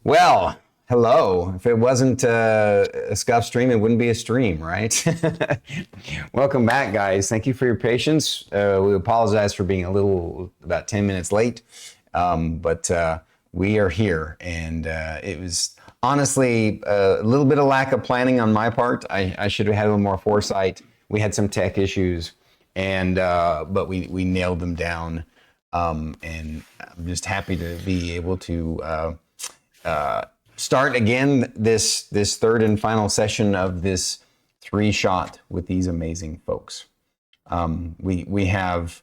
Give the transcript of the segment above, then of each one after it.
Well, hello. If it wasn't a scuff stream, it wouldn't be a stream, right? Welcome back, guys. Thank you for your patience. We apologize for being about 10 minutes late, but we are here, and it was honestly a little bit of lack of planning on my part. I should have had a little more foresight. We had some tech issues, and but we nailed them down, and I'm just happy to be able to start again this third and final session of this three-shot with these amazing folks. We have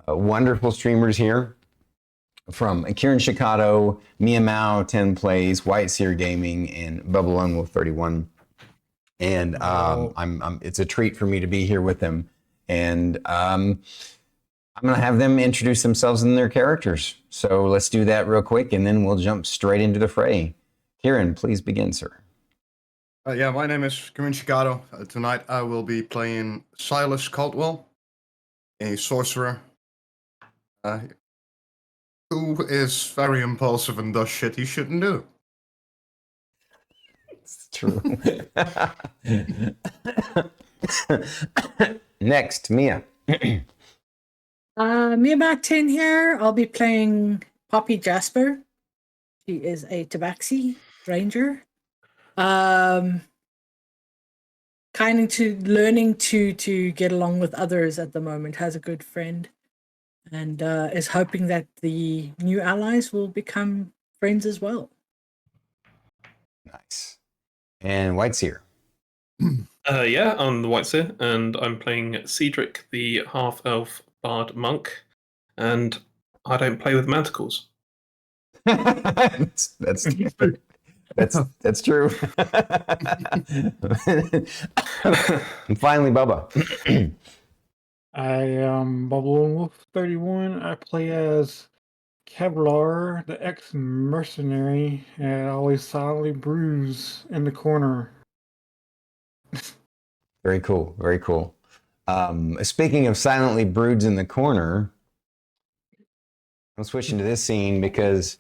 wonderful streamers here from Kirinshikato, Mia Mao, 10 Plays, WhiteSeerGaming, and Bubble Wolf 31. And it's a treat for me to be here with them. And I'm going to have them introduce themselves and their characters. So let's do that real quick, and then we'll jump straight into the fray. Kirin, please begin, sir. Yeah, my name is Kirinshikato. Tonight I will be playing Sylas Caldwell, a sorcerer who is very impulsive and does shit he shouldn't do. It's true. Next, Mia. Mia Mac 10 here. I'll be playing Poppy Jasper. She is a Tabaxi ranger. Kind of learning to get along with others at the moment. Has a good friend, and is hoping that the new allies will become friends as well. Nice. And WhiteSeer. Yeah, I'm the WhiteSeer, and I'm playing Ceedric, the half-elf bard monk, and I don't play with manticles. That's true. And finally, Bubba. I am Bubble Wolf 31. I play as Kevlar, the ex-mercenary, and I always silently bruise in the corner. Very cool. Very cool. Speaking of silently broods in the corner, I'm switching to this scene because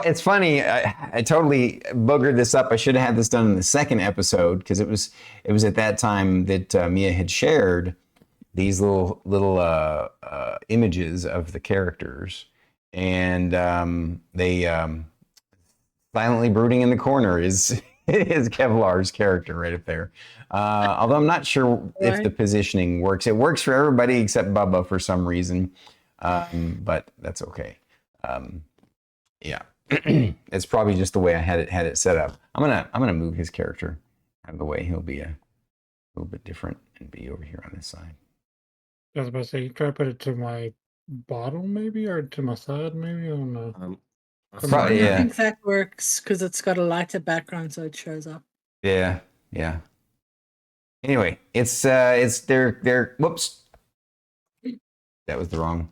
it's funny. I totally boogered this up. I should have had this done in the second episode because it was at that time that Mia had shared these little images of the characters, and they silently brooding in the corner is Kevlar's character right up there. Although I'm not sure if the positioning works. It works for everybody except Bubba for some reason. But that's okay. Yeah, it's probably just the way I had it set up. I'm gonna move his character out of the way. He'll be a little bit different and be over here on this side. I was about to say, try to put it to my bottom, maybe, or to my side, maybe. I don't know. Probably, yeah. I think that works because it's got a lighter background, so it shows up. Yeah. Anyway, it's they're whoops. That was the wrong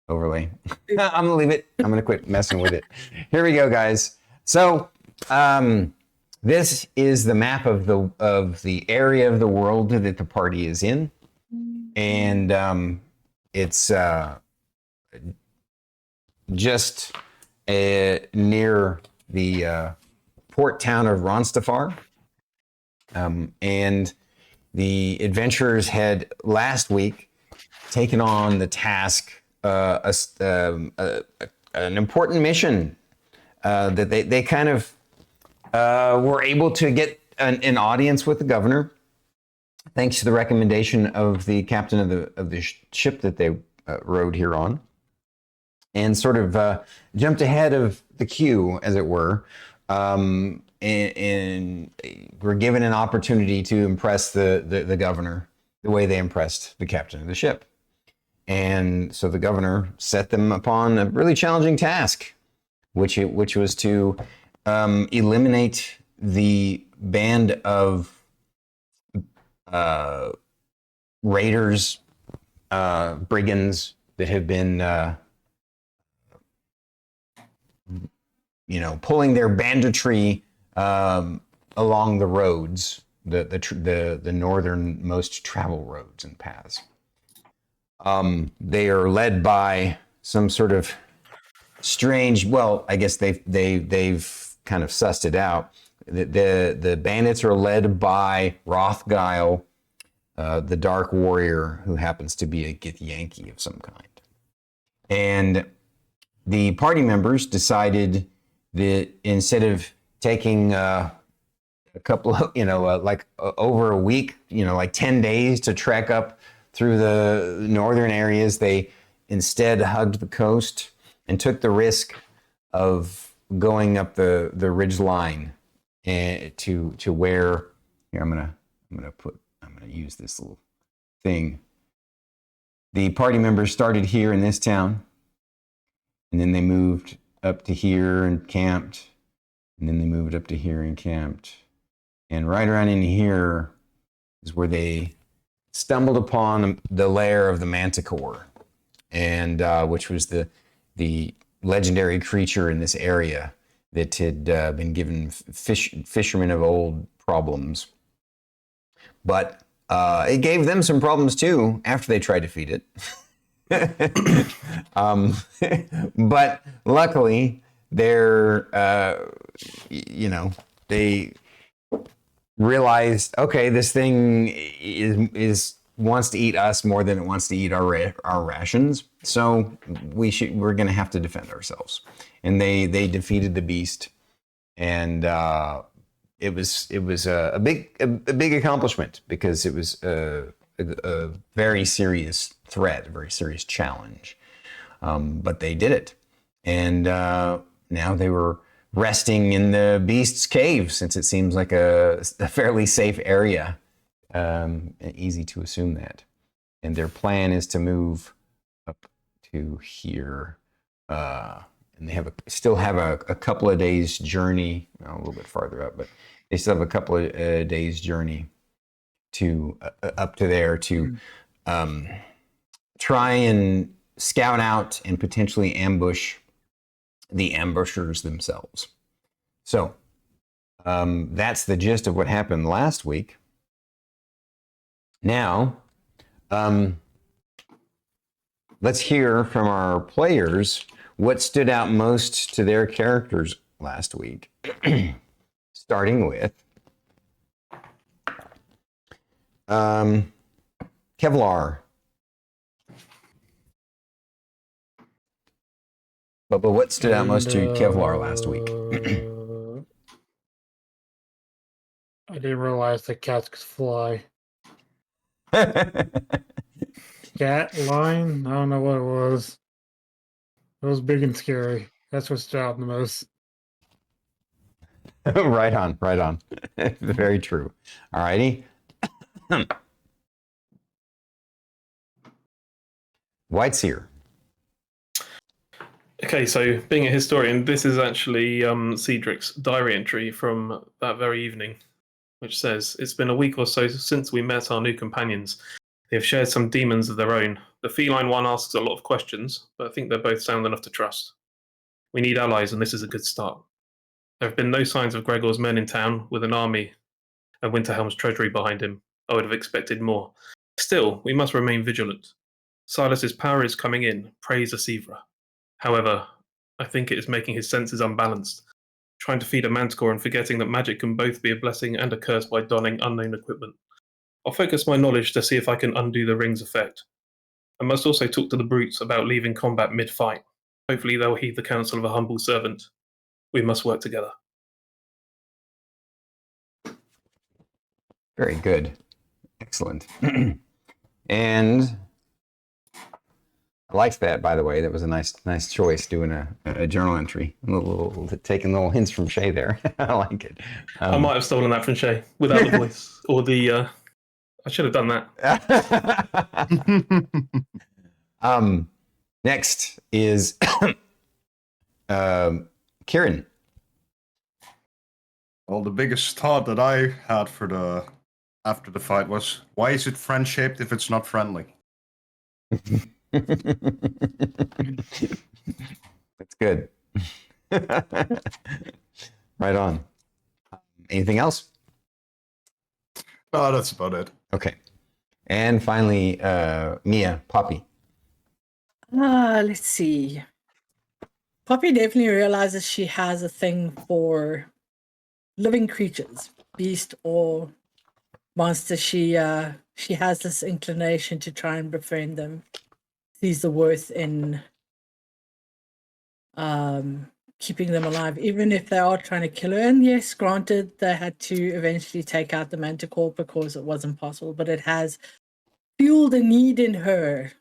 overlay. I'm gonna leave it. I'm gonna quit messing with it. Here we go, guys. So this is the map of the area of the world that the party is in, and it's just near the port town of Ronstafar, and the adventurers had last week taken on the task, an important mission that they kind of were able to get an audience with the governor, thanks to the recommendation of the captain of the ship that they rode here on, and sort of jumped ahead of the queue, as it were, and were given an opportunity to impress the governor the way they impressed the captain of the ship. And so the governor set them upon a really challenging task, which was to eliminate the band of raiders, brigands that have been, pulling their banditry along the roads, the northernmost travel roads and paths. They are led by some sort of strange. Well, I guess they've kind of sussed it out. The bandits are led by Rothguile, the Dark Warrior, who happens to be a Githyanki of some kind. And the party members decided that instead of taking a couple of, like over a week, like 10 days to trek up through the northern areas, they instead hugged the coast and took the risk of going up the ridge line and to where here I'm gonna use this little thing. The party members started here in this town, and then they moved up to here and camped, and then they moved up to here and camped, and right around in here is where they stumbled upon the lair of the Manticore, and which was the legendary creature in this area that had been given fishermen of old problems. But it gave them some problems too after they tried to feed it. But luckily, they realized, okay, this thing is wants to eat us more than it wants to eat our rations. So we're going to have to defend ourselves. And they defeated the beast, and it was a big accomplishment because it was a very serious threat, a very serious challenge. But they did it, and now they were resting in the beast's cave, since it seems like a fairly safe area. Easy to assume that. And their plan is to move up to here. And they still have a couple of days journey, a little bit farther up, but they still have a couple of days journey to up to there to try and scout out and potentially ambush the ambushers themselves. So that's the gist of what happened last week. Now, let's hear from our players what stood out most to their characters last week. Starting with Kevlar. But what stood out most to Kevlar last week? I didn't realize that cats could fly. Cat line? I don't know what it was. It was big and scary. That's what stood out the most. Right on. Very true. All righty. WhiteSeer. Okay, so being a historian, this is actually Ceedric's diary entry from that very evening, which says, "It's been a week or so since we met our new companions. They have shared some demons of their own. The feline one asks a lot of questions, but I think they're both sound enough to trust. We need allies, and this is a good start. There have been no signs of Gregor's men in town, with an army and Winterhelm's treasury behind him. I would have expected more. Still, we must remain vigilant. Sylas's power is coming in, praise Asivra. However, I think it is making his senses unbalanced, trying to feed a manticore and forgetting that magic can both be a blessing and a curse by donning unknown equipment. I'll focus my knowledge to see if I can undo the ring's effect. I must also talk to the brutes about leaving combat mid-fight. Hopefully they'll heed the counsel of a humble servant. We must work together." Very good. Excellent. And I liked that, by the way. That was a nice choice, doing a journal entry. Taking little hints from Shay there. I like it. I might have stolen that from Shay without the voice or the. I should have done that. Next is Kirin. Well, the biggest thought that I had after the fight was, why is it friend-shaped if it's not friendly? That's good. Right on. Anything else? Oh, that's about it. Okay. And finally, Mia, Poppy. Let's see. Poppy definitely realizes she has a thing for living creatures, beast or monster. She has this inclination to try and befriend them. Sees the worth in keeping them alive, even if they are trying to kill her. And yes, granted, they had to eventually take out the manticore because it wasn't possible, but it has fueled a need in her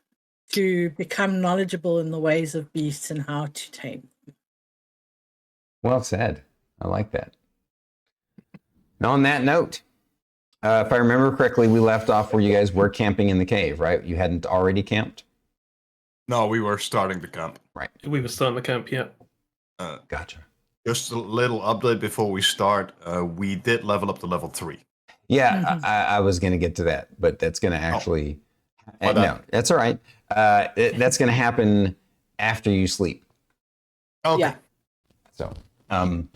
to become knowledgeable in the ways of beasts and how to tame them. Well said. I like that. Now, on that note, if I remember correctly, we left off where you guys were camping in the cave, right? You hadn't already camped? No, we were starting the camp. Right. We were starting the camp, yeah. Gotcha. Just a little update before we start. We did level up to level 3. Yeah, I was going to get to that, but that's going to actually... no, that's all right. That's going to happen after you sleep. Okay. Yeah. So, and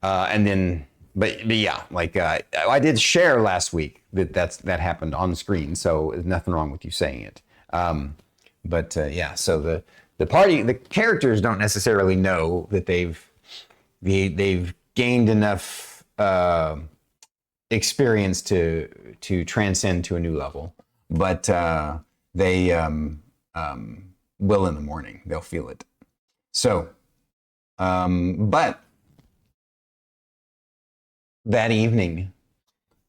then... But yeah, like I did share last week that happened on screen, so there's nothing wrong with you saying it. Yeah, so the characters don't necessarily know that they've gained enough experience to transcend to a new level, but they will in the morning. They'll feel it. So, but. That evening,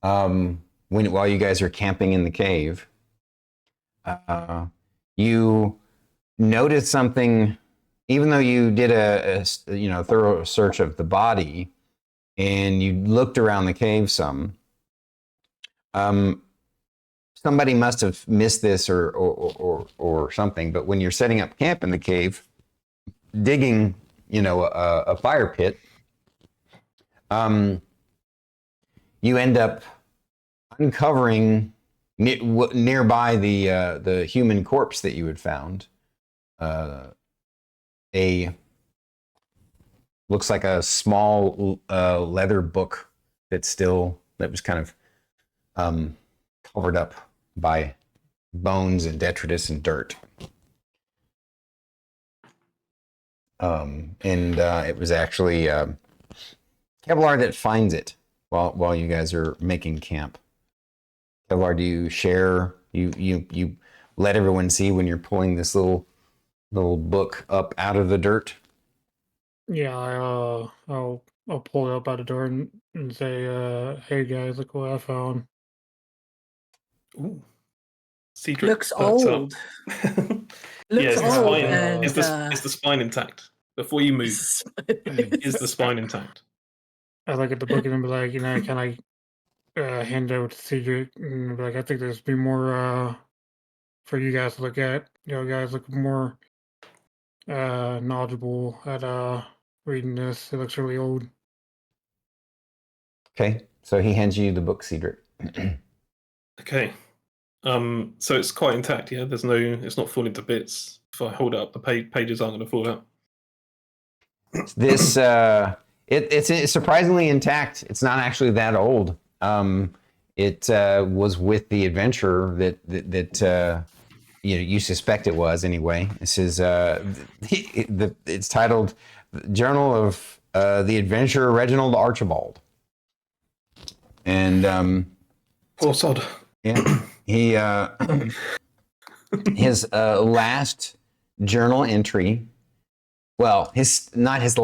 while you guys are camping in the cave, you noticed something. Even though you did a thorough search of the body, and you looked around the cave some, somebody must have missed this or something. But when you're setting up camp in the cave, digging, a fire pit, you end up uncovering nearby the human corpse that you had found. Looks like a small leather book that was kind of covered up by bones and detritus and dirt. It was actually Kevlar that finds it while you guys are making camp. Kevlar, do you share? You let everyone see when you're pulling this little book up out of the dirt? Yeah, I'll pull it up out the door and say, "Hey guys, look what I found." Ooh. Ceedric Looks perks up. old. Looks is the old. spine And, is the spine intact? Before you move, is the spine intact? I look at the book and be like, can I hand it over to Ceedric and be like, I think there's be more for you guys to look at. Guys look more knowledgeable at reading this. It looks really old. Okay, so he hands you the book, Ceedric. Okay. So it's quite intact, yeah? It's not falling to bits. If I hold it up, the pages aren't going to fall out. This it's surprisingly intact. It's not actually that old. It was with the adventurer that you suspect it was anyway. This is it's titled Journal of the Adventurer Reginald Archibald. And Poor sod. yeah, he his last journal entry. Well, his last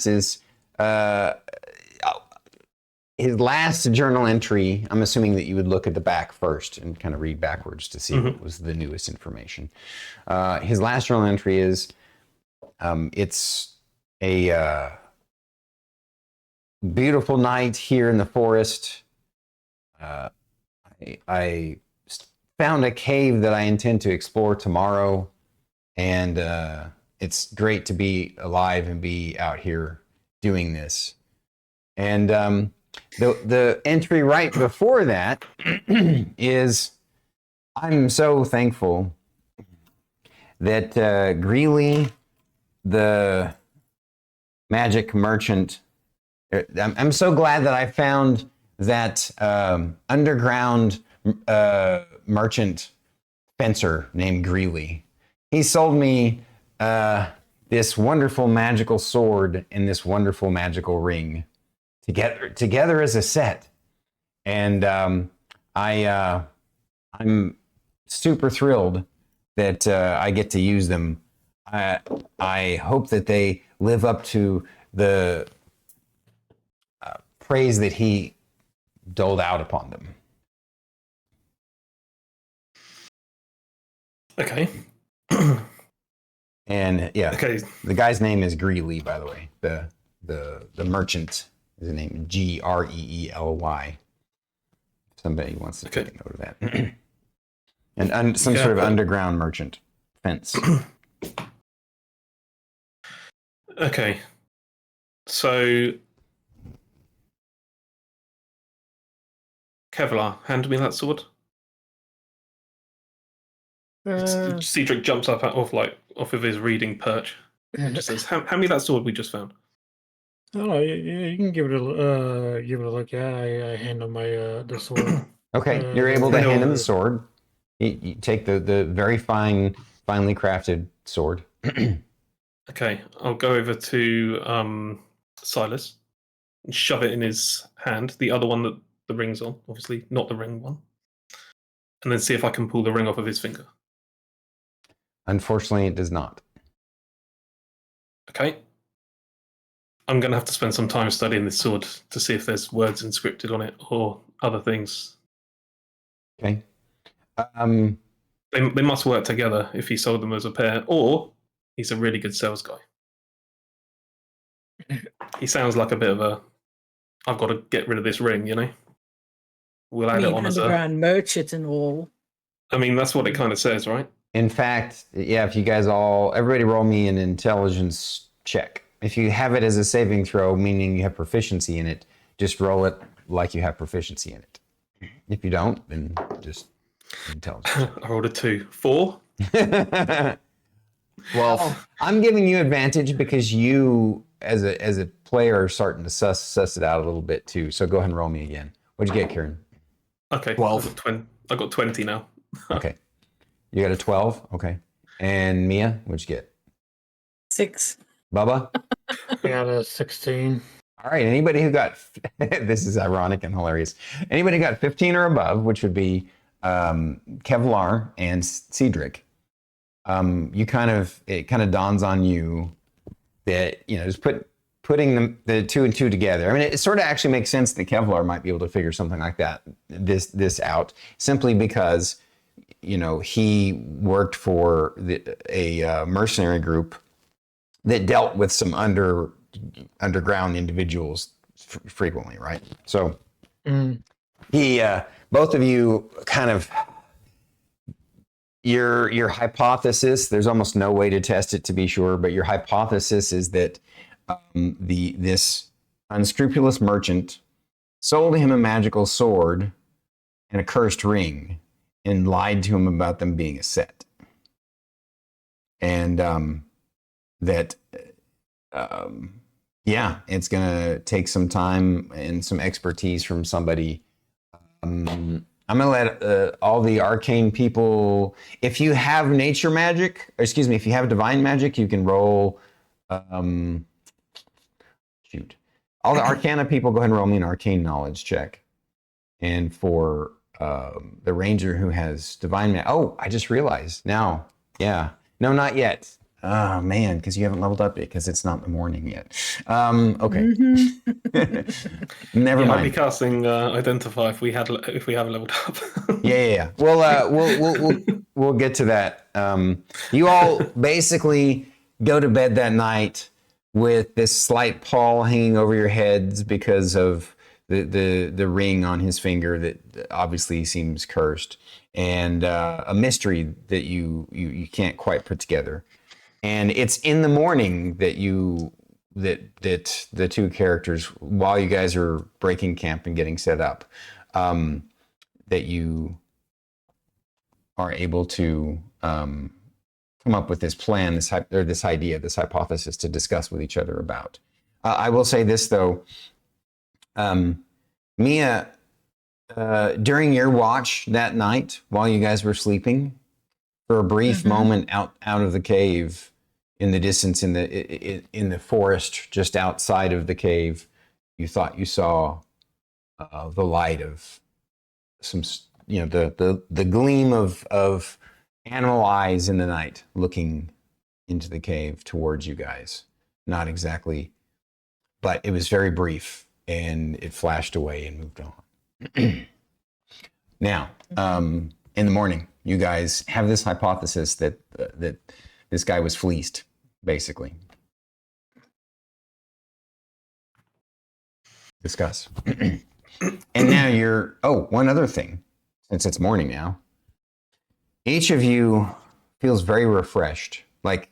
is his last journal entry. I'm assuming that you would look at the back first and kind of read backwards to see what was the newest information. His last journal entry is it's a beautiful night here in the forest. I found a cave that I intend to explore tomorrow, and it's great to be alive and be out here doing this. And the entry right before that is, I'm so thankful that Greeley, the magic merchant, I'm so glad that I found that underground merchant fencer named Greeley. He sold me this wonderful magical sword and this wonderful magical ring together as a set. And I'm super thrilled that I get to use them. I hope that they live up to the praise that he doled out upon them. Okay. And yeah, Okay. the guy's name is Greeley, by the way. The merchant, his name Greely. Somebody wants to take a note of that. And some sort of underground merchant fence. Okay. So, Kevlar, hand me that sword. Ceedric jumps up off of his reading perch and just says, "Hand me that sword we just found." Oh, yeah, you can give it a look. Yeah, I hand him my the sword. Okay, you're able to hand him the sword. You take the very finely crafted sword. Okay, I'll go over to Sylas and shove it in his hand, the other one that the ring's on, obviously not the ring one, and then see if I can pull the ring off of his finger. Unfortunately, it does not. Okay. I'm going to have to spend some time studying this sword to see if there's words inscripted on it or other things. Okay. They must work together if he sold them as a pair, or he's a really good sales guy. He sounds like a bit of a, I've got to get rid of this ring, you know? We'll add it on as a... underground merchant and all. I mean, that's what it kind of says, right? In fact, yeah, if you guys everybody roll me an intelligence check. If you have it as a saving throw, meaning you have proficiency in it, just roll it like you have proficiency in it. If you don't, then just intelligence. I rolled a 2. 4? Well, I'm giving you advantage because you, as a player, are starting to suss it out a little bit too. So go ahead and roll me again. What'd you get, Kieran? Okay. 12. I got 20 now. Okay. You got a 12? Okay. And Mia, what'd you get? 6. Bubba? I got a 16. All right. Anybody who got, this is ironic and hilarious. Anybody who got 15 or above, which would be Kevlar and Ceedric, it kind of dawns on you that, just putting the two and two together. I mean, it sort of actually makes sense that Kevlar might be able to figure something like this out, simply because, he worked for a mercenary group that dealt with some underground individuals frequently, right? So he, both of you kind of, your hypothesis, there's almost no way to test it to be sure, but your hypothesis is that this unscrupulous merchant sold him a magical sword and a cursed ring and lied to him about them being a set. And it's going to take some time and some expertise from somebody. I'm going to let all the arcane people, if you have nature magic, if you have divine magic, you can roll, all the arcana people, go ahead and roll me an arcane knowledge check. And for the ranger who has divine magic, I just realized now. Yeah. No, not yet. Oh man, because you haven't leveled up yet, because it's not the morning yet. Okay. Never mind. I'll be casting Identify if we haven't leveled up. Yeah. We'll get to that. You all basically go to bed that night with this slight pall hanging over your heads because of the ring on his finger that obviously seems cursed, and a mystery that you can't quite put together. And it's in the morning that that the two characters, while you guys are breaking camp and getting set up, that you are able to come up with this plan, this idea, this hypothesis to discuss with each other about. I will say this though, Mia, during your watch that night while you guys were sleeping, for a brief moment out of the cave, in the distance, in the forest just outside of the cave, you thought you saw the light of some, the gleam of animal eyes in the night looking into the cave towards you guys. Not exactly, but it was very brief, and it flashed away and moved on. Now, in the morning, you guys have this hypothesis that this guy was fleeced, basically. Discuss. And now one other thing, since it's morning now, each of you feels very refreshed. Like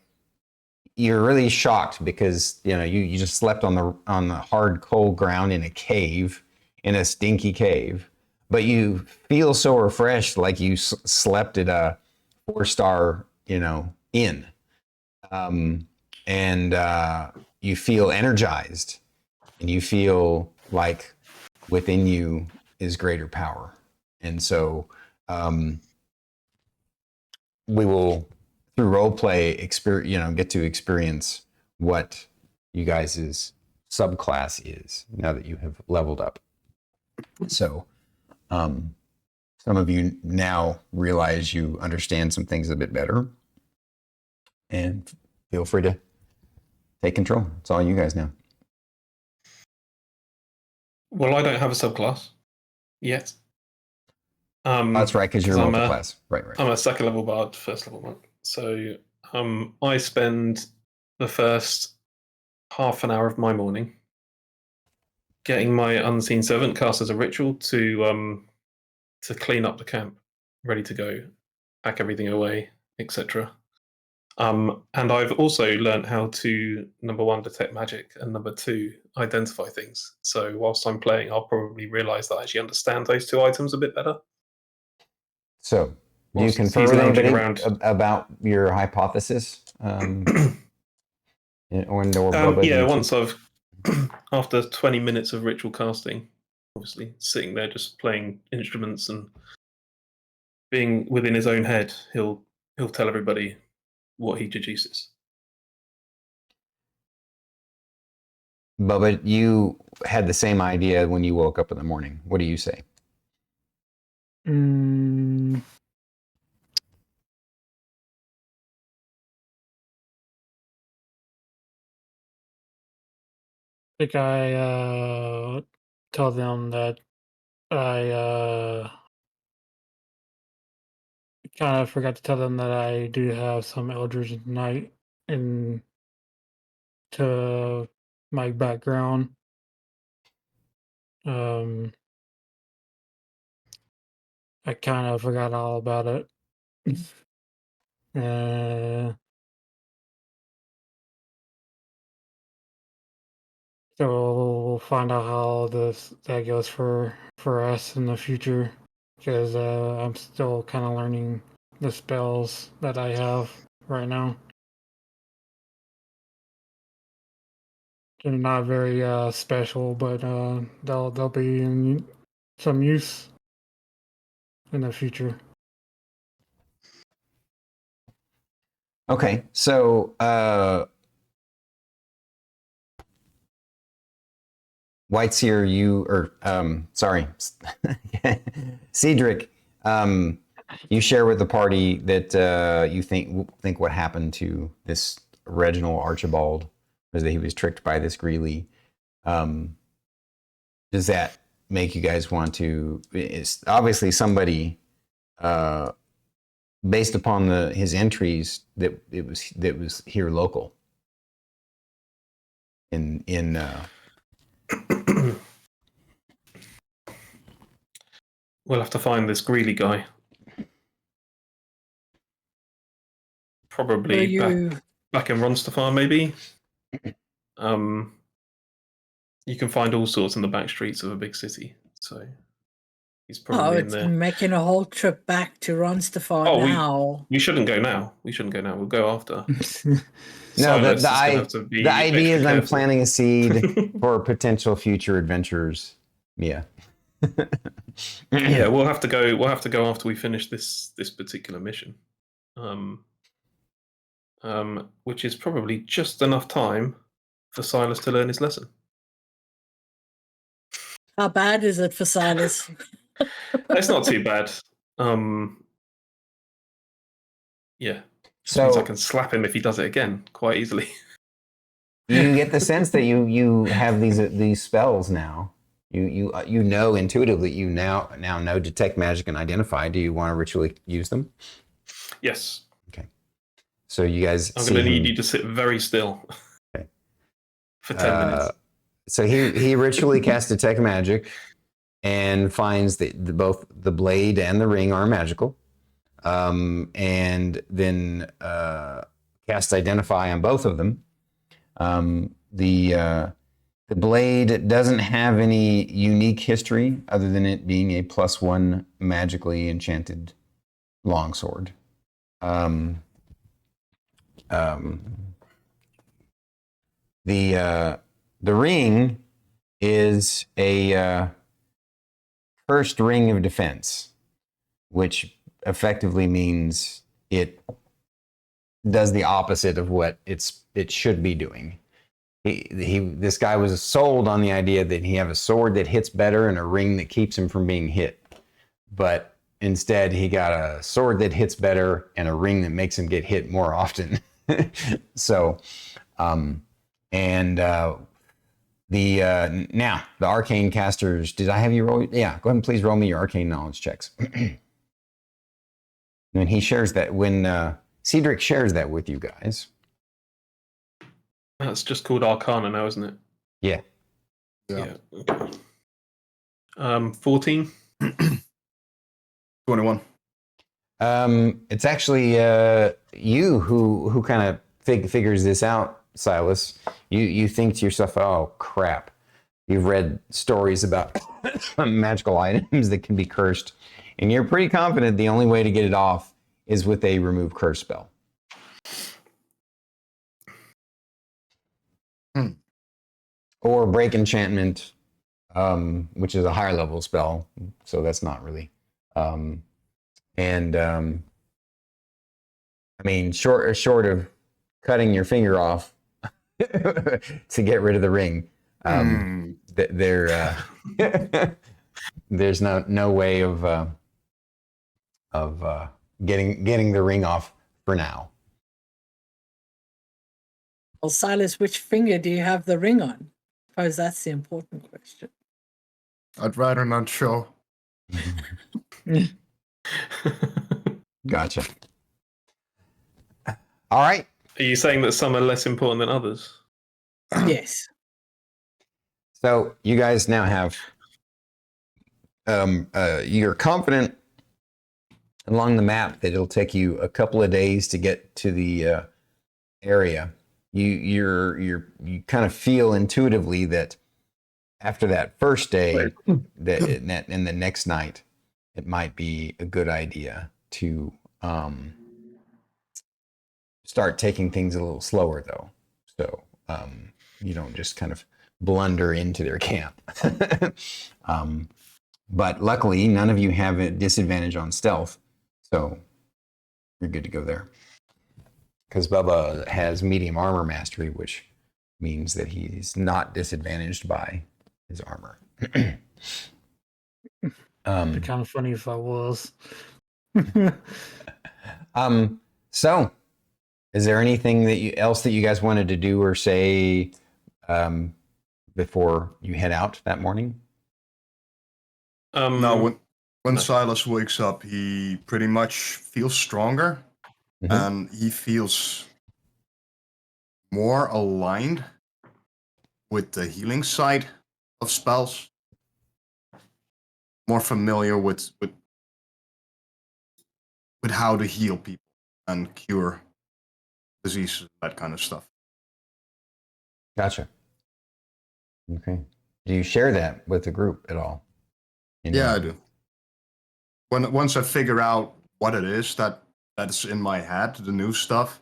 you're really shocked because, you just slept on the hard, cold ground in a cave, in a stinky cave. But you feel so refreshed, like you slept at a 4-star, inn. And you feel energized, and you feel like within you is greater power. And so we will, through role play, get to experience what you guys' subclass is now that you have leveled up. So some of you now realize you understand some things a bit better, and feel free to take control. It's all you guys now. Well, I don't have a subclass yet. That's right, because you're a multi-class. Right. I'm a second level bard, first level monk. So I spend the first half an hour of my morning getting my unseen servant cast as a ritual to clean up the camp, ready to go, pack everything away, etc. And I've also learned how to, number 1, detect magic, and number 2, identify things. So whilst I'm playing, I'll probably realize that I actually understand those 2 items a bit better. So, do you confer with anybody about your hypothesis? Once I've, after 20 minutes of ritual casting, obviously sitting there just playing instruments and being within his own head, he'll tell everybody what he deduces. But you had the same idea when you woke up in the morning. What do you say? I think I tell them that I kind of forgot to tell them that I do have some Eldritch Knight into my background. I kind of forgot all about it. So we'll find out how that goes for us in the future, because I'm still kind of learning the spells that I have right now. They're not very special, but they'll be in some use in the future. Okay, so WhiteSeer, Ceedric, you share with the party that you think what happened to this Reginald Archibald was that he was tricked by this Greeley. Does that make you guys want to? It's obviously somebody, based upon his entries, that was here local. We'll have to find this Greeley guy. Probably back in Ronstafar, maybe. You can find all sorts in the back streets of a big city, so he's probably in there. Making a whole trip back to Ronstafar now. We shouldn't go now. We'll go after. No, the idea is I'm planting a seed for potential future adventures. Yeah. Yeah, we'll have to go after we finish this particular mission. which is probably just enough time for Sylas to learn his lesson. How bad is it for Sylas? It's not too bad. Yeah. Just So- means I can slap him if he does it again quite easily. You get the sense that you have these spells now. You know intuitively. You now know detect magic and identify. Do you want to ritually use them? Yes. Okay. So you guys. I'm see going to him- need you to sit very still Okay. for 10 minutes. So he ritually casts detect magic and finds that both the blade and the ring are magical, and then casts identify on both of them. The blade doesn't have any unique history other than it being a +1 magically enchanted longsword. The ring is a cursed ring of defense, which effectively means it does the opposite of what it should be doing. This guy was sold on the idea that he have a sword that hits better and a ring that keeps him from being hit. But instead, he got a sword that hits better and a ring that makes him get hit more often. So, now the arcane casters. Did I have you roll? Yeah, go ahead and please roll me your arcane knowledge checks. When he shares that, when Ceedric shares that with you guys. That's just called Arcana now, isn't it? Yeah. Yeah. Okay. 14. 21. It's actually you who kind of figures this out, Sylas. You think to yourself, "Oh crap!" You've read stories about magical items that can be cursed, and you're pretty confident the only way to get it off is with a remove curse spell. Or break enchantment, which is a higher level spell, so that's not really. I mean, short of cutting your finger off to get rid of the ring, there's no way of getting the ring off for now. Well, Sylas, which finger do you have the ring on? I suppose that's the important question. I'd rather not show. Gotcha. All right. Are you saying that some are less important than others? Yes. So you guys now have, you're confident along the map that it'll take you a couple of days to get to the area. You kind of feel intuitively that after that first day, that and the next night, it might be a good idea to start taking things a little slower, though. So you don't just kind of blunder into their camp. But luckily, none of you have a disadvantage on stealth, so you're good to go there. Because Bubba has medium armor mastery, which means that he's not disadvantaged by his armor. It'd be kind of funny if I was. So, is there anything else that you guys wanted to do or say before you head out that morning? No, when Sylas wakes up, he pretty much feels stronger, and he feels more aligned with the healing side of spells. More familiar with how to heal people and cure diseases, that kind of stuff. Gotcha. Okay. Do you share that with the group at all? Yeah, I do. Once I figure out what it is that's in my head, the new stuff,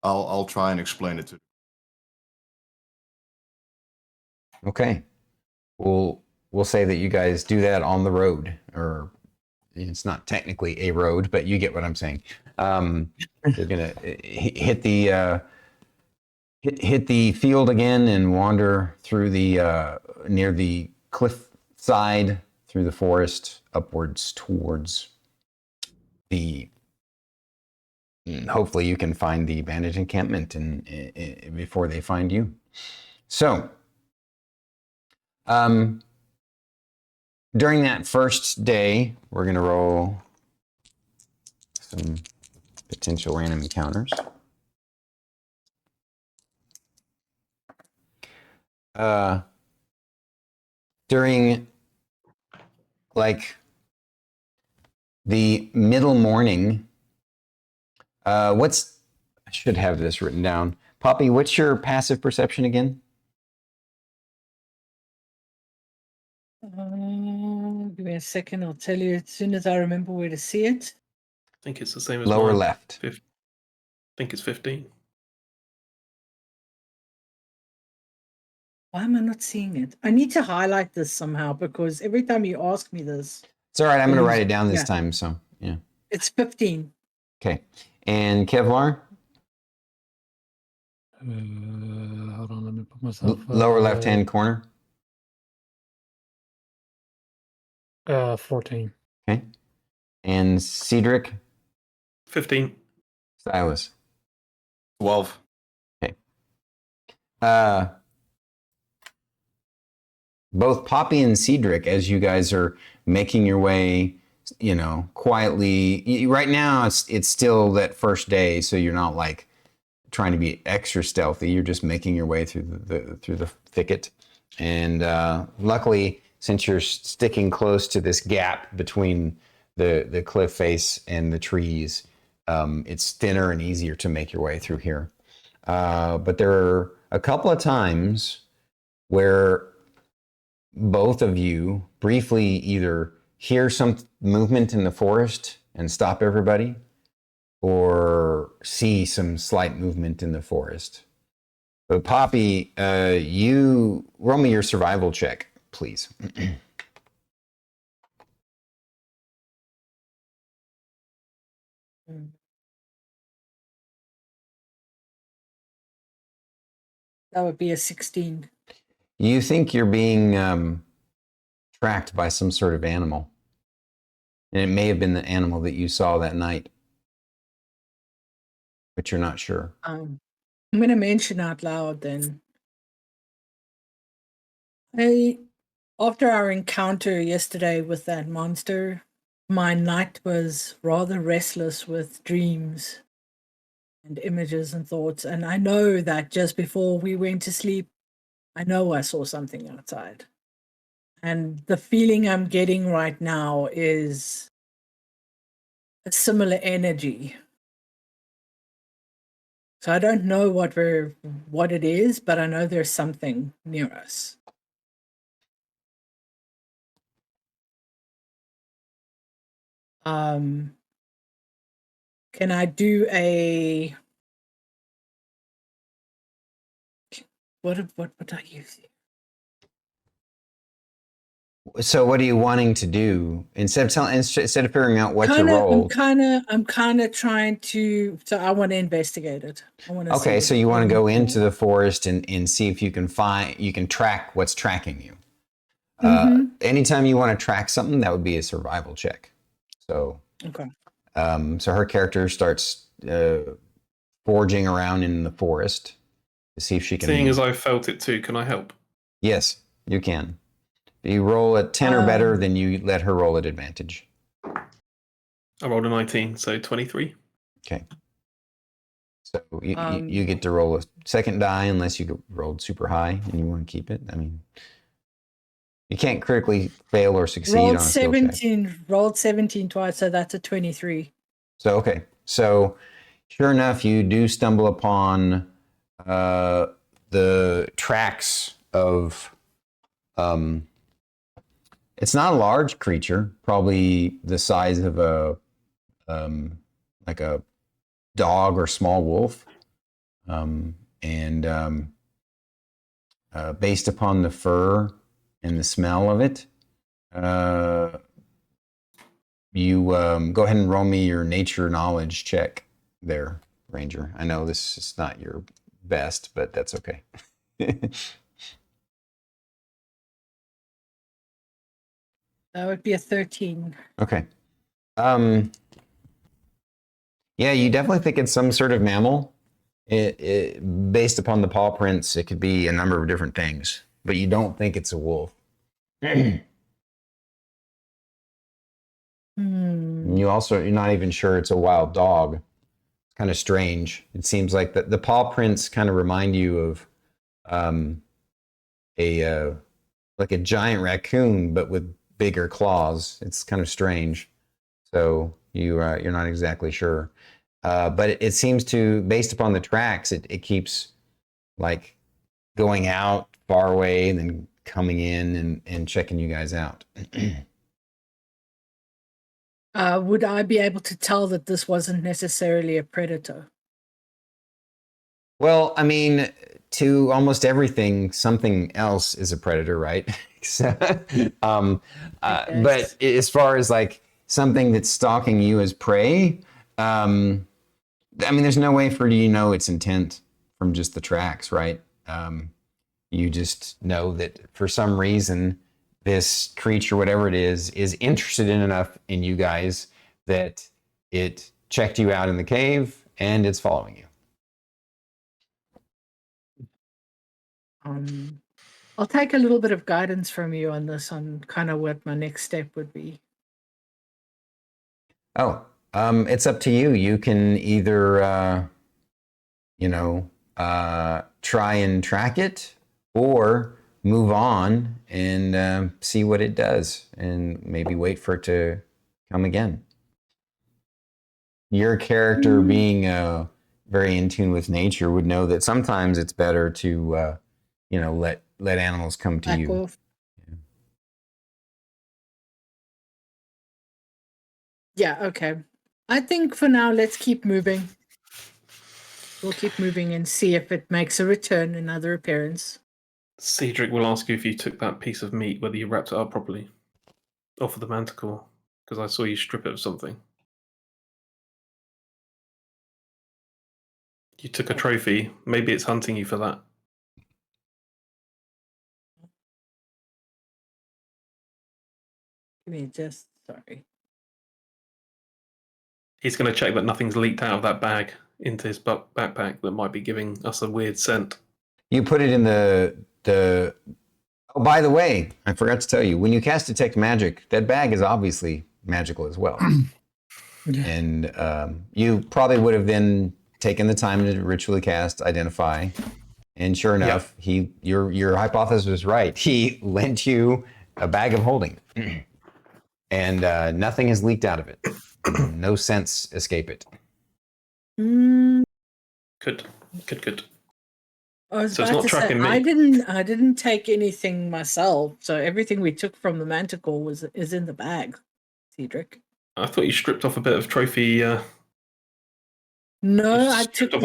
I'll try and explain it to them. Okay. We'll say that you guys do that on the road, or it's not technically a road, but you get what I'm saying. You're gonna hit the field again and wander through the near the cliff side, through the forest, upwards towards the. Hopefully, you can find the bandit encampment and before they find you. So, during that first day, we're gonna roll some potential random encounters. During like the middle morning, I should have this written down. Poppy, what's your passive perception again? Give me a second. I'll tell you as soon as I remember where to see it. I think it's the same as Lower mine. left. I think it's 15. Why am I not seeing it? I need to highlight this somehow because every time you ask me this, It's all right. I'm going to lose- write it down this yeah. time. So, yeah. it's 15. Okay. And Kevlar, Hold on, let me put myself. lower left-hand corner. 14. Okay. And Ceedric, 15. Sylas. 12. Both Poppy and Ceedric, as you guys are making your way, quietly. Right now, it's still that first day, so you're not like trying to be extra stealthy. You're just making your way through the thicket, and luckily, since you're sticking close to this gap between the cliff face and the trees, it's thinner and easier to make your way through here. But there are a couple of times where both of you briefly either hear some movement in the forest and stop everybody, or see some slight movement in the forest. But Poppy, you roll me your survival check, please. That would be a 16. You think you're being tracked by some sort of animal. And it may have been the animal that you saw that night. But you're not sure. I'm going to mention out loud then. After our encounter yesterday with that monster, my night was rather restless with dreams and images and thoughts. And I know that just before we went to sleep, I know I saw something outside. And the feeling I'm getting right now is a similar energy. So I don't know what it is, but I know there's something near us. Can I do a what I use here? So what are you wanting to do instead of figuring out what to roll? I'm kind of trying to. So I want to investigate it. I want to. Okay, so you want to go into the forest and see if you can track what's tracking you. Anytime you want to track something, that would be a survival check. So okay. So her character starts foraging around in the forest to see if she can. Seeing as I felt it too, can I help? Yes, you can. You roll a 10 or better, then you let her roll at advantage. I rolled a 19, so 23. Okay. So you get to roll a second die unless you rolled super high and you want to keep it. I mean, you can't critically fail or succeed on a skill check. Rolled 17 twice, so that's a 23. So, okay. So, sure enough, you do stumble upon the tracks of... it's not a large creature, probably the size of like a dog or small wolf. Based upon the fur and the smell of it, go ahead and roll me your nature knowledge check there, Ranger. I know this is not your best, but that's okay. That would be a 13. Okay. Yeah, you definitely think it's some sort of mammal. Based upon the paw prints, it could be a number of different things, but you don't think it's a wolf. You're not even sure it's a wild dog. It's kind of strange. It seems like the paw prints kind of remind you of a like a giant raccoon, but with bigger claws. It's kind of strange. So you're not exactly sure. But it seems to, based upon the tracks, it keeps like going out far away and then coming in and checking you guys out. Would I be able to tell that this wasn't necessarily a predator? Well, I mean, to almost everything, something else is a predator, right? So, but as far as like something that's stalking you as prey, I mean, there's no way for you to know its intent from just the tracks, right? You just know that for some reason, this creature, whatever it is interested enough in you guys that it checked you out in the cave and it's following you. I'll take a little bit of guidance from you on this, on kind of what my next step would be. Oh, it's up to you. You can either, try and track it or move on and see what it does and maybe wait for it to come again. Your character being very in tune with nature would know that sometimes it's better to, let animals come to you. Off. Yeah, okay. I think for now, let's keep moving. We'll keep moving and see if it makes a return, another appearance. Ceedric will ask you if you took that piece of meat, whether you wrapped it up properly. Off of the manticore, because I saw you strip it of something. You took a trophy. Maybe it's hunting you for that. Sorry. He's going to check that nothing's leaked out of that bag into his backpack that might be giving us a weird scent. You put it in the. Oh, by the way, I forgot to tell you, when you cast Detect Magic, that bag is obviously magical as well. And you probably would have then taken the time to ritually cast Identify. And sure enough, your hypothesis was right. He lent you a bag of holding. And nothing has leaked out of it. No scents escape it. Good. I was So it's about not to say, tracking me. I didn't take anything myself, so everything we took from the manticore is in the bag, Ceedric. I thought you stripped off a bit of trophy. No, I took a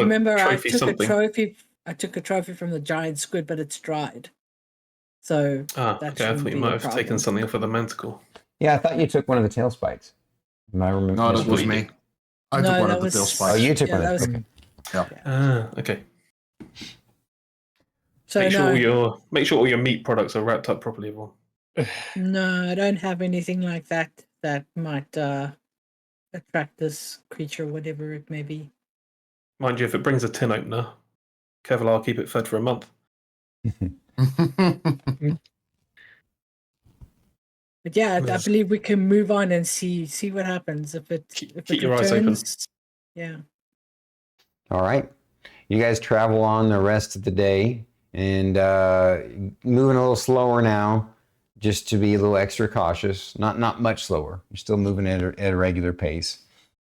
trophy from the giant squid, but it's dried. So okay. I thought you might have taken something off of the manticore. Yeah, I thought you took one of the tail spikes. Am I remembering? No, that was me. I took one of the tail spikes. Oh, you took one. Okay. Yeah. Okay. So make sure all your meat products are wrapped up properly, everyone. No, I don't have anything like that that might attract this creature, whatever it may be. Mind you, if it brings a tin opener, Kevlar will keep it fed for a month. But yeah, I believe we can move on and see what happens if it keep your eyes open. Yeah. All right. You guys travel on the rest of the day and moving a little slower now, just to be a little extra cautious. Not much slower. You're still moving at a regular pace.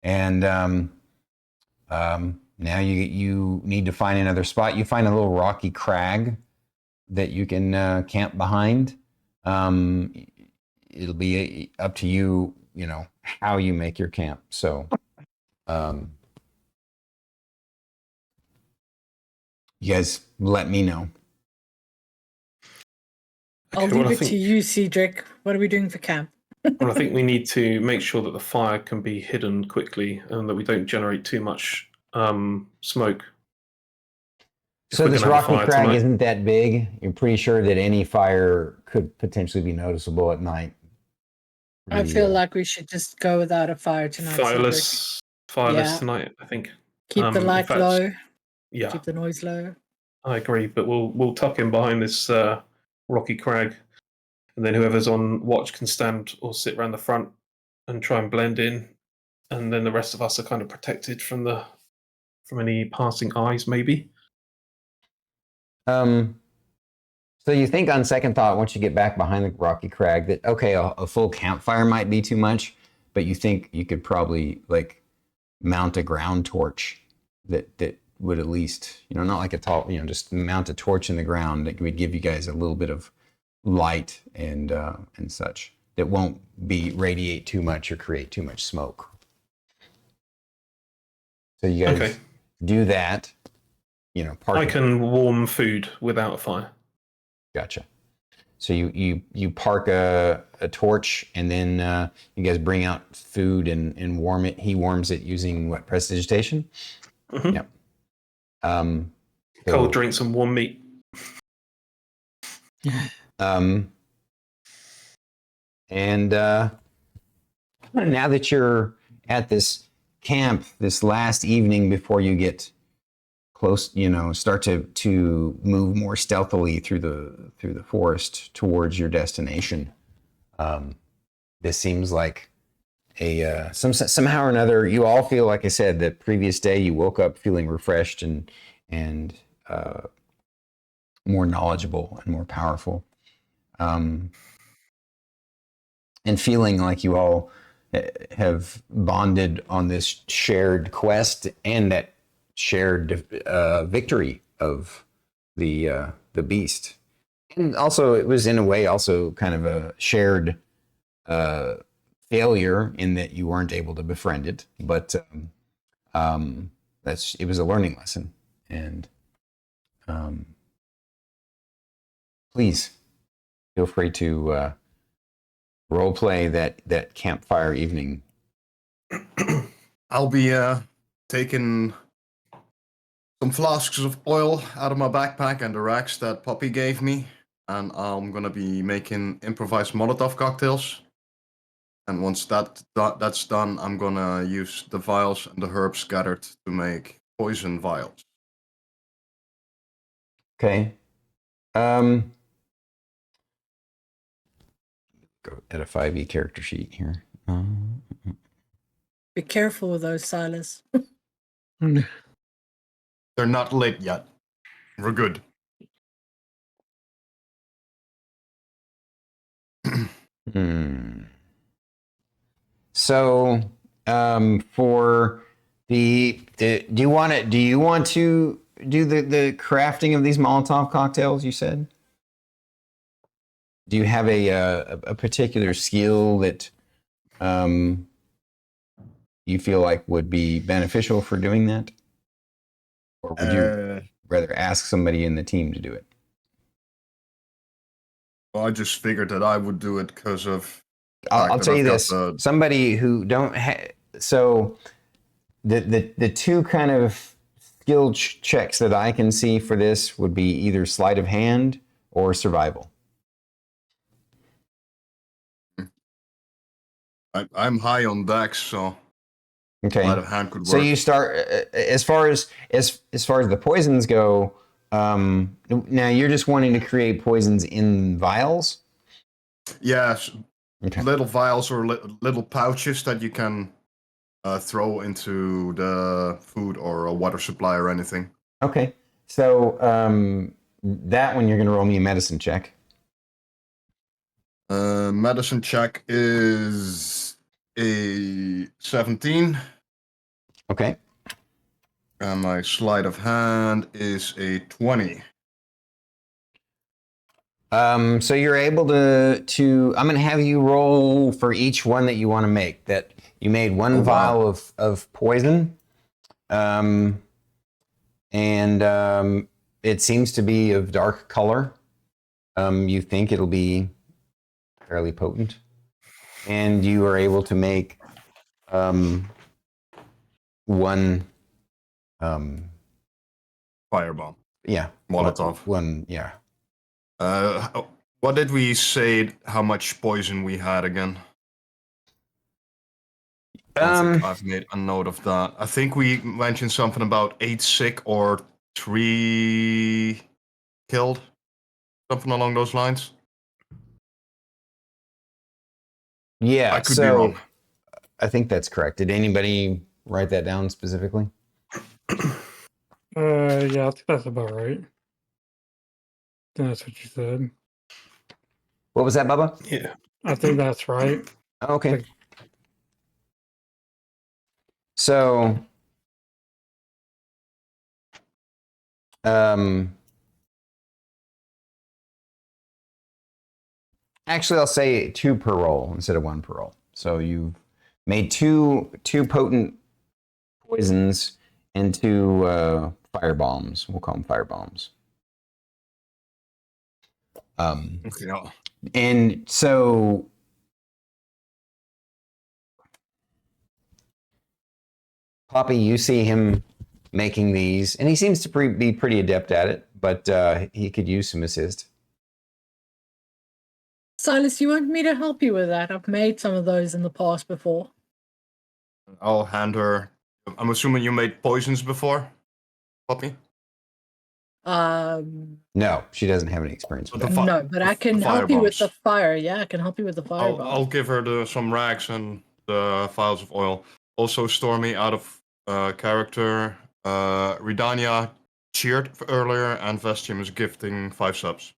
And now you need to find another spot. You find a little rocky crag that you can camp behind. It'll be up to you, how you make your camp. So, you guys let me know. I'll leave it to you, Ceedric. What are we doing for camp? Well, I think we need to make sure that the fire can be hidden quickly and that we don't generate too much smoke. If So we're this gonna have a rocky fire crag tonight. isn't that big. You're pretty sure that any fire could potentially be noticeable at night. I feel like we should just go without a fire tonight, Ceedric. Fireless Yeah. tonight, I think. Keep the In light fact, low. yeah, Keep the noise low. I agree. But we'll tuck in behind this rocky crag, and then whoever's on watch can stand or sit around the front and try and blend in, and then the rest of us are kind of protected from any passing eyes, maybe. So you think on second thought, once you get back behind the rocky crag, that okay, a full campfire might be too much, but you think you could probably like mount a ground torch that would at least, not like a tall, just mount a torch in the ground that would give you guys a little bit of light and such that won't be radiate too much or create too much smoke. So you guys do that, park. I can warm food without a fire. Gotcha. So you park a torch, and then you guys bring out food and warm it. He warms it using what, prestidigitation? Mm-hmm. Yep. Cold drinks and warm meat. And now that you're at this camp, this last evening before you get close, start to move more stealthily through the forest towards your destination. This seems like a somehow or another, you all feel, like I said, that previous day you woke up feeling refreshed and more knowledgeable and more powerful, and feeling like you all have bonded on this shared quest and that shared victory of the beast. And also, it was in a way also kind of a shared failure in that you weren't able to befriend it, but it was a learning lesson. And please feel free to role play that campfire evening. I'll be taking some flasks of oil out of my backpack and the racks that Poppy gave me, and I'm gonna be making improvised Molotov cocktails. And once that's done, I'm gonna use the vials and the herbs gathered to make poison vials. Okay. Go at a 5e character sheet here. Be careful with those, Sylas. They're not lit yet. We're good. So, for do you want to do the crafting of these Molotov cocktails? You said. Do you have a particular skill that you feel like would be beneficial for doing that, or would you rather ask somebody in the team to do it? Well, I just figured that I would do it because of. I'll tell you this: somebody who don't have so the two kind of skill checks that I can see for this would be either sleight of hand or survival. I'm high on Dex, so okay. Sleight of hand could work. So you start as far as the poisons go. Now you're just wanting to create poisons in vials. Yes, okay. Little vials or little pouches that you can throw into the food or a water supply or anything. Okay, so that one you're going to roll me a medicine check. Medicine check is a 17. Okay. And my sleight of hand is a 20. So you're able to I'm going to have you roll for each one that you want to make. That you made one vial of poison. And it seems to be of dark color. You think it'll be fairly potent. and you are able to make one. Firebomb. Yeah. Molotov. One. Yeah. What did we say? How much poison we had again? I don't think I've made a note of that. I think we mentioned something about 8 sick or 3 killed, something along those lines. Yeah. I could be wrong. I think that's correct. Did anybody write that down specifically? Yeah, I think that's about right. I think that's what you said. What was that, Bubba? Yeah. I think that's right. Okay. So, actually, I'll say 2 per roll instead of 1 per roll. So you've made two potent poisons and 2 fire bombs. We'll call them fire bombs. Okay, yeah. And so Poppy, you see him making these, and he seems to be pretty adept at it, but he could use some assist. Silas, you want me to help you with that? I've made some of those in the past before. I'll hand her. I'm assuming you made poisons before, Poppy? No, she doesn't have any experience with that. No, but I can help you with the fire. Yeah, I can help you with the fire. I'll give her some rags and the vials of oil. Also, Stormy, out of character. Ridania cheered earlier, and Vestium is gifting 5 subs.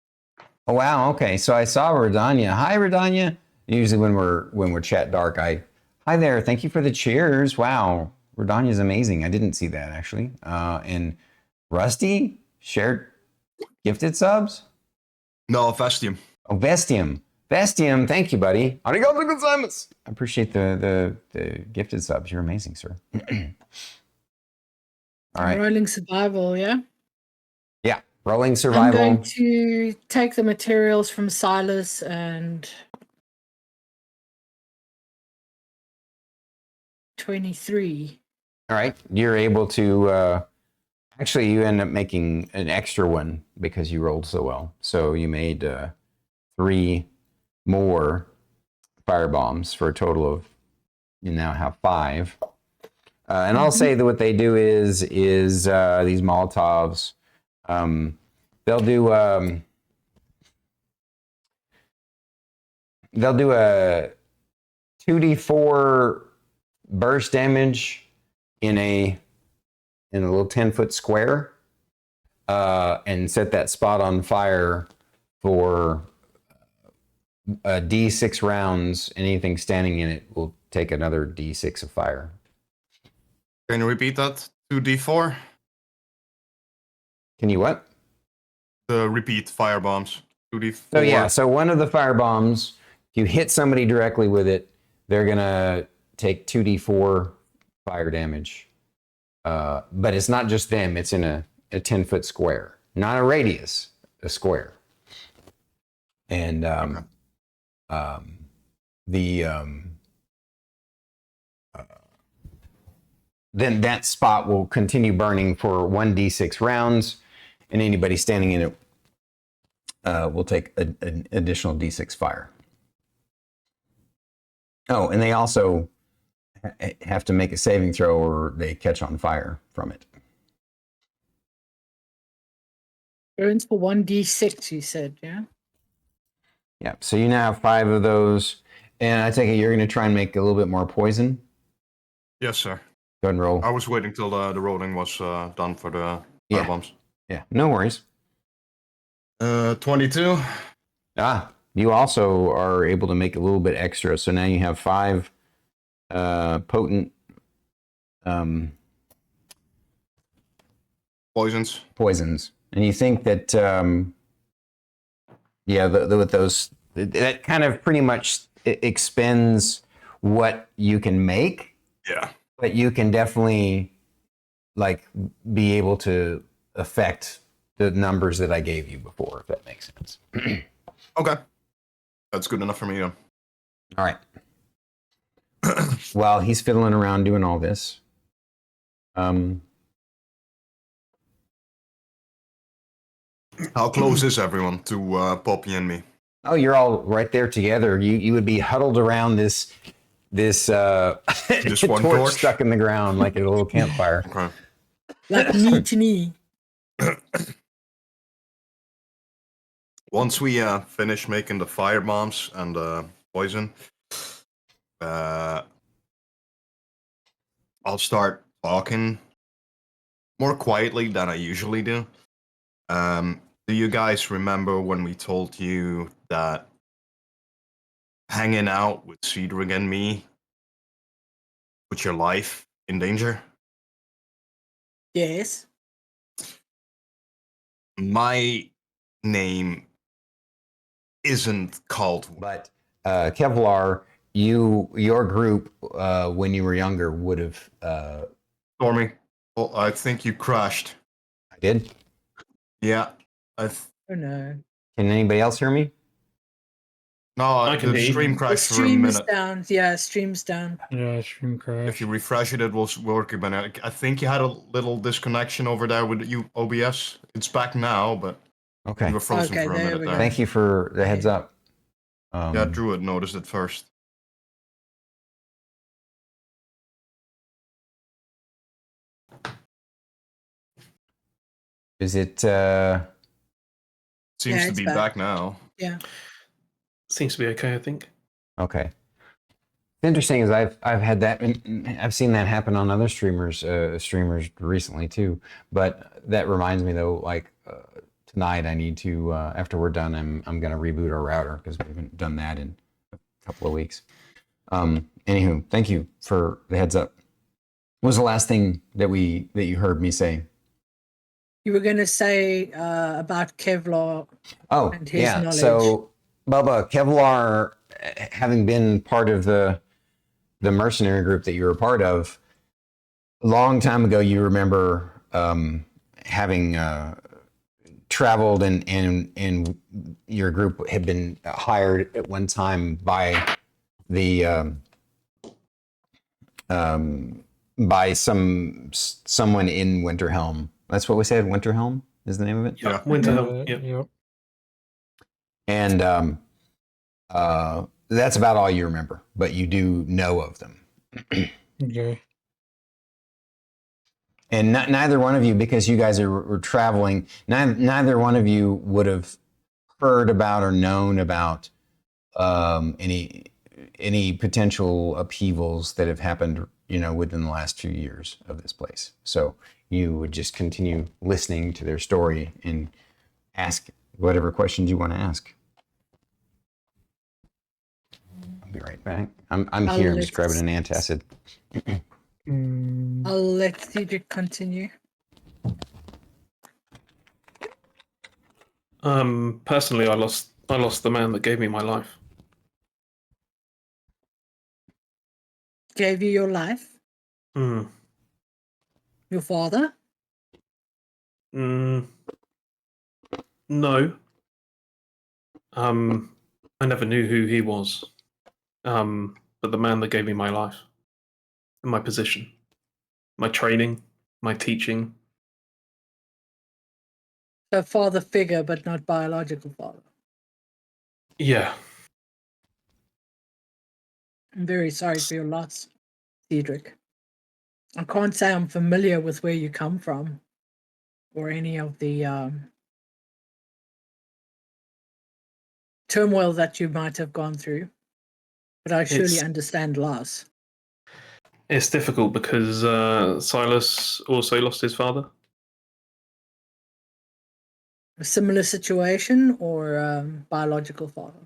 Oh wow, okay. So I saw Redania. Hi Redania. Usually when we're chat dark, hi there. Thank you for the cheers. Wow, Redania's amazing. I didn't see that actually. And Rusty shared gifted subs. No, Vestium. Oh, Vestium. Vestium, thank you, buddy. Arigato gozaimasu. I appreciate the gifted subs. You're amazing, sir. All right. Rolling survival, yeah? Yeah, rolling survival. I'm going to take the materials from Sylas and 23. All right, you're able to, actually you end up making an extra one because you rolled so well. So you made 3 more fire bombs for a total of, you now have 5. And I'll say that what they do is these Molotovs, they'll do a 2d4 burst damage in a little 10-foot square, and set that spot on fire for a d6 rounds. Anything standing in it will take another d6 of fire. Can you repeat that? 2d4? Can you what? Repeat fire bombs. 2d4. So yeah, so one of the fire bombs, if you hit somebody directly with it, they're gonna take 2d4 fire damage. But it's not just them, it's in a 10-foot square. Not a radius, a square. And then that spot will continue burning for 1d6 rounds, and anybody standing in it will take an additional d6 fire. Oh, and they also have to make a saving throw or they catch on fire from it. Burns for 1d6, you said, yeah? Yeah, so you now have 5 of those, and I take it you're going to try and make a little bit more poison? Yes, sir. Go ahead and roll. I was waiting till the rolling was done for the fire bombs. Yeah, no worries. 22. You also are able to make a little bit extra, so now you have 5 potent poisons, and you think that with those, that kind of pretty much expends what you can make. Yeah, but you can definitely be able to affect the numbers that I gave you before, if that makes sense. Okay, that's good enough for me. Yeah. All right. while he's fiddling around doing all this, How close is everyone to Poppy and me? oh, you're all right there together. You would be huddled around this Just one torch? stuck in the ground like a little campfire. Okay. Like knee to knee. Once we finish making the fire bombs and poison, I'll start talking more quietly than I usually do. Do you guys remember when we told you that hanging out with Ceedric and me put your life in danger? Yes. My name isn't called, But Kevlar, your group when you were younger would have. Stormy. Well, I think you crashed. I did. Yeah. Oh no. Can anybody else hear me? No, I can the hear you. stream The crashed for a stream is minute. down. Yeah, stream's down. Yeah, stream crash. If you refresh it, it will work. But I think you had a little disconnection over there with you OBS. It's back now, but Okay. you were frozen Okay, for a there minute we there. go. Thank you for the heads up. Yeah, Drew had noticed it first. Is it? Seems Yeah, to it's be back. back now. Yeah. Seems to be okay, I think. Okay. Interesting is I've had that, and I've seen that happen on other streamers recently too. But that reminds me though, like tonight I need to after we're done, I'm gonna reboot our router because we haven't done that in a couple of weeks. Anywho, thank you for the heads up. What was the last thing that you heard me say? You were going to say about Kevlar. Oh, And his yeah. knowledge. So, Bubba, Kevlar, having been part of the mercenary group that you were a part of, a long time ago, you remember having traveled and your group had been hired at one time by the by someone in Winterhelm. That's what we said. Winterhelm is the name of it. Yeah. Winterhelm. Yep. Yep. And that's about all you remember, but you do know of them. Okay. And neither one of you, because you guys were traveling, neither one of you would have heard about or known about any potential upheavals that have happened, within the last few years of this place. So you would just continue listening to their story and ask whatever questions you want to ask. I'll be right back. I'm here. I'm just grabbing an antacid. I'll let Ceedric continue. Personally, I lost the man that gave me my life. Gave you your life? Hmm. Your father? No. I never knew who he was. But the man that gave me my life, and my position, my training, my teaching. So father figure, but not biological father. Yeah. I'm very sorry for your loss, Ceedric. I can't say I'm familiar with where you come from or any of the turmoil that you might have gone through, but I surely understand loss. It's difficult because Sylas also lost his father. A similar situation or biological father?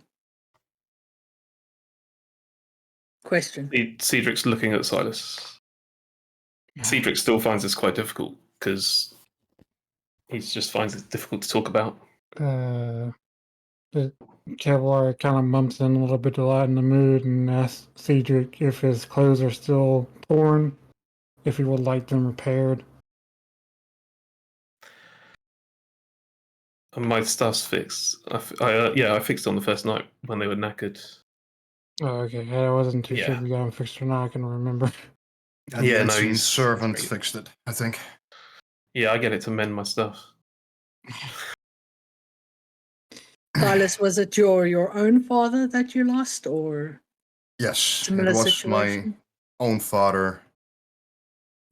Question. Ceedric's looking at Sylas. Ceedric still finds this quite difficult because he just finds it difficult to talk about. The Kevlar kind of bumps in a little bit to lighten the mood and asks Ceedric if his clothes are still torn, if he would like them repaired. And my stuff's fixed. I fixed on the first night when they were knackered. Oh, okay. I wasn't too sure Yeah. if we got him fixed or not. I can remember. And Yeah, the no, unseen he's servant great. fixed it, I think. Yeah, I get it to mend my stuff. Silas, was it your own father that you lost, or Yes, it similar was my situation? own father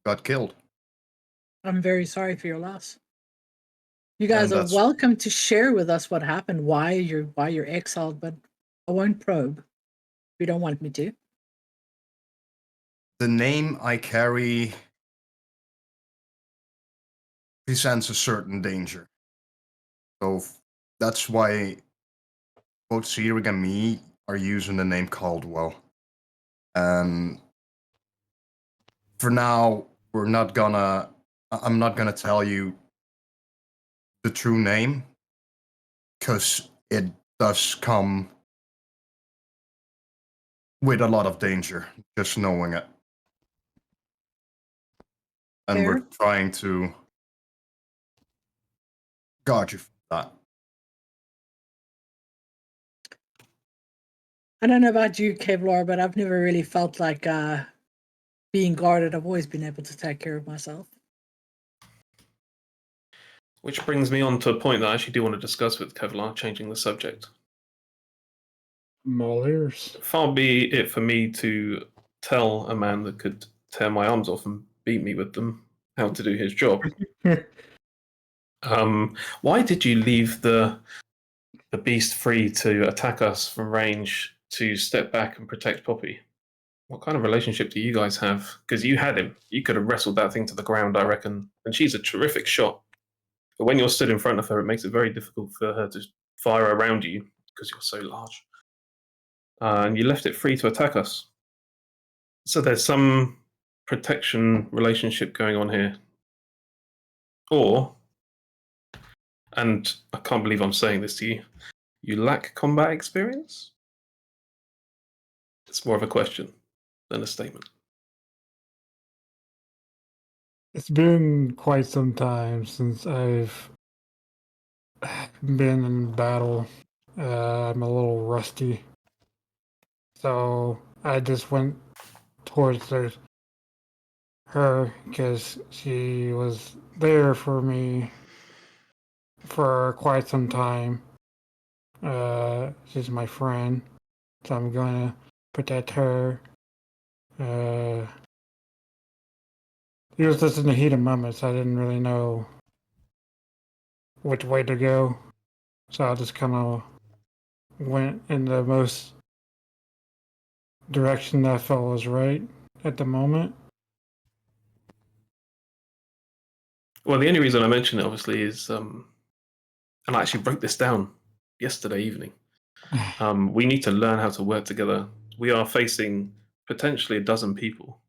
got killed. I'm very sorry for your loss. You guys And are that's welcome to share with us what happened, why you're exiled, but I won't probe if you don't want me to. the name I carry presents a certain danger. So that's why both Ceedric and me are using the name Caldwell. And for now, I'm not gonna tell you the true name, because it does come with a lot of danger, just knowing it. And we're Fair. trying to guard you from that. I don't know about you, Kevlar, but I've never really felt like being guarded. I've always been able to take care of myself. Which brings me on to a point that I actually do want to discuss with Kevlar, changing the subject. I'm all ears. Far be it for me to tell a man that could tear my arms off and beat me with them how to do his job. Why did you leave the beast free to attack us from range to step back and protect Poppy? What kind of relationship do you guys have? Because you had him. You could have wrestled that thing to the ground, I reckon. And she's a terrific shot. But when you're stood in front of her, it makes it very difficult for her to fire around you because you're so large. And you left it free to attack us. So there's some protection relationship going on here. Or, and I can't believe I'm saying this to you, you lack combat experience? It's more of a question than a statement. It's been quite some time since I've been in battle. I'm a little rusty. So I just went towards her because she was there for me for quite some time. She's my friend, so I'm going to protect her. It was just in the heat of moments. I didn't really know which way to go, so I just kind of went in the most direction that I felt was right at the moment. Well, the only reason I mention it, obviously, is, and I actually broke this down yesterday evening. We need to learn how to work together. We are facing potentially 12 people.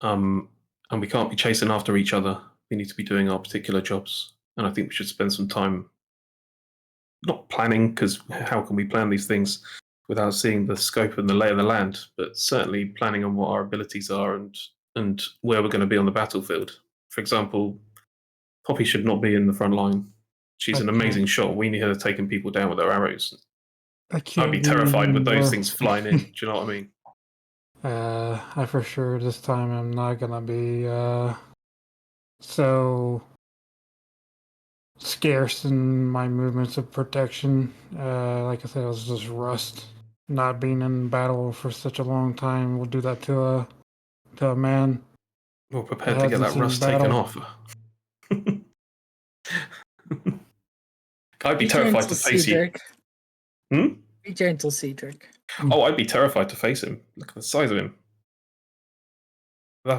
And we can't be chasing after each other. We need to be doing our particular jobs. And I think we should spend some time not planning, because how can we plan these things without seeing the scope and the lay of the land, but certainly planning on what our abilities are and where we're going to be on the battlefield. For example, Poppy should not be in the front line. She's an amazing shot. We need her taking people down with her arrows. I'd be terrified with those things flying in. Do you know what I mean? I for sure this time I'm not gonna be so scarce in my movements of protection. Like I said, it was just rust. Not being in battle for such a long time will do that to a man. We're prepared to get that rust taken off. I'd be terrified to face you. Be gentle, Ceedric. Oh, I'd be terrified to face him. Look at the size of him.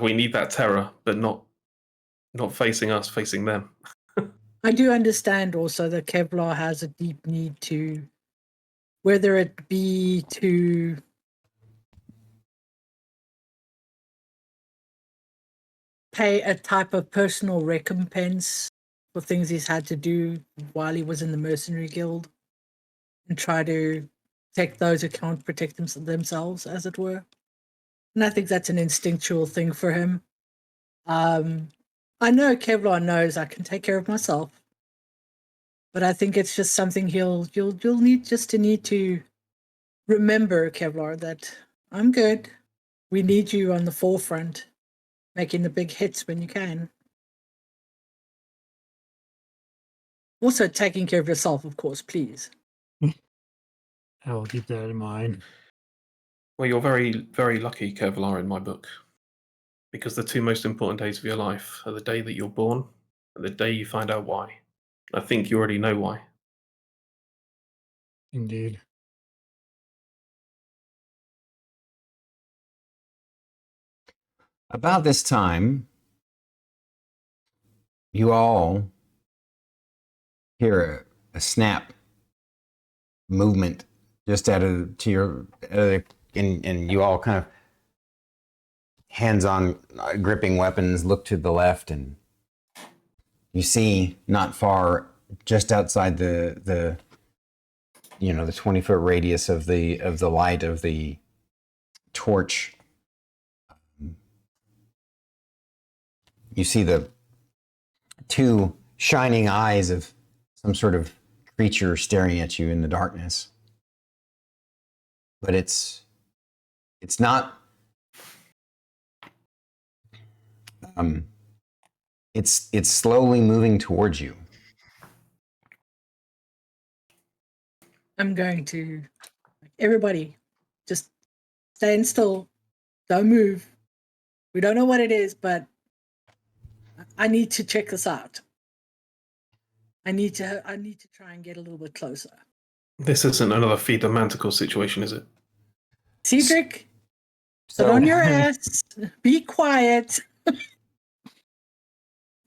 We need that terror, but not facing us, facing them. I do understand also that Kevlar has a deep need to, whether it be to pay a type of personal recompense for things he's had to do while he was in the mercenary guild, and try to take those who can't protect themselves, as it were. And I think that's an instinctual thing for him. I know Kevlar knows I can take care of myself, but I think it's just something you'll need to remember, Kevlar, that I'm good. We need you on the forefront, making the big hits when you can. Also, taking care of yourself, of course, please. I will keep that in mind. Well, you're very, very lucky, Kevlar, in my book. Because the two most important days of your life are the day that you're born and the day you find out why. I think you already know why. Indeed. About this time, you all hear a snap movement just out of to your and you all kind of hands on gripping weapons look to the left, and you see not far just outside the 20-foot radius of the light of the torch, you see the two shining eyes of some sort of creature staring at you in the darkness. But it's not it's slowly moving towards you. I'm going to, everybody, just stand still. Don't move. We don't know what it is, but I need to check this out. I need to try and get a little bit closer. This isn't another feed the manticore situation, is it? Ceedric, sit on your ass. Be quiet.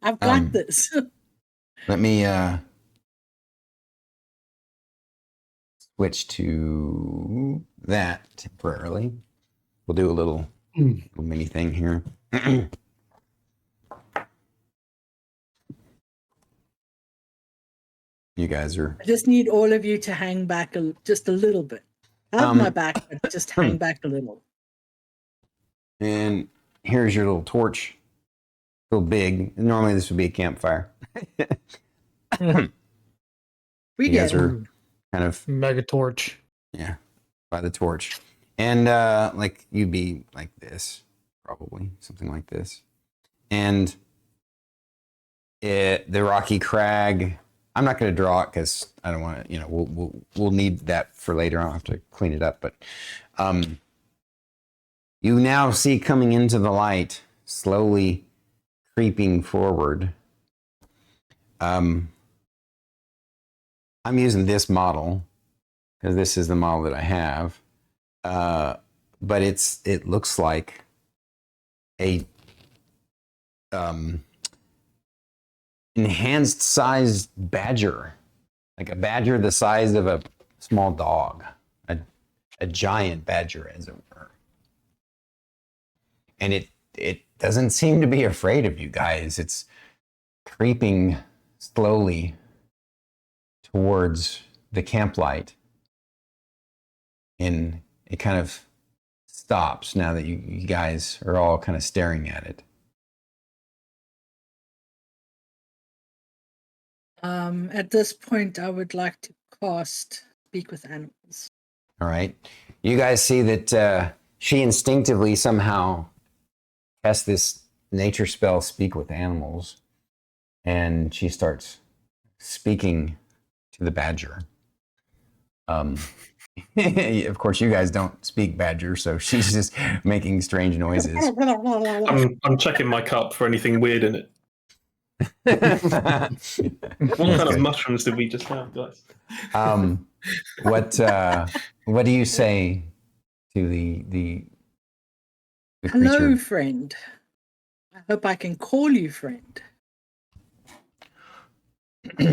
I've got this. Let me switch to that temporarily. We'll do a little mini thing here. You guys are... I just need all of you to hang back just a little bit. Have my back, but just hang back a little. And here's your little torch. A little big. Normally this would be a campfire. We You guys get are kind of... Mega torch. Yeah, by the torch. And like you'd be like this, probably something like this. And the rocky crag, I'm not going to draw it because I don't want to, we'll need that for later on. I'll have to clean it up. But you now see coming into the light, slowly creeping forward. I'm using this model because this is the model that I have. But it looks like a enhanced sized badger, like a badger the size of a small dog, a giant badger, as it were. And it doesn't seem to be afraid of you guys. It's creeping slowly towards the camp light, and it kind of stops now that you guys are all kind of staring at it. At this point, I would like to cast Speak with Animals. All right. You guys see that she instinctively somehow casts this nature spell, Speak with Animals, and she starts speaking to the badger. Of course, you guys don't speak badger, so she's just making strange noises. I'm checking my cup for anything weird in it. What kind of mushrooms did we just have, guys? What do you say to the Hello, creature? friend. I hope I can call you friend.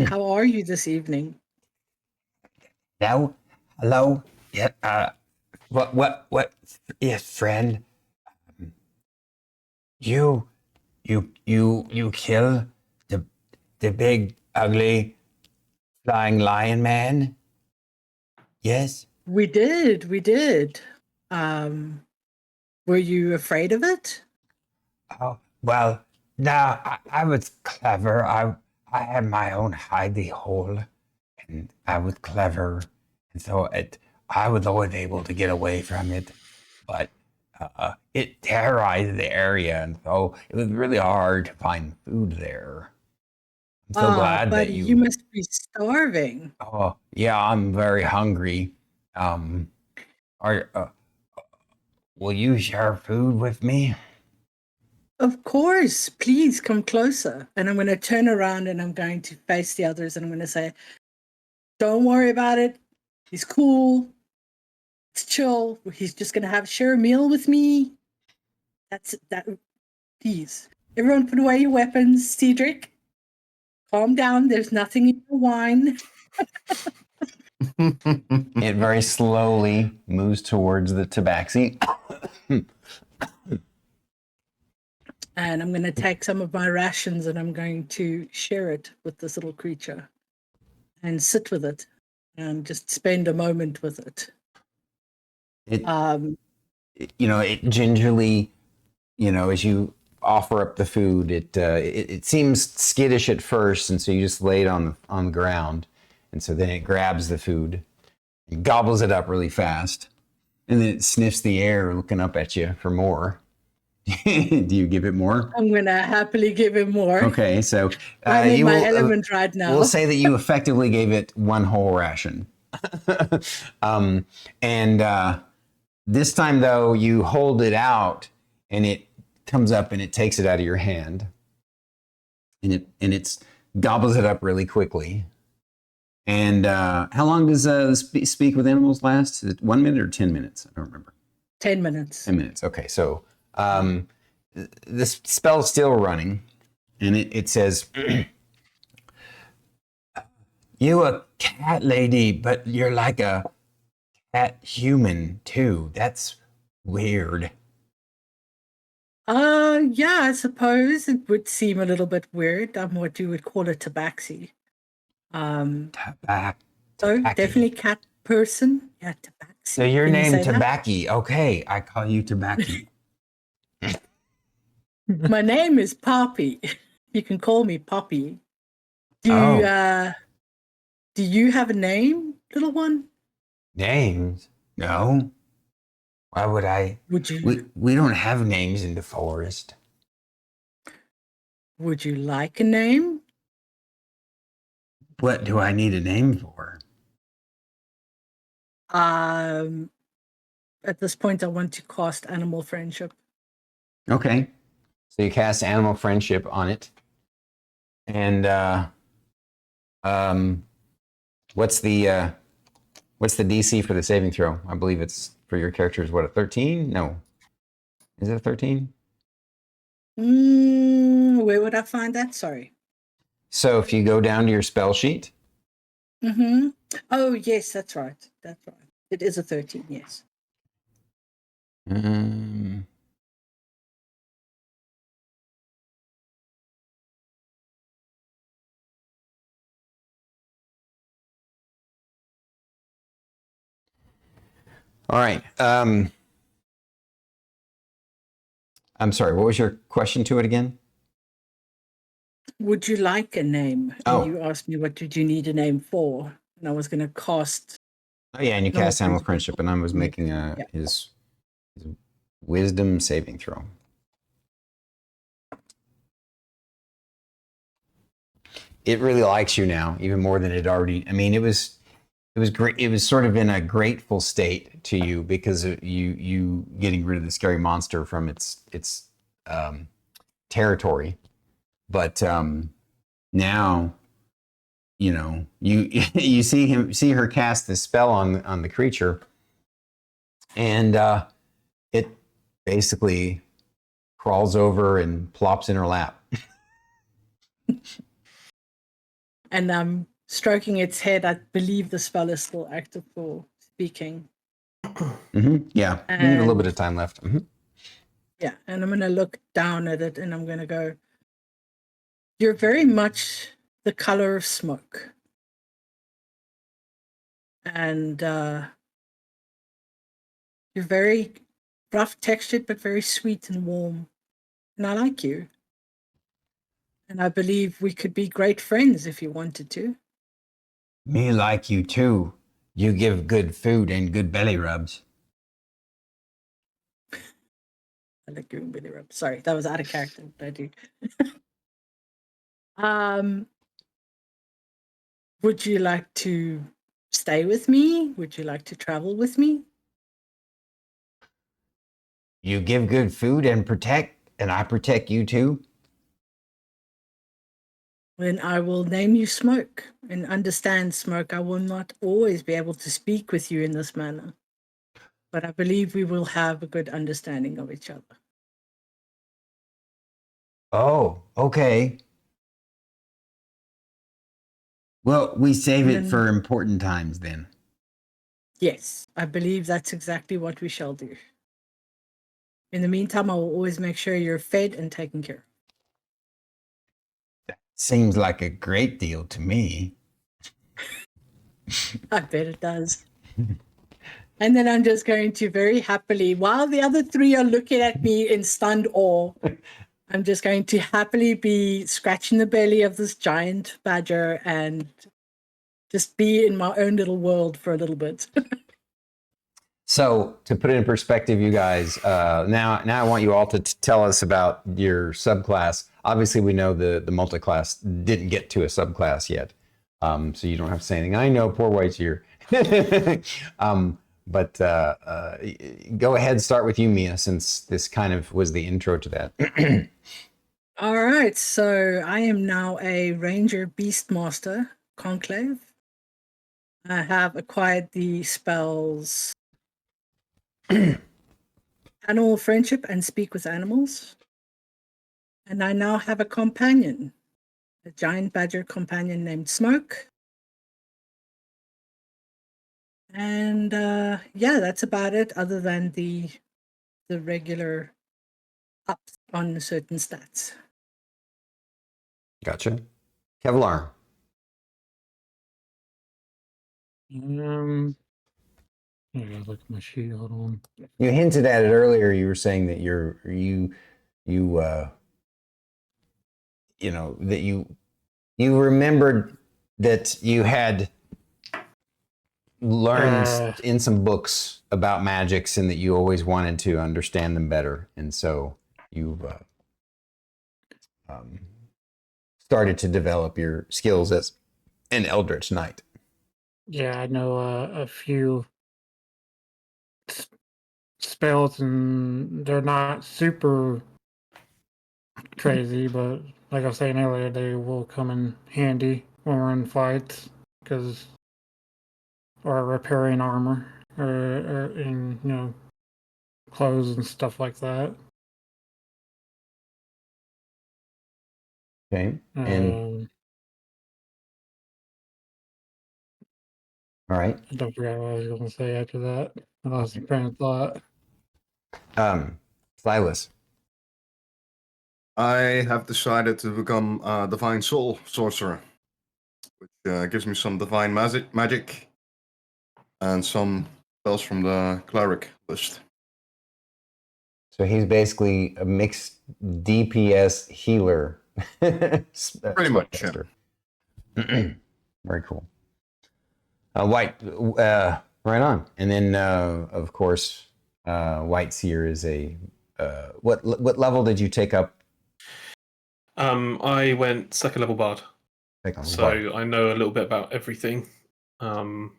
How are you this evening? Hello. Yeah. What? Yes, friend. You kill the big ugly flying lion man? Yes. We did. Were you afraid of it? Oh, well, no, I was clever. I had my own hidey hole, and I was clever, and so I was always able to get away from it, but it terrorized the area, and so it was really hard to find food there. I'm so glad that buddy, you must be starving. Oh, yeah, I'm very hungry. Um, are will you share food with me? Of course, please come closer. And I'm going to turn around and I'm going to face the others and I'm going to say, don't worry about it. He's cool. It's chill. He's just going to share a meal with me. That's that. Please, everyone, put away your weapons. Ceedric, calm down. There's nothing in your wine. It very slowly moves towards the tabaxi. And I'm going to take some of my rations and I'm going to share it with this little creature and sit with it and just spend a moment with it. It gingerly, as you offer up the food, it seems skittish at first, and so you just lay it on the ground, and so then it grabs the food, and gobbles it up really fast, and then it sniffs the air, looking up at you for more. Do you give it more? I'm going to happily give him more. Okay, so I'm in my element right now. We'll say that you effectively gave it one whole ration. And this time, though, you hold it out, and it comes up and it takes it out of your hand, and it gobbles it up really quickly. And how long does speak with animals last? Is it 1 minute or 10 minutes? I don't remember. 10 minutes. 10 minutes. Okay, so this spell's still running, and it says, You a cat lady, but you're like a cat human too. That's weird. Yeah, I suppose it would seem a little bit weird. I'm what you would call a tabaxi. So definitely cat person. Yeah, tabaxi. So your name Tabaki. Okay, I call you Tabaki. My name is Poppy. You can call me Poppy. Do you have a name, little one? Names? No. Why would I? Would you? We don't have names in the forest. Would you like a name? What do I need a name for? At this point, I want to cast Animal Friendship. okay. So you cast Animal Friendship on it, and what's the DC for the saving throw? I believe it's for your character is what, a 13? No, is it a 13? Where would I find that? Sorry. So if you go down to your spell sheet. Mm-hmm. Oh, yes, that's right. That's right. It is a 13, yes. All right. I'm sorry. What was your question to it again? Would you like a name? Oh. And you asked me, what did you need a name for? And I was going to cast. Oh yeah, and you cast Animal Friendship, and I was making his Wisdom saving throw. It really likes you now, even more than it already. I mean, it was great. It was sort of in a grateful state to you because of you getting rid of the scary monster from its territory. But now, you see her cast this spell on the creature, and it basically crawls over and plops in her lap. And I'm stroking its head. I believe the spell is still active for speaking. Mm-hmm. Yeah, you have a little bit of time left. Mm-hmm. Yeah, and I'm going to look down at it and I'm going to go, you're very much the color of smoke. And you're very rough textured, but very sweet and warm. And I like you. And I believe we could be great friends if you wanted to. Me like you too. You give good food and good belly rubs. I like doing Billy Rub. Sorry, that was out of character, but I do. Would you like to stay with me? Would you like to travel with me? You give good food and I protect you too. Then I will name you Smoke, and understand, Smoke, I will not always be able to speak with you in this manner, but I believe we will have a good understanding of each other. Oh, okay. Well, we save And it then- for important times then. Yes, I believe that's exactly what we shall do. In the meantime, I will always make sure you're fed and taken care of. Seems like a great deal to me. I bet it does. And then I'm just going to very happily, while the other three are looking at me in stunned awe, I'm just going to happily be scratching the belly of this giant badger and just be in my own little world for a little bit. So to put it in perspective, you guys, now I want you all to tell us about your subclass. Obviously, we know the multiclass didn't get to a subclass yet, so you don't have to say anything. I know, poor WhiteSeer. But go ahead, start with you, Mia, since this kind of was the intro to that. All right, so I am now a Ranger Beastmaster Conclave. I have acquired the spells Animal Friendship and Speak with Animals. And I now have a companion, a giant badger companion named Smoke. And yeah, that's about it, other than the regular ups on certain stats. Gotcha. Kevlar. Yeah, look at my sheet. Hold on. You hinted at it earlier. You were saying that you know that you remembered that you had learned in some books about magics and that you always wanted to understand them better, and so you've started to develop your skills as an Eldritch Knight. Yeah, I know a few spells, and they're not super crazy, but like I was saying earlier, they will come in handy when we're in fights, or repairing armor, or in clothes and stuff like that. Okay, and all right. I don't forget what I was going to say after that. I lost my train of thought. Sylas. I have decided to become a Divine Soul Sorcerer, which gives me some Divine magic and some spells from the Cleric list. So he's basically a mixed DPS healer. Pretty much, yeah. Very cool. White, right on. And then, of course, WhiteSeer is a. What level did you take up? I went second level bard, so I know a little bit about everything. And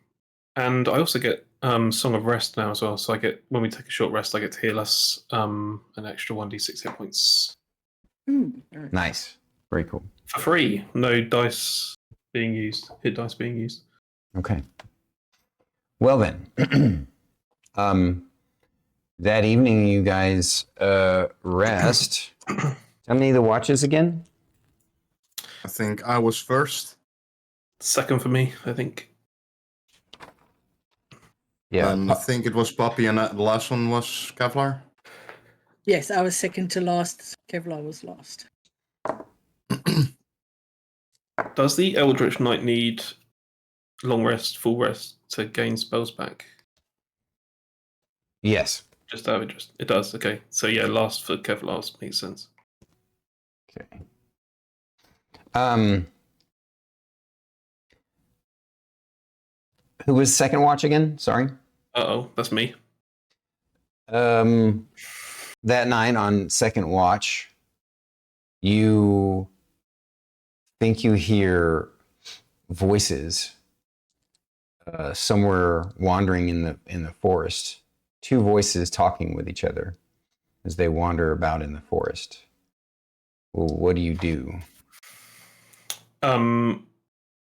I also get Song of Rest now as well. So I get, when we take a short rest, I get to heal us an extra 1d6 hit points. Nice. Very cool. For free. No dice being used. Hit dice being used. Okay. Well then, that evening you guys rest. How many of the watches again? I think I was first. Second for me, I think. Yeah. And I think it was Poppy, and the last one was Kevlar. Yes, I was second to last. Kevlar was last. Does the Eldritch Knight need long rest, full rest to gain spells back? Yes. Just out of interest. It does, okay. So yeah, last for Kevlar's makes sense. Okay. Who was second watch again? Sorry. That's me. That night on second watch, you think you hear voices somewhere wandering in the forest. Two voices talking with each other as they wander about in the forest. Well, what do you do? Can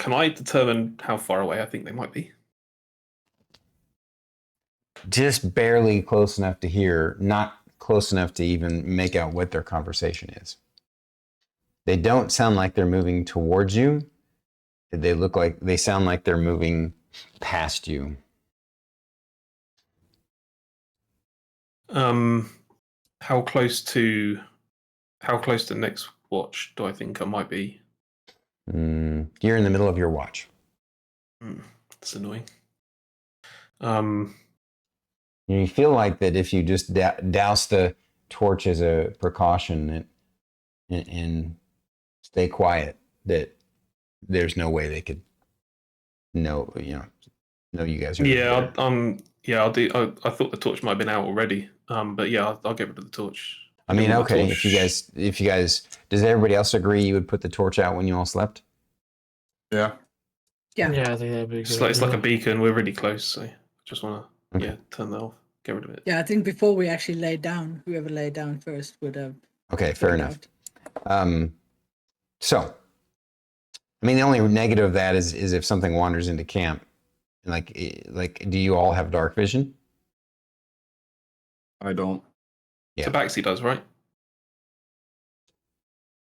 I determine how far away I think they might be? Just barely close enough to hear, not close enough to even make out what their conversation is. They don't sound like they're moving towards you. They sound like they're moving past you. How close to next watch do I think I might be? You're in the middle of your watch. That's annoying. You feel like that if you just douse the torch as a precaution and stay quiet, that there's no way they could know you guys are Yeah, there. I'll do. I thought the torch might have been out already. But yeah, I'll get rid of the torch. I mean, I'll okay. torch. If you guys, does everybody else agree you would put the torch out when you all slept? Yeah. Yeah. Yeah, I think that'd be a good. It's like a idea. beacon. We're really close, so I just want to Okay. turn that off. Get rid of it. Yeah, I think before we actually lay down, whoever laid down first would have. Okay, fair figured enough. out. So, I mean, the only negative of that is if something wanders into camp. Like, do you all have dark vision? I don't. Yeah. Tabaxi does, right?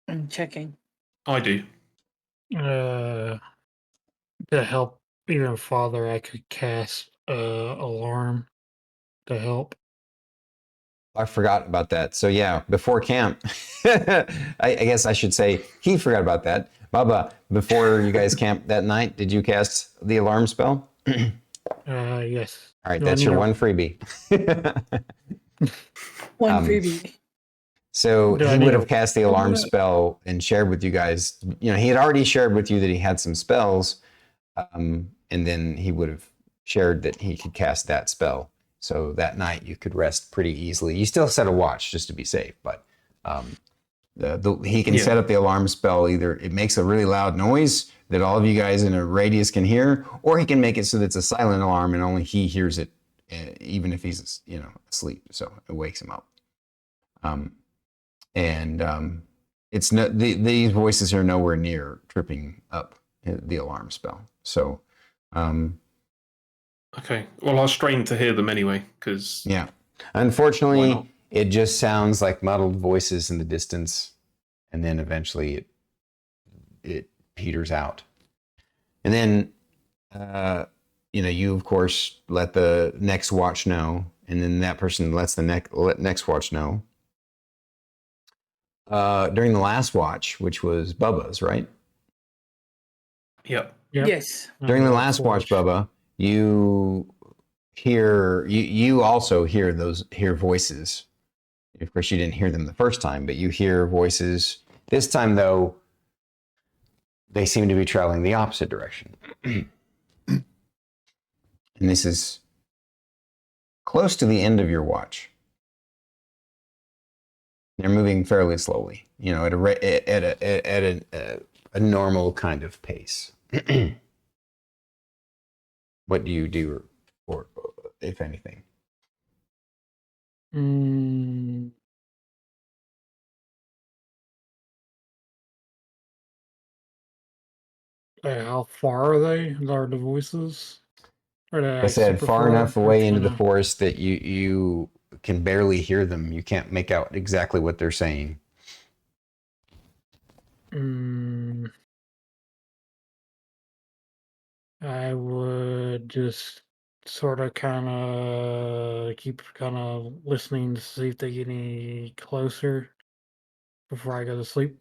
I'm checking. I do. To help even farther, I could cast alarm to help. I forgot about that. So yeah, before camp, I guess I should say he forgot about that. Baba, before you guys camped that night, did you cast the alarm spell? Yes. All right, Do I that's need your a- one freebie. One freebie. So Do I he need would a- have cast the alarm spell and shared with you guys. You know, he had already shared with you that he had some spells, and then he would have shared that he could cast that spell. So that night you could rest pretty easily. You still set a watch just to be safe, but he can set up the alarm spell. Either it makes a really loud noise that all of you guys in a radius can hear, or he can make it so that it's a silent alarm and only he hears it, even if he's asleep. So it wakes him up. It's not these voices are nowhere near tripping up the alarm spell. So. Okay. Well, I'll strain to hear them anyway, because Yeah. Why Unfortunately, not? it just sounds like muddled voices in the distance, and then eventually it peters out. And then, you of course let the next watch know, and then that person lets the next watch know. During the last watch, which was Bubba's, right? Yep. Yep. Yes. During the last watch, Bubba, you also hear voices. Of course, you didn't hear them the first time, but you hear voices. This time, though, they seem to be traveling the opposite direction. And this is close to the end of your watch. They're moving fairly slowly, at a normal kind of pace. What do you do, or if anything? How far are they? Are the voices? Are they I said super far enough or away into the kinda- forest that you can barely hear them. You can't make out exactly what they're saying. I would just sort of kind of keep kind of listening to see if they get any closer before I go to sleep.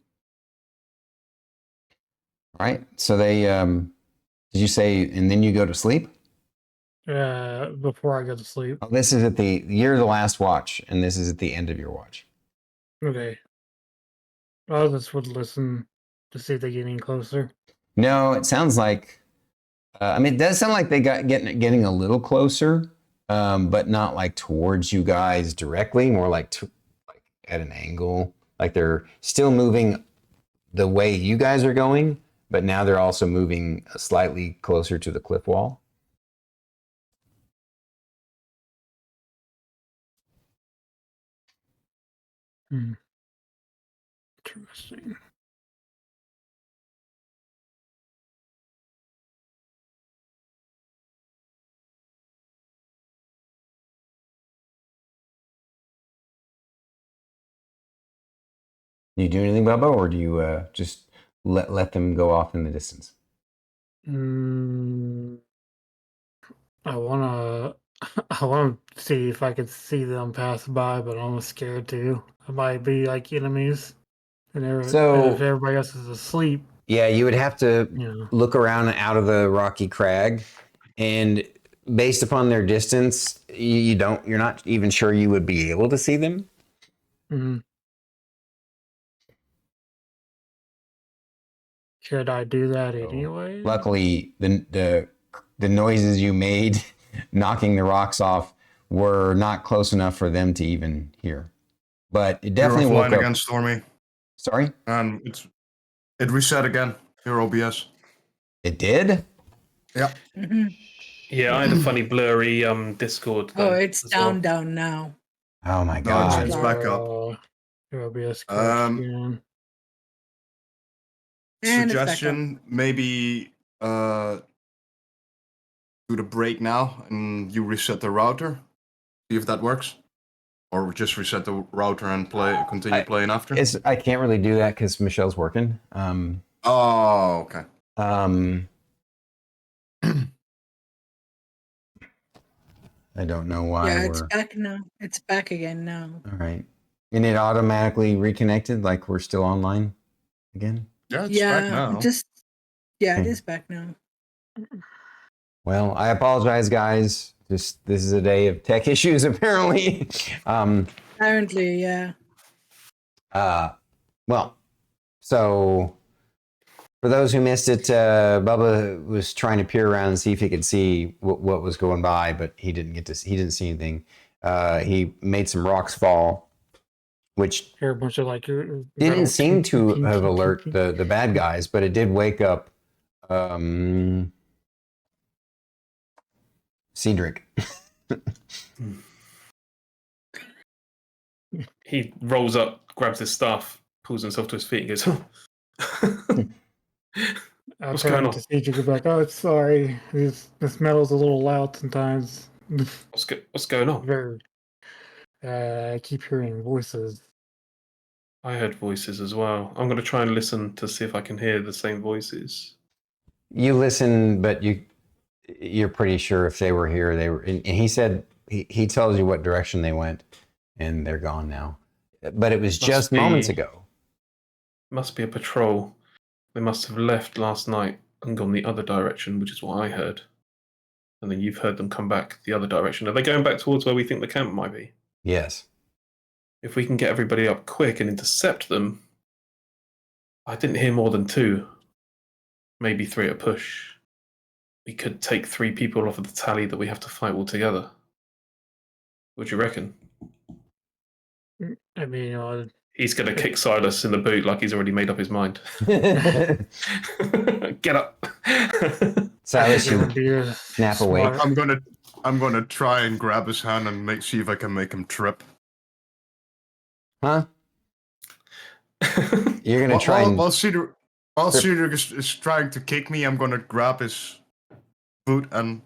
All right. So they did you say, and then you go to sleep? Before I go to sleep. Oh, this is you're the last watch, and this is at the end of your watch. Okay. I just would listen to see if they get any closer. No, it sounds like I mean, it does sound like they got getting a little closer, but not like towards you guys directly. More like at an angle. Like they're still moving the way you guys are going, but now they're also moving slightly closer to the cliff wall. Interesting. Do you do anything, Bubba, or do you just let them go off in the distance? I wanna I wanna see if I could see them pass by, but I'm scared to. It might be like enemies, and if So everybody else is asleep, yeah, you would have to you know. look around out of the rocky crag, and based upon their distance, you're not even sure you would be able to see them. Mhm. Should I do that anyway? Luckily, the noises you made knocking the rocks off were not close enough for them to even hear. But it definitely You're woke offline up. again, Stormy. Sorry? And it reset again. Your OBS. It did? Yeah. Hmm. Yeah, I had a funny blurry Discord. Oh, then it's as well. down now. Oh my No, god. it's back up. Your OBS crashed again. And it's back up. Suggestion, maybe do the break now and you reset the router. See if that works. Or just reset the router and continue playing after. I can't really do that because Michelle's working. Oh, okay. I don't know why Yeah, it's we're back now. It's back again now. all right. And it automatically reconnected like we're still online again? Yeah, it's back now. It Okay. is back now. Well, I apologize, guys. Just this is a day of tech issues, apparently. Apparently, yeah. Well, so for those who missed it, Bubba was trying to peer around and see if he could see what was going by, but he didn't see anything. He made some rocks fall, which Hear a bunch of like didn't seem to have alert the bad guys, but it did wake up Ceedric. He rolls up, grabs his staff, pulls himself to his feet, and goes, What's going on? To see you go back. Oh, sorry. This metal's a little loud sometimes. What's going on? I keep hearing voices. I heard voices as well. I'm going to try and listen to see if I can hear the same voices. You listen, but you're pretty sure if they were here, they were. And he said he tells you what direction they went, and they're gone now. But it was just moments ago. Must be a patrol. They must have left last night and gone the other direction, which is what I heard. And then you've heard them come back the other direction. Are they going back towards where we think the camp might be? Yes. If we can get everybody up quick and intercept them, I didn't hear more than 2, maybe 3 at a push. We could take 3 people off of the tally that we have to fight all together. What do you reckon? I mean, he's going to kick Sylas in the boot like he's already made up his mind. Get up. Sylas, you snap awake. I'm gonna try and grab his hand and see if I can make him trip. Huh? You're gonna try and while Ceedric is trying to kick me, I'm gonna grab his boot and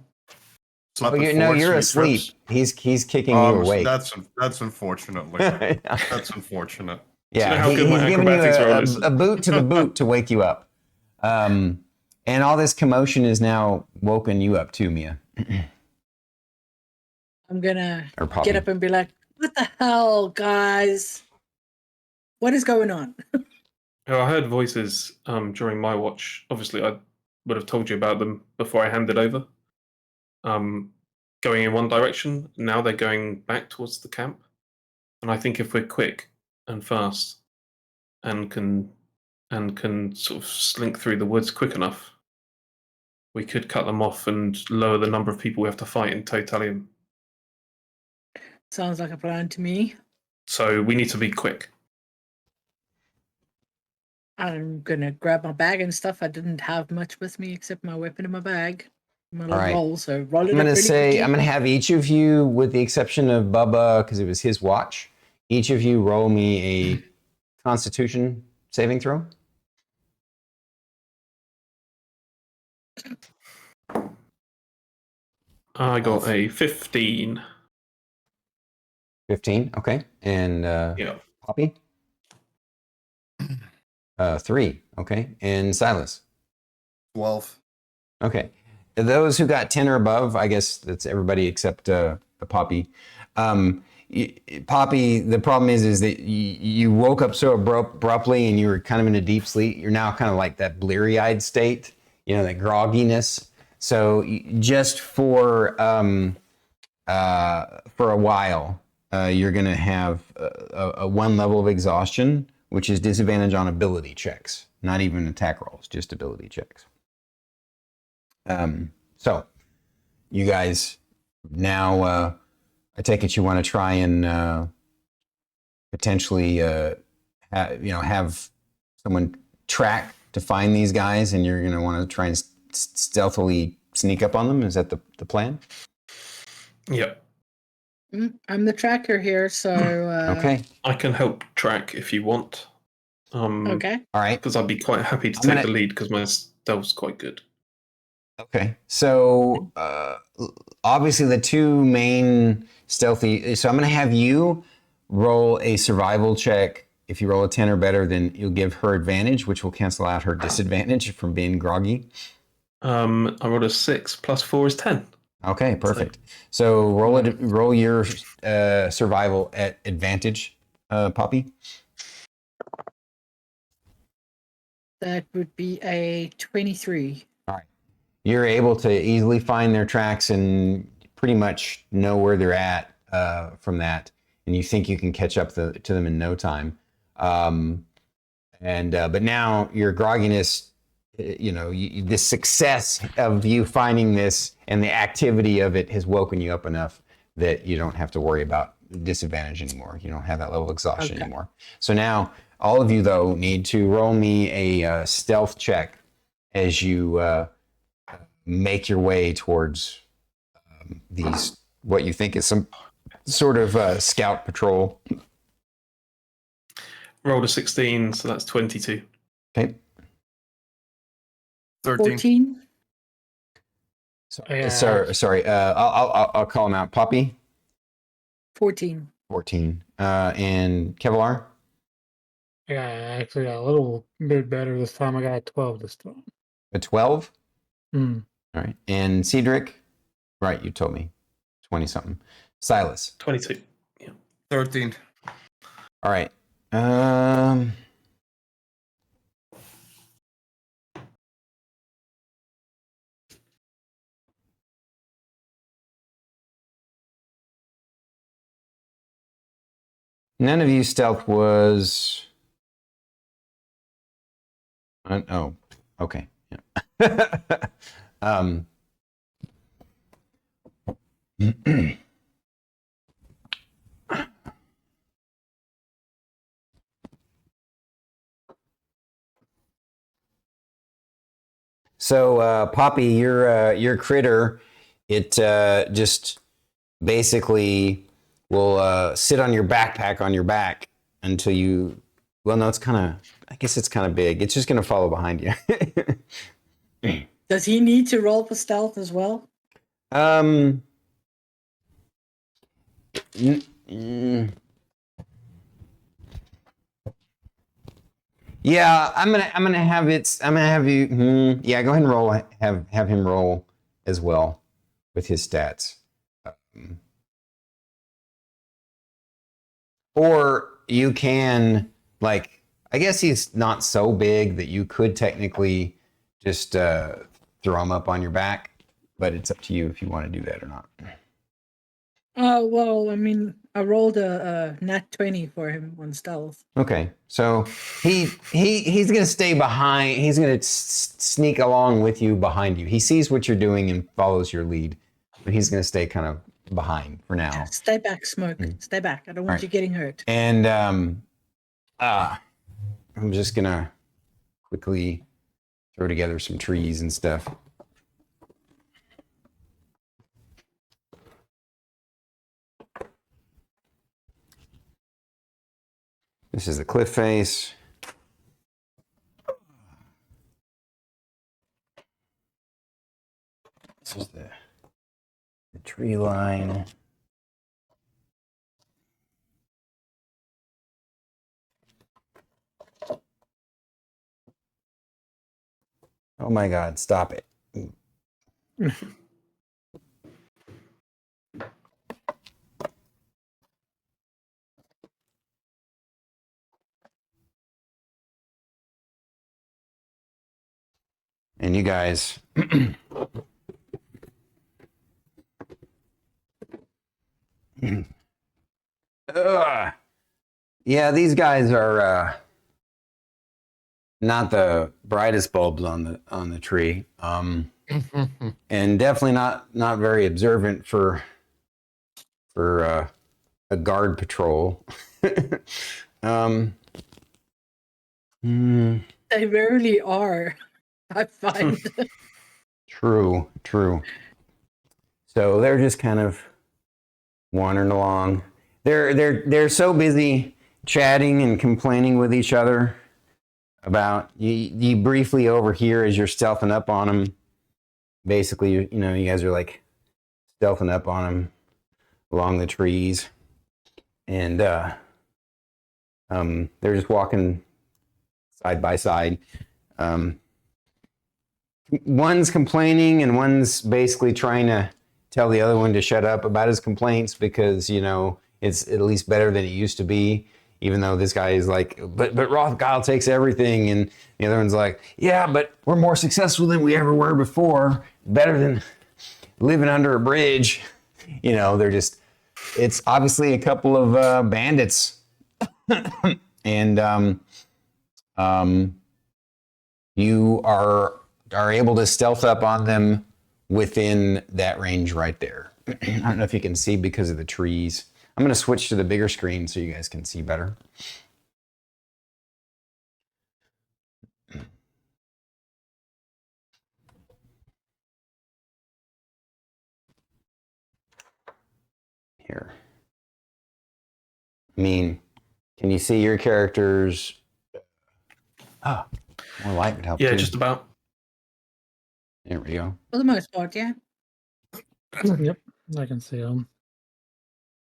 slap it forward. You're asleep. He's kicking you awake. That's unfortunate. That's unfortunate. Yeah, he's giving you a boot to the boot to wake you up. And all this commotion is now woken you up too, Mia. I'm gonna get up and be like, "What the hell, guys? What is going on?" I heard voices during my watch. Obviously, I would have told you about them before I handed over. Going in one direction. Now they're going back towards the camp. And I think if we're quick and fast and can sort of slink through the woods quick enough, we could cut them off and lower the number of people we have to fight in Totalium. Sounds like a plan to me. So we need to be quick. I'm gonna grab my bag and stuff. I didn't have much with me except my weapon in my bag. My little right. roll, so roll it I'm up gonna really quickly. I'm gonna have each of you, with the exception of Bubba, because it was his watch. Each of you roll me a Constitution saving throw. I got a 15. 15. Okay. And Yeah. Poppy. 3. Okay. And Sylas. 12. Okay. Those who got 10 or above, I guess that's everybody except the Poppy. Poppy, the problem is that you woke up so abruptly and you were kind of in a deep sleep. You're now kind of like that bleary-eyed state, that grogginess. So just for a while, you're going to have a 1 level of exhaustion, which is disadvantage on ability checks, not even attack rolls, just ability checks. So you guys now, I take it you want to try and potentially, have someone track to find these guys, and you're going to want to try and stealthily sneak up on them. Is that the plan? Yep. I'm the tracker here, so Okay. I can help track if you want. Okay. All right. Because I'd be quite happy to take the lead because my stealth's quite good. Okay. So obviously the two main stealthy. So I'm going to have you roll a survival check. If you roll a 10 or better, then you'll give her advantage, which will cancel out her disadvantage from being groggy. I rolled a 6 plus 4 is 10. Okay, perfect. So roll your survival at advantage, Poppy. That would be a 23. All right. You're able to easily find their tracks and pretty much know where they're at from that, and you think you can catch up to them in no time. But now your grogginess, the success of you finding this and the activity of it has woken you up enough that you don't have to worry about disadvantage anymore. You don't have that level of exhaustion anymore. So now all of you, though, need to roll me a stealth check as you make your way towards these, what you think is some sort of scout patrol. Rolled a 16, so that's 22. Okay. 13. 14. Sorry. I'll call him out. Poppy. 14. 14. And Kevlar. Yeah, I actually got a little bit better this time. I got a 12 this time. A 12. Mm. All right. And Ceedric. Right, you told me. 20 something. Sylas. 22. Yeah. 13. All right. None of you stealth was. Oh, okay. Yeah. So, Poppy, your critter, it just basically will sit on your backpack on your back until you. Well, no, I guess it's kind of big. It's just going to follow behind you. Does he need to roll for stealth as well? Yeah, I'm gonna have you. Yeah, go ahead and roll. Have him roll as well with his stats. Or you can, I guess he's not so big that you could technically just throw him up on your back, but it's up to you if you want to do that or not. Well, I mean, I rolled a nat 20 for him on stealth. Okay, so he's gonna stay behind. He's gonna sneak along with you behind you. He sees what you're doing and follows your lead, but he's gonna stay kind of behind for now. Stay back, Smoke. Stay back. I don't want Right. you getting hurt. And I'm just gonna quickly throw together some trees and stuff. This is the cliff face. This is the tree line. Oh my God, stop it. And you guys, yeah, these guys are not the brightest bulbs on the tree, and definitely not very observant for a guard patrol. They rarely are, I find. True. So they're just kind of wandering along. They're so busy chatting and complaining with each other about you briefly overhear as you're stealthing up on them. Basically, you guys are like stealthing up on them along the trees, and they're just walking side by side. One's complaining and one's basically trying to tell the other one to shut up about his complaints because, it's at least better than it used to be, even though this guy is like, but Rothgile takes everything. And the other one's like, yeah, but we're more successful than we ever were before. Better than living under a bridge. It's obviously a couple of bandits. And you are able to stealth up on them within that range right there. I don't know if you can see because of the trees. I'm going to switch to the bigger screen so you guys can see better. Here. I mean, can you see your characters? Oh, more light would help. Yeah, too. just about. There we go. For the most part, yeah. Yep, I can see them.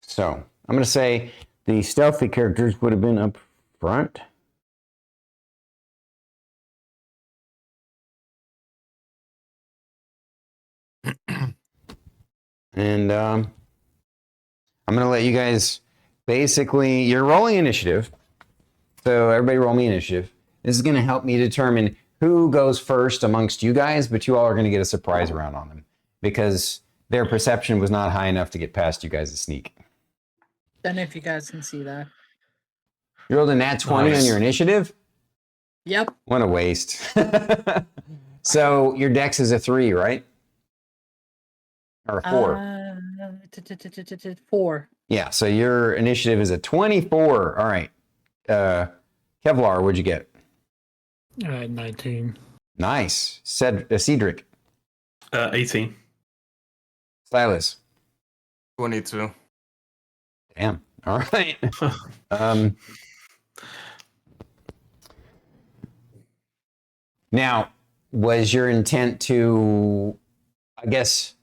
So I'm going to say the stealthy characters would have been up front. And I'm going to let you guys basically, you're rolling initiative. So everybody roll me initiative. This is going to help me determine who goes first amongst you guys, but you all are going to get a surprise round on them because their perception was not high enough to get past you guys to sneak. Don't know if you guys can see that. You rolled a nat 20 on your initiative? Yep. What a waste. So your dex is a 3, right? Or a 4? 4. Yeah, so your initiative is a 24. All right. Kevlar, what'd you get? 19. Nice. Ceedric. 18. Sylas. 22. Damn. All right. Now, was your intent to, I guess,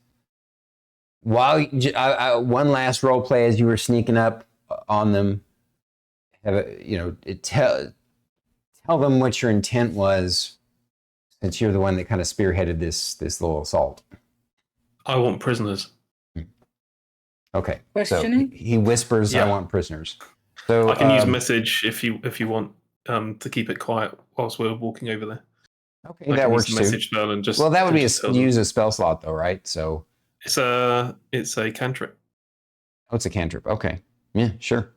while one last role play as you were sneaking up on them, tell them what your intent was, since you're the one that kind of spearheaded this little assault. I want prisoners. Okay. Questioning? So he whispers, Yeah. "I want prisoners." So I can use message if you want to keep it quiet whilst we're walking over there. Okay, I that can works use the too. message spell and just. Well, that would be just tell them. use a spell slot though, right? So It's a cantrip. Oh, it's a cantrip. Okay. Yeah, sure.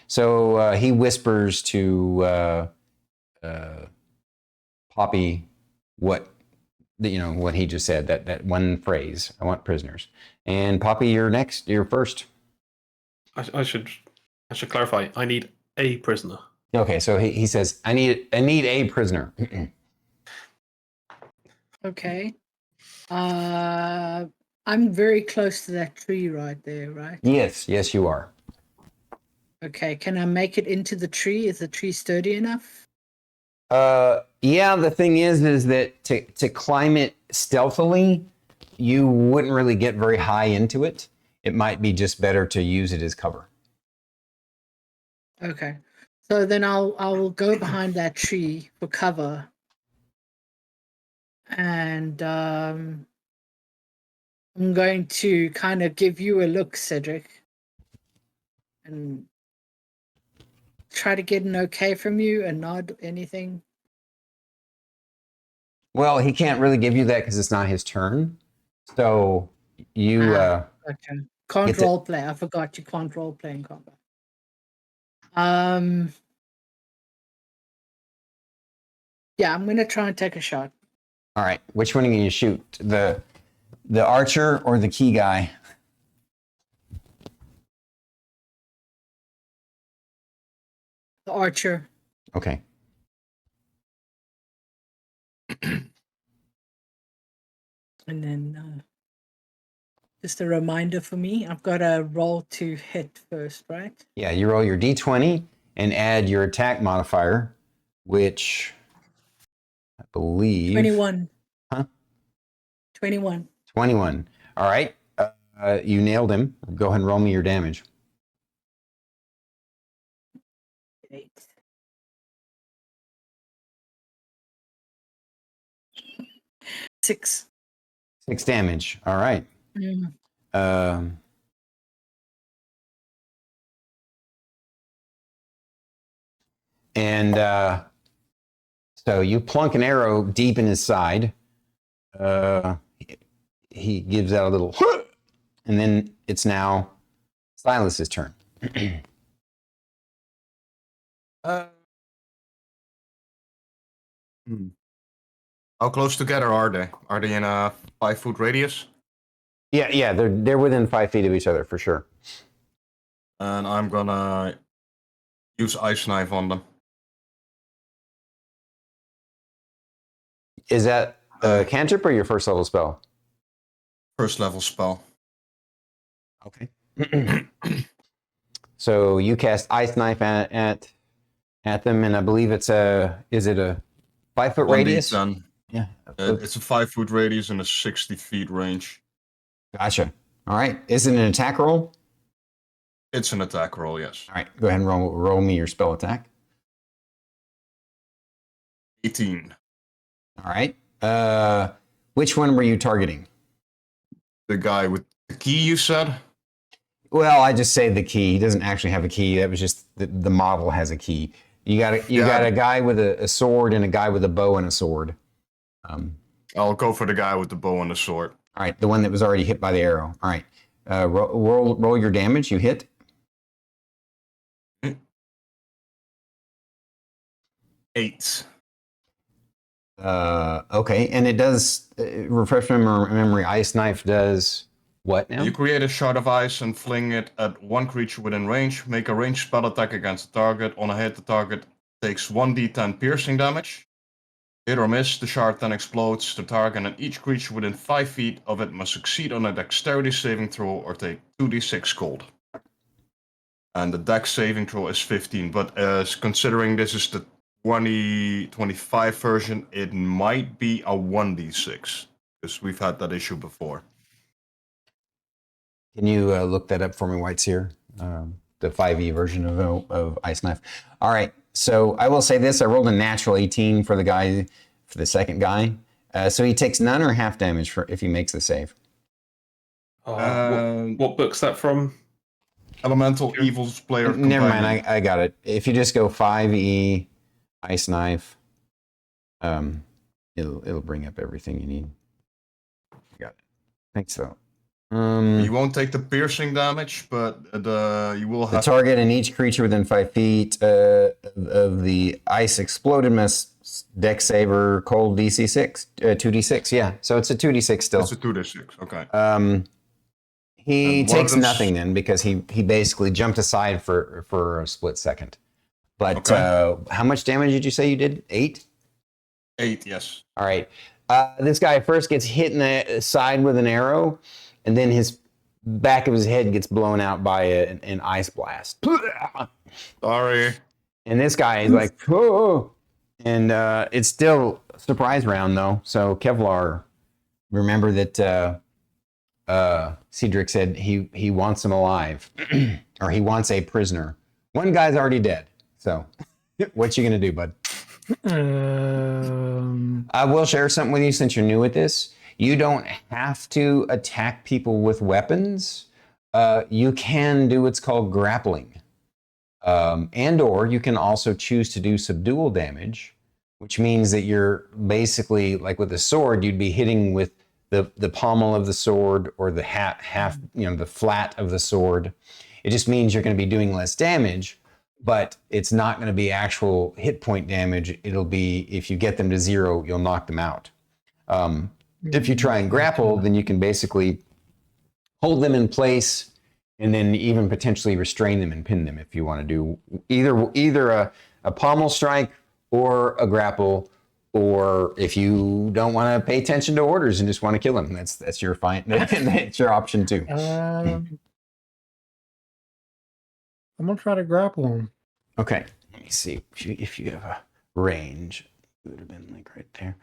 So he whispers to Poppy what what he just said, that one phrase. I want prisoners. And Poppy, you're next. You're first. I should clarify. I need a prisoner. Okay, so he says, I need a prisoner. Okay. I'm very close to that tree right there, right? Yes, you are. Okay, can I make it into the tree? Is the tree sturdy enough? Yeah, the thing is that to climb it stealthily, you wouldn't really get very high into it. It might be just better to use it as cover. Okay. So then I'll go behind that tree for cover. And I'm going to kind of give you a look, Ceedric, and try to get an okay from you, a nod, anything. Well, he can't really give you that because it's not his turn. So you Okay. Can't get to- role play. I forgot you can't role play in combat. Yeah, I'm gonna try and take a shot. all right. Which one are you going to shoot? The archer or the key guy? The archer. Okay. And then just a reminder for me, I've got to roll to hit first, right? Yeah, you roll your d20 and add your attack modifier, which I believe 21. Huh? 21. 21. All right. You nailed him. Go ahead and roll me your damage. 8. Six. 6 damage. All right. Mm. And so you plunk an arrow deep in his side. He gives out a little, and then it's now Sylas's turn. How close together are they? Are they in a 5-foot radius? Yeah, they're within 5 feet of each other for sure. And I'm gonna use Ice Knife on them. Is that a cantrip or your first level spell? First level spell. Okay. So you cast Ice Knife at them, and I believe is it a 5-foot radius? 1d10. Yeah. It's a 5-foot radius and a 60 feet range. Gotcha. All right. Is it an attack roll? It's an attack roll, yes. All right. Go ahead and roll me your spell attack. 18. All right. Which one were you targeting? The guy with the key, you said? Well, I just say the key. He doesn't actually have a key. That was just the model has a key. You got a guy with a sword and a guy with a bow and a sword. I'll go for the guy with the bow and the sword. All right, the one that was already hit by the arrow. All right, roll your damage. You hit. 8. Okay, and it does refresh my memory. Ice Knife does what now? You create a shard of ice and fling it at one creature within range. Make a ranged spell attack against the target. On a hit, the target takes 1d10 piercing damage. Hit or miss, the shard then explodes the target, and each creature within 5 feet of it must succeed on a dexterity saving throw or take 2d6 cold. And the dex saving throw is 15, but considering this is the 2025 version, it might be a 1d6, because we've had that issue before. Can you look that up for me, WhiteSeer? The 5e version of Ice Knife. All right. So I will say this: I rolled a natural 18 for the second guy. So he takes none or half damage if he makes the save. What book's that from? Elemental Evils Player. Never mind. I got it. If you just go 5e Ice Knife, it'll bring up everything you need. Got it. Thanks though. You won't take the piercing damage, but you will The have target and each creature within 5 feet of the ice exploded must dex saver cold DC6, 2d6. Yeah, so it's a 2d6 still. It's a 2d6. Okay. He And one of takes them's- nothing then because he basically jumped aside for a split second. But Okay. how much damage did you say you did? 8? 8. Yes. All right. This guy first gets hit in the side with an arrow, and then his back of his head gets blown out by an ice blast. Sorry. And this guy is like, oh, and it's still a surprise round though. So Kevlar, remember that Ceedric said he wants him alive, or he wants a prisoner. One guy's already dead. So what you gonna do, bud? I will share something with you since you're new at this. You don't have to attack people with weapons. You can do what's called grappling. And or you can also choose to do subdual damage, which means that you're basically, like with a sword, you'd be hitting with the pommel of the sword or the half, the flat of the sword. It just means you're going to be doing less damage, but it's not going to be actual hit point damage. It'll be, if you get them to 0, you'll knock them out. If you try and grapple, then you can basically hold them in place and then even potentially restrain them and pin them if you want to do either a pommel strike or a grapple, or if you don't want to pay attention to orders and just want to kill him, that's your fine. That's your option too. I'm gonna try to grapple him. Okay, let me see if you have a range. It would have been like right there.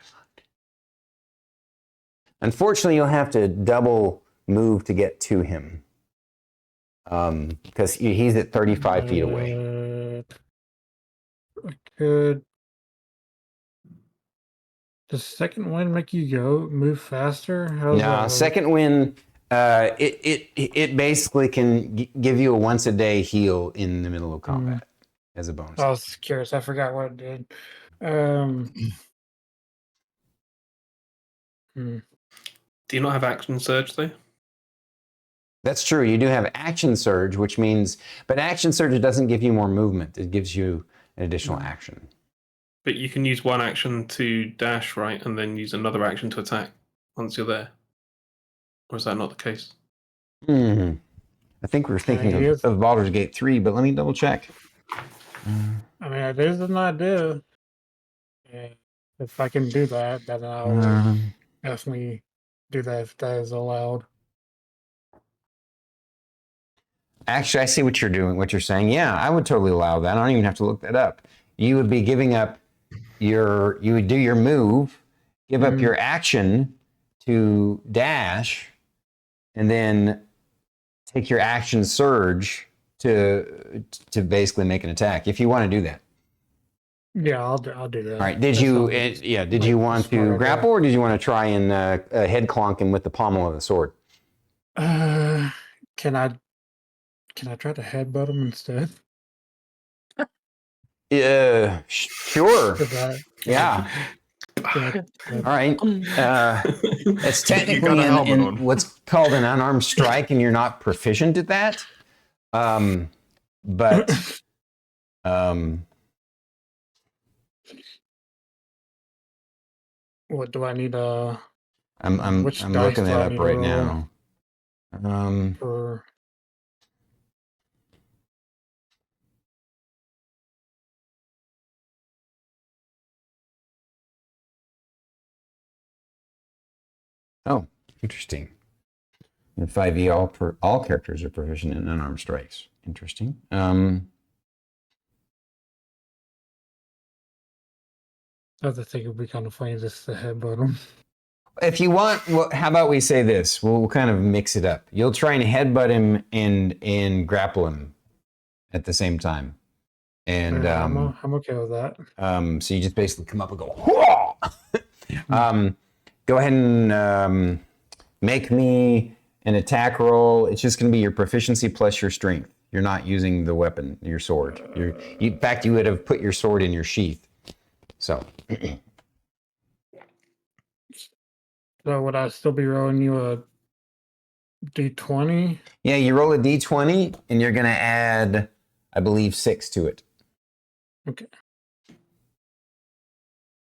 Unfortunately, you'll have to double move to get to him. Because he's at 35 feet away. I could. Does second wind make you move faster? How does that No, work? second wind, it basically can give you a once a day heal in the middle of combat as a bonus. I was curious. I forgot what it did. Do you not have action surge though? That's true. You do have action surge, which means, but action surge doesn't give you more movement. It gives you an additional action. But you can use one action to dash, right, and then use another action to attack once you're there. Or is that not the case? I think we're thinking of Baldur's Gate 3, but let me double check. I mean, there's an idea. If I can do that, then I'll definitely do that if that is allowed. Actually, I see what you're doing, what you're saying. Yeah, I would totally allow that. I don't even have to look that up. You would be giving up you would do your move, give up your action to dash, and then take your action surge to basically make an attack, if you want to do that. Yeah, I'll do that. All right. Did you want to grapple, or did you want to try and head clonk him with the pommel of the sword? Can I try to headbutt him instead? Sure. Yeah. All right. It's technically in what's called an unarmed strike, and you're not proficient at that. But what do I need? I'm which dice looking do that I up need right to now. for Oh, interesting. In 5e, all characters are proficient in unarmed strikes. Interesting. I think it would be kind of funny just to headbutt him. If you want, well, how about we say this? We'll kind of mix it up. You'll try and headbutt him and grapple him at the same time. And I'm okay with that. so you just basically come up and go, whoa! Go ahead and make me an attack roll. It's just going to be your proficiency plus your strength. You're not using the weapon, your sword. In fact, you would have put your sword in your sheath. So. So would I still be rolling you D20. Yeah, you roll a d20 and you're going to add, I believe, 6 to it. Okay.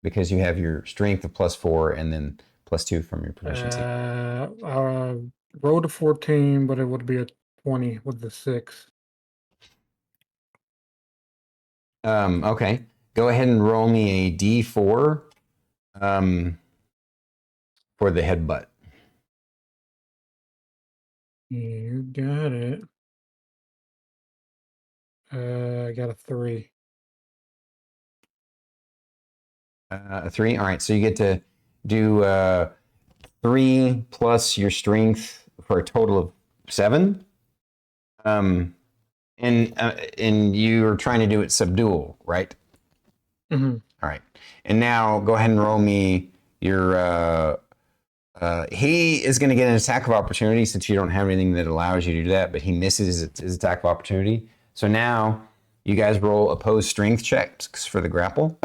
Because you have your strength of +4 and then +2 from your proficiency. I rolled a 14, but it would be a 20 with the 6. Okay. Go ahead and roll me a d4 for the headbutt. You got it. I got a 3. A 3. All right. So you get to do 3 plus your strength for a total of 7. And you're trying to do it subdual, right? Mm-hmm. All right. And now go ahead and roll me your. He is going to get an attack of opportunity since you don't have anything that allows you to do that, but he misses his attack of opportunity. So now you guys roll opposed strength checks for the grapple.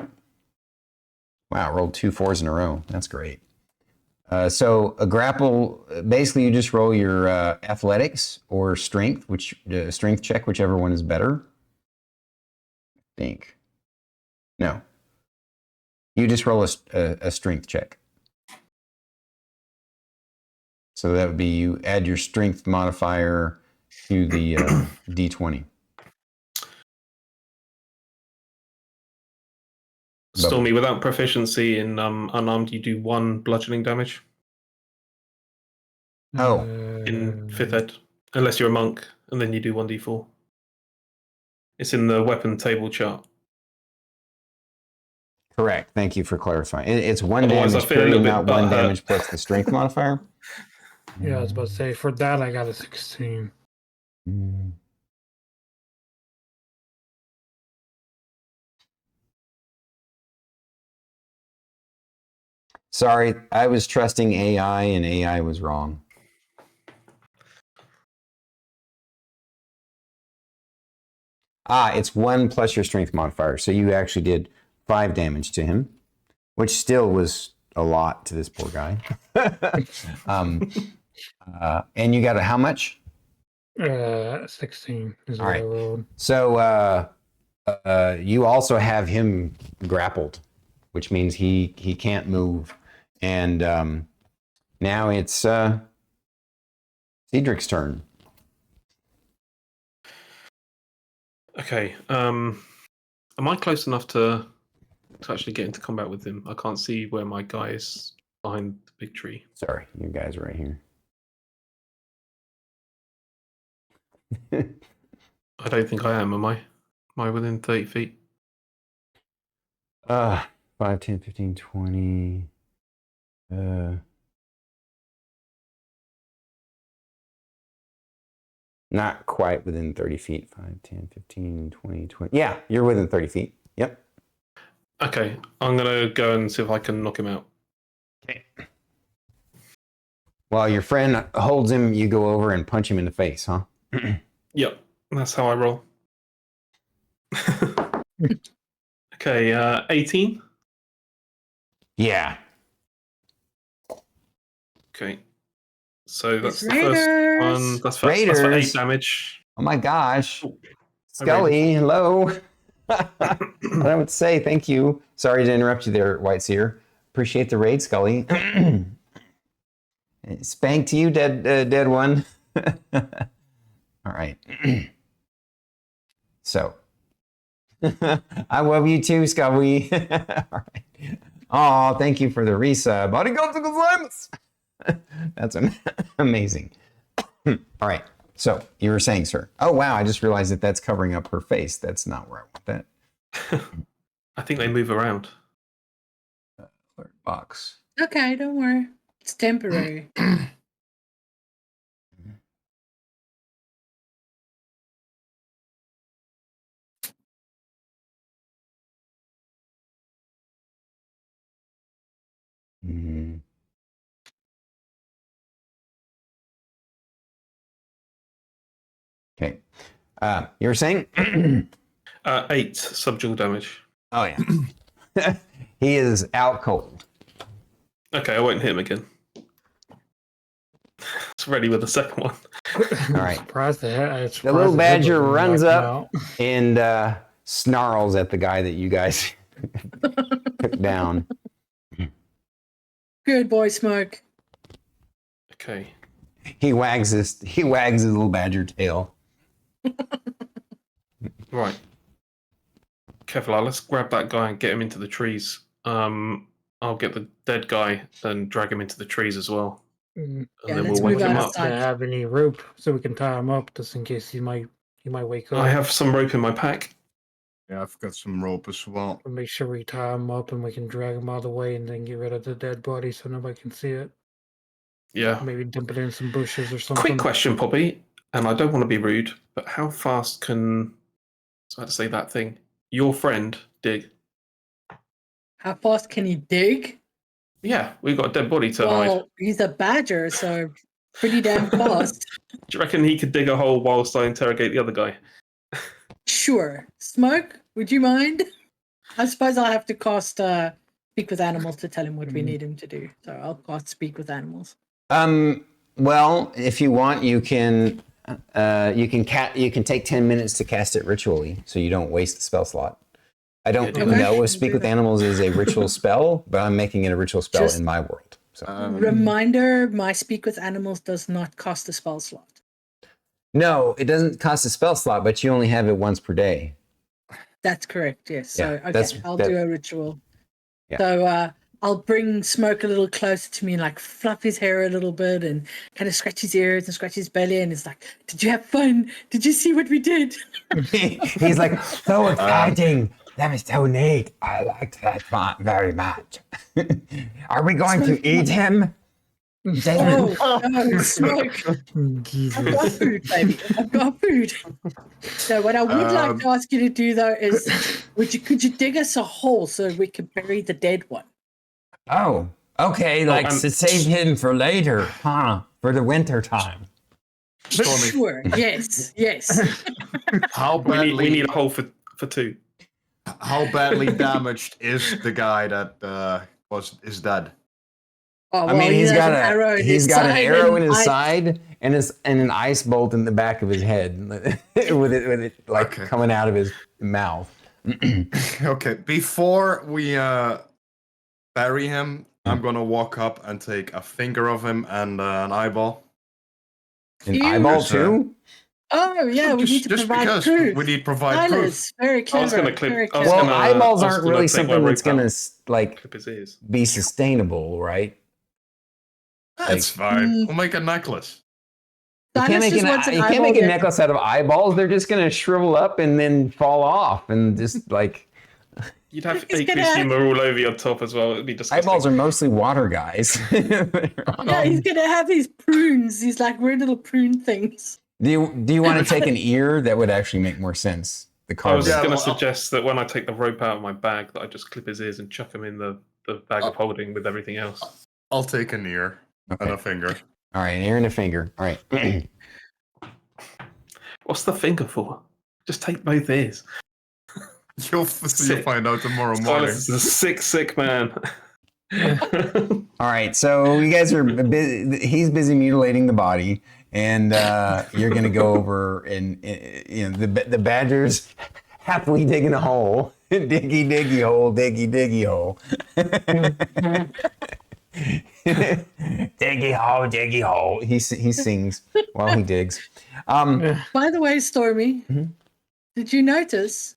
Wow, rolled 2 4s in a row. That's great. So a grapple, basically you just roll your athletics or strength, strength check, whichever one is better. I think. No. You just roll a strength check. So that would be you add your strength modifier to the d20. Stormy, without proficiency in unarmed, you do 1 bludgeoning damage Oh. in 5th ed, unless you're a monk, and then you do 1d4. It's in the weapon table chart. Correct. Thank you for clarifying. It's 1 Otherwise, I damage feel a little period, bit not 1 butthurt. damage plus the strength modifier. Yeah, I was about to say, for that, I got a 16. Mm. Sorry, I was trusting AI and AI was wrong. It's 1 plus your strength modifier. So you actually did 5 damage to him, which still was a lot to this poor guy. And you got how much? 16 is All what right. I rolled. So you also have him grappled, which means he can't move. And now it's Ceedric's turn. Okay. Am I close enough to actually get into combat with him? I can't see where my guy is behind the big tree. Sorry, you guys are right here. I don't think I am I? Am I within 30 feet? 5, 10, 15, 20. Not quite within 30 feet. 5, 10, 15, 20, 20. Yeah, you're within 30 feet. Yep. Okay, I'm going to go and see if I can knock him out. Okay. While your friend holds him, you go over and punch him in the face, huh? Yep, that's how I roll. Okay, 18. Yeah. Okay, so that's It's the first Raiders. one. That's for 8 Raiders. damage. Oh my gosh. Ooh. Scully, hello. I don't know what to say. Thank you. Sorry to interrupt you there, WhiteSeer. Appreciate the raid, Scully. Spank to you, dead one. All right. So, I love you too, Scully. All right. Oh, thank you for the resub. Arigatou gozaimasu. That's amazing. All right. So you were saying, sir. Oh, wow. I just realized that that's covering up her face. That's not where I want that. I think they move around. Alert box. Okay, don't worry. It's temporary. Mm. Okay. You were saying? 8 subdual damage. Oh, yeah. He is out cold. Okay, I won't hit him again. ready with the second one. All right. The little badger runs up and snarls at the guy that you guys took down. Good boy, Smoke. Okay. He wags his little badger tail. Right. Kevlar, let's grab that guy and get him into the trees. I'll get the dead guy and drag him into the trees as well. And Yeah, then let's we'll wake move him out up. of Do you have any rope so we can tie him up just in case he might wake up? I have some rope in my pack. Yeah, I've got some rope as well. We'll make sure we tie him up and we can drag him out of the way and then get rid of the dead body so nobody can see it. Yeah. Maybe dump it in some bushes or something. Quick question, Poppy, and I don't want to be rude, but how fast can, so I had to say that thing, your friend dig? How fast can he dig? Yeah, we've got a dead body to hide. Well, he's a badger, so pretty damn fast. Do you reckon he could dig a hole whilst I interrogate the other guy? Sure. Smoke, would you mind? I suppose I'll have to cast Speak with Animals to tell him what we need him to do. So I'll cast Speak with Animals. Well, if you want, you can take 10 minutes to cast it ritually, so you don't waste the spell slot. I don't know if Speak with Animals is a ritual spell, but I'm making it a ritual spell in my world. So. Reminder: my Speak with Animals does not cost a spell slot. No, it doesn't cost a spell slot, but you only have it once per day. That's correct. Yes. So Yeah, okay, I'll do a ritual. Yeah. So I'll bring Smoke a little closer to me and like fluff his hair a little bit and kind of scratch his ears and scratch his belly, and it's like, "Did you have fun? Did you see what we did?" He's like, so exciting. That was so neat. I liked that very much. Are we going to eat him? Oh, no, Smoke! Jesus. I've got food, baby. I've got food. So what I would like to ask you to do though is, could you dig us a hole so we can bury the dead one? Oh, okay. Like to save him for later, huh? For the winter time. Stormy, Sure. Yes. how We badly need a hole for two. how badly damaged is the guy that is dead? Oh, I mean, he he's has got an arrow in he's his got an side arrow in and his I- side and an ice bolt in the back of his head, with it like coming out of his mouth. Okay, before we bury him, I'm gonna walk up and take a finger of him and an eyeball. An Ew. eyeball Yes, too? Oh, yeah, we need to just provide because proof. we need to provide proof. Silas, very I was clever. gonna clip- very I was clever. Well, gonna- eyeballs I was aren't gonna really take my something that's rope gonna out. like Clip his ears. be sustainable, right? That's fine. We'll make a necklace. You can't Silas make just wants an you can't eyeball make a that- necklace out of eyeballs. They're just gonna shrivel up and then fall off and just like You'd have He's aqueous gonna- humor all over your top as well. It'd be disgusting. eyeballs are mostly water guys. Yeah, he's gonna have these prunes, these like weird little prune things. Do you want to take an ear? That would actually make more sense. The I was carving. Yeah, going to well, suggest that when I take the rope out of my bag, that I just clip his ears and chuck him in the bag of holding with everything else. I'll take an ear and Okay. a finger. All right, an ear and a finger. All right. What's the finger for? Just take both ears. You'll find out tomorrow morning. Silas is a sick man. All right, so you guys are he's busy mutilating the body, and you're gonna go over and you know the badger's happily digging a hole, diggy hole, diggy hole, diggy hole. He sings while he digs. By the way, Stormy, did you notice?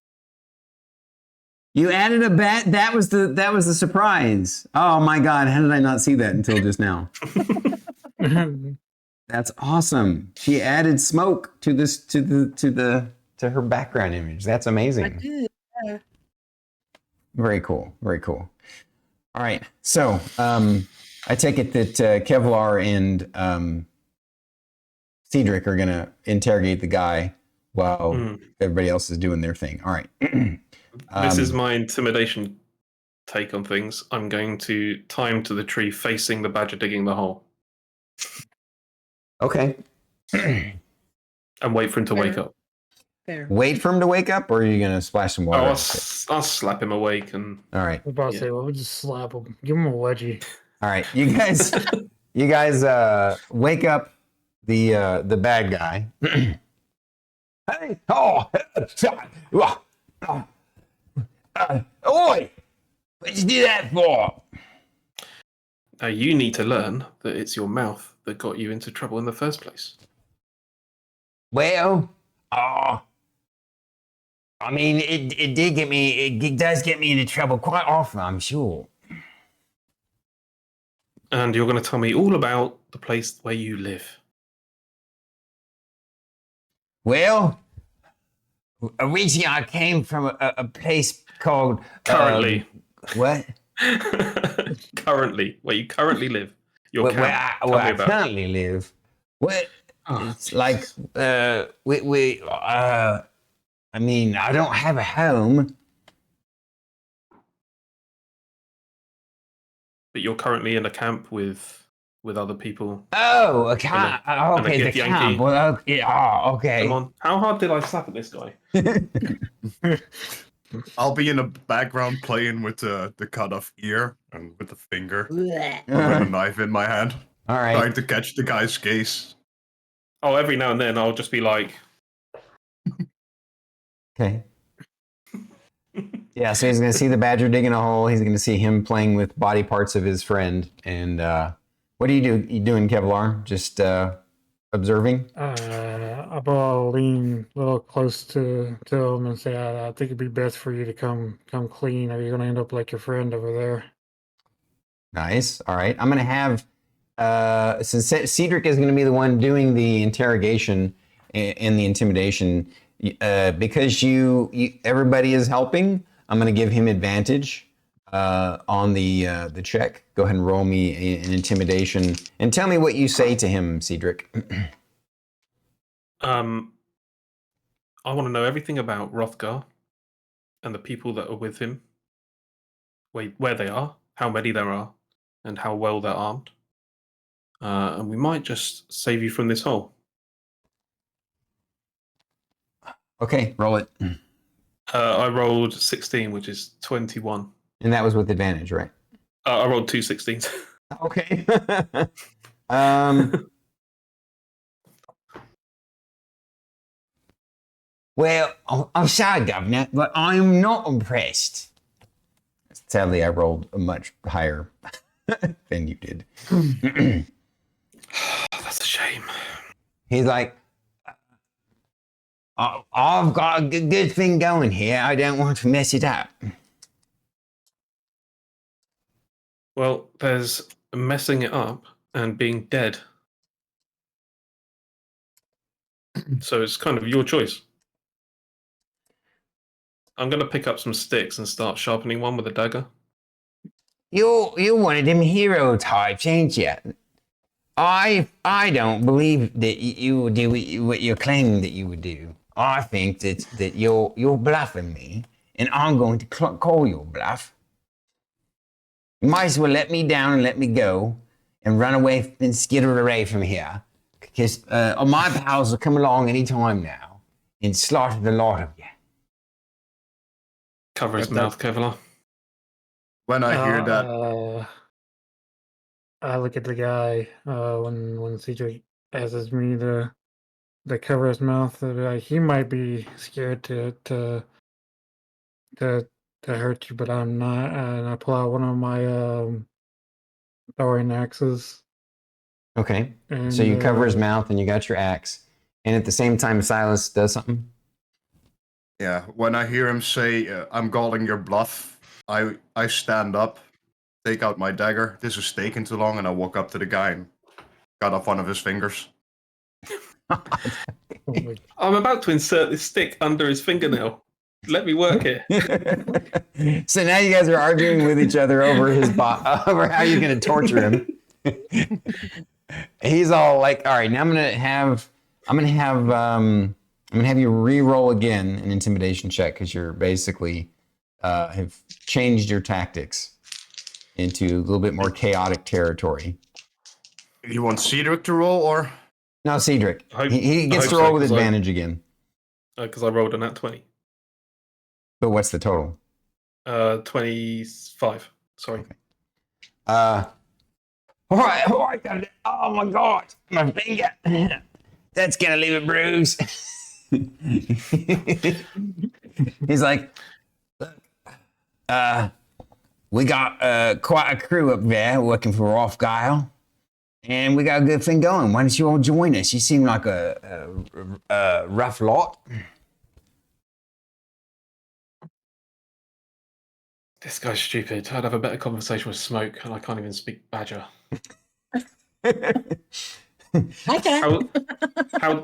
You added a bat. That was the surprise. Oh my God! How did I not see that until just now? That's awesome. She added smoke to this to her background image. That's I amazing. did. Yeah. Very cool. Very cool. All right. So I take it that Kevlar and Ceedric are gonna interrogate the guy while everybody else is doing their thing. All right. This is my intimidation take on things. I'm going to tie him to the tree facing the badger digging the hole Okay. and wait for him to wake up. Fair. Wait for him to wake up, or are you gonna splash some Oh, water? I'll slap him awake and All right. I was about to say, well, we'll just slap him. Give him a wedgie. All right. You guys wake up the bad guy. Hey, oi! What'd you do that for? Now you need to learn that it's your mouth that got you into trouble in the first place. Well, I mean, it did get me. It does get me into trouble quite often, I'm sure. And you're going to tell me all about the place where you live. Well, originally I came from a place called Currently. What? Currently, where you currently live. Your Where camp. I, Tell where me I about it. currently live. What? Oh, It's like I mean, I don't have a home. But you're currently in a camp with other people. Oh, a camp. and a Okay, the gift camp. Yankee. Well, okay. Oh, okay. Come on. How hard did I slap at this guy? I'll be in the background playing with the cut off ear and with the finger, Blech. with a knife in my hand, All right. trying to catch the guy's gaze. Oh, every now and then I'll just be like, Okay. Yeah, so he's going to see the badger digging a hole. He's going to see him playing with body parts of his friend. And what are you doing, Kevlar? Just observing? I'll lean a little close to him and say, I think it'd be best for you to come clean, or you're gonna end up like your friend over there. Nice. All right. I'm going to have, since Ceedric is going to be the one doing the interrogation and the intimidation, because everybody is helping, I'm going to give him advantage on the check. Go ahead and roll me an intimidation and tell me what you say to him, Ceedric. I want to know everything about Rothgar and the people that are with him, where they are, how many there are, and how well they're armed. And we might just save you from this hole. Okay, roll it. I rolled 16, which is 21. And that was with advantage, right? I rolled 2 16s. Okay. Well, I'm sorry, Governor, but I'm not impressed. Sadly, I rolled a much higher than you did. That's a shame. He's like, I've got a good thing going here. I don't want to mess it up. Well, there's messing it up and being dead. So it's kind of your choice. I'm going to pick up some sticks and start sharpening one with a dagger. You're one of them hero types, ain't you? I don't believe that you would do what you're claiming that you would do. I think that you're bluffing me, and I'm going to call your bluff. You might as well let me down and let me go, and run away and skitter away from here, because my pals will come along any time now and slaughter the lot of you. Cover his But mouth, Kevlar. When I hear that, I look at the guy when Ceedric asks me to cover his mouth. He might be scared to hurt you, but I'm not. And I pull out one of my throwing axes. Okay. And, So you cover his mouth and you got your axe. And at the same time, Sylas does something. yeah, when I hear him say, "I'm calling your bluff," I stand up, take out my dagger. This is taking too long, and I walk up to the guy and cut off one of his fingers. I'm about to insert this stick under his fingernail. Let me work here. So now you guys are arguing with each other over over how you're going to torture him. He's all like, "All right, now I'm going to have you re-roll again an intimidation check because you're basically have changed your tactics into a little bit more chaotic territory." You want Ceedric to roll, or No, Ceedric. I He gets hope to so, roll with 'cause I- advantage again. Because I rolled a nat 20. But what's the total? 25. Sorry. All right. Oh my God, my finger. That's gonna leave a bruise. He's like, look, we got quite a crew up there working for Rothgeil, and we got a good thing going. Why don't you all join us? You seem like a rough lot. This guy's stupid. I'd have a better conversation with Smoke, and I can't even speak Badger. I can.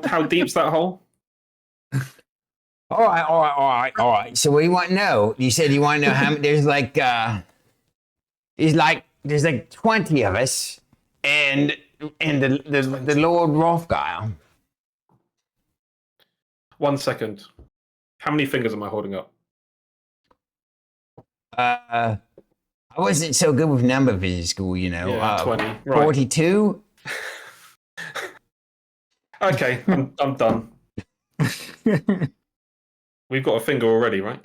How deep's that hole? All right. So what do you want to know? You said you want to know how many, there's like 20 of us and the Lord Rothgeil. 1 second. How many fingers am I holding up? I wasn't so good with numbers in school, you know. Yeah, 20. Right. 42? Okay, I'm done. We've got a finger already, right?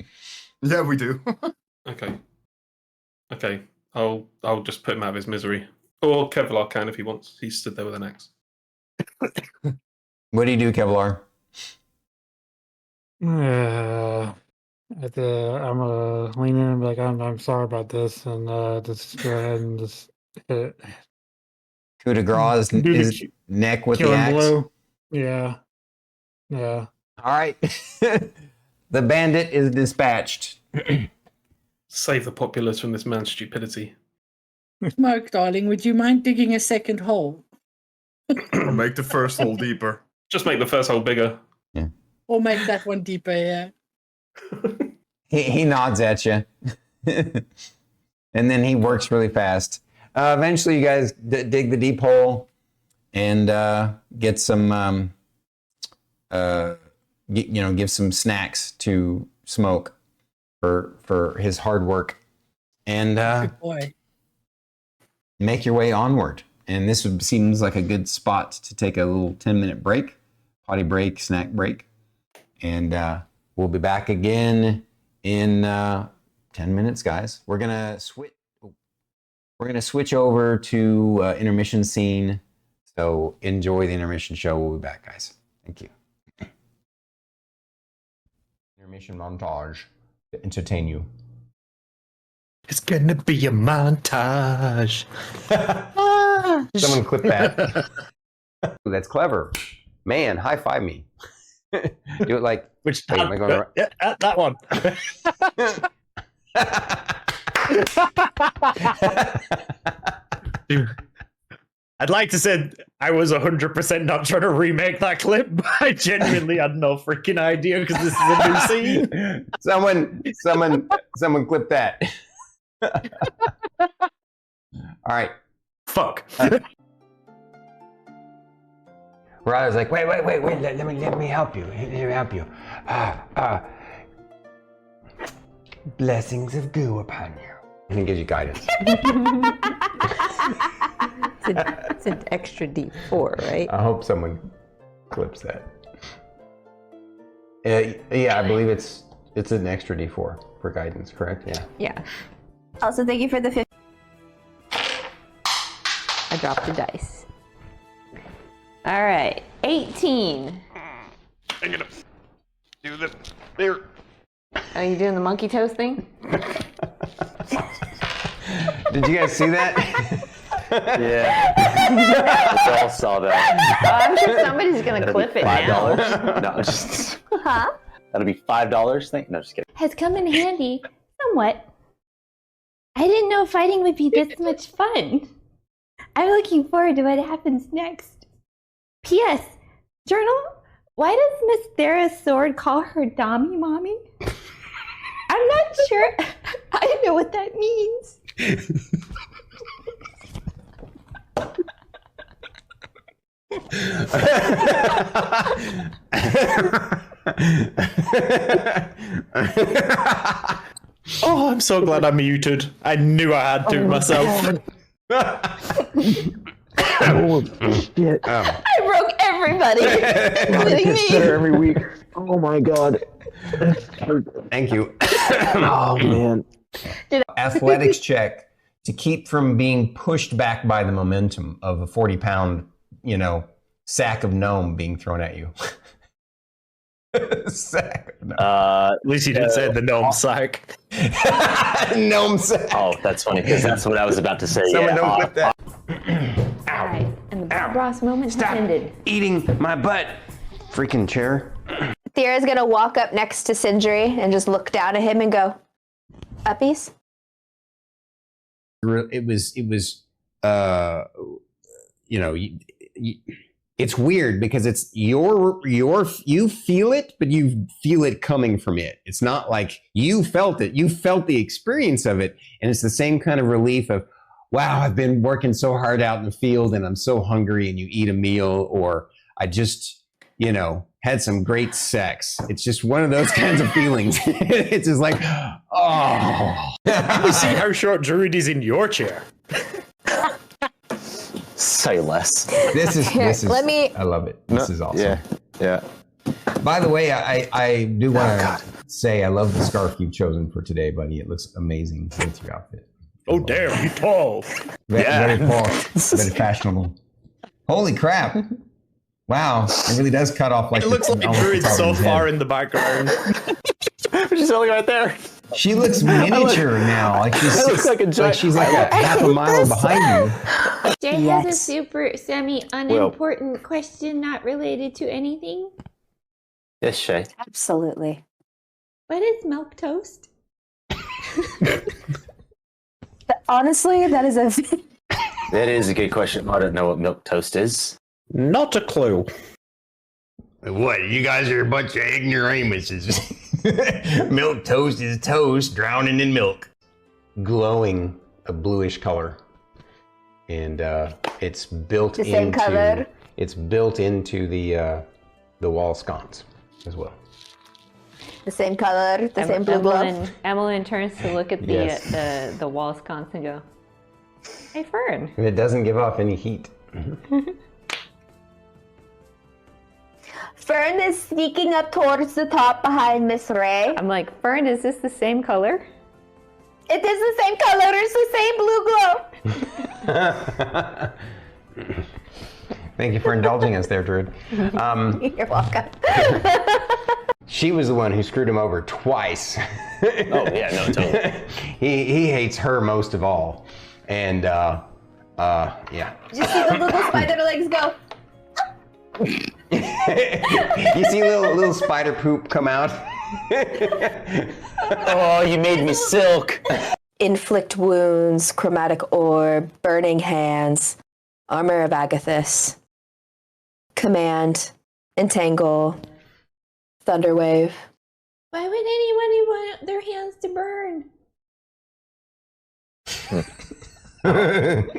Yeah, we do. Okay. I'll just put him out of his misery. Or Kevlar can if he wants. He stood there with an axe. What do you do, Kevlar? I'm gonna lean in and be like, I'm sorry about this, and just go ahead and just hit it. Coup de grace Do the his neck with the killing axe. blow. Yeah. All right. The bandit is dispatched. Save the populace from this man's stupidity. Smoke, darling, would you mind digging a second hole? Or make the first hole deeper. Just make the first hole bigger. Or make that one deeper, yeah. He nods at you. And then he works really fast. Eventually, you guys dig the deep hole and get some, give some snacks to Smoke for his hard work, and Good boy. make your way onward. And this seems like a good spot to take a little 10-minute break, potty break, snack break, and we'll be back again in 10 minutes, guys. We're gonna switch over to intermission scene. So enjoy the intermission show. We'll be back, guys. Thank you. Intermission montage to entertain you. It's gonna be a montage. Someone clip that. Ooh, that's clever. Man, high five me. Do it like. Which Wait, am I going right? yeah, that one. Dude, I'd like to say I was 100% not trying to remake that clip, but I genuinely had no freaking idea because this is a new scene. Someone clip that. All right. Fuck. Ryder's like, wait, let me help you. Let me help you. Blessings of goo upon you. And he gives you guidance. It's an extra D4, right? I hope someone clips that. Yeah, I believe it's an extra D4 for guidance, correct? Yeah. Yeah. Also, thank you for the 50. I dropped the dice. All right, 18. I'm gonna do the there. Are you doing the monkey toast thing? Did you guys see that? Yeah. We all saw that. Oh, I'm sure somebody's gonna That'll clip be it $5. now. No, just Huh? that'll be $5 thing. No, just kidding. Has come in handy somewhat. I didn't know fighting would be this much fun. I'm looking forward to what happens next. P.S. Journal, why does Miss Thera's sword call her Dommy Mommy? I'm not sure. I don't know what that means. Oh, I'm so glad I muted. I knew I had to myself. Oh shit! I broke everybody, including me. Every week. Oh my god. Thank you. Oh man. Athletics check to keep from being pushed back by the momentum of a 40-pound, sack of gnome being thrown at you. Sack of gnome. At least you didn't say the gnome sack. Gnome sack. Oh, that's funny because that's what I was about to say. Someone don't clip that. All right, and the Bob Ross moment has ended. Eating my butt. Freaking chair. Thera's gonna walk up next to Sindri and just look down at him and go, "Uppies." It was it's weird because it's you feel it, but you feel it coming from it. It's not like you felt it. You felt the experience of it, and it's the same kind of relief of, wow, I've been working so hard out in the field and I'm so hungry, and you eat a meal, or I just, had some great sex. It's just one of those kinds of feelings. It's just like, oh. You see how short Druid is in your chair. Say less. This is I love it. This is awesome. Yeah. By the way, I do want to say I love the scarf you've chosen for today, buddy. It looks amazing with your outfit. Oh, damn, you tall. Very tall, very fashionable. Holy crap. Wow, it really does cut off like It looks like Druid's so far in the background. She's only right there. She looks miniature now. Like she's she's like a half a mile behind you. Jay has a super semi-unimportant question not related to anything. Yes, Shay. Absolutely. What is milk toast? Honestly, that is a. That is a good question. I don't know what milk toast is. Not a clue. What? You guys are a bunch of ignoramuses. Milk toast is toast drowning in milk. Glowing a bluish color, and it's built The same color? It's built into the wall sconce as well. The same color, the same blue glow. Emmeline turns to look at the wall sconce and go, "Hey, Fern." And it doesn't give off any heat. Fern is sneaking up towards the top behind Miss Ray. I'm like, Fern, is this the same color? It is the same color. It's the same blue glow. Thank you for indulging us there, Druid. You're welcome. She was the one who screwed him over twice. Oh, yeah, no, totally. He hates her most of all. And, yeah. Did you see the little spider legs go? You see little spider poop come out? Oh, you made me silk. Inflict wounds, chromatic orb, burning hands, armor of Agathis, command, entangle, thunderwave. Why would anybody want their hands to burn?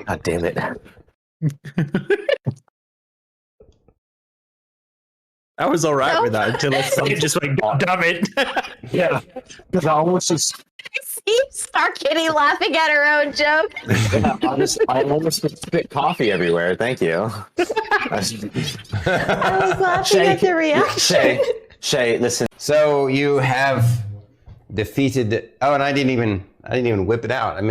God damn it. I was alright with that until it just went, God damn it. Yeah. Because I almost just. See Star Kitty laughing at her own joke. Yeah, I almost spit coffee everywhere. Thank you. I was laughing at the reaction. Shay, listen. So you have defeated. Oh, and I didn't even whip it out. I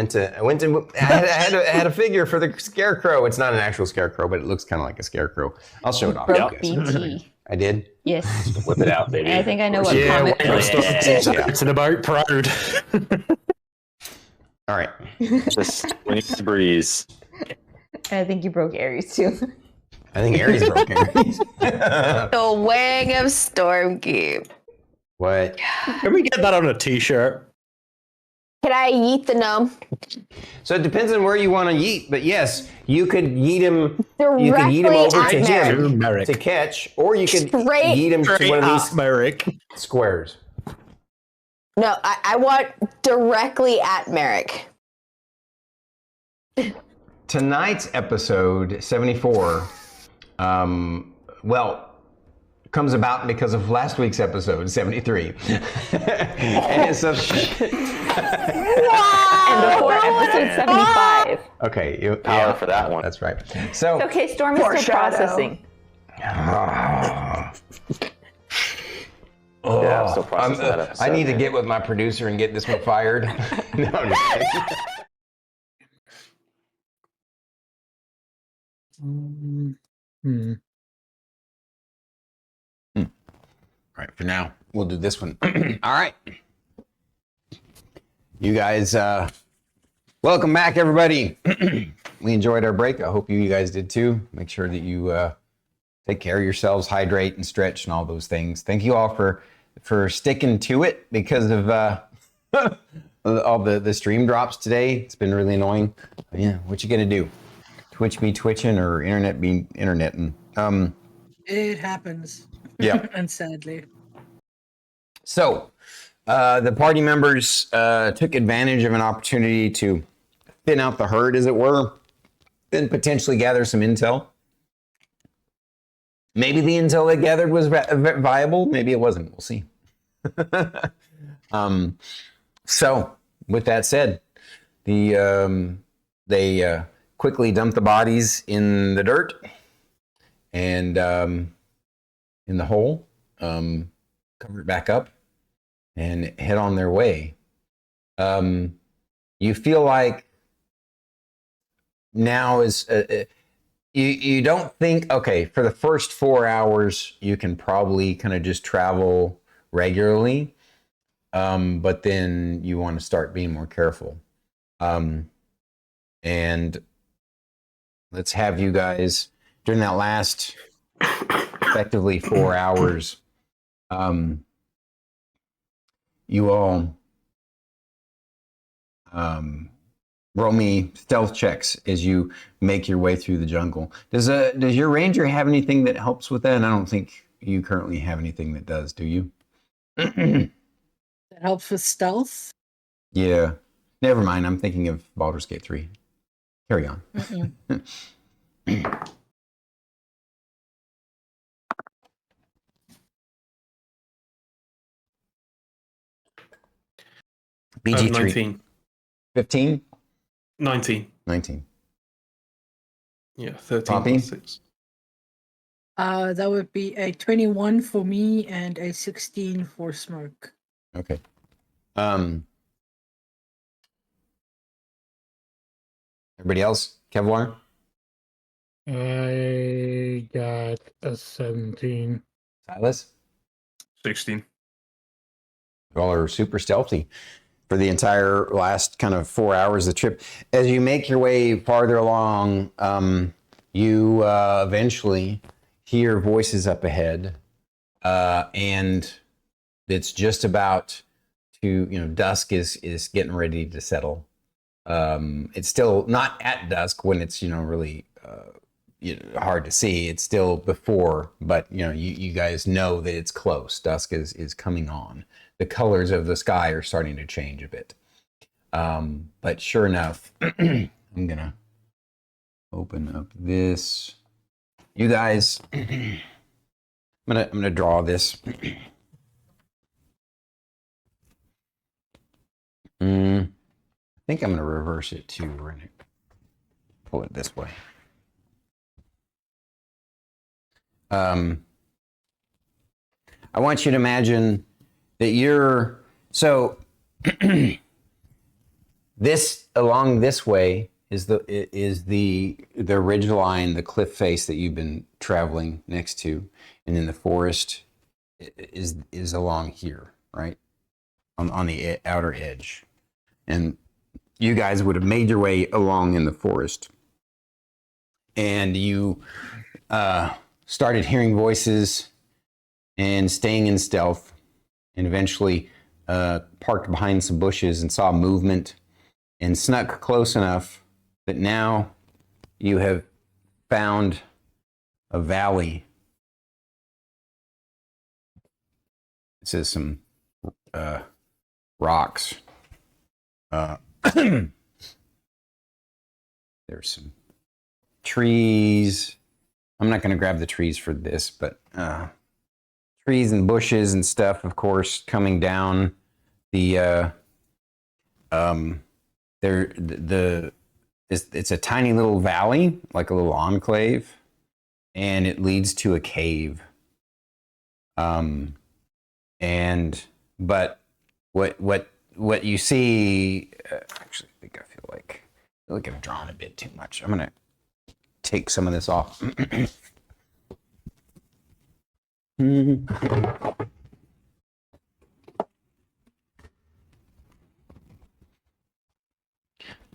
had a figure for the scarecrow. It's not an actual scarecrow, but it looks kind of like a scarecrow. I'll show it off. Broke BT. I did. Yes. Whip it out, baby. I think I know what comic book it is. It's an about proud. All right. Just when you can breeze. I think you broke Aries too. I think Aries broke Aries. The wang of Stormkeep. What? Can we get that on a t-shirt? Can I yeet the gnome? So it depends on where you want to yeet, but yes, you could yeet him. Directly you could yeet him over at to him Merrick. to catch, or you could Straight- yeet him to one of these Merrick. squares. No, I want directly at Merrick. Tonight's episode 74, comes about because of last week's episode 73. And so, And before episode 75. okay, Power for that one. That's right. So, Okay, Storm is still processing. Yeah, I'm still processing that episode. I need to get with my producer and get this one fired. No, I'm just kidding. Hmm. All right, for now, we'll do this one. All right. You guys, welcome back, everybody. We enjoyed our break. I hope you guys did too. Make sure that you take care of yourselves, hydrate and stretch and all those things. Thank you all for sticking to it because of all the stream drops today. It's been really annoying. Yeah, what you gonna do? Twitch be twitching or internet be interneting? It happens. Yeah. And sadly. So, the party members took advantage of an opportunity to thin out the herd, as it were, and potentially gather some intel. Maybe the intel they gathered was viable. Maybe it wasn't. We'll see. So, with that said, they quickly dumped the bodies in the dirt and in the hole, cover it back up, and head on their way. You feel like now is you don't think, okay, for the first 4 hours you can probably kind of just travel regularly, but then you want to start being more careful. And let's have you guys during that last effectively 4 hours, you all roll me stealth checks as you make your way through the jungle. Does your ranger have anything that helps with that? And I don't think you currently have anything that does, do you? That helps with stealth? Yeah. Never mind. I'm thinking of Baldur's Gate 3. Carry on. BG 19. 15? 19. 19. Yeah, 13 Poppy? plus 6. That would be a 21 for me and a 16 for Smoke. Okay. Everybody else? Kevlar? I got a 17. Sylas? 16. You all are super stealthy for the entire last kind of 4 hours of the trip. As you make your way farther along, you eventually hear voices up ahead, and it's just about to, dusk is getting ready to settle. It's still not at dusk when it's, really hard to see. It's still before, but you guys know that it's close. Dusk is coming on. The colors of the sky are starting to change a bit. But sure enough, I'm gonna open up this. You guys, I'm gonna draw this. I think I'm gonna reverse it too. We're gonna pull it this way. I want you to imagine that you're this along this way is the ridge line, the cliff face that you've been traveling next to, and then the forest is along here, right? On the outer edge. And you guys would have made your way along in the forest. And you started hearing voices and staying in stealth, and eventually parked behind some bushes and saw movement and snuck close enough that now you have found a valley. This is some rocks. There's some trees. I'm not going to grab the trees for this, but trees and bushes and stuff, of course, coming down the it's a tiny little valley, like a little enclave, and it leads to a cave. But what you see, actually, I feel like I've drawn a bit too much. I'm gonna take some of this off.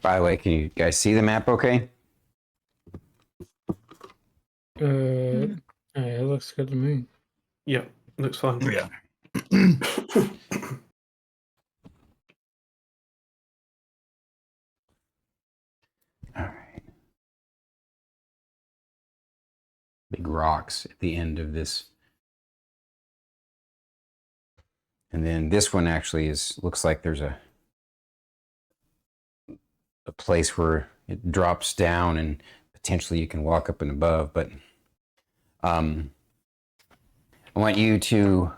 By the way, can you guys see the map okay? Yeah, it looks good to me. Yeah, looks fine. Yeah. All right. Big rocks at the end of this. And then this one actually looks like there's a place where it drops down and potentially you can walk up and above, but I want you to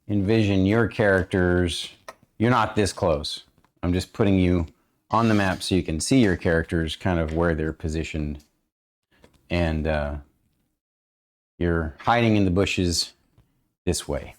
envision your characters. You're not this close. I'm just putting you on the map so you can see your characters kind of where they're positioned. And you're hiding in the bushes this way.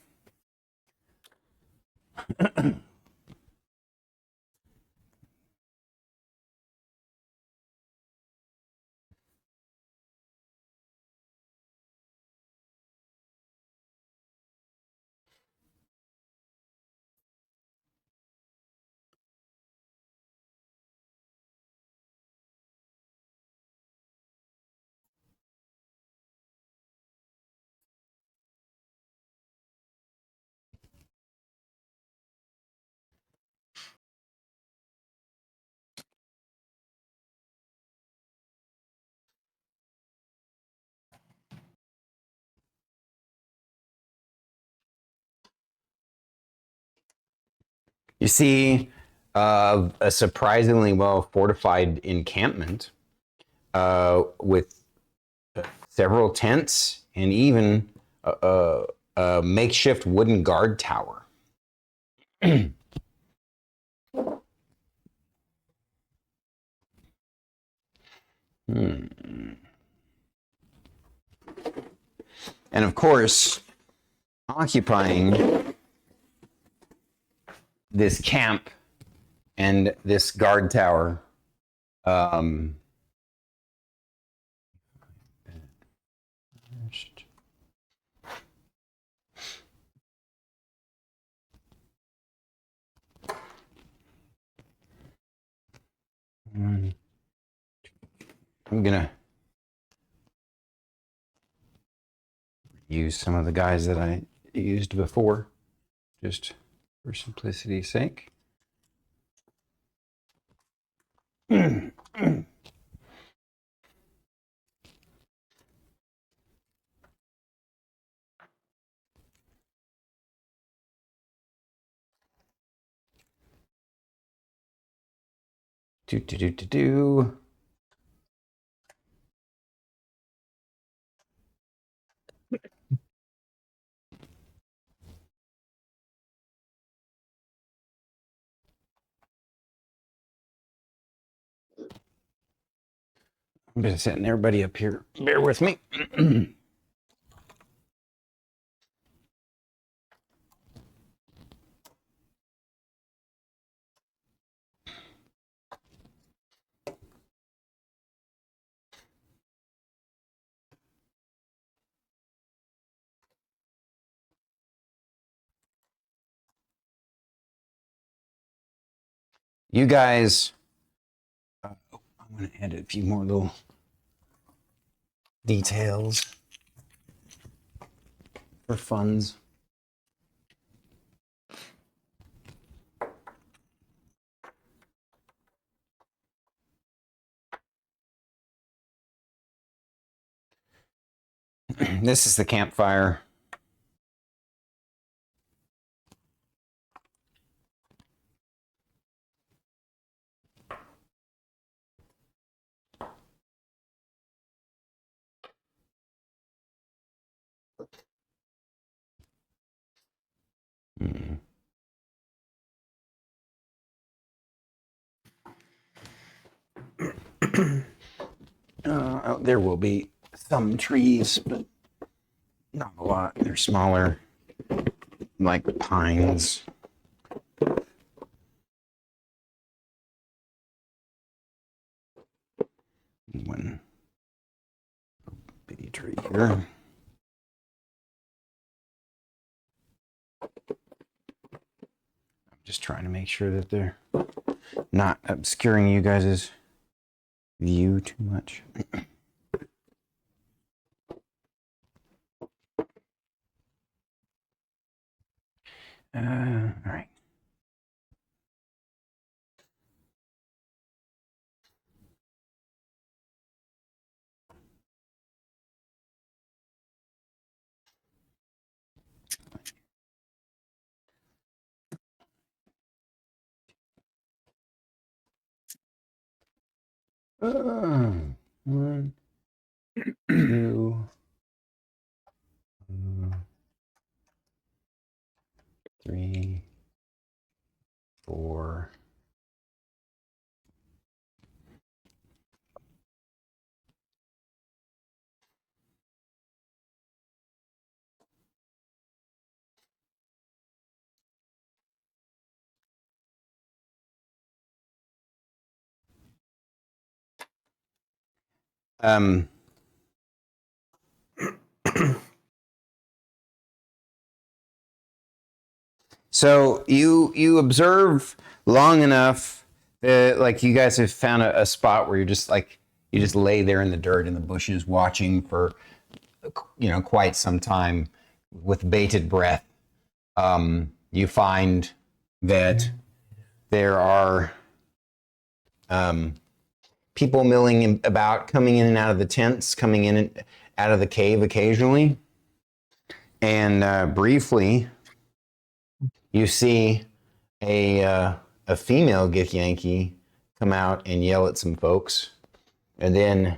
You see a surprisingly well fortified encampment with several tents and even a makeshift wooden guard tower. And of course, occupying this camp and this guard tower I'm gonna use some of the guys that I used before, just for simplicity's sake. Do. I'm just setting everybody up here. Bear with me. You guys, I'm going to add a few more little details for funds. This is the campfire. There will be some trees, but not a lot. They're smaller, like pines. When history here. I'm just trying to make sure that they're not obscuring you guys' view too much. All right. One, two, 3, 4. So you observe long enough that like you guys have found a spot where you're just like you just lay there in the dirt in the bushes watching for quite some time with bated breath. You find that there are people milling about, coming in and out of the tents, coming in and out of the cave occasionally, and briefly. You see a female Githyanki come out and yell at some folks. And then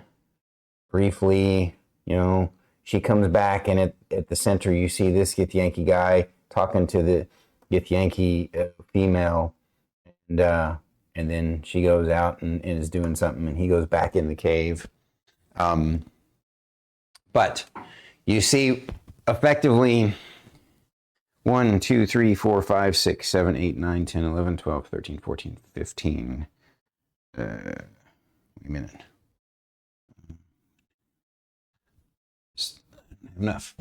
briefly, she comes back, and at the center you see this Githyanki guy talking to the Githyanki female. And then she goes out and is doing something, and he goes back in the cave. But you see effectively 1, 2, 3, 4, 5, 6, 7, 8, 9, 10, 11, 12, 13, 14, 15. Wait a minute. Enough.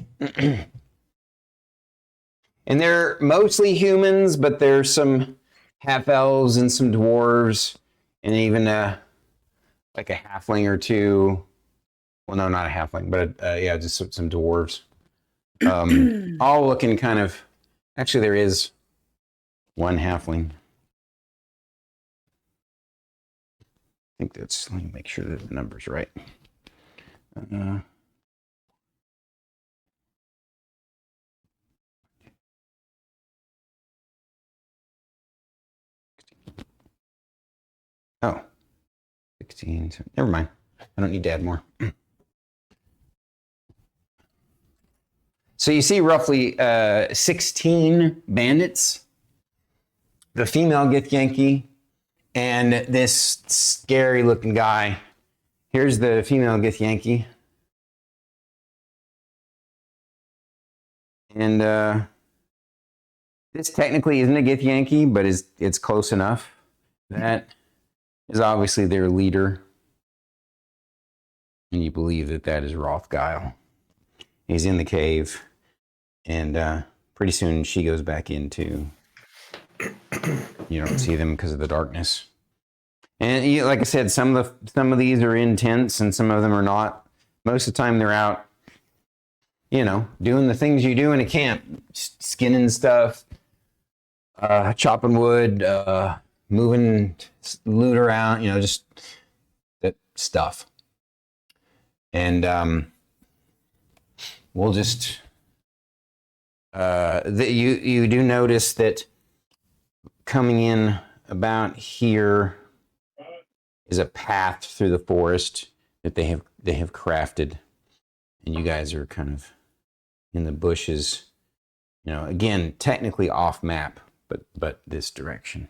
And they're mostly humans, but there's some half-elves and some dwarves, and even like a halfling or two. Well, no, not a halfling, but just some dwarves. All looking kind of... Actually, there is one halfling. I think that's... Let me make sure that the number's right. Oh, 16. Never mind. I don't need to add more. So you see roughly 16 bandits, the female Githyanki, and this scary looking guy. Here's the female Githyanki. And this technically isn't a Githyanki, but it's close enough. That is obviously their leader. And you believe that is Rothguile. He's in the cave. And pretty soon she goes back into... You don't see them because of the darkness. And like I said, some of these are in tents and some of them are not. Most of the time they're out, doing the things you do in a camp. Skinning stuff, chopping wood, moving loot around, just that stuff. And we'll just... you do notice that coming in about here is a path through the forest that they have crafted, and you guys are kind of in the bushes, again technically off map, but this direction.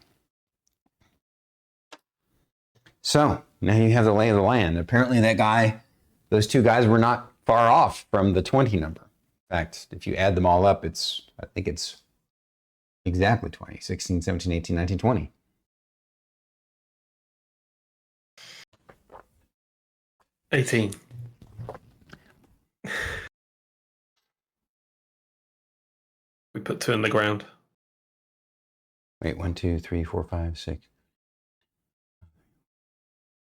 So now you have the lay of the land. Apparently those two guys were not far off from the 20 number. In fact, if you add them all up, I think it's exactly 20. 16, 17, 18, 19, 20. put 2 in the ground. Wait, 1, 2, 3, 4, 5, 6,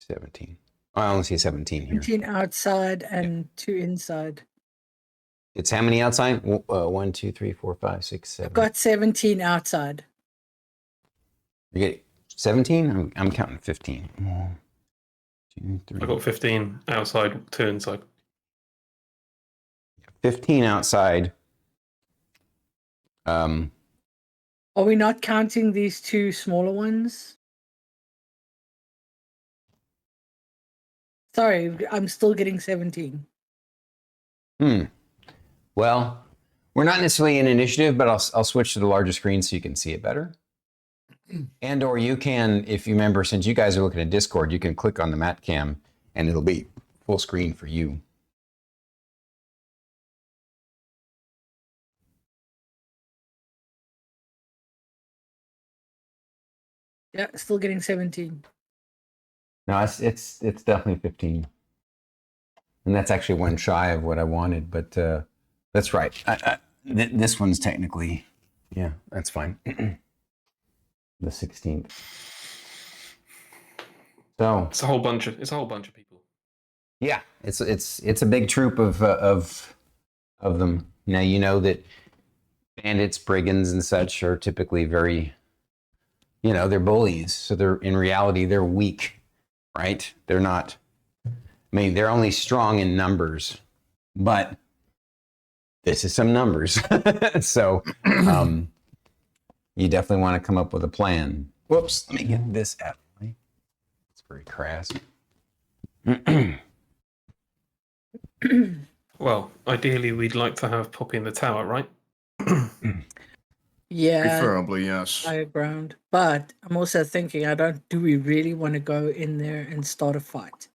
17. Oh, I only see 17 here. 17 outside and 2 inside. It's how many outside? 1, 2, 3, 4, 5, 6, 7. I've got 17 outside. You get 17? I'm counting 15. 1, 2, 3. I got 15 outside, 2 inside. 15 outside. Are we not counting these 2 smaller ones? Sorry, I'm still getting 17. Well, we're not necessarily in initiative, but I'll switch to the larger screen so you can see it better. And or you can, if you remember, since you guys are looking at Discord, you can click on the mat cam and it'll be full screen for you. Yeah, still getting 17. No, it's definitely 15. And that's actually one shy of what I wanted, but that's right. This one's technically, yeah, that's fine. The 16th. So It's a whole bunch of people. yeah, it's a big troop of them. Now you know that bandits, brigands, and such are typically very, they're bullies. So they're in reality they're weak, right? They're not. I mean, they're only strong in numbers, but this is some numbers. So you definitely want to come up with a plan. Whoops, let me get this out of the way. It's very crass. Well, ideally, we'd like to have Poppy in the tower, right? Yeah, Preferably, yes. higher ground. But I'm also thinking, do we really want to go in there and start a fight?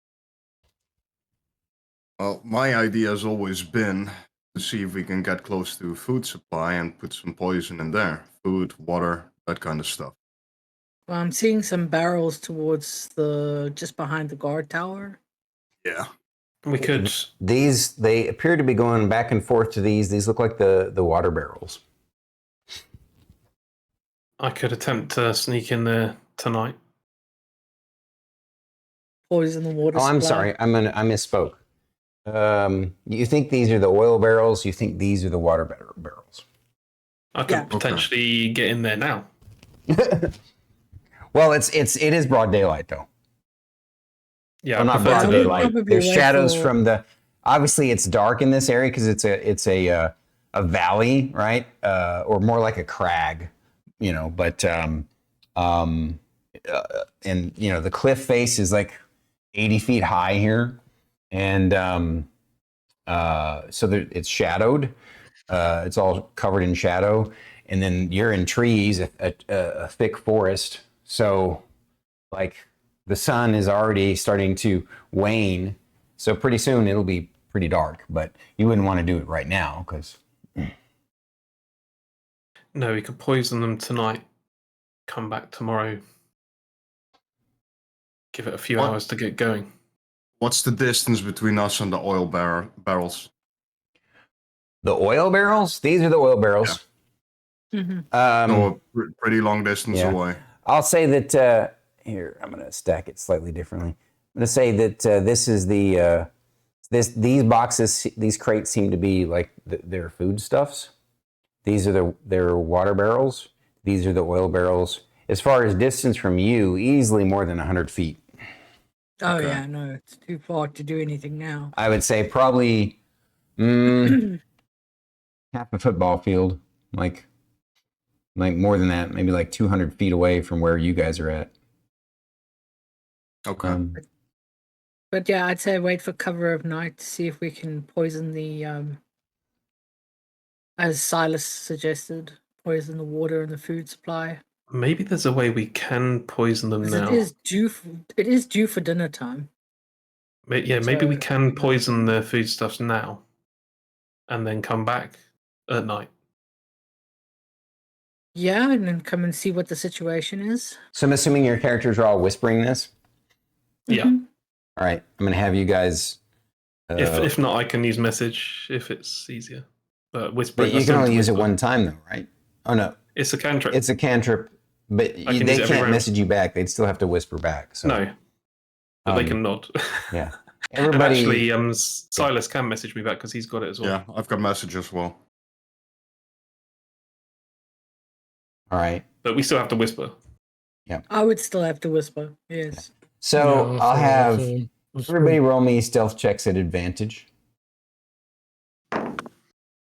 Well, my idea has always been to see if we can get close to food supply and put some poison in there. Food, water, that kind of stuff. Well, I'm seeing some barrels towards just behind the guard tower. Yeah. We could. They appear to be going back and forth to these. These look like the water barrels. I could attempt to sneak in there tonight. Poison the water Oh, I'm supply. sorry. I misspoke. You think these are the oil barrels? You think these are the water barrels? I could Yeah. potentially get in there now. Well, it is broad daylight though. Yeah, Well, I not prefer broad to- daylight. probably There's wait shadows for- from the. Obviously, it's dark in this area because it's a valley, right? Or more like a crag, But and the cliff face is like 80 feet high here, and so it's shadowed. It's all covered in shadow, and then you're in trees, a thick forest. So, like, the sun is already starting to wane. So pretty soon it'll be pretty dark. But you wouldn't want to do it right now because. No, we could poison them tonight. Come back tomorrow. Give it a few What? hours to get going. What's the distance between us and the oil barrels? The oil barrels? These are the oil barrels. Mhm. Pretty long distance yeah. away. I'll say that here I'm going to stack it slightly differently. I'm going to say that this is these boxes, these crates seem to be like their foodstuffs. These are their water barrels. These are the oil barrels. As far as distance from you, easily more than 100 feet. Oh Okay. yeah, no, it's too far to do anything now. I would say probably half a football field, like more than that, maybe like 200 feet away from where you guys are at. Okay. But yeah, I'd say wait for cover of night to see if we can poison the as Sylas suggested, poison the water and the food supply. Maybe there's a way we can poison them 'Cause now. it is due for dinner time. Maybe we So- can poison the foodstuffs now, and then come back at night. Yeah, and then come and see what the situation is. So I'm assuming your characters are all whispering this. Yeah. Mhm. All right, I'm going to have you guys. If not, I can use message if it's easier. But whispering. But you that's can not only to use it whisper. one time, though, right? Oh no, It's a cantrip. it's a cantrip, but I can they use it every can't round. message you back. They'd still have to whisper back. So No, but they can nod. Yeah, And everybody. actually, Sylas can message me back because he's got it as well. Yeah, I've got message as well. All right. But we still have to whisper. I would still have to whisper. Yes. So Yeah, I'll have that's everybody pretty- roll me stealth checks at advantage.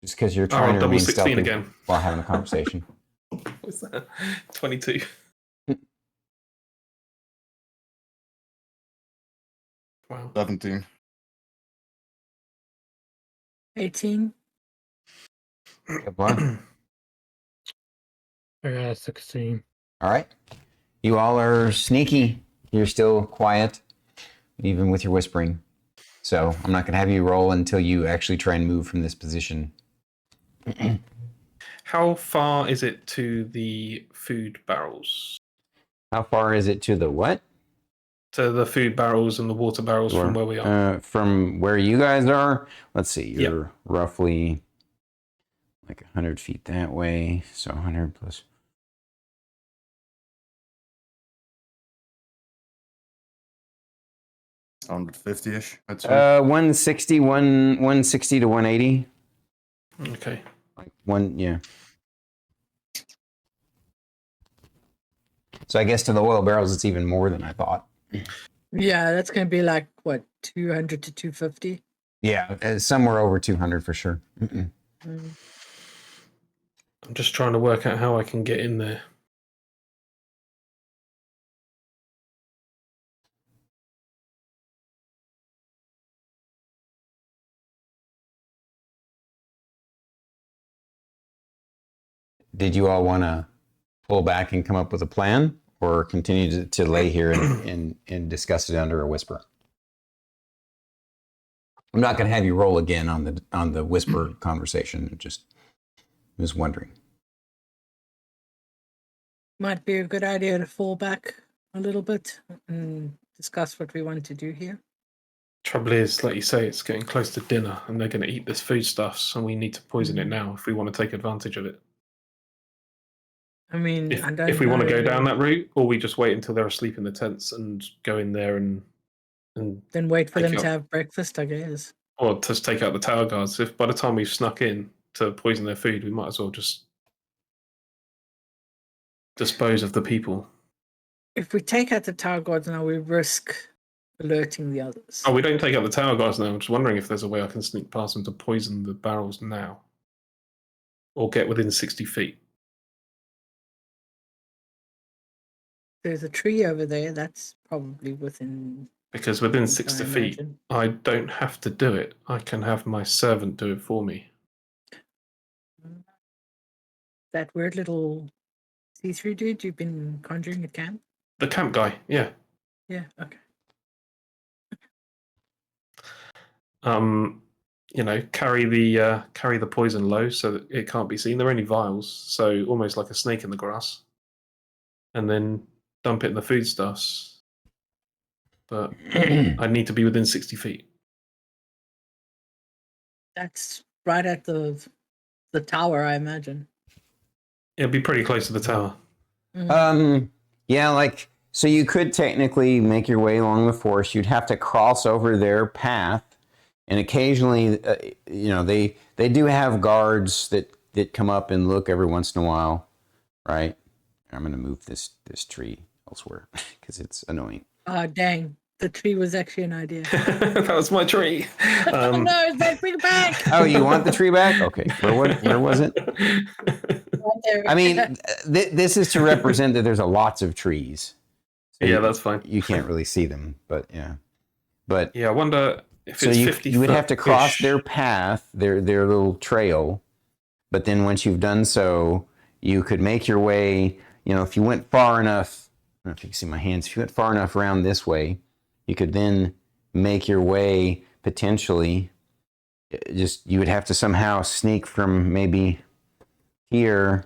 Just because you're trying to double remain 16 stealthy again. while having a conversation. What's that? 22. Wow. 17. 18. Kevlar. I got a 16. All right. You all are sneaky. You're still quiet, even with your whispering. So I'm not going to have you roll until you actually try and move from this position. How far is it to the food barrels? How far is it to the what? To the food barrels and the water barrels from where we are. From where you guys are? Let's see. You're roughly like 100 feet that way. So 100 plus. $150-ish, I'd say. 160 to 180. Okay. Like one, yeah. So I guess to the oil barrels, it's even more than I thought. Yeah, that's going to be like, what, 200 to 250? Yeah, somewhere over 200 for sure. Mm-mm. Mm. I'm just trying to work out how I can get in there. Did you all want to pull back and come up with a plan, or continue to lay here and discuss it under a whisper? I'm not going to have you roll again on the whisper conversation. Just was wondering. Might be a good idea to fall back a little bit and discuss what we want to do here. Trouble is, like you say, it's getting close to dinner and they're going to eat this foodstuffs and we need to poison it now if we want to take advantage of it. I mean, I don't If we want to know. go down that route, or we just wait until they're asleep in the tents and go in there and Then wait for take them out- to have breakfast, I guess. or just take out the tower guards. If by the time we've snuck in to poison their food, we might as well just dispose of the people. If we take out the tower guards now, we risk alerting the others. Oh, we don't take out the tower guards now. I'm just wondering if there's a way I can sneak past them to poison the barrels now. Or get within 60 feet. There's a tree over there. That's probably within. Because within I 60 feet, imagine. I don't have to do it. I can have my servant do it for me. That weird little see-through dude you've been conjuring at camp? The camp guy, yeah. Yeah, okay. Carry the poison low so that it can't be seen. They're only vials, so almost like a snake in the grass. And then dump it in the foodstuffs. But I need to be within 60 feet. That's right at the tower, I imagine. It'll be pretty close to the tower. Yeah, like, so you could technically make your way along the forest. You'd have to cross over their path. And occasionally, they do have guards that come up and look every once in a while, right? I'm going to move this tree elsewhere because it's annoying. Dang. The tree was actually an idea. That was my tree. Oh no, bring it back! Oh, you want the tree back? Okay. Where was it? Right there. I mean, this is to represent that there's lots of trees. So Yeah, that's fine. You can't really see them, but yeah. But Yeah, I wonder if so it's you 50 would have to cross foot-ish. their path, their little trail. But then once you've done so, you could make your way, if you went far enough, I don't know if you can see my hands, if you went far enough around this way, you could then make your way potentially, you would have to somehow sneak from maybe here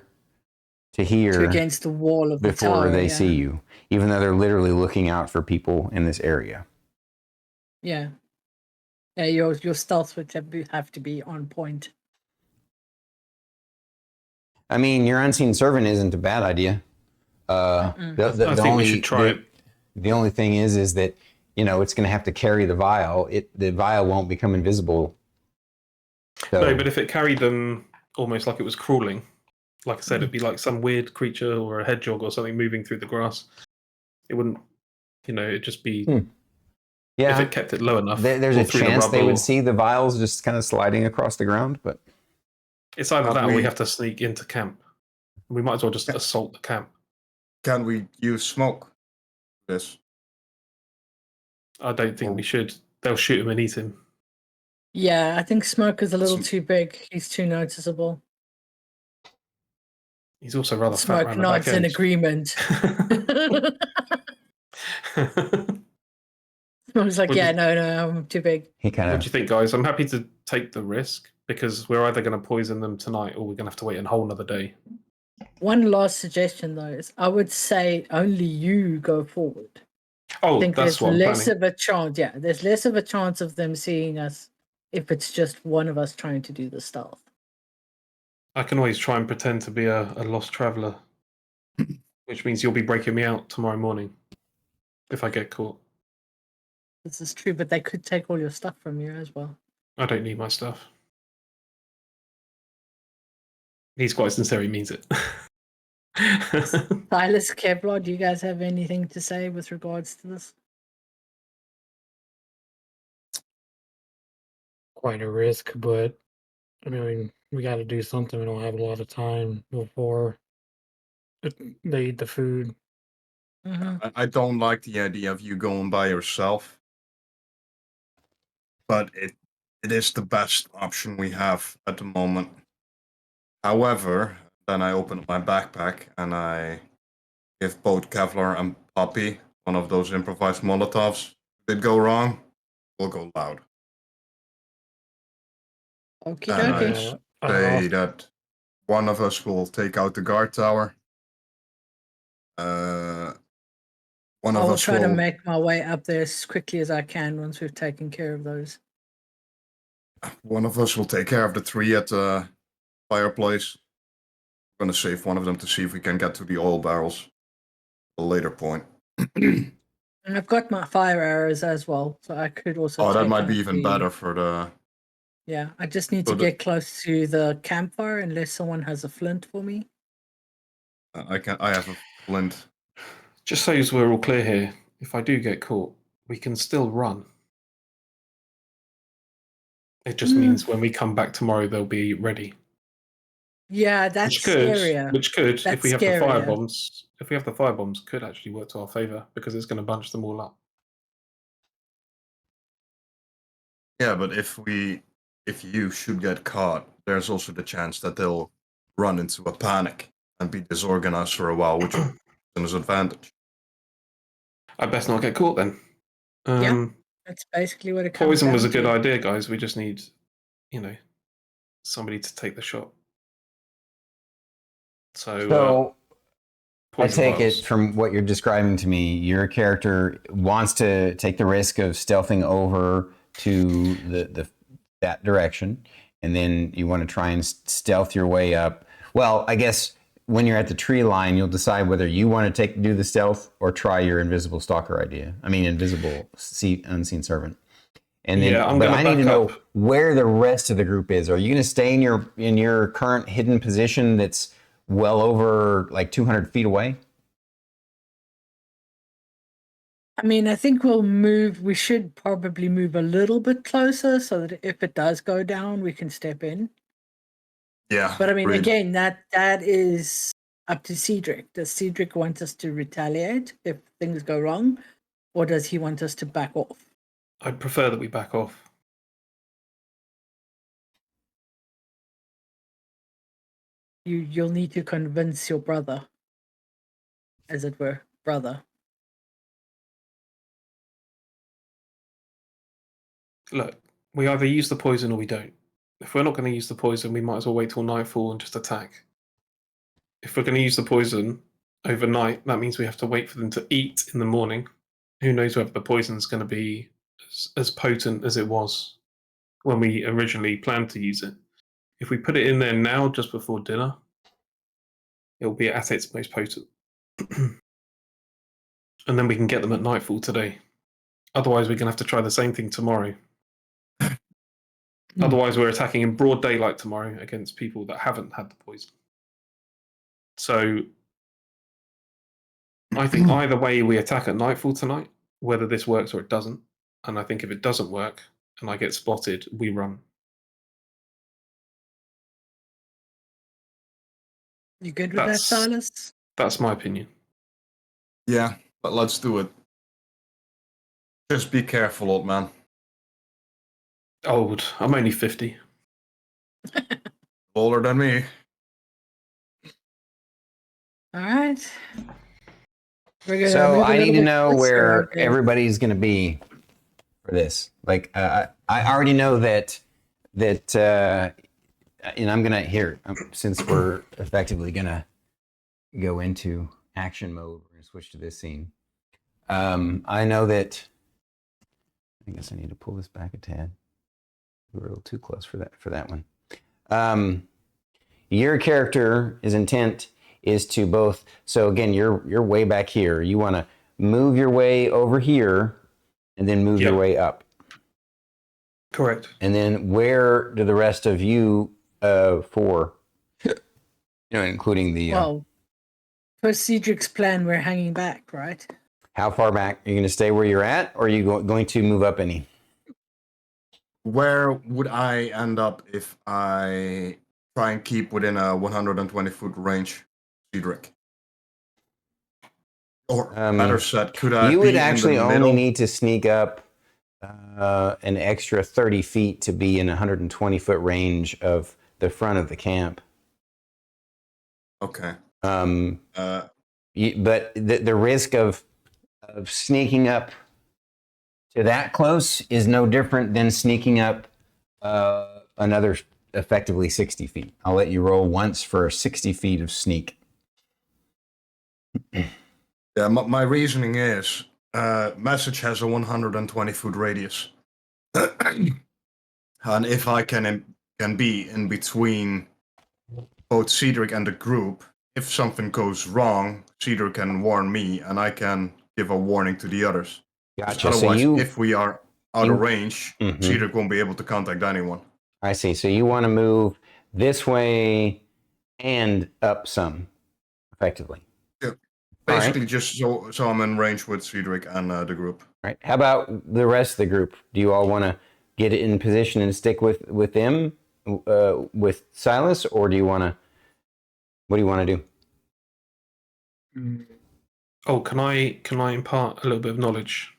to here To against the wall of the tower. before they yeah. see you, even though they're literally looking out for people in this area. Yeah. Yeah, your stealth would have to be on point. I mean, your unseen servant isn't a bad idea. I think we should try it. The only thing is that it's going to have to carry the vial. The vial won't become invisible. So, No, but if it carried them almost like it was crawling, like I said, it'd be like some weird creature or a hedgehog or something moving through the grass. It wouldn't, it'd just be. Yeah, if it kept it low enough. There's or a through the chance they rubble. would see the vials just kind of sliding across the ground, but It's either that or we we have to sneak into camp. We might as well just assault the camp. Can we use smoke? This. I don't think we should. They'll shoot him and eat him. Yeah, I think Smoke is a little too big. He's too noticeable. He's also rather fat Smoke around the back nods in end. agreement. Smoke's like, yeah, no, I'm too big. he kind What of. do you think, guys? I'm happy to take the risk because we're either going to poison them tonight or we're going to have to wait a whole another day. One last suggestion, though, is I would say only you go forward. Oh, I think that's there's what I'm less planning. of a chance. Yeah, there's less of a chance of them seeing us if it's just one of us trying to do the stealth. I can always try and pretend to be a lost traveller, which means you'll be breaking me out tomorrow morning if I get caught. This is true, but they could take all your stuff from you as well. I don't need my stuff. He's quite sincere, he means it. Sylas, Kevlar, do you guys have anything to say with regards to this? Quite a risk, but I mean, we got to do something. We don't have a lot of time before they eat the food. I don't like the idea of you going by yourself, but it is the best option we have at the moment. However, then I open up my backpack and I give both Kevlar and Poppy one of those improvised Molotovs. If it go wrong, we'll go loud. Okie And I dokie. say that one of us will take out the guard tower. One of I'll us try to will. make my way up there as quickly as I can once we've taken care of those. One of us will take care of the three at the fireplace. I'm going to save one of them to see if we can get to the oil barrels at a later point. And I've got my fire arrows as well, so I could also. Oh, that take might out be even the- better for the. Yeah, I just need to So the- get close to the campfire unless someone has a flint for me. I have a flint. Just so as we're all clear here, if I do get caught, we can still run. It just means when we come back tomorrow, they'll be ready. Yeah, that's scarier. Which could, That's if we have the fire scarier. bombs, could actually work to our favour because it's going to bunch them all up. Yeah, but if you should get caught, there's also the chance that they'll run into a panic and be disorganized for a while, which is an advantage. I best not get caught then. Yeah. That's basically what it comes Poison down was a good to. idea, guys. We just need, somebody to take the shot. So I poison take vials. it from what you're describing to me, your character wants to take the risk of stealthing over to that direction, and then you want to try and stealth your way up. Well, I guess when you're at the tree line, you'll decide whether you want to do the stealth or try your invisible stalker idea. I mean, invisible unseen servant. And then, Yeah, I'm but gonna I need to back know up. where the rest of the group is. Are you going to stay in your current hidden position that's well over like 200 feet away? I mean, I think we should probably move a little bit closer so that if it does go down, we can step in. Yeah. But I mean, agreed. again, that is up to Ceedric. Does Ceedric want us to retaliate if things go wrong? Or does he want us to back off? I'd prefer that we back off. You'll need to convince your brother, as it were, brother. Look, we either use the poison or we don't. If we're not going to use the poison, we might as well wait till nightfall and just attack. If we're going to use the poison overnight, that means we have to wait for them to eat in the morning. Who knows whether the poison's going to be as potent as it was when we originally planned to use it. If we put it in there now, just before dinner, it'll be at its most potent. And then we can get them at nightfall today. Otherwise, we're going to have to try the same thing tomorrow. Otherwise, we're attacking in broad daylight tomorrow against people that haven't had the poison. So I think either way we attack at nightfall tonight, whether this works or it doesn't. And I think if it doesn't work and I get spotted, we run. You good with that, Sylas? That's my opinion. Yeah, but let's do it. Just be careful, old man. Old. I'm only 50. Older than me. All right. So I need to know where everybody's going to be for this. Like, I already know that, and I'm going to, here, since we're effectively going to go into action mode, we're going to switch to this scene. I know that, I guess I need to pull this back a tad. We're a little too close for that one. Your character's intent is to both, so again, you're way back here. You want to move your way over here and then move your way up. Correct. And then where do the rest of you four, including the... Well, for Ceedric's plan, we're hanging back, right? How far back? Are you going to stay where you're at, or are you going to move up any? Where would I end up if I try and keep within a 120-foot range, Ceedric? Or better said, could I? You be would actually in the only middle? need to sneak up an extra 30 feet to be in a 120-foot range of the front of the camp. Okay. But the risk of sneaking up to that close is no different than sneaking up another effectively 60 feet. I'll let you roll once for 60 feet of sneak. Yeah, my reasoning is, message has a 120-foot radius. And if I can be in between both Ceedric and the group, if something goes wrong, Ceedric can warn me, and I can give a warning to the others. Gotcha. Otherwise, So if we are out of range, Ceedric won't be able to contact anyone. I see. So you want to move this way and up some, effectively. Yeah. Basically, just so I'm in range with Ceedric and the group. All right. How about the rest of the group? Do you all want to get it in position and stick with them, with Sylas, or do you want to? What do you want to do? Oh, can I impart a little bit of knowledge?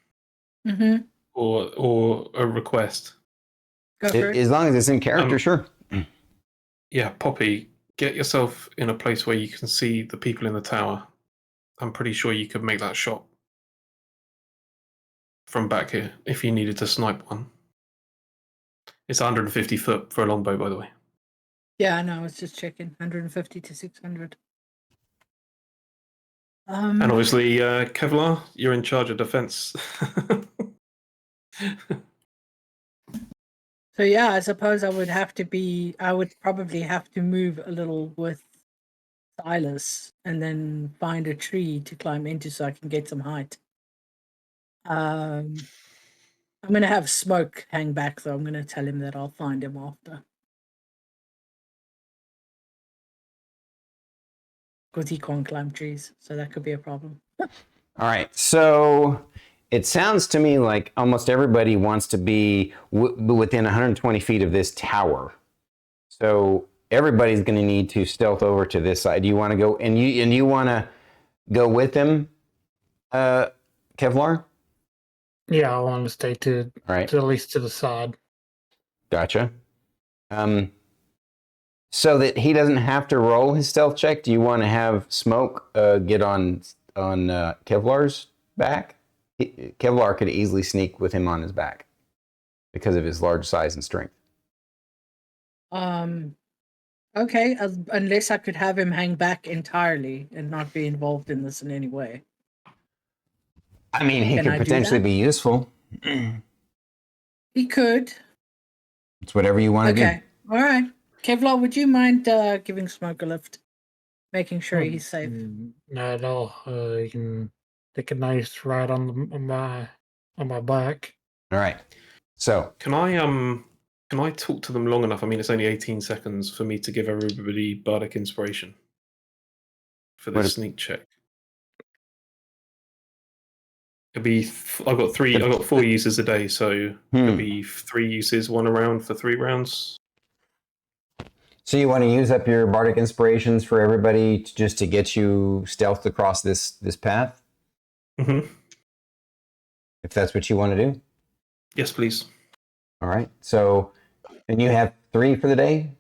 Mm-hmm. Or a request? Go for it. As long as it's in character, sure. Yeah, Poppy, get yourself in a place where you can see the people in the tower. I'm pretty sure you could make that shot from back here if you needed to snipe one. It's 150 foot for a longbow, by the way. Yeah, I know. I was just checking. 150 to 600. And obviously, Kevlar, you're in charge of defense. So yeah, I suppose I would probably have to move a little with Sylas and then find a tree to climb into so I can get some height. I'm going to have Smoke hang back, though. I'm going to tell him that I'll find him after. Because he can't climb trees, so that could be a problem. All right. So it sounds to me like almost everybody wants to be within 120 feet of this tower. So everybody's going to need to stealth over to this side. Do you want to go and you want to go with them, Kevlar? Yeah, I want to stay to at least to the side. Gotcha. So that he doesn't have to roll his stealth check, do you want to have Smoke get on Kevlar's back? Kevlar could easily sneak with him on his back because of his large size and strength. Okay, unless I could have him hang back entirely and not be involved in this in any way. I mean, he could potentially be useful. He could. It's whatever you want to do. Okay, all right. Kevlar, would you mind giving Smoke a lift? making sure he's safe. Not at all. You can take a nice ride on my back. All right. So Can I talk to them long enough? I mean, it's only 18 seconds for me to give everybody bardic inspiration for this sneak check. It'll be. I've got 4 uses a day, so it'll be 3 uses, 1 round for 3 rounds. So you want to use up your bardic inspirations for everybody just to get you stealthed across this path? Mm-hmm. If that's what you want to do? Yes, please. All right. So, and you have 3 for the day?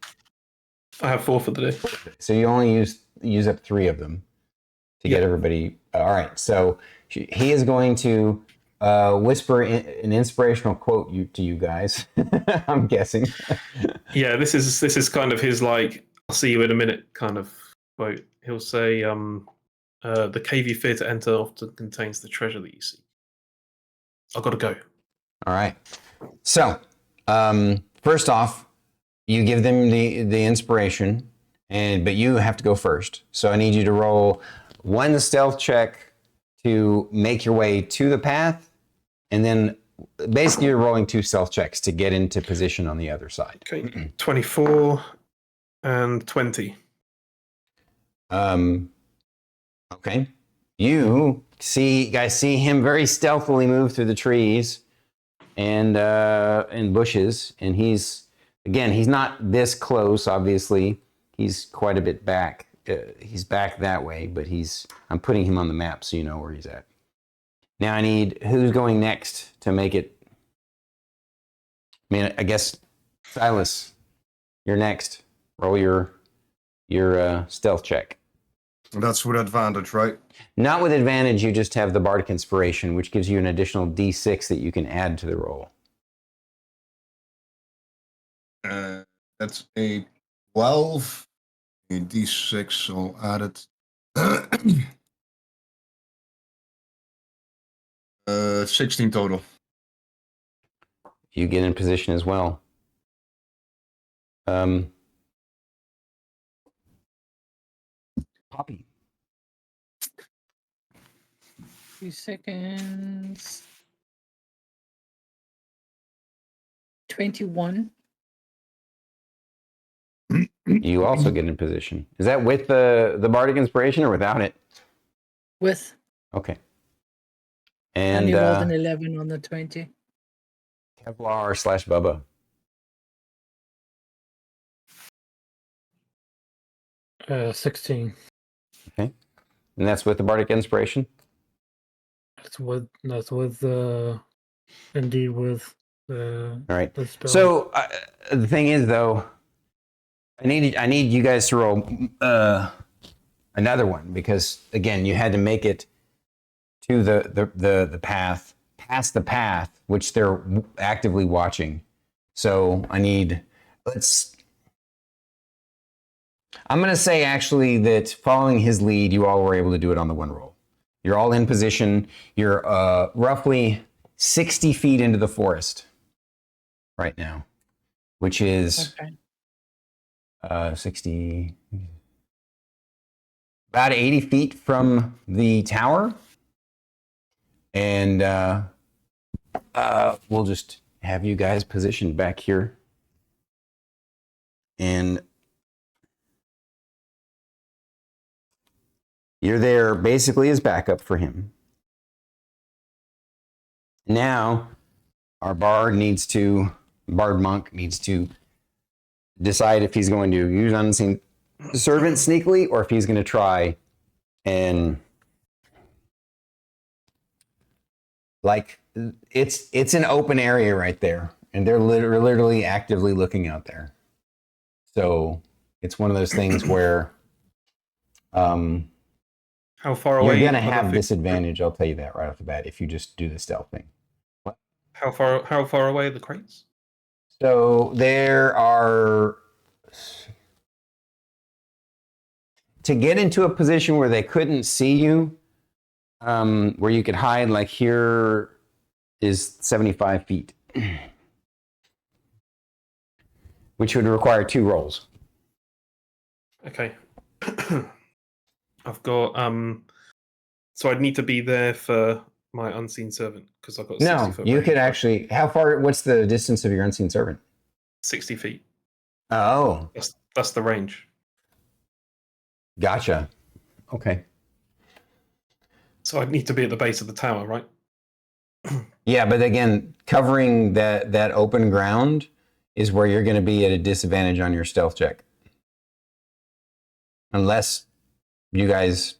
I have 4 for the day. So you only use up 3 of them to get everybody. All right. So he is going to whisper an inspirational quote to you guys. I'm guessing. Yeah, this is kind of his like "I'll see you in a minute" kind of quote. He'll say, "The cave you fear to enter often contains the treasure that you seek." I've got to go. All right. So, first off, you give them the inspiration, but you have to go first. So I need you to roll 1 stealth check to make your way to the path, and then basically you're rolling 2 stealth checks to get into position on the other side. Okay, 24 and 20. Okay. You guys see him very stealthily move through the trees and bushes, and he's not this close, obviously. He's quite a bit back. He's back that way, but I'm putting him on the map so you know where he's at. Now I need, who's going next to make it? I mean, I guess Sylas, you're next. Roll your stealth check. That's with advantage, right? Not with advantage, you just have the bardic inspiration, which gives you an additional d6 that you can add to the roll. That's a 12. A d6, so I'll add it. 16 total. You get in position as well. Poppy. 2 seconds. 21. You also get in position. Is that with the bardic inspiration or without it? With. Okay. And And you rolled an 11 on the 20. Kevlar/Bubba. 16. Okay. And that's with the bardic inspiration? That's with indeed with All right. the spell. So the thing is, though, I need you guys to roll another one because again, you had to make it to the path, past the path, which they're actively watching. So I'm going to say actually that following his lead, you all were able to do it on the 1 roll. You're all in position. You're roughly 60 feet into the forest right now, which is 60, about 80 feet from the tower. And we'll just have you guys positioned back here. And you're there basically as backup for him. Now, our bard monk needs to decide if he's going to use unseen servant sneakily or if he's going to try and it's an open area right there, and they're literally actively looking out there. So it's one of those things where how far away? You're going to have disadvantage, I'll tell you that right off the bat, if you just do the stealth thing. What? How far away are the crates? So there are... To get into a position where they couldn't see you, where you could hide, like here is 75 feet. Which would require 2 rolls. Okay. I've got so I'd need to be there for my unseen servant because I've got 60 No, foot you range, could right? actually. How far? What's the distance of your unseen servant? 60 feet. Oh, That's the range. gotcha. Okay. So I'd need to be at the base of the tower, right? Yeah, but again, covering that open ground is where you're going to be at a disadvantage on your stealth check, unless you guys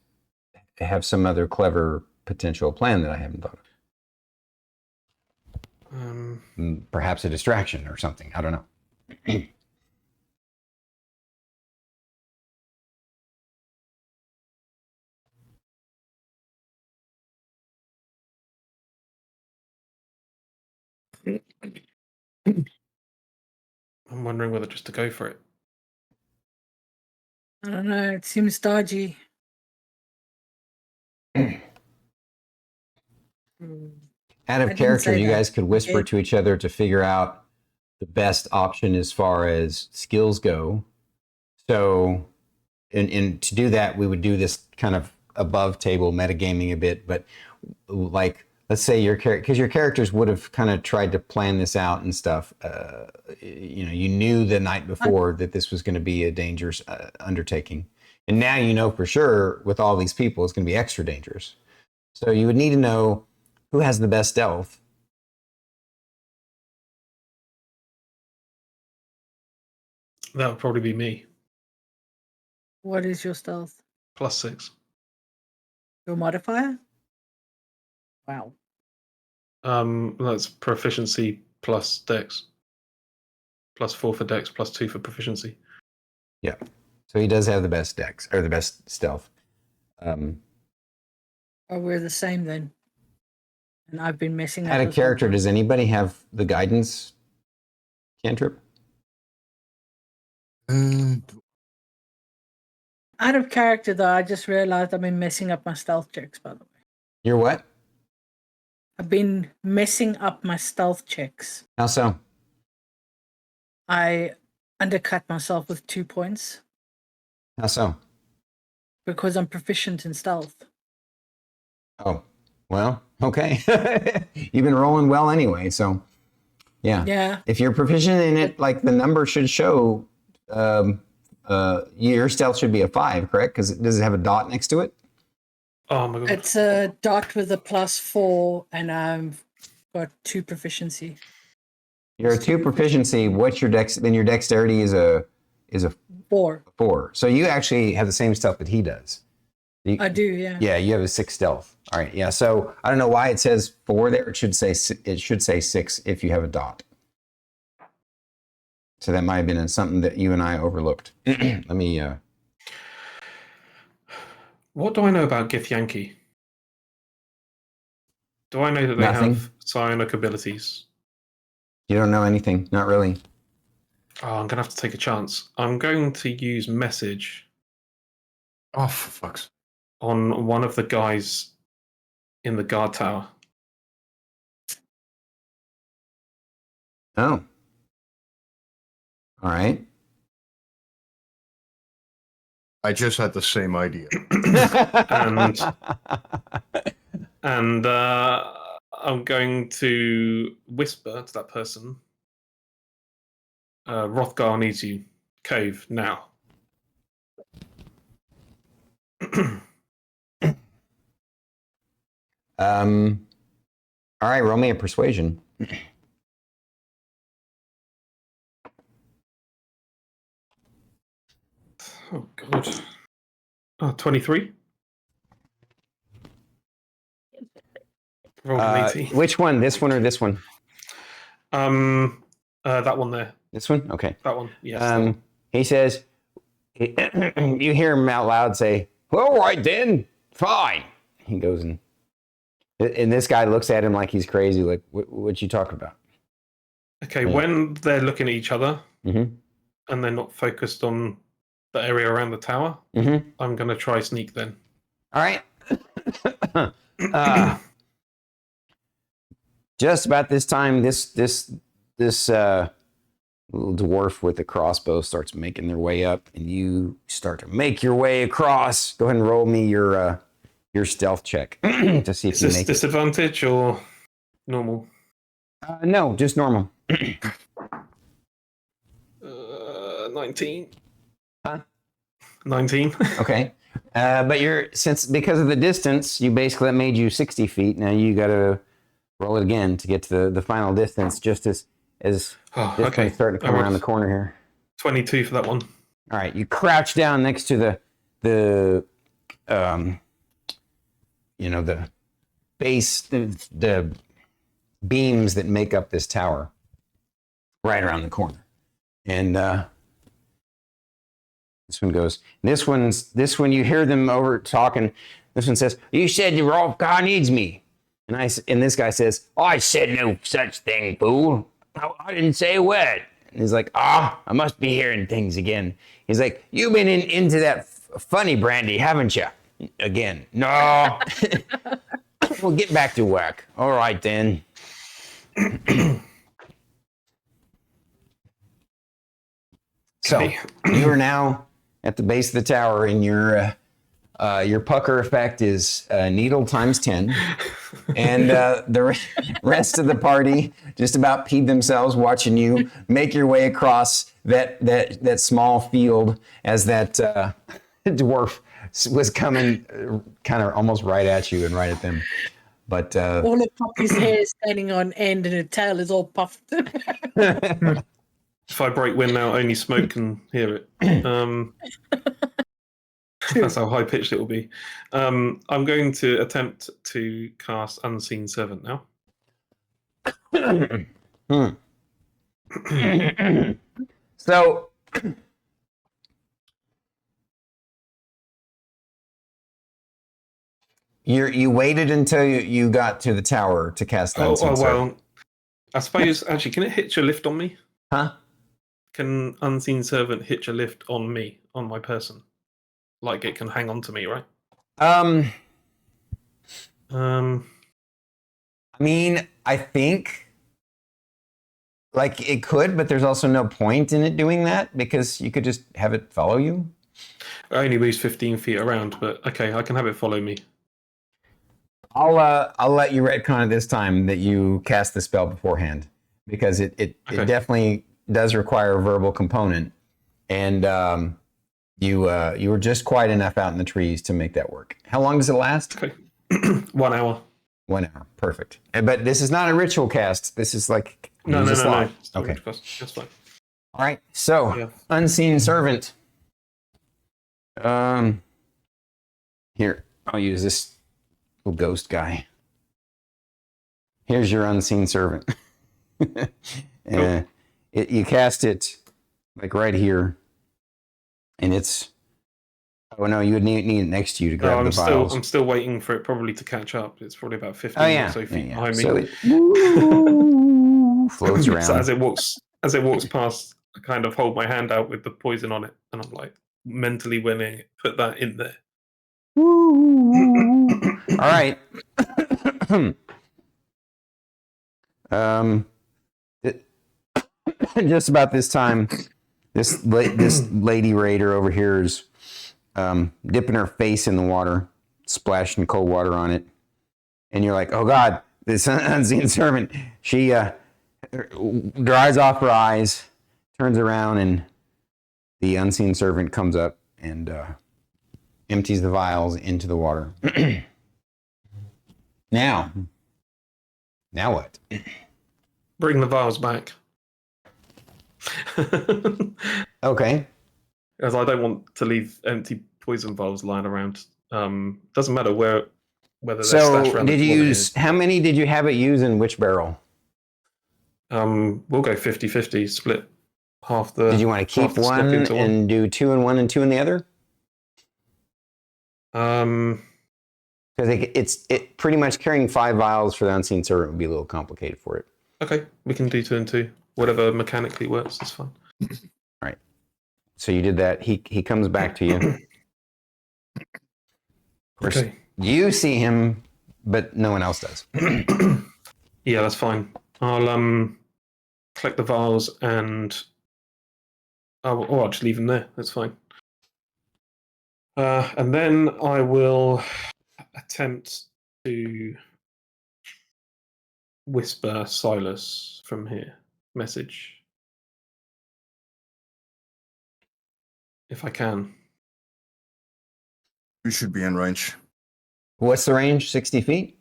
have some other clever potential plan that I haven't thought of. Perhaps a distraction or something. I don't know. I'm wondering whether just to go for it. I don't know. It seems dodgy. Out of I didn't character, say you that. guys could whisper Okay. to each other to figure out the best option as far as skills go. So, and to do that, we would do this kind of above table metagaming a bit, but like, let's say your character, because your characters would have kind of tried to plan this out and stuff. You knew the night before that this was going to be a dangerous undertaking. And now you know for sure with all these people, it's going to be extra dangerous. So you would need to know who has the best stealth. That would probably be me. What is your stealth? +6. Your modifier? Wow. That's proficiency plus dex. +4 for dex, +2 for proficiency. Yeah. So he does have the best dex or the best stealth. Oh, we're the same then. And I've been messing up. Out of this whole character, time. does anybody have the guidance cantrip? Out of character, though, I just realized I've been messing up my stealth checks, by the way. You're what? I've been messing up my stealth checks. How so? I undercut myself with 2 points How so? because I'm proficient in stealth. Oh, well, okay. You've been rolling well anyway, so yeah. Yeah. If you're proficient in it, like the number should show, your stealth should be a 5, correct? Because does it have a dot next to it? Oh my god. It's a dot with a +4, and I've got 2 proficiency. You're a 2 proficiency. What's your dex? Then your dexterity is a 4. 4. So you actually have the same stealth that he does. I do, yeah. Yeah, you have a 6 stealth. All right, yeah. So I don't know why it says 4 there. It should say 6 if you have a dot. So that might have been something that you and I overlooked. Let me. What do I know about Githyanki? Do I know that they Nothing. have psionic abilities? You don't know anything, not really. Oh, I'm gonna have to take a chance. I'm going to use message Oh, for fuck's. on one of the guys in the guard tower. Oh. All right. I just had the same idea. And I'm going to whisper to that person, Rothgar needs you. Cave, now. All right, roll me a persuasion. Oh, God. Oh, 23? Rolled an 80. Which one? This one or this one? That one there. This one? Okay. That one, yes. That one. He says, you hear him out loud say, all right then, fine. He goes and this guy looks at him like he's crazy, like, what you talking about? Okay, when they're looking at each other and they're not focused on the area around the tower, I'm going to try sneak then. All right. Just about this time, this little dwarf with a crossbow starts making their way up, and you start to make your way across. Go ahead and roll me your stealth check to see if Is you this make it. disadvantage or normal? No, just normal. 19. Huh? 19. Okay. But because of the distance, you basically, that made you 60 feet. Now you got to roll it again to get to the final distance, just as this one's starting to come around the corner here. 22 for that one. All right. You crouch down next to the base, the beams that make up this tower right around the corner. And this one goes, this one you hear them over talking. This one says, "You said the Rolf guy needs me." And this guy says, "I said no such thing, fool. I didn't say a word." And he's like, I must be hearing things again. He's like, "You've been into that funny brandy, haven't you?" Again, "No." "We'll get back to work." "All right, then." So you are now at the base of the tower, and your pucker effect is needle times 10, and the rest of the party just about peed themselves watching you make your way across that small field as that dwarf was coming kind of almost right at you and right at them. But all of Poppy's hair is standing on end, and her tail is all puffed. If I break wind now, only smoke can hear it. That's how high pitched it will be. I'm going to attempt to cast Unseen Servant now. So you waited until you got to the tower to cast Unseen Servant. Well, I suppose actually, can it hitch a lift on me? Huh? Can Unseen Servant hitch a lift on me, on my person? Like it can hang on to me, right? I mean, I think like it could, but there's also no point in it doing that because you could just have it follow you. I only moves 15 feet around, but okay, I can have it follow me. I'll let you retcon it this time that you cast the spell beforehand because it definitely does require a verbal component, and you were just quiet enough out in the trees to make that work. How long does it last? Okay. 1 hour. 1 hour. Perfect. But this is not a ritual cast. This is like No. Okay. That's fine. All right. So Yeah. Unseen Servant. Here, I'll use this little ghost guy. Here's your Unseen Servant. You cast it like right here, and it's. Oh no, you would need it next to you to grab the vials. I'm still waiting for it probably to catch up. It's probably about 15 or so feet behind me. So it floats around. So as it walks past, I kind of hold my hand out with the poison on it, and I'm like mentally winning. Put that in there. All right. Just about this time, this lady raider over here is dipping her face in the water, splashing cold water on it, and you're like, "Oh God, this Unseen Servant!" She dries off her eyes, turns around, and the Unseen Servant comes up and empties the vials into the water. Now what? Bring the vials back. Okay. As I don't want to leave empty poison vials lying around. Doesn't matter whether they're stashed around. Did you use? How many did you have it use in which barrel? We'll go 50-50, split half the. Did you want to keep one and do 2 in one and 2 in the other? Because it's pretty much carrying 5 vials for the Unseen Servant would be a little complicated for it. Okay, we can do 2 and 2. Whatever mechanically works, that's fine. All right. So you did that. He comes back to you. Of course, Okay. you see him, but no one else does. Yeah, that's fine. I'll collect the vials and I'll just leave them there. That's fine. And then I will attempt to whisper Sylas from here. Message. If I can. You should be in range. What's the range? 60 feet?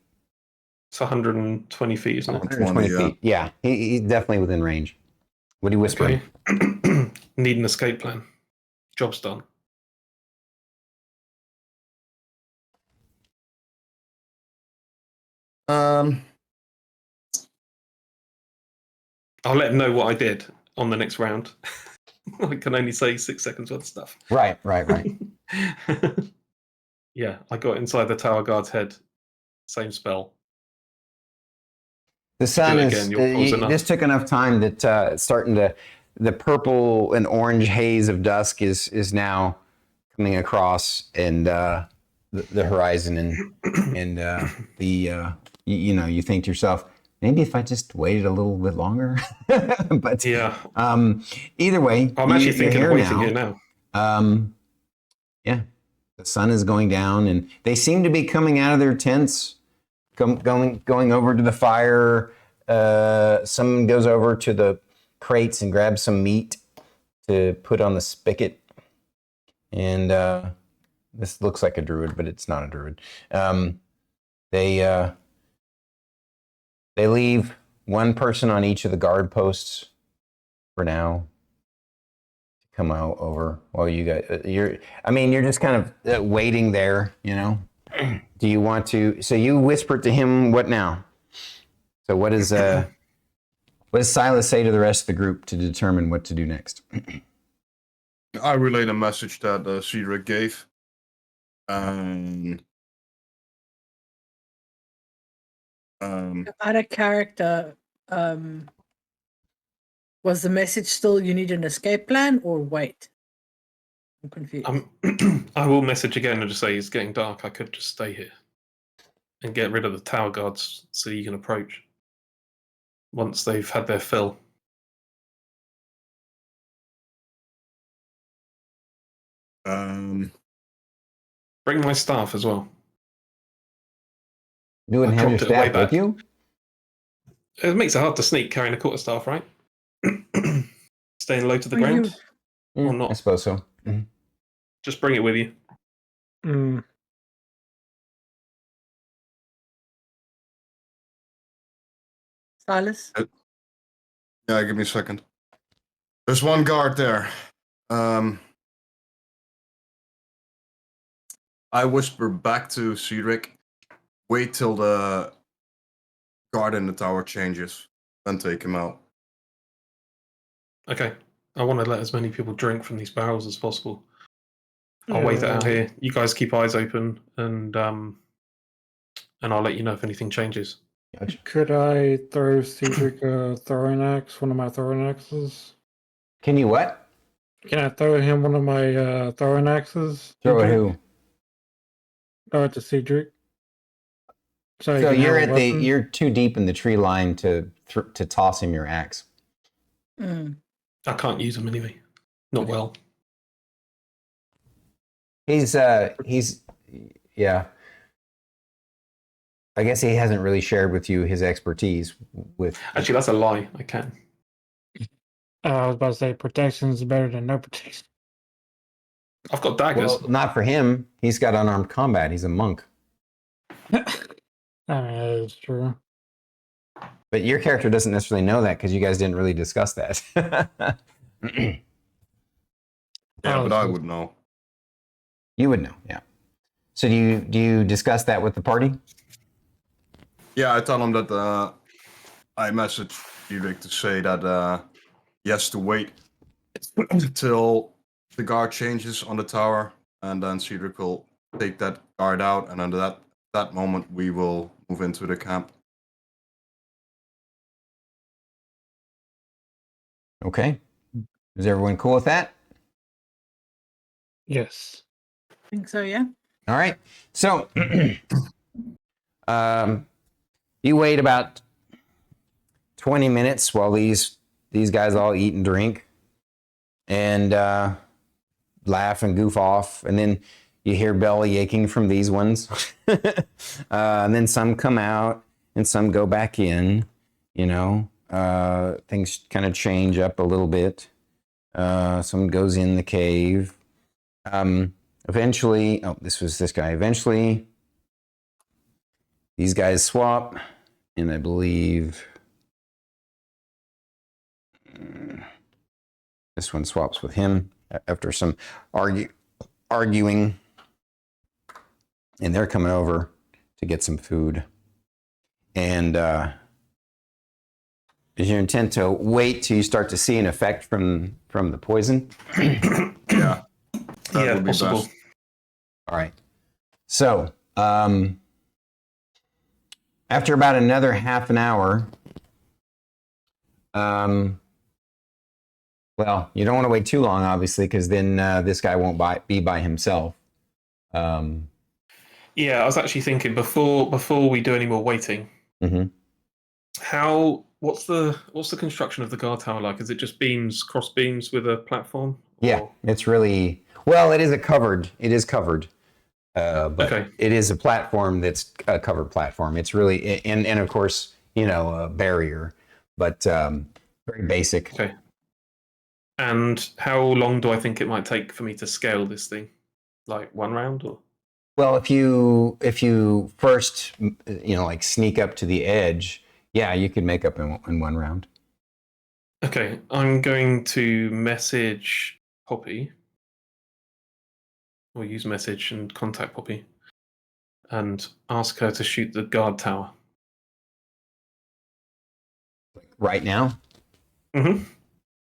It's 120 feet, isn't it? 120 feet. Yeah, he's definitely within range. What do you whisper? Okay. Need an escape plan. Job's done. I'll let him know what I did on the next round. I can only say 6 seconds worth of stuff. Right. Yeah, I got inside the tower guard's head. Same spell. The sun is. Again, you're close enough. This took enough time that it's starting to. The purple and orange haze of dusk is now coming across, and the horizon, and you think to yourself, maybe if I just waited a little bit longer. But yeah. Either way, I'm actually thinking of waiting here now. Yeah, the sun is going down, and they seem to be coming out of their tents. Going over to the fire. Someone goes over to the crates and grabs some meat to put on the spigot. And this looks like a druid, but it's not a druid. They leave one person on each of the guard posts for now to come out over while you guys. You're just kind of waiting there, Do you want to? So you whispered to him. What now? So what does Sylas say to the rest of the group to determine what to do next? I relayed a message that Ceedric gave. Out of character, was the message still you need an escape plan or wait? I'm confused. I will message again and just say it's getting dark. I could just stay here and get rid of the tower guards so you can approach once they've had their fill. Bring my staff as well. You wouldn't have your staff with you? It makes it hard to sneak carrying a quarterstaff, right? Staying low to the ground? Or not? I suppose so. Mm-hmm. Just bring it with you. Sylas? Yeah, give me a second. There's one guard there. I whisper back to Ceedric, wait till the guard in the tower changes, then take him out. Okay. I want to let as many people drink from these barrels as possible. I'll wait it out here. You guys keep eyes open, and I'll let you know if anything changes. Could I throw Ceedric a throwing axe, one of my throwing axes? Can you what? Can I throw him one of my throwing axes? Throw at who? Throw it to Ceedric. So you're too deep in the tree line to toss him your axe. I can't use them anyway. Not well. He's yeah. I guess he hasn't really shared with you his expertise with. Actually, that's a lie. I can. I was about to say protection is better than no protection. I've got daggers. Well, not for him. He's got unarmed combat. He's a monk. I mean, that is true. But your character doesn't necessarily know that because you guys didn't really discuss that. Yeah, but I would know. You would know, yeah. So do you discuss that with the party? Yeah, I tell him that I messaged Ceedric to say that he has to wait till the guard changes on the tower, and then Ceedric will take that guard out, and under that moment we will move into the camp. Okay. Is everyone cool with that? Yes. I think so, yeah. All right. So you wait about 20 minutes while these guys all eat and drink. and laugh and goof off. And then you hear belly aching from these ones. And then some come out and some go back in, you know. Things kind of change up a little bit. Some goes in the cave. Eventually, this was this guy. Eventually, these guys swap, and I believe this one swaps with him after some arguing, and they're coming over to get some food. And is your intent to wait till you start to see an effect from the poison? Yeah. That would be possible. best. All right. So, after about another half an hour, well, you don't want to wait too long, obviously, because then this guy won't be by himself. Yeah, I was actually thinking before we do any more waiting. Mhm. What's the construction of the guard tower like? Is it just cross beams with a platform? Yeah, it's really well. It is covered. But Okay. it is a platform that's a covered platform. It's really and of course a barrier, but very basic. Okay. And how long do I think it might take for me to scale this thing? Like one round or? Well, if you first like sneak up to the edge, yeah, you could make up in one round. Okay, I'm going to message Poppy, or use message and contact Poppy, and ask her to shoot the guard tower. Right now? Mm-hmm.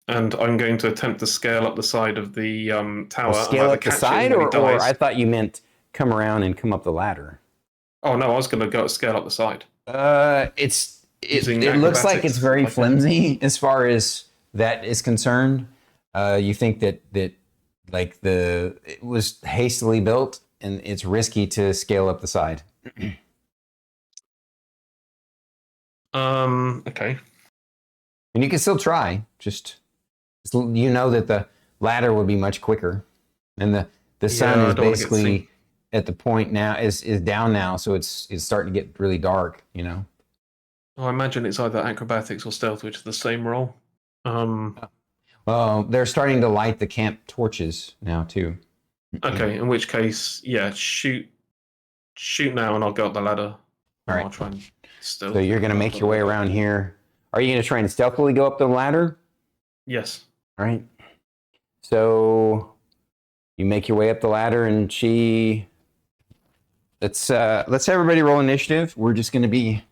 And I'm going to attempt to scale up the side of the tower. Well, scale up the side, or I thought you meant come around and come up the ladder. Oh no, I was going to go scale up the side. It looks like it's very flimsy as far as that is concerned. You think that like it was hastily built and it's risky to scale up the side. Okay. And you can still try. Just that the ladder would be much quicker, and the sun is basically at the point now is down now, so it's starting to get really dark. Oh, I imagine it's either acrobatics or stealth, which is the same roll. Well, they're starting to light the camp torches now too. Okay, in which case, yeah, shoot now, and I'll go up the ladder. All right. I'll try and stealth. So you're going to make your way around here. Are you going to try and stealthily go up the ladder? Yes. All right. So you make your way up the ladder, and let's everybody roll initiative. We're just going to be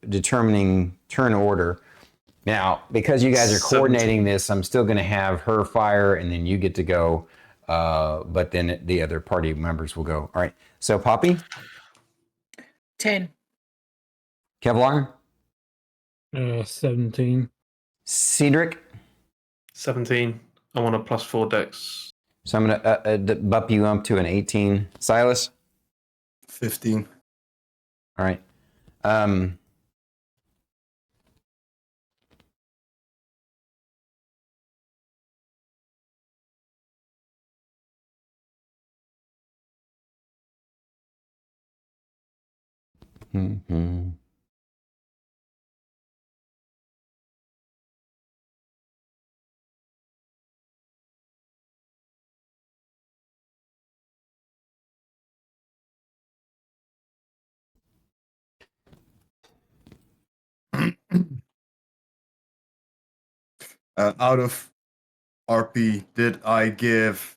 determining turn order. Now, because you guys are coordinating this, I'm still going to have her fire, and then you get to go. But then the other party members will go. All right. So Poppy? 10. Kevlar? 17. Ceedric? 17. I want a +4 dex. So I'm going to bump you up to an 18. Sylas? 15. All right. Mm-hmm. Out of RP, did I give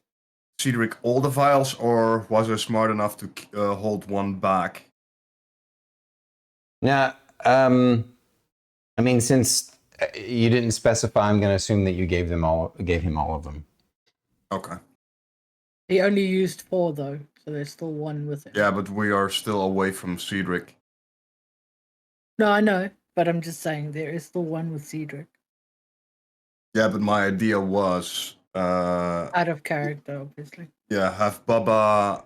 Ceedric all the vials, or was I smart enough to hold one back? Now, I mean, since you didn't specify, I'm going to assume that you gave him all of them. Okay. He only used 4 though, so there's still 1 with it. Yeah, but we are still away from Ceedric. No, I know, but I'm just saying there is still 1 with Ceedric. Yeah, but my idea was out of character, obviously. Yeah, have Baba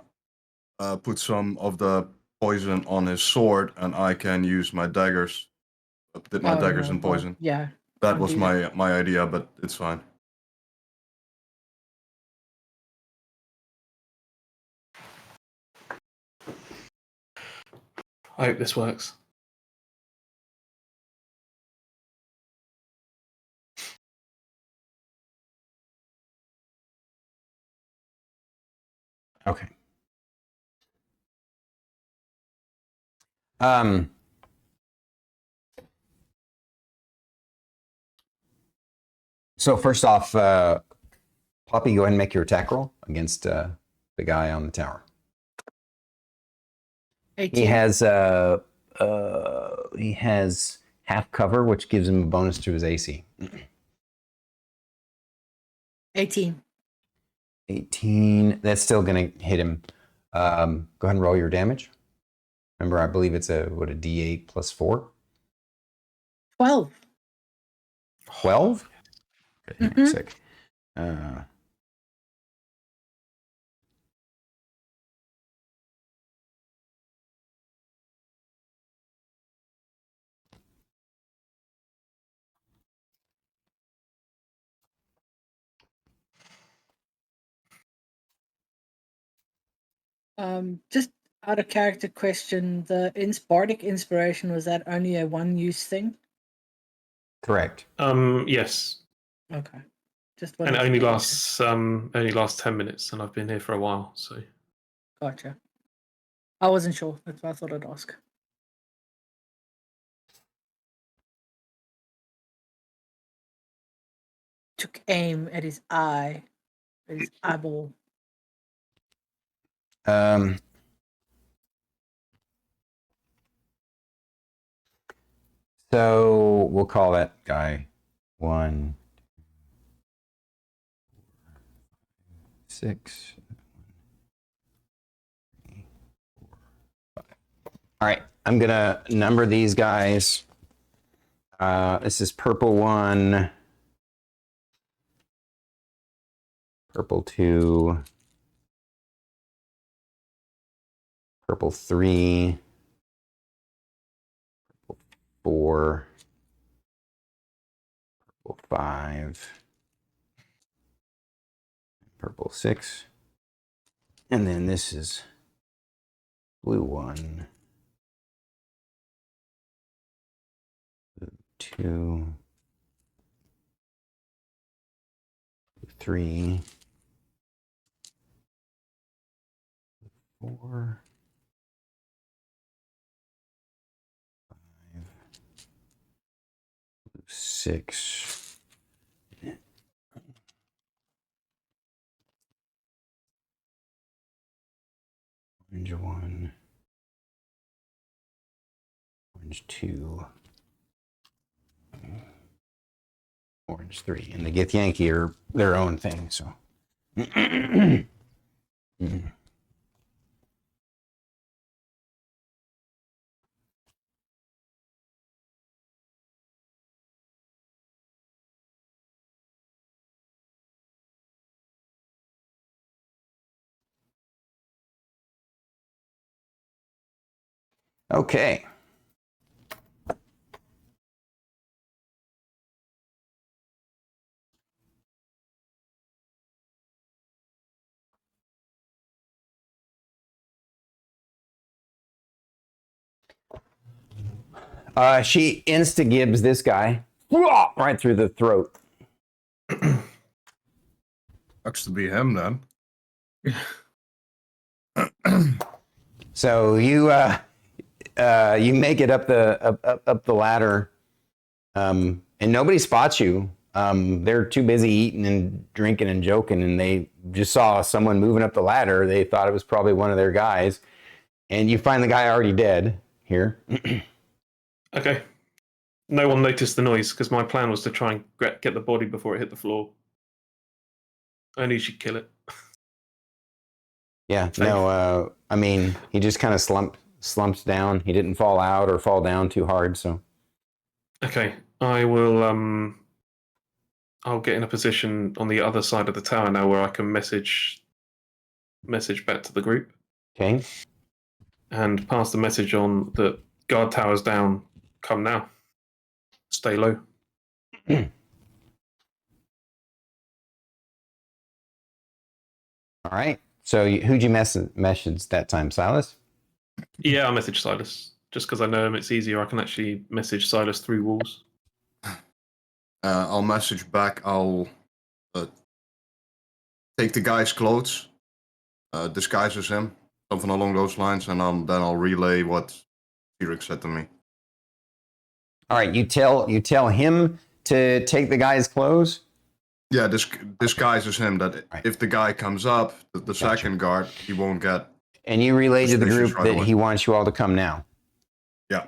put some of the poison on his sword, and I can use my daggers. Dip my daggers in poison. Yeah, That was my idea, but it's fine. I hope this works. Okay. So first off, Poppy, go ahead and make your attack roll against the guy on the tower. 18. He has half cover, which gives him a bonus to his AC. 18. 18. That's still going to hit him. Go ahead and roll your damage. Remember, I believe it's a D8 plus 4. 12. 12? Okay, hang on a sec. Just out of character question, the Bardic Inspiration, was that only a one-use thing? Correct. Yes. Okay. Just And it wanted only to lasts 10 minutes, and I've been here for a while, so. Gotcha. I wasn't sure. That's why I thought I'd ask. Took aim at his eye, at his eyeball. So we'll call that guy 1, 6, 3, 4, 5. All right, I'm gonna number these guys. This is purple 1, purple 2, purple 3, purple 4, purple 5, purple 6, and then this is blue 1, blue 2, blue 3, 4, 5, blue 6, orange 1, orange 2, orange 3, and the Gith Yankee are their own thing. So, okay. She insta-gibs this guy right through the throat. Sucks to be him then. So you make it up the ladder, and nobody spots you. They're too busy eating and drinking and joking, and they just saw someone moving up the ladder. They thought it was probably one of their guys, and you find the guy already dead here. Okay. No one noticed the noise because my plan was to try and get the body before it hit the floor. I knew she'd kill it. Yeah, Safe. no, I mean, he just kind of slumps down. He didn't fall out or fall down too hard, so. Okay, I will. I'll get in a position on the other side of the tower now where I can message back to the group. Okay. And pass the message on that guard tower's down. Come now. Stay low. All right. So who'd you message that time, Sylas? Yeah, I'll message Sylas. Just because I know him, it's easier. I can actually message Sylas through walls. I'll message back. I'll take the guy's clothes, disguise as him, something along those lines, and then I'll relay what Ceedric said to me. All right. You tell him to take the guy's clothes. Yeah, disguise as him. That Right. if the guy comes up, the second guard, he won't get. And you relay to the Suspicious group right that away. he wants you all to come now. Yeah.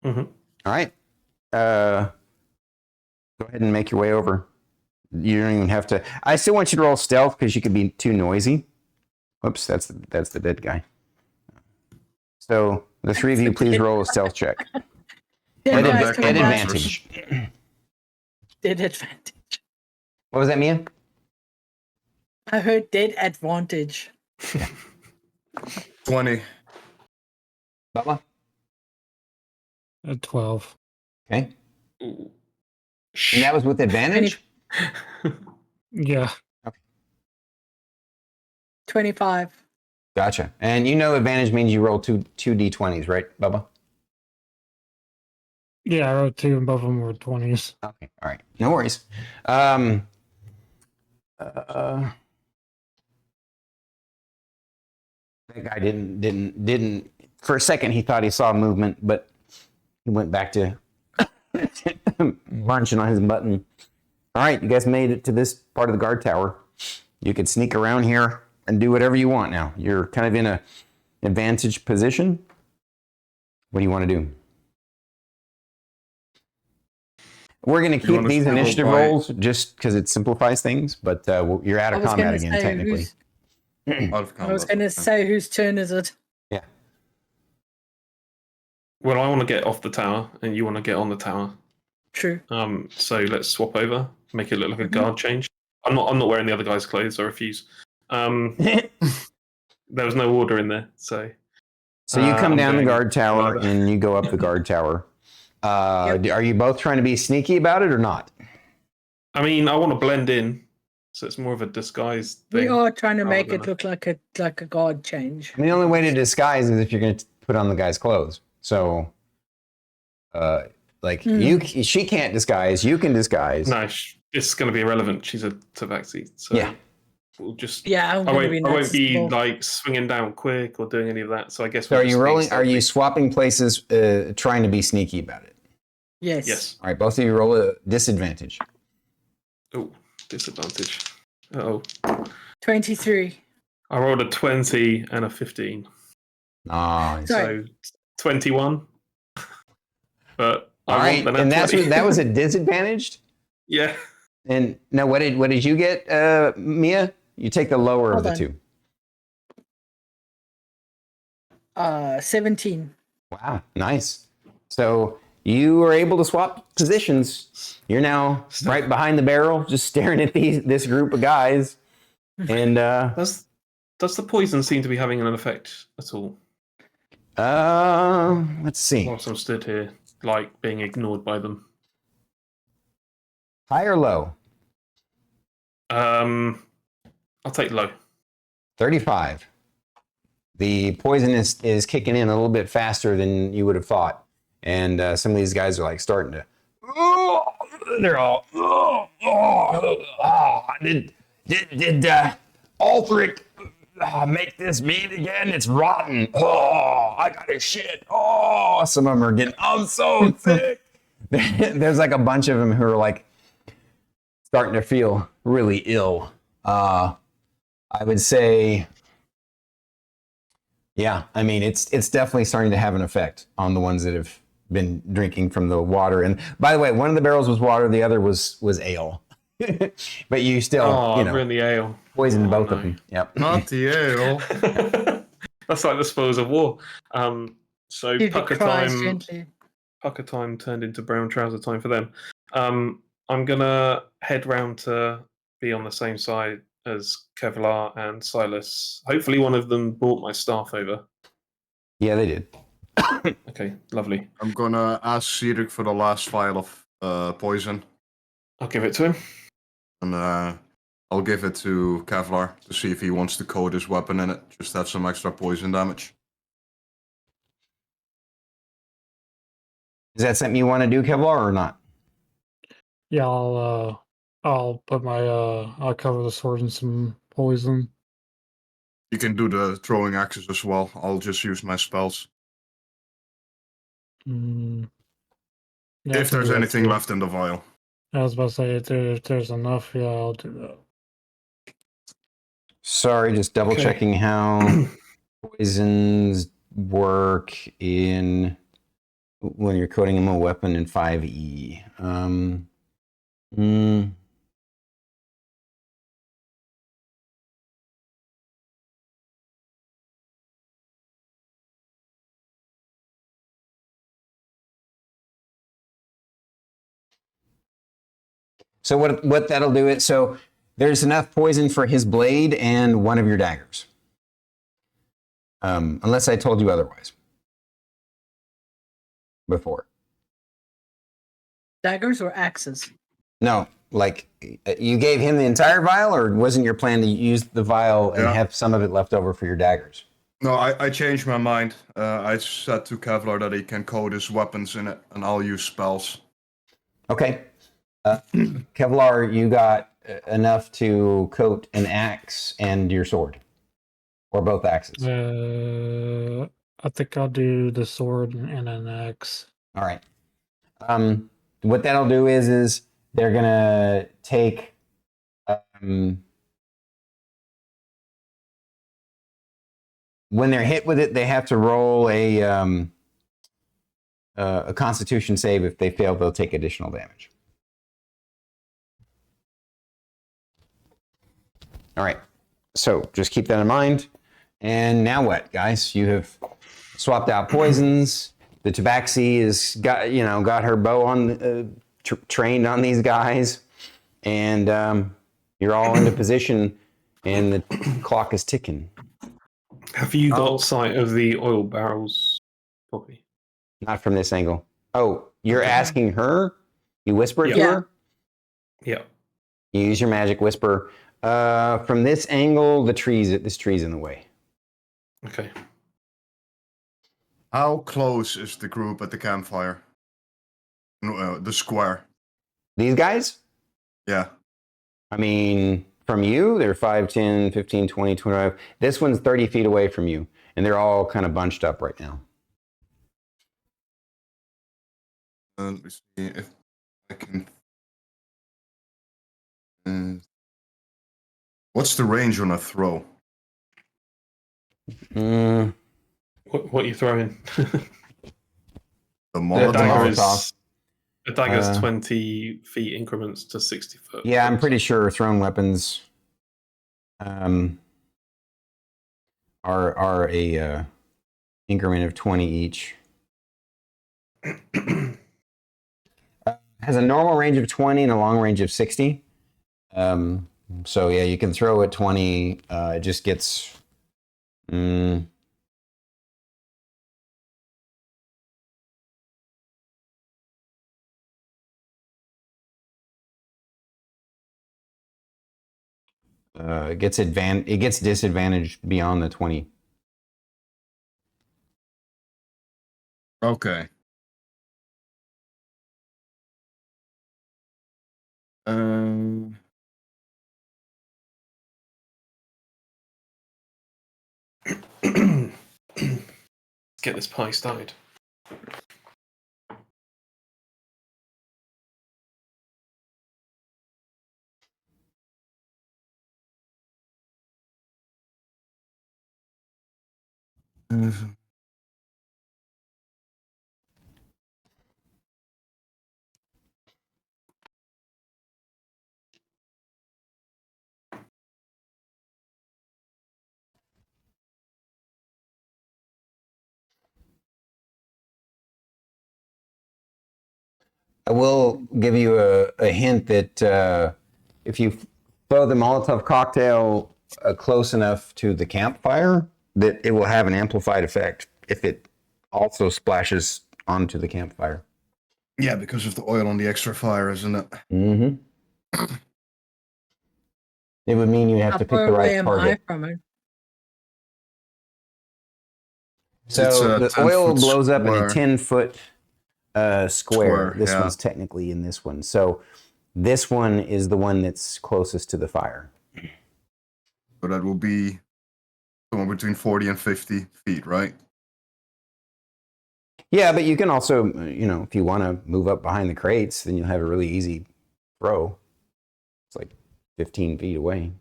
Mm-hmm. All right. Go ahead and make your way over. You don't even have to. I still want you to roll stealth because you could be too noisy. Whoops, that's the dead guy. So the three of you, please roll a stealth check. Yeah, At guys, back come on on. advantage. Dead advantage. What was that, Mia? I heard dead advantage. 20. Bubba? At 12. Okay. Ooh. And that was with advantage? Yeah. 25. Gotcha. And you know advantage means you roll two d20s, right, Bubba? Yeah, I wrote 2 and both of them were 20s. Okay. All right. No worries. That guy didn't. For a second, he thought he saw movement, but he went back to munching on his button. All right, you guys made it to this part of the guard tower. You could sneak around here and do whatever you want now. You're kind of in a advantage position. What do you want to do? We're going to keep wanna these start initiative by- rolls just because it simplifies things, but you're out I of was combat gonna again, say technically. Out of I was combat. going to say, whose turn is it? Yeah. Well, I want to get off the tower, and you want to get on the tower. True. So let's swap over, make it look like a Mhm. guard change. I'm not wearing the other guy's clothes. I refuse. There was no order in there, so. So you come I'm down the going guard tower ladder. and you go up the guard tower. Are you both trying to be sneaky about it or not? I mean, I want to blend in, so it's more of a disguise thing. We are trying to rather make than it look like a guard change. I mean, the only way to disguise is if you're going to put on the guy's clothes. So, she can't disguise. You can disguise. No, it's going to be irrelevant. She's a tabaxi, so Yeah. we'll just. Yeah, I'm I going to be won't be noticeable. like swinging down quick or doing any of that. So I guess. So we'll are you just be rolling? Are you stealthy. swapping places, trying to be sneaky about it? Yes. Yes. All right, both of you roll a disadvantage. Oh, disadvantage. Oh, 23. I rolled a 20 and a 15, Oh, Sorry. so 21. But all I right, want the and nat 20. that was a disadvantaged. Yeah. And now, what did you get, Mia? You take the lower of Hold the on. two. 17. Wow, nice. So you were able to swap positions. You're now right behind the barrel, just staring at this group of guys. And Does the poison seem to be having an effect at all? let's see. Whilst I'm stood here, like being ignored by them. High or low? I'll take low. 35. The poison is kicking in a little bit faster than you would have thought. And some of these guys are like starting to. They're all. Did Alfric make this meat again? It's rotten. Oh, I gotta shit. Oh, some of them are getting. I'm so sick. There's like a bunch of them who are like starting to feel really ill. I would say. Yeah, I mean, it's definitely starting to have an effect on the ones that have been drinking from the water. And by the way, one of the barrels was water, the other was ale. But you still, ruin the ale. poisoned both of them. Yep. Not the ale. That's like the spoils of war. So If he pucker cries time. gently. Pucker time turned into brown trouser time for them. I'm gonna head round to be on the same side as Kevlar and Sylas. Hopefully, one of them brought my staff over. Yeah, they did. Okay, lovely. I'm gonna ask Ceedric for the last vial of poison. I'll give it to him. And I'll give it to Kevlar to see if he wants to coat his weapon in it. Just have some extra poison damage. Is that something you want to do, Kevlar, or not? Yeah, I'll put my I'll cover the sword in some poison. You can do the throwing axes as well. I'll just use my spells. Mm. Yeah, I If can there's do that anything too. left in the vial. I was about to say if there's enough, yeah, I'll do that. Sorry, just double Okay. checking how poisons work in when you're coating them a weapon in 5e. Mm, So what that'll do it. So there's enough poison for his blade and one of your daggers. Unless I told you otherwise before. Daggers or axes? No, like you gave him the entire vial, or wasn't your plan to use the vial and Yeah. have some of it left over for your daggers? No, I changed my mind. I said to Kevlar that he can coat his weapons in it, and I'll use spells. Okay. Kevlar, you got enough to coat an axe and your sword, or both axes. I think I'll do the sword and an axe. All right. What that'll do is they're gonna take when they're hit with it, they have to roll a Constitution save. If they fail, they'll take additional damage. All right. So just keep that in mind. And now what, guys? You have swapped out poisons. The Tabaxi has got her bow on, trained on these guys, and you're all into position, and the clock is ticking. Have you got sight of the oil barrels, Poppy? Not from this angle. Oh, you're asking her? You whisper it to Yeah. her? Yeah. You use your magic whisper. From this angle, this tree's in the way. Okay. How close is the group at the campfire? No, the square. These guys? Yeah. I mean, from you, they're 5, 10, 15, 20, 25. This one's 30 feet away from you, and they're all kind of bunched up right now. Let me see if I can. What's the range on a throw? Mm, What are you throwing? The The Molotov. Molotov. A dagger's 20 feet increments to 60 foot. Yeah, I'm pretty sure thrown weapons are a increment of 20 each. Has a normal range of 20 and a long range of 60. So yeah, you can throw at 20. It just gets. It gets disadvantaged beyond the 20. Okay. Let's get this party started. I will give you a hint that if you throw the Molotov cocktail close enough to the campfire, that it will have an amplified effect if it also splashes onto the campfire. Yeah, because of the oil on the extra fire, isn't it? Mm-hmm. It would mean you have How to pick far the away right am target. I from it? So It's a the 10 oil foot blows up in a square. 10-foot square. Square, This yeah. one's technically in this one. So this one is the one that's closest to the fire. So that will be somewhere between 40 and 50 feet, right? Yeah, but you can also, if you want to move up behind the crates, then you'll have a really easy throw. It's like 15 feet away.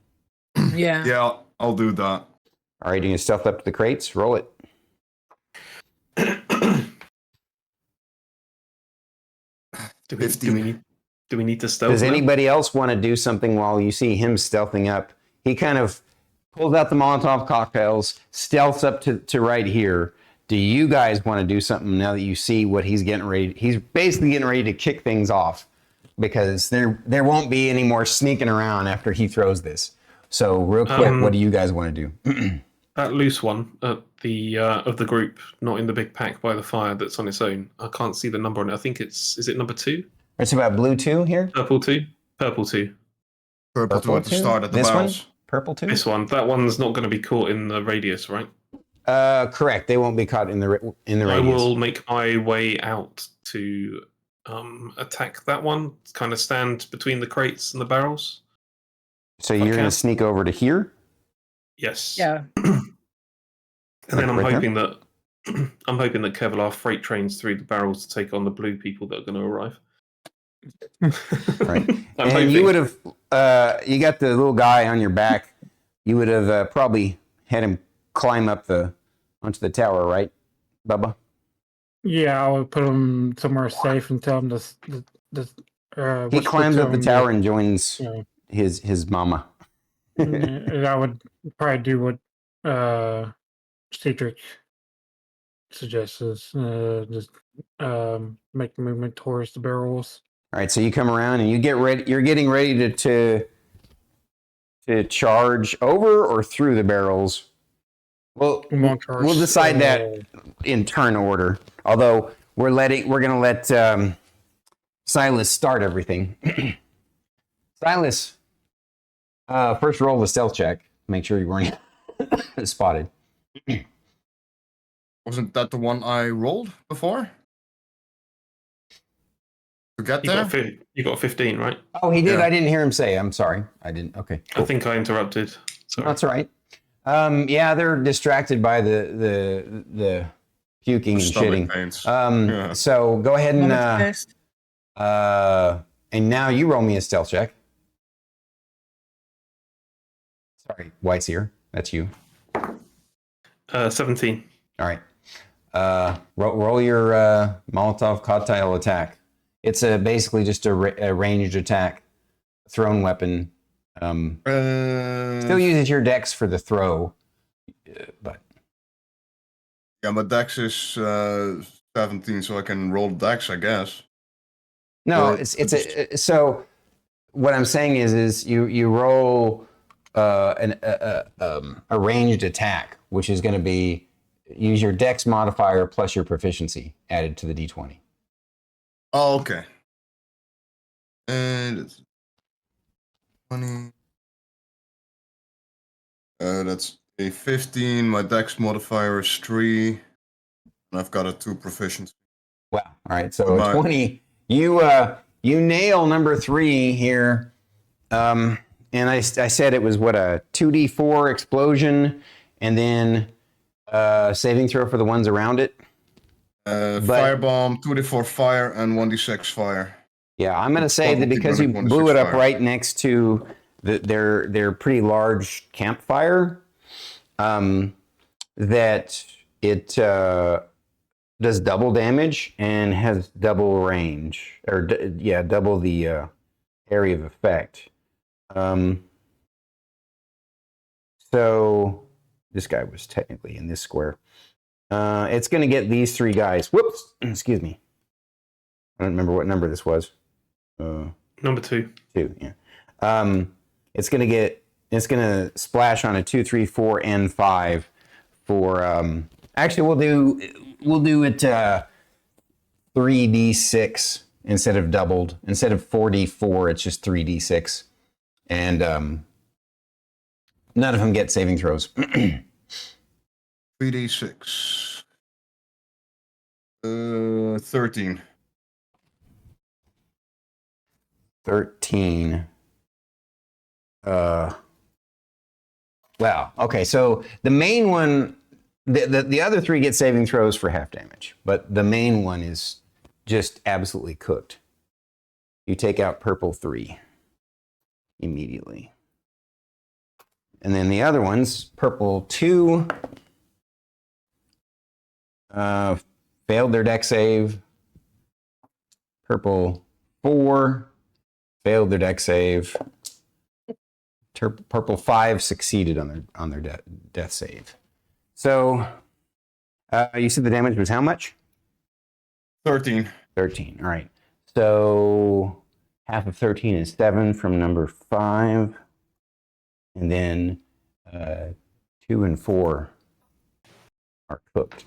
Yeah. Yeah, I'll do that. All right, you can stealth up to the crates. Roll it. Do 15. we need to stealth Does now? anybody else want to do something while you see him stealthing up? He kind of pulls out the Molotov cocktails, stealths up to right here. Do you guys want to do something now that you see what he's getting ready? He's basically getting ready to kick things off because there won't be any more sneaking around after he throws this. So real quick, what do you guys want to do? That loose one at the of the group, not in the big pack by the fire that's on its own. I can't see the number on it. I think is it number 2? It's about blue 2 here. Purple 2? Purple 2. Purple to at the 2? start at the This barrels. one? Purple 2? This one. That one's not going to be caught in the radius, right? Correct. They won't be caught in the radius. I will make my way out to attack that one. Kind of stand between the crates and the barrels. So you're going to sneak over to here? Yes. Yeah. And then I'm Right there? hoping that Kevlar freight trains through the barrels to take on the blue people that are going to arrive. Right. I'm And you hoping. would have, you got the little guy on your back. You would have probably had him climb up onto the tower, right, Bubba? Yeah, I would put him somewhere safe and tell him He climbs up the tower and joins Yeah. his mama. And I would probably do what Ceedric suggests is just make the movement towards the barrels. All right, so you come around and you get ready. You're getting ready to charge over or through the barrels. Well, we'll decide that in turn order. Although we're going to let Sylas start everything. Sylas, first roll the stealth check. Make sure you weren't spotted. Wasn't that the one I rolled before? To get there? You got a 15, right? Oh, he did. Yeah. I didn't hear him say. I'm sorry. I didn't. Okay. I think I interrupted. Sorry. That's all right. Yeah, they're distracted by the puking and Stomach shitting. pains. So go ahead and Moment first. and now you roll me a stealth check. Sorry, WhiteSeer. That's you. 17. All right. Roll your Molotov cocktail attack. It's basically just a ranged attack, thrown weapon. Still uses your dex for the throw, but yeah, my dex is 17, so I can roll dex, I guess. no, Or so. What I'm saying is you roll a ranged attack, which is going to be use your dex modifier plus your proficiency added to the d20. Oh, okay. And it's 20. That's a 15. My dex modifier is 3. And I've got a 2 proficiency. Wow. All right. So a 20. You nail number 3 here. And I said it was what, a 2d4 explosion and then saving throw for the ones around it. Firebomb, 2d4 fire, and 1d6 fire. Yeah, I'm going to say that because you blew it up right next to their pretty large campfire, that it does double damage and has double range, or double the area of effect. So this guy was technically in this square. It's going to get these 3 guys. Whoops, excuse me. I don't remember what number this was. Number 2. 2, yeah. It's gonna splash on a 2, 3, 4, and 5 for actually we'll do it 3d6 instead of doubled. Instead of 4d4, it's just 3d6. And none of them get saving throws. 3d6. 13. 13. Wow. Okay, so the main one, the other 3 get saving throws for half damage, but the main one is just absolutely cooked. You take out purple 3 immediately. And then the other ones, purple 2, failed their deck save. Purple 4 failed their deck save. Purple 5 succeeded on their death save. So you said the damage was how much? 13. 13. All right. So half of 13 is 7 from number 5. And then 2 and 4 are cooked.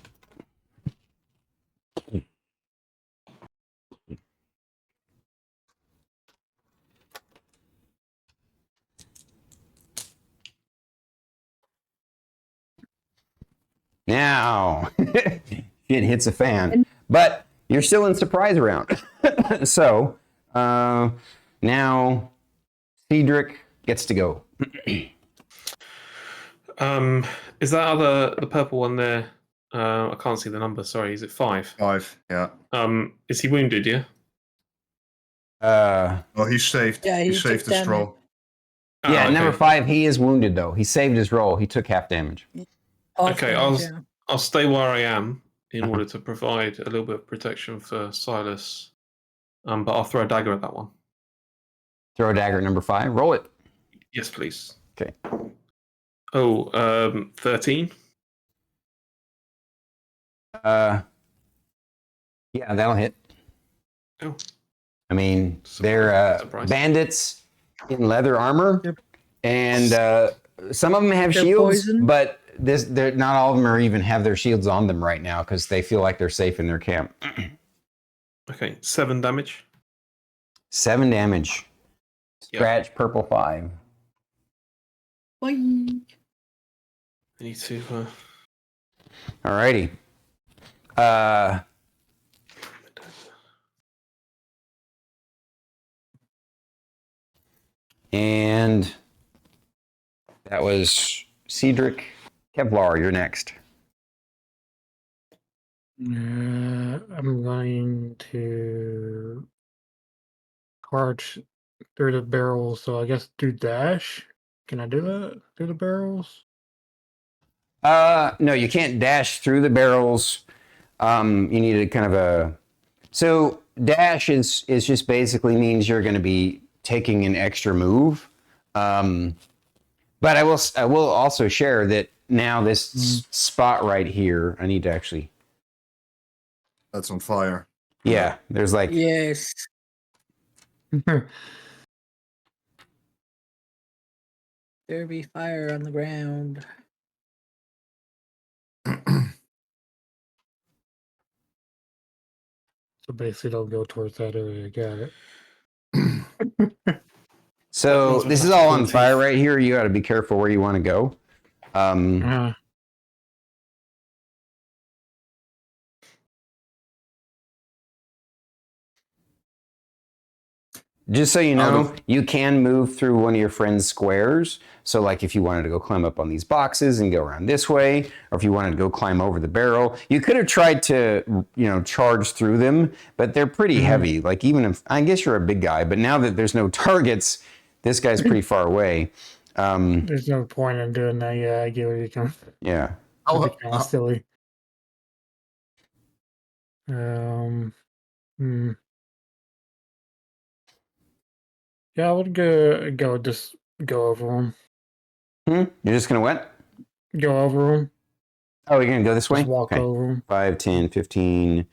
Now, shit hits a fan. But you're still in surprise round. So, now Ceedric gets to go. Is that the purple one there? I can't see the number. Sorry, is it 5? 5, yeah. Is he wounded? Yeah. Oh, he's saved. Yeah, he he saved took his roll. Yeah, okay. number 5, he is wounded though. He saved his roll. He took half damage. Okay, I'll stay where I am in order to provide a little bit of protection for Sylas. But I'll throw a dagger at that one. Throw a dagger at number 5. Roll it. Yes, please. Okay. Oh, 13. Yeah, that'll hit. Oh. I mean, they're bandits in leather armor, and some of them have They're shields, poisoned. but they're not all of them are even have their shields on them right now because they feel like they're safe in their camp. Okay, 7 damage. 7 damage. Scratch purple 5. Bye. I need to. Alrighty. And that was Ceedric. Kevlar, you're next. I'm going to charge through the barrels, so I guess do dash. Can I do that through the barrels? No, you can't dash through the barrels. You need a kind of a. So dash is just basically means you're going to be taking an extra move. But I will also share that now this spot right here. I need to actually. That's on fire. Yeah, there's like. Yes. There be fire on the ground. So basically, don't go towards that area. Got it. So this is all on fire right here. You got to be careful where you want to go. Just so you know, you can move through one of your friend's squares. So like if you wanted to go climb up on these boxes and go around this way, or if you wanted to go climb over the barrel, you could have tried to, charge through them, but they're pretty heavy. Like even if, I guess you're a big guy, but now that there's no targets, this guy's pretty far away. There's no point in doing that. Yeah, I get where you're coming. Yeah. Kind of silly. Yeah, I would just go over them. You're just gonna what? Go over them. Oh, you're gonna go this way? Just walk over them. 5, 10, 15,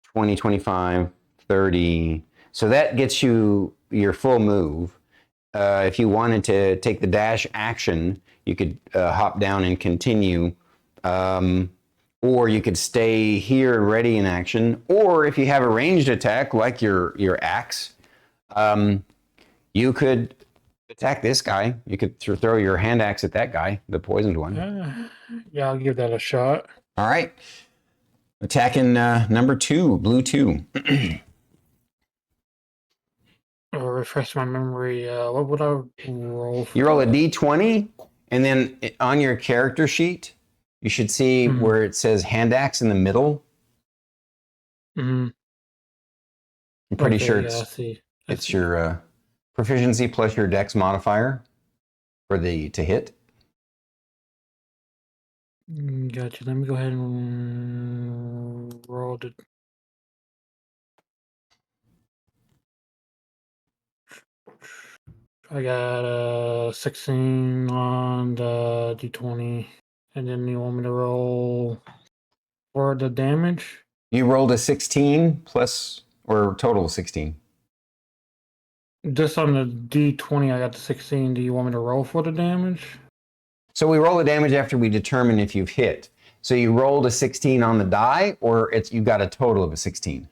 20, 25, 30. So that gets you your full move. If you wanted to take the dash action, you could hop down and continue. or you could stay here ready in action, or if you have a ranged attack like your axe, you could attack this guy. You could throw your hand axe at that guy, the poisoned one. Yeah, I'll give that a shot. All right. Attacking number 2, blue 2. Refresh my memory. What would I roll for? You roll a d20, and then on your character sheet, you should see where it says hand axe in the middle. Mm-hmm. I'm pretty Okay, sure yeah, I see. it's your proficiency plus your dex modifier for to hit. Gotcha. Let me go ahead and roll it. I got 16 on the d20, and then you want me to roll for the damage? You rolled a 16 plus, or total 16. Just on the d20, I got the 16. Do you want me to roll for the damage? So we roll the damage after we determine if you've hit. So you rolled a 16 on the die, or you got a total of a 16?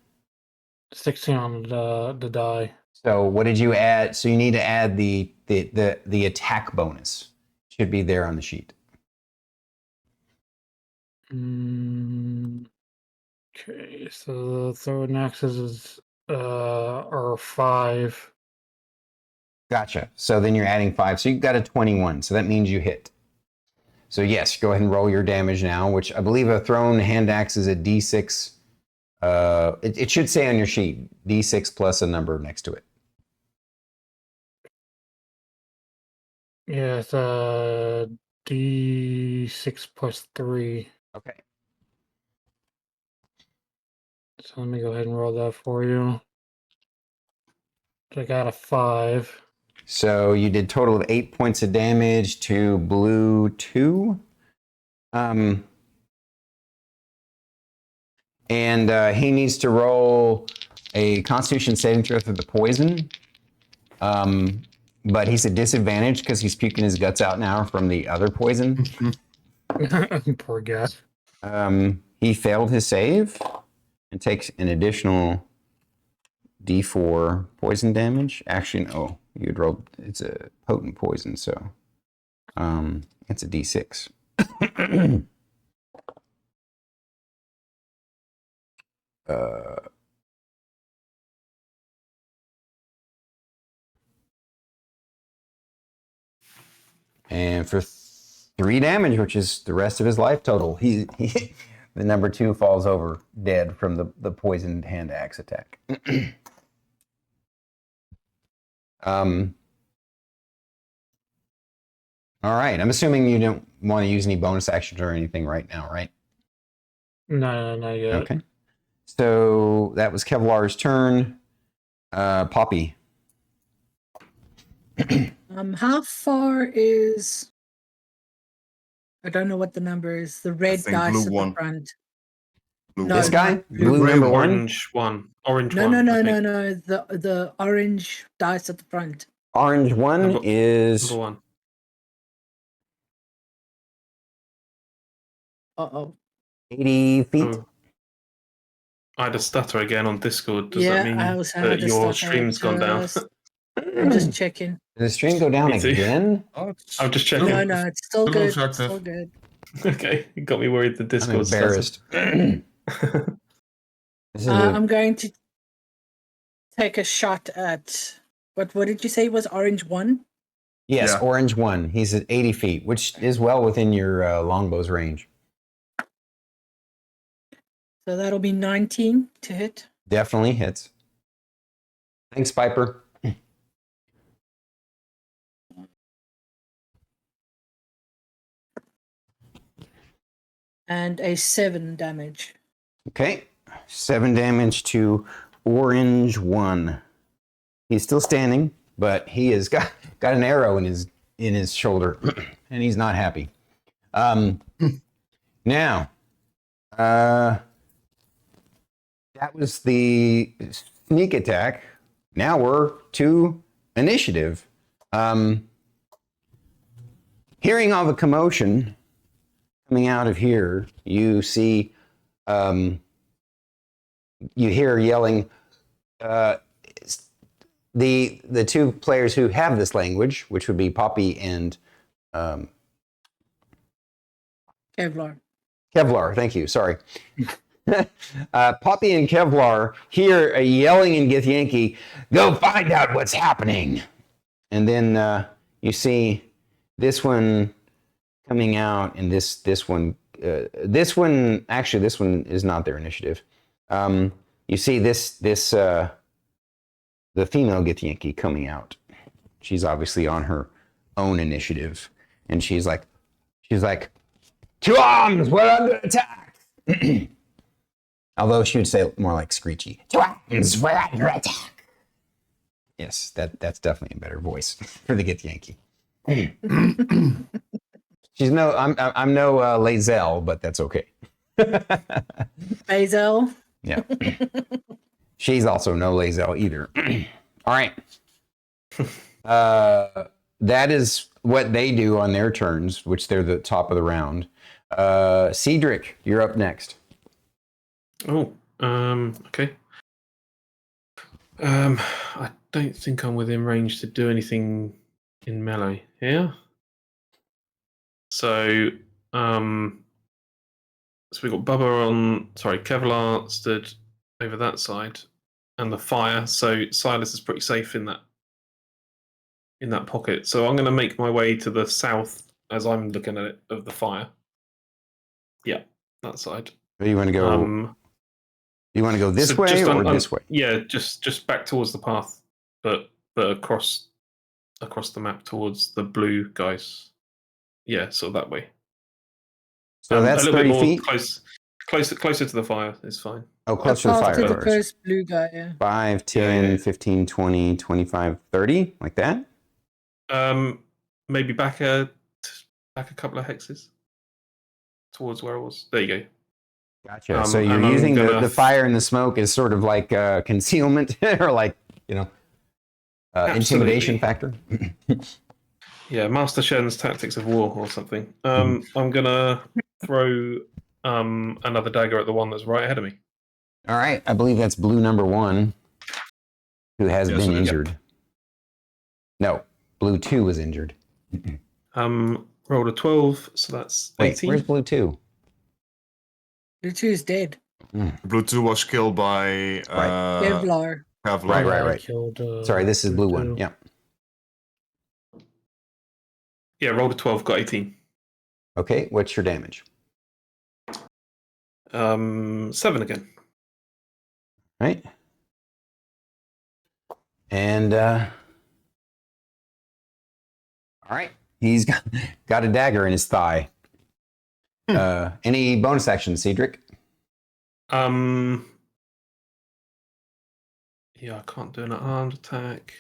16 on the die. So what did you add? So you need to add the attack bonus. Should be there on the sheet. Okay, so the throwing axes are 5. Gotcha. So then you're adding 5. So you got a 21. So that means you hit. So yes, go ahead and roll your damage now, which I believe a thrown hand axe is a d6. It should say on your sheet, d6 plus a number next to it. Yeah, it's d6 plus 3. Okay. So let me go ahead and roll that for you. I got a 5. So you did total of 8 points of damage to blue 2. And he needs to roll a Constitution saving throw for the poison. But he's at disadvantage because he's puking his guts out now from the other poison. Poor guy. He failed his save and takes an additional d4 poison damage. Actually, no, you'd roll. It's a potent poison, so it's a d6. And for 3 damage, which is the rest of his life total, he the number 2 falls over dead from the poisoned hand axe attack. All right. I'm assuming you don't want to use any bonus actions or anything right now, right? No, not yet. Okay. So that was Kevlar's turn. Poppy. How far is? I don't know what the number is. The red think dice blue at one. the front. Blue No, This one. guy? not Blue Gray number one. 1? Orange one. Orange No, one. no, no, I no, think. no. The orange dice at the front. Orange 1 Number is 1. 80 feet. Oh. I had a stutter again on Discord. Does Yeah, that mean I also had that a your stutter. stream's gone down? I'm just checking. Did the stream go down Me too. again? Oh, it's I'm just still- checking. No, no, it's still Still good. looks It's active. still good. Okay, it got me worried the I'm Discord stuttered. embarrassed. This is I'm going to take a shot at what did you say was orange 1? yes, Yeah. orange 1. He's at 80 feet, which is well within your longbow's range. So that'll be 19 to hit. Definitely hits. Thanks, Piper. And a 7 damage. Okay. 7 damage to orange 1. He's still standing, but he has got an arrow in his shoulder, and he's not happy. Now, that was the sneak attack. Now we're to initiative. Hearing all the commotion coming out of here, you see, you hear yelling. The two players who have this language, which would be Poppy and Kevlar. Kevlar. Thank you. Sorry. Poppy and Kevlar hear a yelling in Githyanki, "Go find out what's happening!" And then you see this one coming out, and this one actually this one is not their initiative. You see the female Githyanki coming out. She's obviously on her own initiative, and she's like, "To arms! We're under attack!" Although she would say it more like screechy. "To arms! We're under attack!" Yes, that's definitely a better voice for the Githyanki. She's no, I'm no Lazelle, but that's okay. Basil. Yeah. She's also no Lazelle either. All right. That is what they do on their turns, which they're the top of the round. Ceedric, you're up next. Oh, okay. I don't think I'm within range to do anything in melee here. So, so we got Kevlar stood over that side, and the fire. So Sylas is pretty safe in that pocket. So I'm going to make my way to the south as I'm looking at it of the fire. Yeah, that side. Where you want to go? You want to go this way or this way? Yeah, just back towards the path, but across the map towards the blue guys. Yeah, so that way. So that's a little 30 bit more feet? Closer to the fire is fine. Oh, closer to the fire. To the first blue guy, yeah. 5, 10, 15, 20, 25, 30, like that? Maybe back a couple of hexes towards where I was. There you go. Gotcha. So you're using the fire and the smoke as sort of like concealment or like, intimidation factor? Yeah, Master Shen's Tactics of War or something. I'm going to throw another dagger at the one that's right ahead of me. All right. I believe that's blue number 1 who has been injured. No, blue 2 was injured. Rolled a 12, so that's 18. Where's blue 2? Blue 2 is dead. Blue 2 was killed by Kevlar. Right. Killed, Sorry, this is blue 1. Yeah. Yeah, rolled a 12, got 18. Okay, what's your damage? 7 again. Right. And all right, he's got a dagger in his thigh. Any bonus action, Ceedric? Yeah, I can't do an unarmed attack.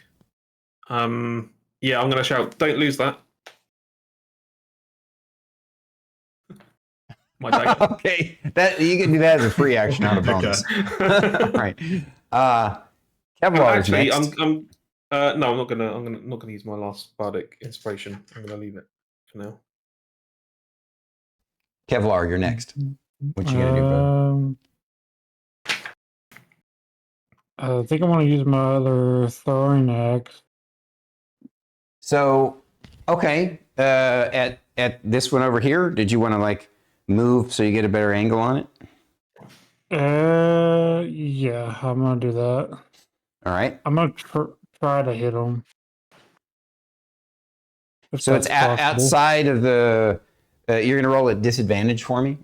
Yeah, I'm gonna shout, "Don't lose that." My dagger. Okay, that you can do that as a free action, not a bonus. All right. Kevlar is Actually, next. no, I'm not gonna use my last bardic inspiration. I'm gonna leave it for now. Kevlar, you're next. What you gonna do, brother? I think I want to use my other throwing axe. So, okay, at this one over here, did you want to like move so you get a better angle on it? Yeah, I'm gonna do that. All right. I'm gonna try to hit him. So it's outside of the. You're gonna roll at disadvantage for me.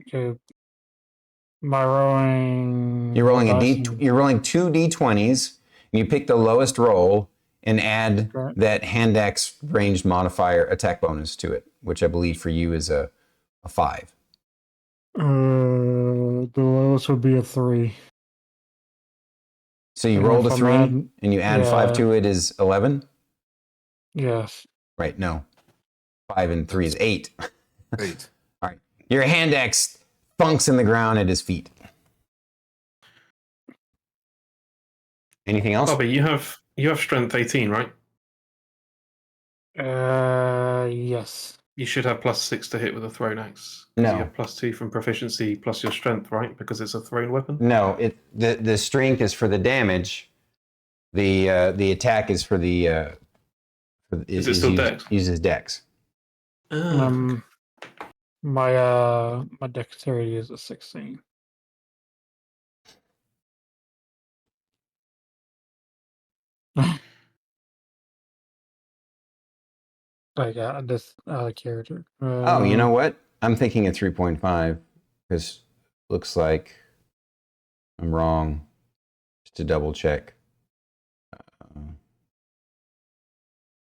Okay. My rolling. You're rolling You're rolling 2 d20s, and you pick the lowest roll and add that hand axe ranged modifier attack bonus to it, which I believe for you is a 5. The lowest would be a 3. So you rolled a 3 and you add 5 to it is 11? Yes. Right, no. 5 and 3 is 8. 8. All right. Your hand axe thunks in the ground at his feet. Anything else? Bobby, you have strength 18, right? Yes. You should have +6 to hit with a thrown axe. 'Cause No. You have +2 from proficiency plus your strength, right? Because it's a thrown weapon. No, the strength is for the damage. The attack is for the. Is it still dex? Uses dex. Oh. My dexterity is a 16. I got this character. Oh, you know what? I'm thinking of 3.5 because looks like I'm wrong. Just to double check.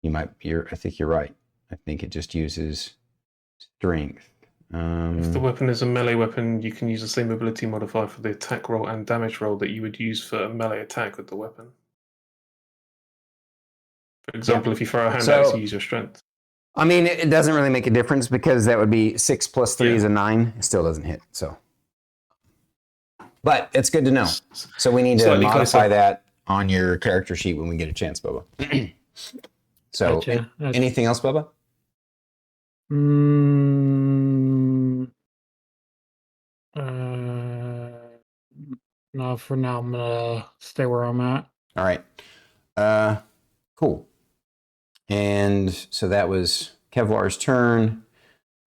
I think you're right. I think it just uses strength. If the weapon is a melee weapon, you can use the same ability modifier for the attack roll and damage roll that you would use for a melee attack with the weapon. For example, if you throw a hand axe, you use your strength. I mean, it doesn't really make a difference because that would be 6 plus 3 is a 9. It still doesn't hit. So, but it's good to know. So we need to Slightly modify closer. that on your character sheet when we get a chance, Bubba. So, Gotcha. anything else, Bubba? No, for now I'm gonna stay where I'm at. All right. Cool. And so that was Kevlar's turn.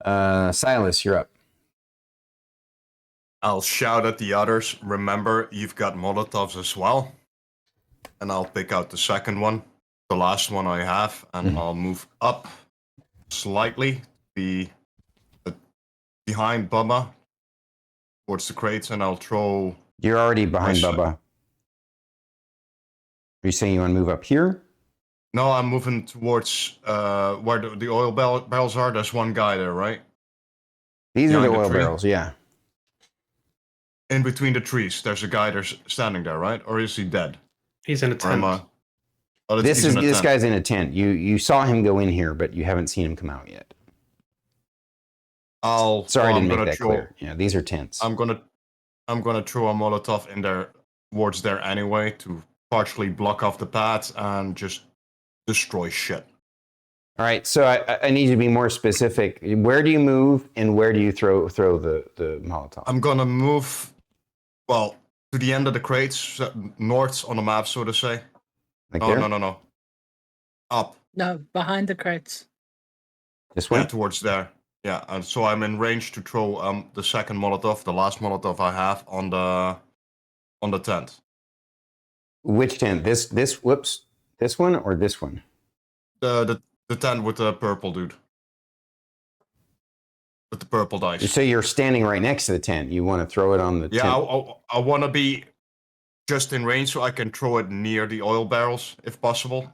Sylas, you're up. I'll shout at the others. Remember, you've got Molotovs as well. And I'll pick out the second one, the last one I have, and I'll move up slightly, behind Bubba, towards the crates, and I'll throw. You're already behind my Bubba. Are you saying you want to move up here? No, I'm moving towards where the oil barrels are. There's one guy there, right? These are Behind the the oil tree? barrels, yeah. In between the trees, there's a guy there's standing there, right? Or is he dead? He's in a Or am tent. This he's in a this tent. guy's in a tent. You saw him go in here, but you haven't seen him come out yet. Sorry, I didn't make that clear. Yeah, these are tents. I'm gonna throw a Molotov in there towards there anyway to partially block off the path and just destroy shit. All right, so I need you to be more specific. Where do you move and where do you throw the Molotov? I'm gonna move, well, to the end of the crates, north on the map, so to say. Like Oh, there? no. Up. No, behind the crates. This way? Yeah, towards there. Yeah, and so I'm in range to throw the second Molotov, the last Molotov I have, on the tent. Which tent? This one or this one? The tent with the purple dude. With the purple dice. So you're standing right next to the tent. You want to throw it on the Yeah, tent. I want to be just in range so I can throw it near the oil barrels if possible.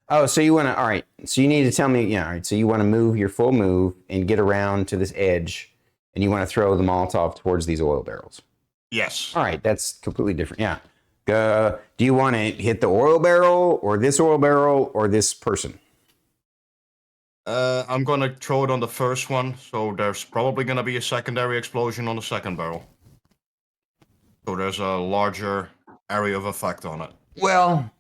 Oh, so you want to, all right. So you need to tell me, yeah, all right. So you want to move your full move and get around to this edge and you want to throw the Molotov towards these oil barrels. Yes. All right, that's completely different. Yeah. Do you want to hit the oil barrel or this oil barrel or this person? I'm going to throw it on the first one, so there's probably going to be a secondary explosion on the second barrel. So there's a larger area of effect on it. Well,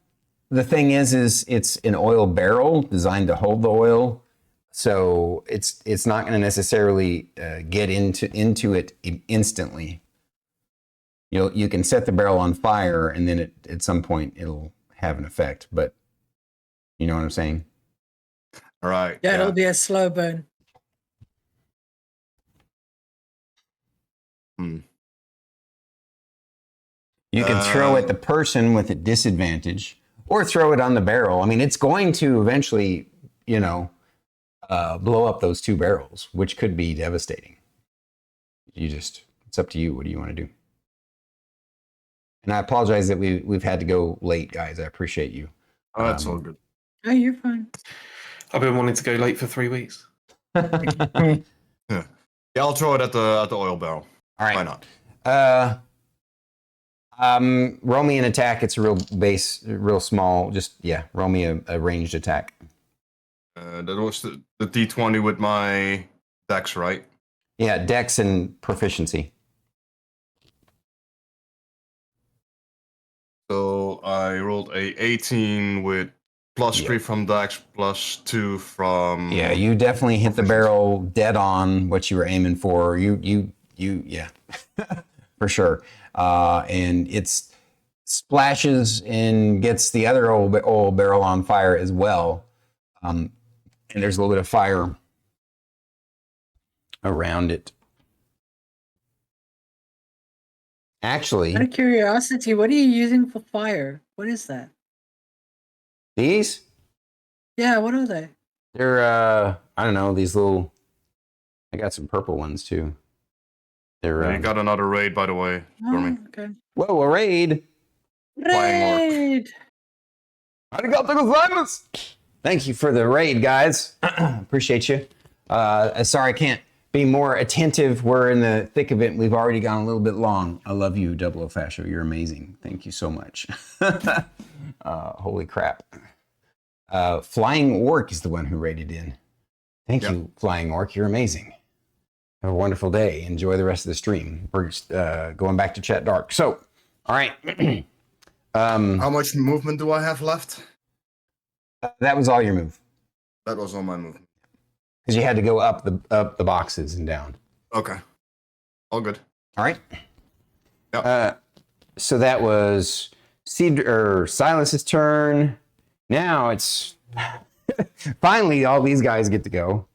the thing is it's an oil barrel designed to hold the oil, so it's not going to necessarily get into it instantly. You can set the barrel on fire, and then at some point it'll have an effect. But you know what I'm saying? All right. Yeah, it'll be a slow burn. You can throw at the person with a disadvantage, or throw it on the barrel. I mean, it's going to eventually, blow up those two barrels, which could be devastating. It's up to you. What do you want to do? And I apologize that we've had to go late, guys. I appreciate you. Oh, that's all good. Oh, you're fine. I've been wanting to go late for 3 weeks. Yeah, I'll throw it at the oil barrel. All right. Why not? Roll me an attack. It's a real small. Just roll me a ranged attack. That was the D20 with my dex, right? Yeah, dex and proficiency. So I rolled a 18 with +3 from Dex, +2 from. Yeah, you definitely hit the barrel dead on what you were aiming for. Yeah, for sure. And it's splashes and gets the other oil barrel on fire as well. And there's a little bit of fire around it. Actually, Out of curiosity, what are you using for fire? What is that? these, Yeah, what are they? they're, I don't know, these little, I got some purple ones too. They're, You got another raid, by the way, Stormy. Oh, okay. whoa, a raid. Flying orc. Raid! Arigato gozaimasu. Thank you for the raid, guys. Appreciate you. Sorry I can't be more attentive. We're in the thick of it, and we've already gone a little bit long. I love you, Double O Fascio. You're amazing. Thank you so much. Holy crap. Flying Orc is the one who raided in. Thank you, Flying Orc. You're amazing. Have a wonderful day. Enjoy the rest of the stream. We're just, going back to chat dark. So, all right. How much movement do I have left? That was all your move. That was all my movement. Because you had to go up the boxes and down. Okay. All good. All right. Yep. So that was Sylas's turn. Now it's finally all these guys get to go.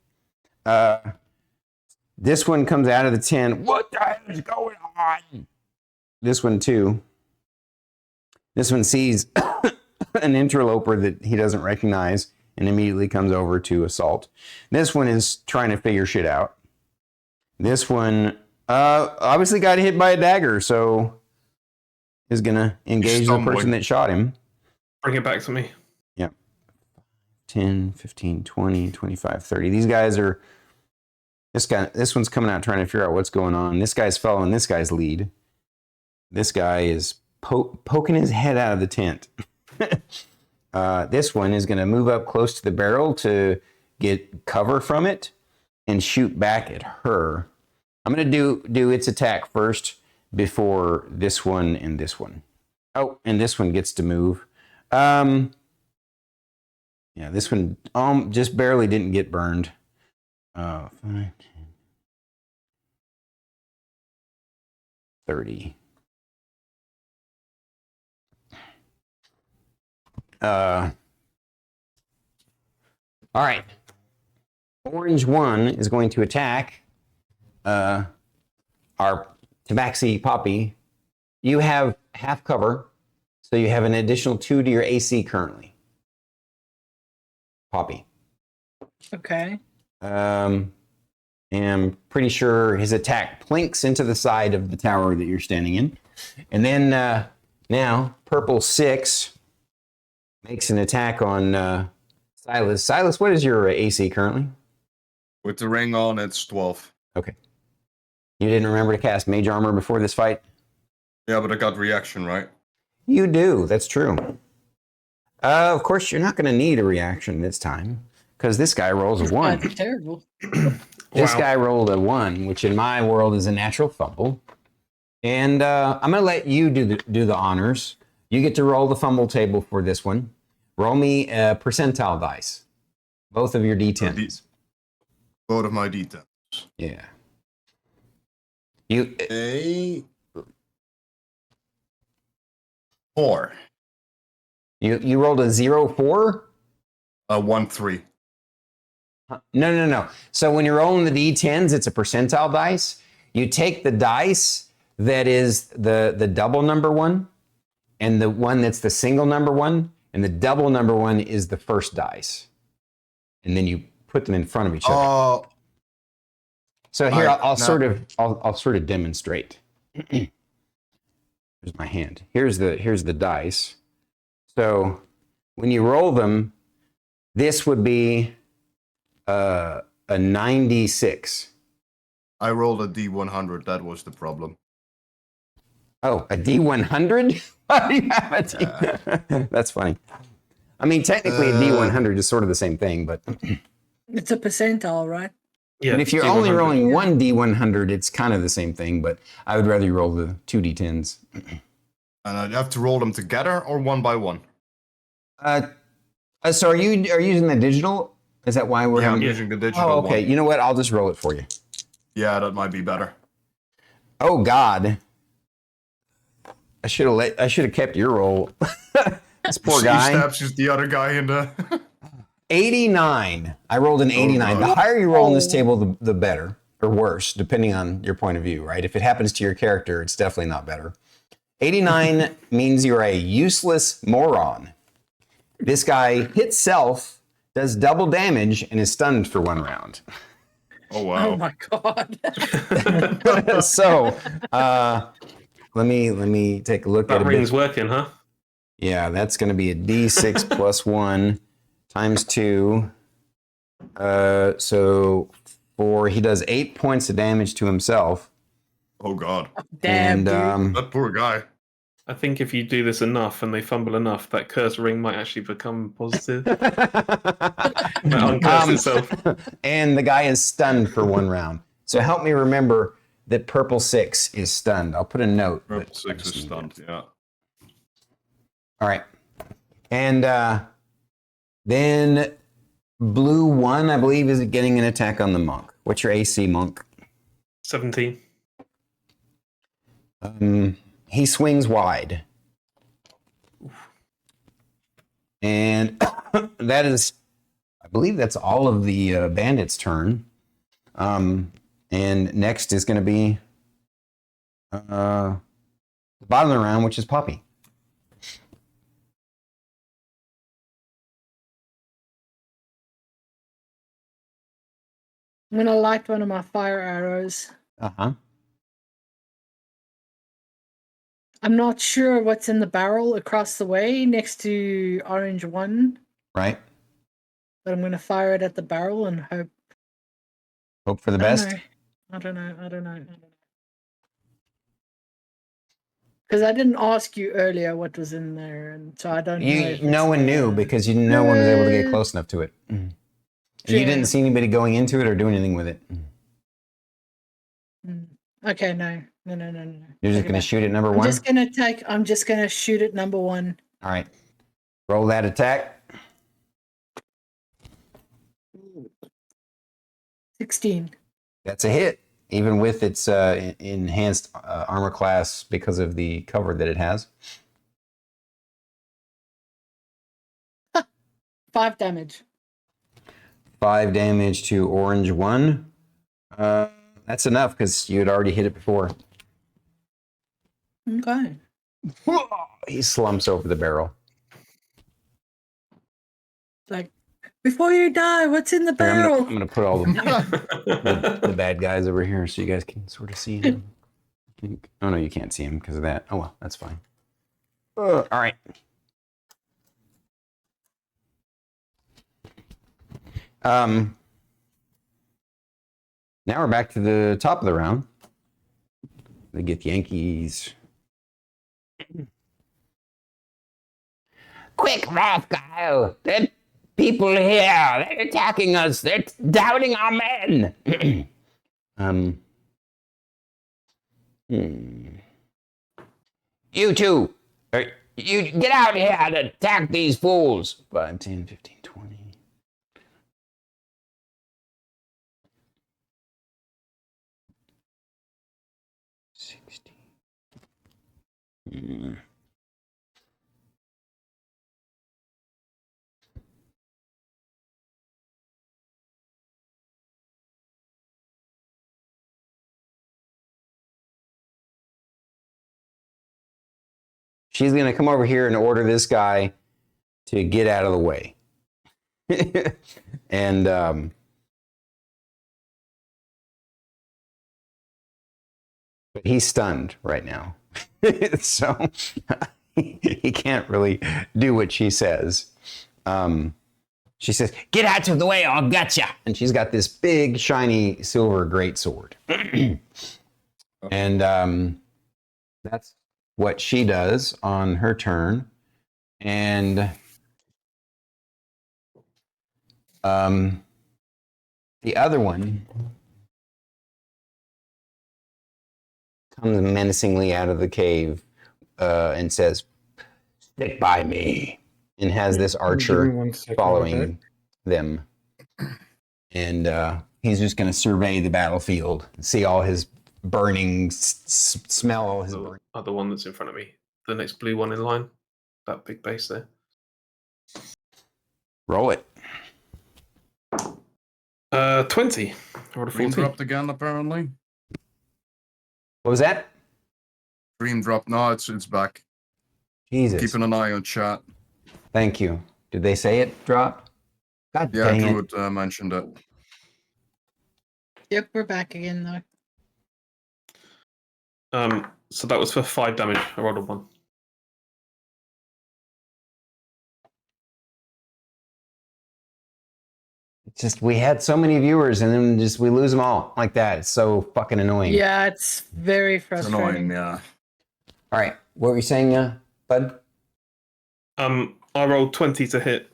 This one comes out of the tent. What the hell is going on? This one too. This one sees an interloper that he doesn't recognize and immediately comes over to assault. This one is trying to figure shit out. This one obviously got hit by a dagger, so is gonna engage the person that shot him. Bring it back to me. Yep. 10, 15, 20, 25, 30. These guys are, this one's coming out trying to figure out what's going on. This guy's following this guy's lead. This guy is poking his head out of the tent. This one is going to move up close to the barrel to get cover from it and shoot back at her. I'm going to do its attack first before this one and this one. Oh, and this one gets to move. Yeah, this one just barely didn't get burned. 5, 10, 30. All right. Orange one is going to attack our Tabaxi Poppy. You have half cover, so you have an additional 2 to your AC currently. Poppy. Okay. I'm pretty sure his attack plinks into the side of the tower that you're standing in. And then now, purple 6 makes an attack on Sylas. Sylas, what is your AC currently? With the ring on, it's 12. Okay. You didn't remember to cast Mage Armor before this fight? Yeah, but I got reaction, right? You do, that's true. Of course, you're not going to need a reaction this time, because this guy rolls a 1. That's terrible. This guy rolled a 1, which in my world is a natural fumble. And I'm going to let you do the honors. You get to roll the fumble table for this one. Roll me a percentile dice. Both of your D10s. Both of my D10s. Yeah. A 4. You rolled a 0-4? A 1-3. No. So when you're rolling the D10s, it's a percentile dice. You take the dice that is the double number one, and the one that's the single number one, and the double number one is the first dice. And then you put them in front of each other. So here I'll sort of demonstrate. Here's my hand. Here's the dice. So when you roll them, this would be a 96. I rolled a D100. That was the problem. Oh, a D100? Why do you have a D? That's funny. I mean, technically, a D100 is sort of the same thing, but it's a percentile, right? Yeah. But if you're only rolling one D100, it's kind of the same thing. But I would rather you roll the 2 D10s. And I'd have to roll them together or one by one? A So are you using the digital? Is that why we're Yeah, I'm having? using the digital Oh, okay. one. You know what? I'll just roll it for you. Yeah, that might be better. Oh God. I should have kept your roll. This poor He guy. stabs the other guy in the. 89. I rolled an 89. The God. higher you roll on this table, the better, or worse, depending on your point of view, right? If it happens to your character, it's definitely not better. 89 means you're a useless moron. This guy hits self, does double damage, and is stunned for 1 round. Oh wow. Oh my god. So, let me take a look at That it. ring's working, huh? Yeah, that's going to be a D6 plus 1 times 2. So he does 8 points of damage to himself. Oh god. Damn, dude. That poor guy. I think if you do this enough and they fumble enough, that curse ring might actually become positive. Might uncurse itself. And the guy is stunned for 1 round. So help me remember that purple 6 is stunned. I'll put a note. Purple 6 is stunned, yeah. All right. And then blue 1, I believe, is getting an attack on the monk. What's your AC, monk? 17. He swings wide. And that is, I believe that's all of the bandits' turn. And next is going to be the bottom of the round, which is Poppy. I'm gonna light one of my fire arrows. Uh-huh. I'm not sure what's in the barrel across the way next to orange 1, Right. but I'm gonna fire it at the barrel and hope. Hope for the best. I don't know. Because I didn't ask you earlier what was in there, and so I don't know. if No it's one knew because no one was able to get close enough to it. And you didn't see anybody going into it or doing anything with it. Okay, no. You're just going to shoot at number 1? I'm just gonna shoot at number 1. All right. Roll that attack. 16. That's a hit, even with its enhanced armor class because of the cover that it has. 5 damage. 5 damage to orange 1. That's enough because you had already hit it before. Okay. He slumps over the barrel. Like, before you die, what's in the Here, barrel? I'm gonna put all the bad guys over here so you guys can sort of see him. Oh no, you can't see him because of that. Oh well, that's fine. All right. Now we're back to the top of the round. They get the Yankees. Quick, Rothgile! The people here, they're attacking us. They're doubting our men. You two, you get out here and attack these fools. 5, 10, 15, 20. She's going to come over here and order this guy to get out of the way. And but he's stunned right now. So he can't really do what she says. She says, "Get out of the way, I'll gotcha." And she's got this big, shiny silver greatsword. And that's what she does on her turn. And the other one comes menacingly out of the cave and says, "Stick by me." and has this Give me archer 1 second. following them. And he's just going to survey the battlefield, see all his burning, smell all his The burning. other one that's in front of me, the next blue one in line, that big base there. Roll it. 20. I rolled a Dream 14. dropped again, apparently. What was that? Dream dropped. No, it's back. Jesus. Keeping an eye on chat. Thank you. Did they say it dropped? God Yeah, dang Drew it. had mentioned it. Yep, we're back again though. So that was for 5 damage. I rolled a 1. It's just we had so many viewers and then just we lose them all like that. It's so fucking annoying. Yeah, it's very It's frustrating. annoying, yeah. All right. What were you saying, bud? I rolled 20 to hit.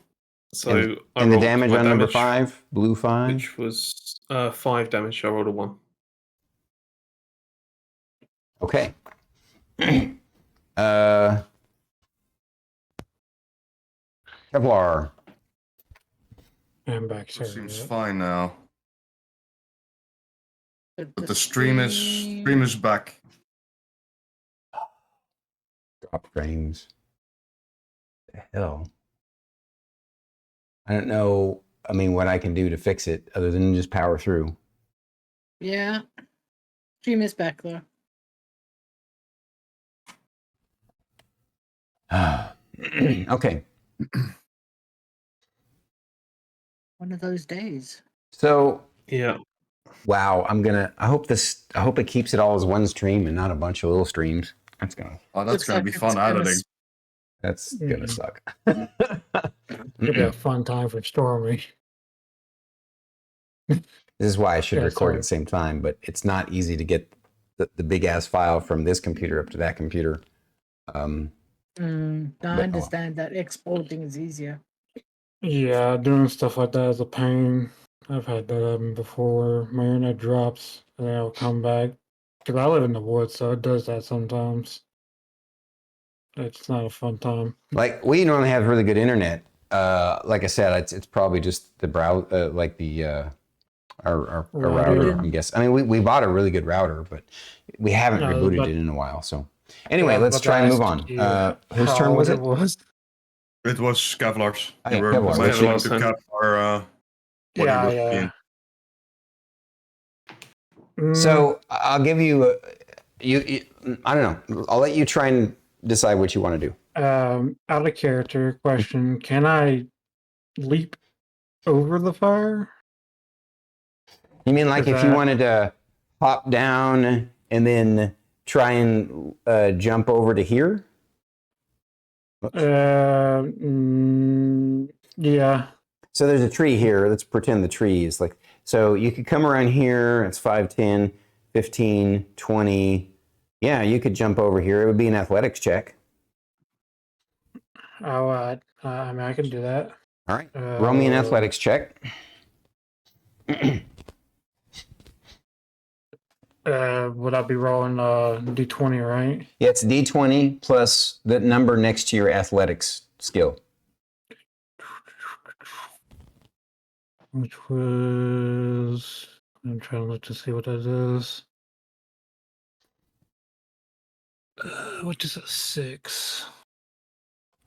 So I And the rolled damage my on number damage, 5, blue 5. which was 5 damage. I rolled a 1. Okay. Kevlar. I'm back. It Sorry. seems about fine now. But the stream is back. Drop frames. The hell? I don't know. I mean, what I can do to fix it other than just power through. Yeah. Stream is back though. Okay. One of those days. So, Yeah. wow, I hope it keeps it all as one stream and not a bunch of little streams. That's gonna Looks gonna like be it's fun gonna editing. That's gonna Mhm. suck. It'll be a fun time for Stormy. This is why I should Yeah, record sorry. at the same time, but it's not easy to get the big ass file from this computer up to that computer. I well. understand that exporting is easier. Yeah, doing stuff like that is a pain. I've had that happen before. My internet drops and then I'll come back. Because I live in the woods, so it does that sometimes. It's not a fun time. Like we normally have really good internet. Like I said, it's probably just the browser, like the our router. I'm guessing. I mean, we bought a really good router, but we haven't No, rebooted but- it in a while. So anyway, Yeah, let's but try and move I on. asked you Whose how turn was it it? was. It was Kevlar's. Oh, You yeah, were Kevlar. mentioning Last to turn. Kevlar what Yeah, he was yeah. being. So I'll give you, you. I don't know. I'll let you try and decide what you want to do. Out of character question: can I leap over the fire? You mean like Is if you that- wanted to hop down and then try and jump over to here? Yeah. So there's a tree here. Let's pretend the tree is like, so you could come around here. It's 5, 10, 15, 20. Yeah, you could jump over here. It would be an athletics check. Oh, I mean, I can do that. All right. Roll me an athletics check. Would I be rolling D20, right? Yeah, it's D20 plus the number next to your athletics skill. Which was, I'm trying to look to see what that is. What is a 6?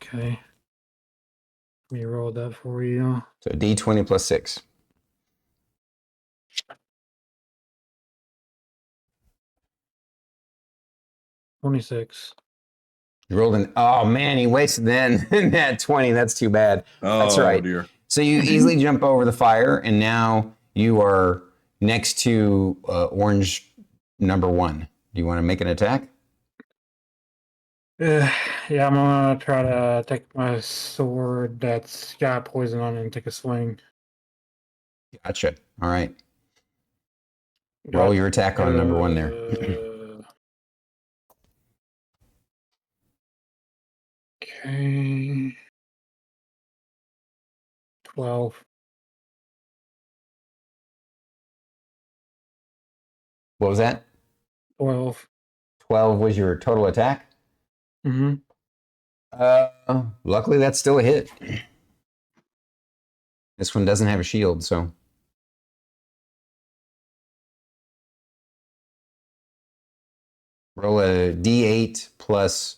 Okay. Let me roll that for you. So D20 plus 6. $26. You rolled an, oh man, he wasted then that 20. That's too bad. That's right. Dear. So you easily jump over the fire, and now you are next to orange number 1. Do you want to make an attack? Yeah, I'm gonna try to take my sword that's got poison on it and take a swing. Gotcha. All right. Roll your attack on number 1 there. Okay. 12. What was that? 12. 12 was your total attack? Mm-hmm. Luckily, that's still a hit. This one doesn't have a shield, so. Roll a d8 plus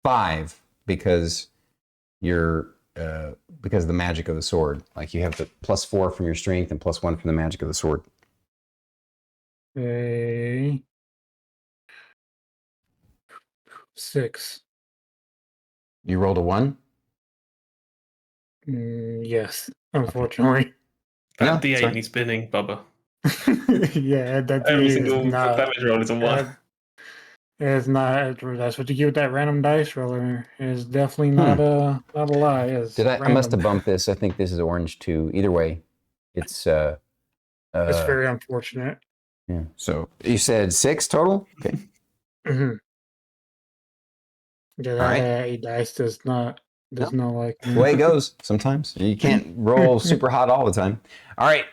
5 because because of the magic of the sword. Like you have the +4 from your strength and +1 from the magic of the sword. A 6. You rolled a 1? Yes, unfortunately. No, That D8 sorry. needs spinning, Bubba. Yeah, that Every D8 single is not. damage roll is a 1. It's not. That's what you get with that random dice roller. It's definitely not a lie. It's I must have random. bumped this. I think this is orange too. Either way, it's It's very unfortunate. yeah. So you said 6 total? Okay. Mm-hmm. Yeah, that right. 8 dice does not like The way it goes sometimes. You can't roll super hot all the time. All right.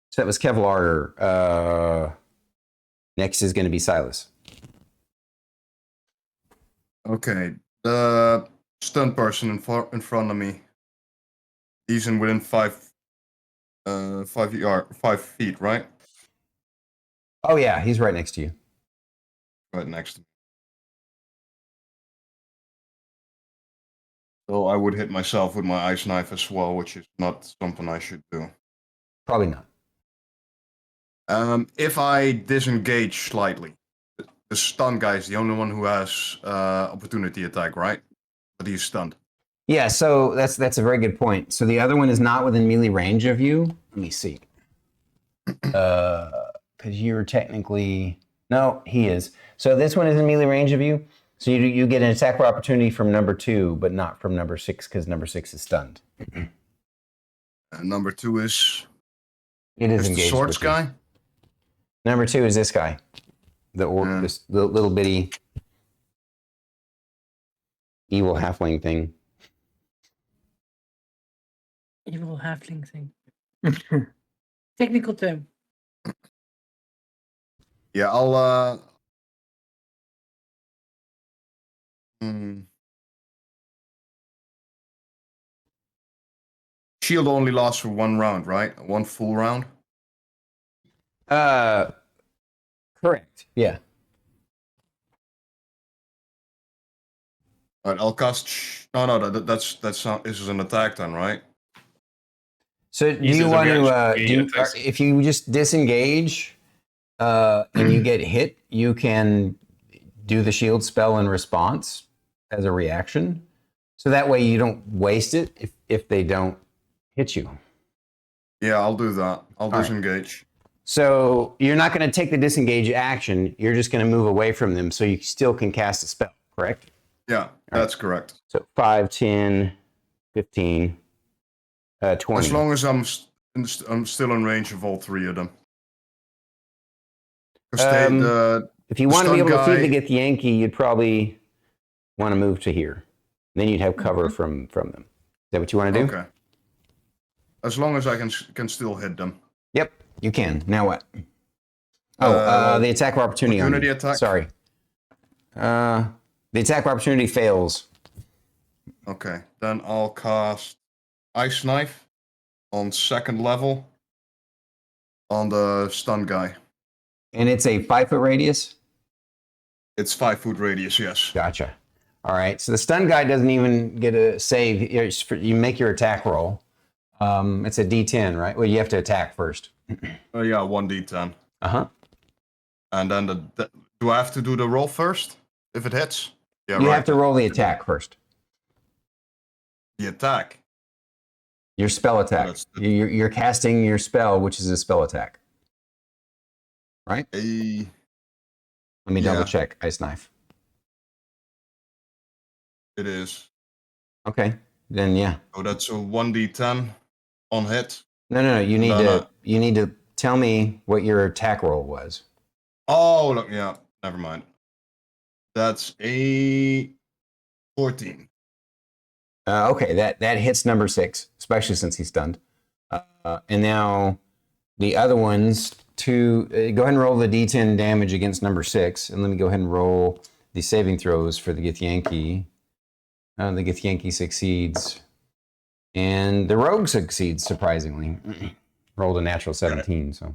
So that was Kevlar. Next is going to be Sylas. Okay, the stunned person in front of me. He's in within 5 feet, right? Oh yeah, he's right next to you. Right next to me. So I would hit myself with my ice knife as well, which is not something I should do. Probably not. If I disengage slightly, the stun guy is the only one who has opportunity attack, right? But he's stunned. Yeah, so that's a very good point. So the other one is not within melee range of you. Let me see. Because you're technically he is. So this one is in melee range of you. So you get an attack for opportunity from number 2, but not from number 6 because number 6 is stunned. Number 2 is. It is the engaged swords with you. guy. Number 2 is this guy, this little bitty evil halfling thing. Evil halfling thing. Technical term. Yeah, I'll. Shield only lasts for 1 round, right? 1 full round. Correct. Yeah. Alright, I'll cast. No, that's not. This is an attack then, right? So do you want to? If you just disengage and you get hit, you can do the shield spell in response as a reaction. So that way you don't waste it if they don't hit you. Yeah, I'll do that. I'll disengage. So you're not going to take the disengage action. You're just going to move away from them so you still can cast a spell, correct? Yeah, that's correct. So 5, 10, 15, 20. As long as I'm still in range of all 3 of them. If you want to be able to feed the Githyanki, you'd probably want to move to here. Then you'd have cover from them. Is that what you want to do? Okay. As long as I can still hit them. Yep, you can. Now what? The attack of opportunity. Opportunity attack? Sorry. The attack of opportunity fails. Okay, then I'll cast Ice Knife on 2nd level on the stun guy. And it's a 5-foot radius? It's 5-foot radius, yes. Gotcha. All right, so the stun guy doesn't even get a save. You make your attack roll. It's a D10, right? Well, you have to attack first. Yeah, 1d10. Uh-huh. And then do I have to do the roll first if it hits? Yeah, you have to roll the attack first. The attack? Your spell attack. You're casting your spell, which is a spell attack. Right? Let me double check. Ice Knife. It is. Okay, then yeah. So that's a 1d10 on hit. No. You need to tell me what your attack roll was. Oh, look, yeah. Never mind. That's a 14. Okay, that hits number 6, especially since he's stunned. And now the other ones, to go ahead and roll the D10 damage against number 6, and let me go ahead and roll the saving throws for the Githyanki. The Githyanki succeeds, and the rogue succeeds surprisingly. Rolled a natural 17, so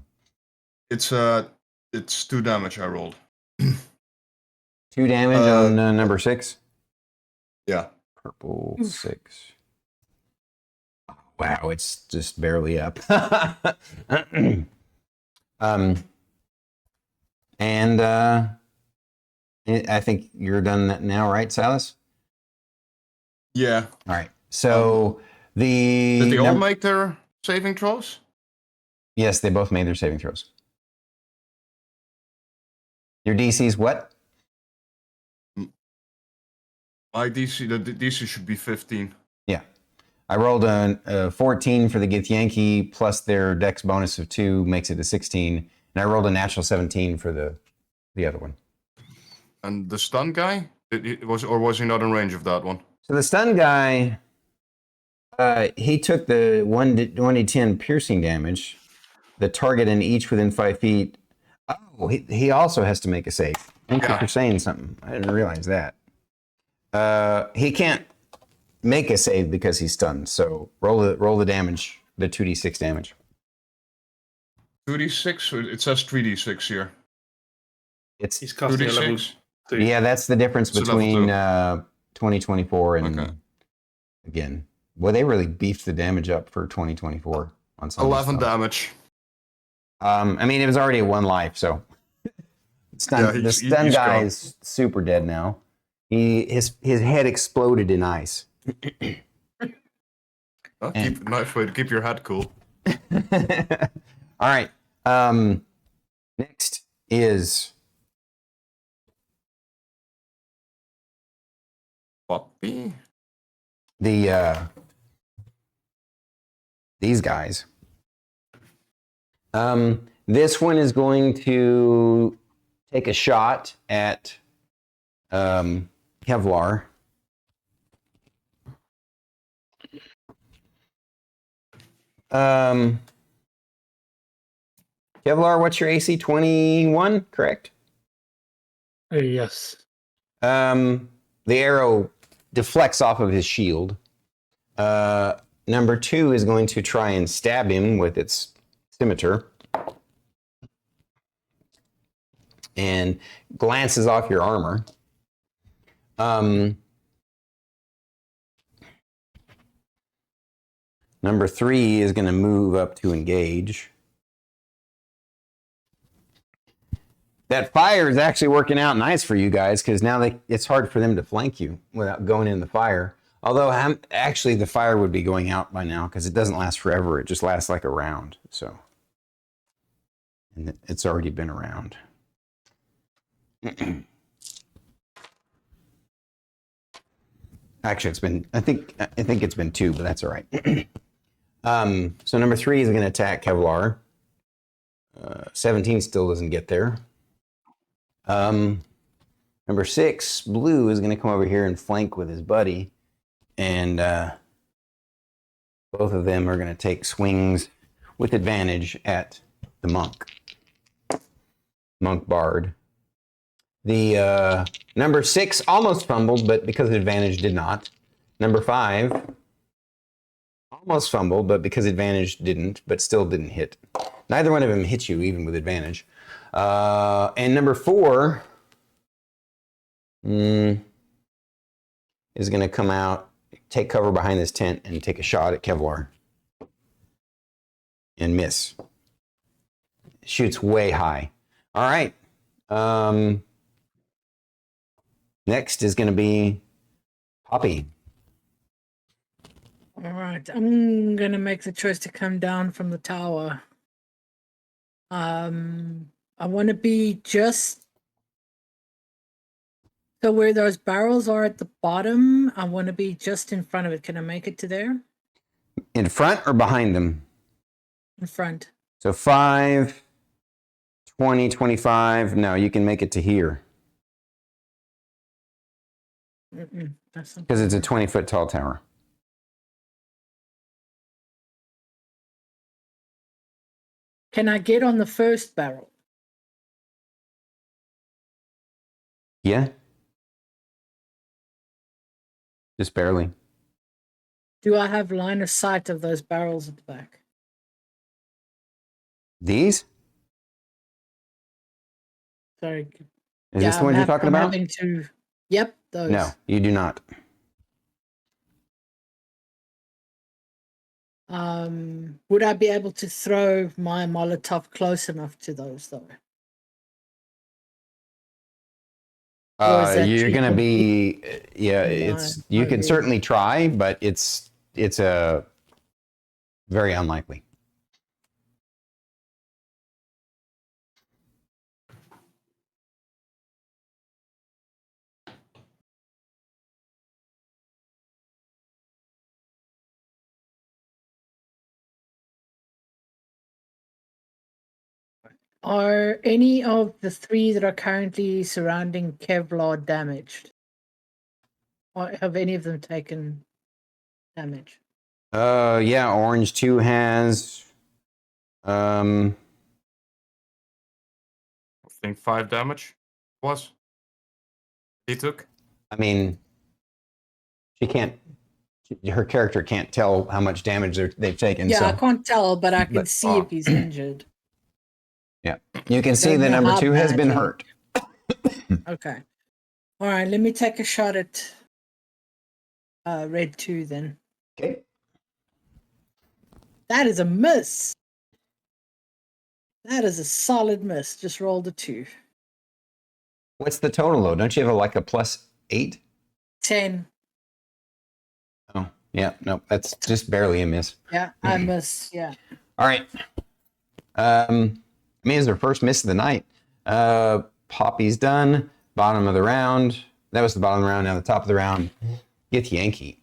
It's 2 damage I rolled. 2 damage on number 6. Yeah. Purple 6. Wow, it's just barely up. And I think you're done now, right, Sylas? Yeah. All right. So the Did they all make their saving throws? Yes, they both made their saving throws. Your DC's what? My DC, the DC should be 15. Yeah. I rolled a 14 for the Githyanki, plus their dex bonus of 2 makes it a 16. And I rolled a natural 17 for the other one. And the stun guy? Was he not in range of that one? So the stun guy, he took the 1d10 piercing damage. The target and each within 5 feet. Oh, he also has to make a save. Thank you for saying something. I didn't realize that. He can't make a save because he's stunned. So roll the damage, the 2d6 damage. 2d6? It says 3d6 here. He's casting a level 2. Yeah, that's the difference So between level 2024 and again. Well, they really beefed the damage up for 2024 on some 11 damage. I mean, it was already 1 life, so the stun guy is super dead now. His head exploded in ice. Nice way to keep your head cool. All right. Next is Puppy. These guys. This one is going to take a shot at Kevlar. Kevlar, what's your AC? 21, correct? Yes. The arrow deflects off of his shield. Number 2 is going to try and stab him with its scimitar. And glances off your armor. Number 3 is going to move up to engage. That fire is actually working out nice for you guys because now it's hard for them to flank you without going in the fire. Although actually the fire would be going out by now because it doesn't last forever. It just lasts like a round. So, and it's already been around. Actually, it's been. I think it's been 2, but that's all right. So number 3 is going to attack Kevlar. 17 still doesn't get there. Number 6, Blue, is going to come over here and flank with his buddy, and both of them are going to take swings with advantage at the monk bard. The number 6 almost fumbled, but because of advantage did not. Number 5 almost fumbled, but because advantage didn't, but still didn't hit. Neither one of them hit you, even with advantage. And number 4 is going to come out, take cover behind this tent, and take a shot at Kevlar. And miss. Shoots way high. All right. Next is going to be Poppy. All right, I'm gonna make the choice to come down from the tower. I want to be just so where those barrels are at the bottom. I want to be just in front of it. Can I make it to there? In front or behind them? In front. So 5, 20, 25. No, you can make it to here. That's Because it's a 20-foot tall tower. Can I get on the first barrel? Yeah. Just barely. Do I have line of sight of those barrels at the back? These? Sorry. Is this the one you're talking I'm about? having to. Yep, those. No, you do not. Would I be able to throw my Molotov close enough to those though? Or is that You're too gonna be, yeah. No, You not can really. certainly try, but it's a very unlikely. Are any of the 3 that are currently surrounding Kevlar damaged? Or have any of them taken damage? Yeah, Orange 2 has. I think 5 damage was. He took. I mean, she can't. Her character can't tell how much damage they've taken. Yeah, so. I can't tell, but I can But- see if he's injured. Yeah, you can see don't that know number how 2 has been badly. hurt. Okay. All right, let me take a shot at red 2 then. Okay. That is a miss. That is a solid miss. Just rolled a 2. What's the total though? Don't you have a +8? 10. Oh, yeah, no, that's just barely a miss. Yeah, I miss. Yeah. All right. It's her first miss of the night. Poppy's done. Bottom of the round. That was the bottom of the round. Now the top of the round. Get Yankee.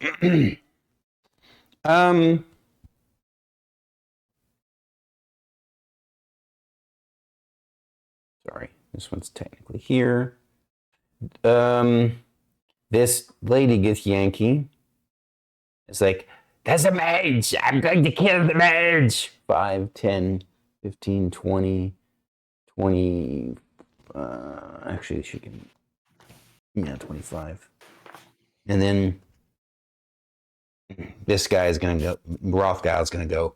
Sorry, this one's technically here. This lady gets Yankee. It's like, there's a mage. I'm going to kill the mage. 5, 10, 15, 20, 20. Actually, she can. Yeah, 25. And then this guy is going to go. Rothgau is going to go.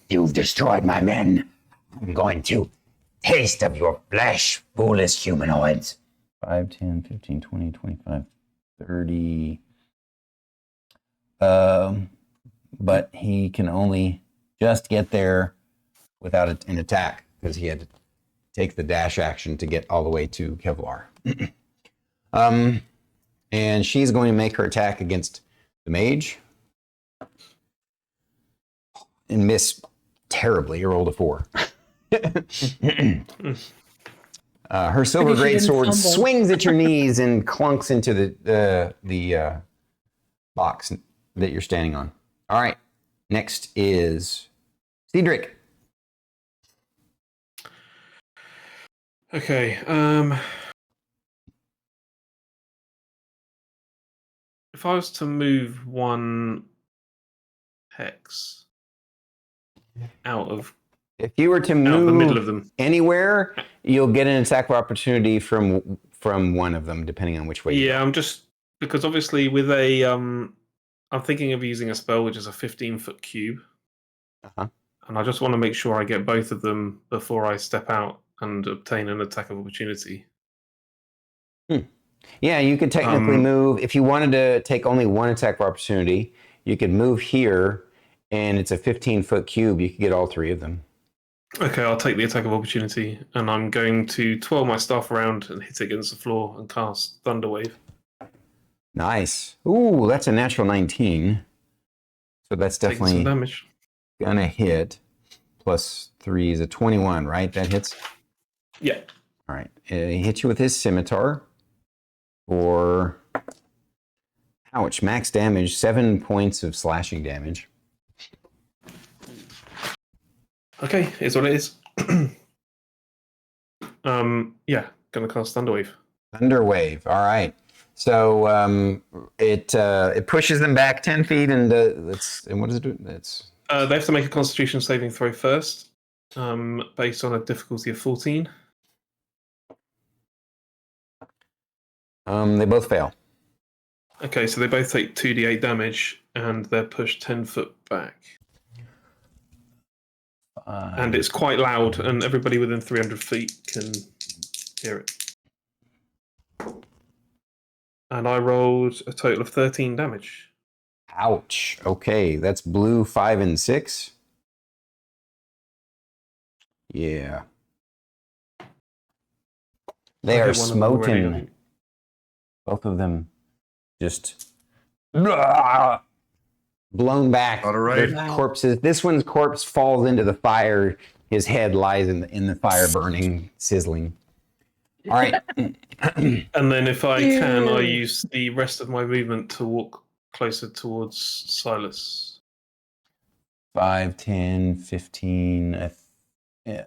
You've destroyed my men. I'm going to taste of your flesh, foolish humanoids. 5, 10, 15, 20, 25, 30. But he can only just get there without an attack because he had to take the dash action to get all the way to Kevlar. And she's going to make her attack against the mage and miss terribly. Rolled a 4. Her silver Maybe she great didn't sword fumble. swings at your knees and clunks into the box that you're standing on. All right. Next is Ceedric. Okay. If I was to move 1 hex out of If you were to out of the middle move of them, anywhere, you'll get an attack of opportunity from one of them, depending on which way. you yeah, I'm just because obviously with a I'm thinking of using a spell which is a 15-foot cube, Uh-huh. and I just want to make sure I get both of them before I step out and obtain an attack of opportunity. Yeah, you could technically move. If you wanted to take only 1 attack of opportunity, you could move here, and it's a 15-foot cube. You could get all 3 of them. Okay, I'll take the attack of opportunity, and I'm going to twirl my staff around and hit it against the floor and cast Thunderwave. Nice. Ooh, that's a natural 19. So that's Taking some definitely damage. gonna hit. Plus 3 is a 21, right? That hits. Yeah. All right. He hits you with his scimitar for, ouch, max damage, 7 points of slashing damage. Okay, it's what it is. Yeah, gonna cast Thunderwave. Thunderwave. All right. So it pushes them back 10 feet, and what does it do? It's They have to make a Constitution saving throw first, based on a difficulty of 14. They both fail. Okay, so they both take 2d8 damage, and they're pushed 10 foot back. And it's quite loud, and everybody within 300 feet can hear it. And I rolled a total of 13 damage. Ouch. Okay, that's blue 5 and 6. Yeah. They I are hit one of them already, I smoting. think. Both of them just blown back. All right. Their corpses. This one's corpse falls into the fire. His head lies in the fire, burning, sizzling. All right. And then if I can, I use the rest of my movement to walk closer towards Sylas. 5, 10, 15, yeah,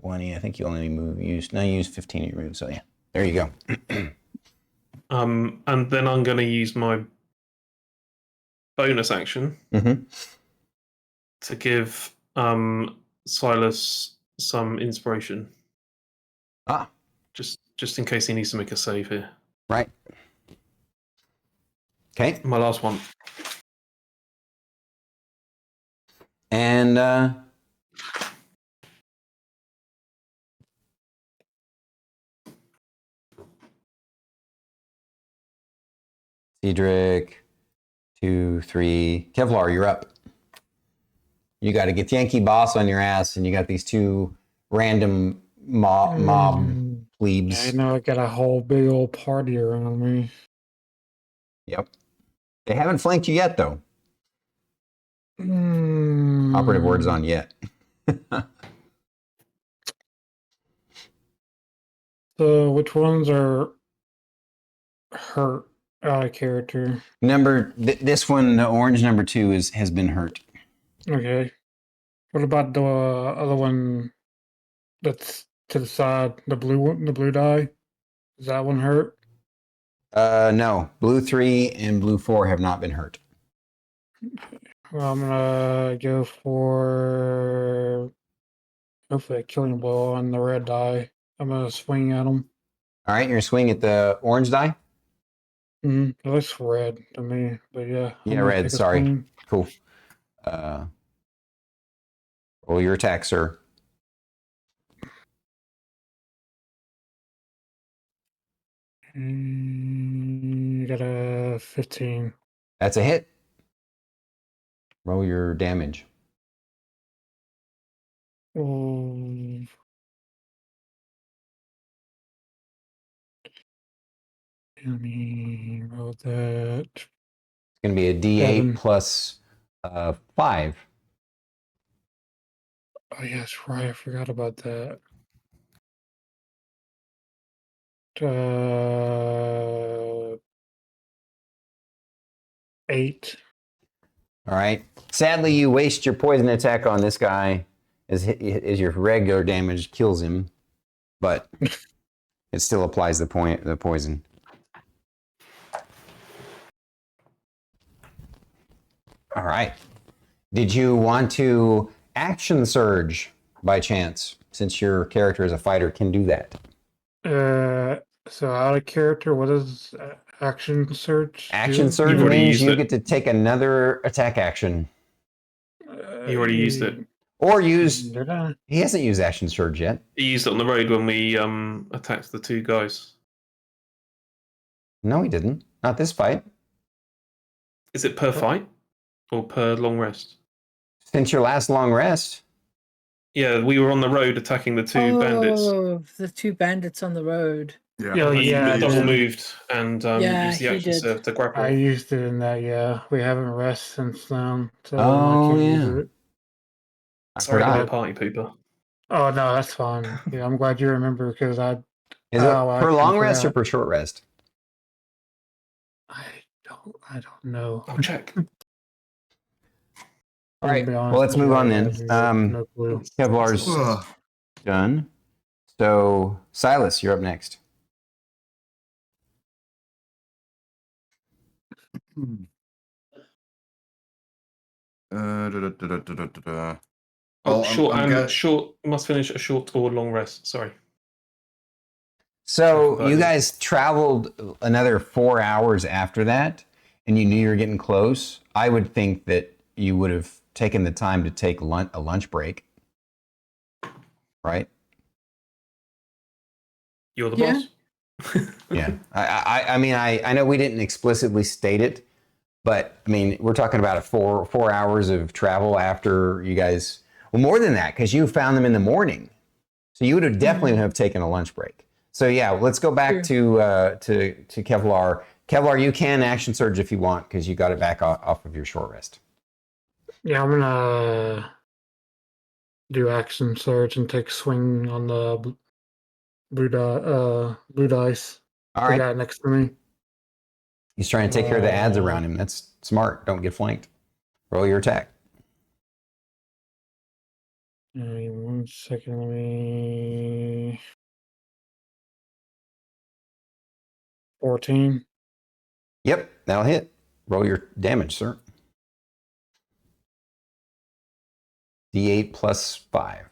20. I think you only use 15 of your moves. So yeah, there you go. And then I'm going to use my bonus action to give Sylas some inspiration. Just in case he needs to make a save here. Right. Okay. My last one. And Ceedric, 2, 3. Kevlar, you're up. You got to get Yankee Boss on your ass, and you got these two random mob plebes. I know I got a whole big old party around me. Yep. They haven't flanked you yet, though. Operative words on yet. So which ones are hurt out of character? This one, the orange number 2 has been hurt. Okay. What about the other one that's to the side, the blue one, the blue die? Is that one hurt? No. Blue 3 and blue 4 have not been hurt. Well, I'm gonna go for hopefully a killing blow on the red die. I'm gonna swing at him. All right, you're gonna swing at the orange die? It looks red to me, but yeah. Yeah, red, sorry. Cool. Roll your attack, sir. You got a 15. That's a hit. Roll your damage. Oh. Let me roll that. It's going to be a D8 7. plus 5. Oh, yes, right. I forgot about that. 8. All right. Sadly, you waste your poison attack on this guy as your regular damage kills him, but it still applies the poison. All right. Did you want to action surge by chance, since your character as a fighter can do that? So out of character, what is action surge? Action surge means you get to take another attack action. You already used it. Or use... He hasn't used action surge yet. He used it on the road when we attacked the two guys. No, he didn't. Not this fight. Is it per fight? Or per long rest? Since your last long rest. Yeah, we were on the road attacking the two bandits. Oh, the two bandits on the road. Yeah, double moved and used the he action surge to grapple. I used it in that, yeah. We haven't rested since then. So Oh, I can't yeah. use it. Sorry to be a party pooper. Oh, no, that's fine. Yeah, I'm glad you remember because I... Is it per long rest or per short rest? I don't know. I'll check. All right, well, let's move on then. No clue. Kevlar's done. So, Sylas, you're up next. Oh, Well, short. Must finish a short or long rest. Sorry. So you guys traveled another 4 hours after that, and you knew you were getting close. I would think that you would have taken the time to take a lunch break, right? You're the Yeah. boss. Yeah. I mean, I know we didn't explicitly state it, but I mean, we're talking about a four hours of travel after you guys. Well, more than that, because you found them in the morning, so you would have definitely have taken a lunch break. So yeah, let's go back to Kevlar. Kevlar, you can action surge if you want because you got it back off of your short rest. Yeah, I'm gonna do action surge and take a swing on the blue dice. All The right. guy next to me. He's trying to take care of the ads around him. That's smart. Don't get flanked. Roll your attack. 1 second, let me. 14. Yep, that'll hit. Roll your damage, sir. D8 plus 5.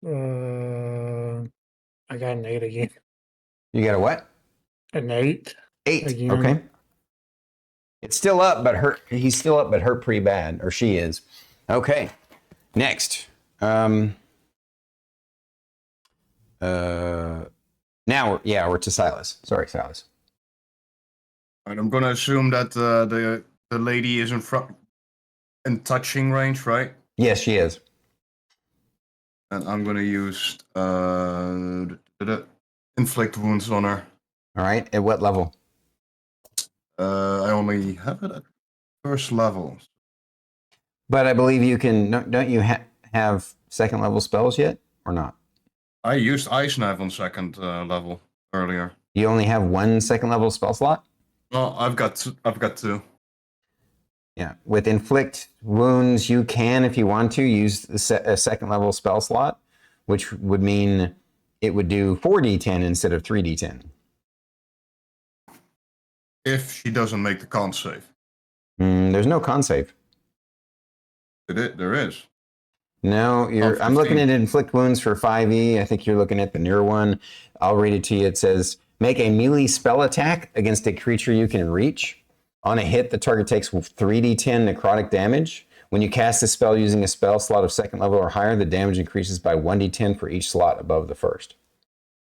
I got an 8 again. You got a what? An 8. 8. Again. Okay. It's still up, but he's still up, but hurt pretty bad, or she is. Okay. Next. Now we're to Sylas. Sorry, Sylas. Right, I'm gonna assume that the lady is in touching range, right? Yes, she is. And I'm gonna use inflict wounds on her. All right. At what level? I only have it at first level. But I believe you can. Don't you have second level spells yet, or not? I used Ice Knife on second level earlier. You only have one second level spell slot? Well, I've got two. Yeah. With inflict wounds, you can, if you want to, use a second level spell slot, which would mean it would do 4d10 instead of 3d10. If she doesn't make the con save. There's no con save. There is. No, I'm looking at inflict wounds for 5e. I think you're looking at the newer one. I'll read it to you. It says, make a melee spell attack against a creature you can reach. On a hit, the target takes 3d10 necrotic damage. When you cast a spell using a spell slot of second level or higher, the damage increases by 1d10 for each slot above the first.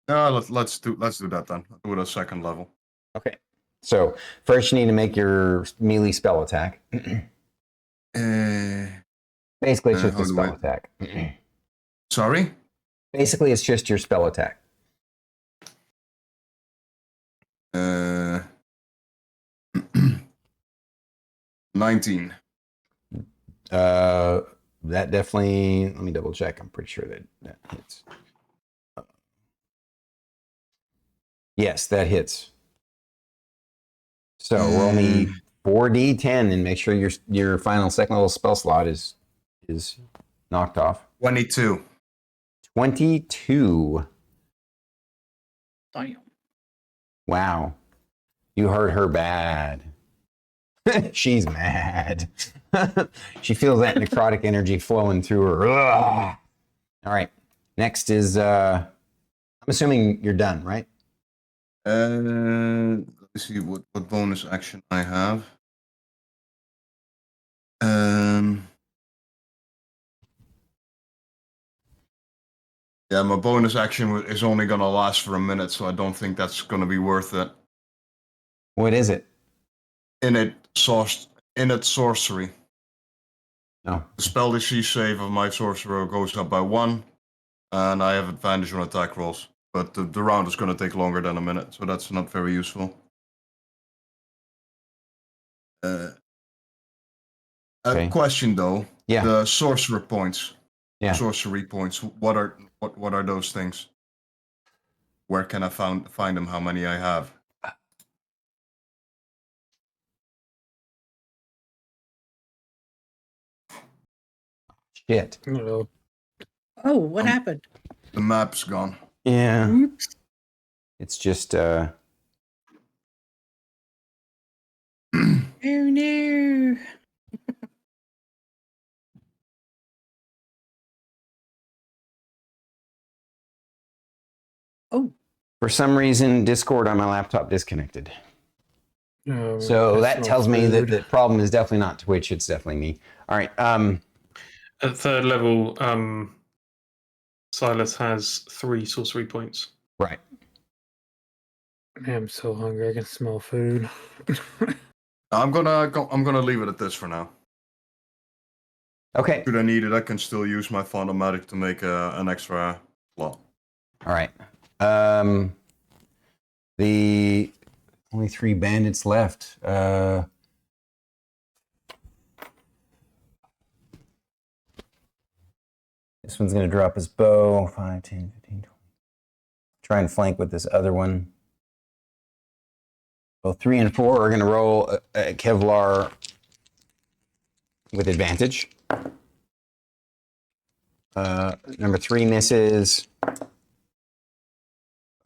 No, let's do that then. I'll do it at second level. Okay. So first you need to make your melee spell attack. Basically, it's just a spell attack. Sorry? Basically, it's just your spell attack. 19. That definitely. Let me double check. I'm pretty sure that hits. Yes, that hits. So roll me 4d10 and make sure your final second level spell slot is knocked off. 22. 22. Damn. Wow. You hurt her bad. She's mad. She feels that necrotic energy flowing through her. Ugh. All right. Next is, I'm assuming you're done, right? Let's see what bonus action I have. Yeah, my bonus action is only gonna last for a minute, so I don't think that's gonna be worth it. What is it? Innate sorcery. No. The spell DC save of my sorcerer goes up by 1, and I have advantage on attack rolls. But the round is going to take longer than a minute, so that's not very useful. Okay. A question though. Yeah. The sorcerer points. Yeah. Sorcery points. What are those things? Where can I find them? How many I have? Shit. No. Oh, what happened? The map's gone. Yeah. Oops. It's just Oh no. Oh. For some reason, Discord on my laptop disconnected. Oh, So I that smell tells me that food. the problem is definitely not Twitch. It's definitely me. All right. At third level, Sylas has 3 sorcery points. Right. Man, I'm so hungry. I can smell food. I'm gonna leave it at this for now. Okay. Should I need it, I can still use my Fantomatic to make an extra slot. All right. The only 3 bandits left. This one's going to drop his bow. 5, 10, 15, 20. Try and flank with this other one. Well, 3 and 4 are going to roll a Kevlar with advantage. Number 3 misses.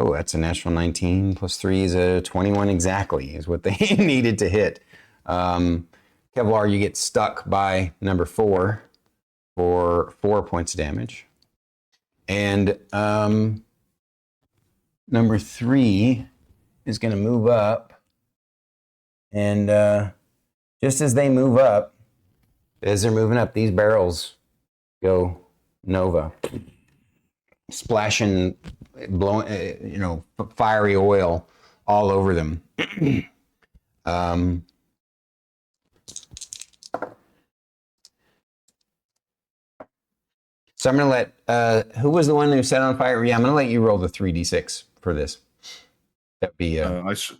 Oh, that's a natural 19 plus 3 is a 21 exactly, is what they needed to hit. Kevlar, you get stuck by number 4 for 4 points of damage. And number 3 is going to move up. And just as they move up, as they're moving up, these barrels go nova, splashing, blowing, fiery oil all over them. So I'm going to let, who was the one who set on fire? Yeah, I'm going to let you roll the 3d6 for this. That'd be, I Sylas.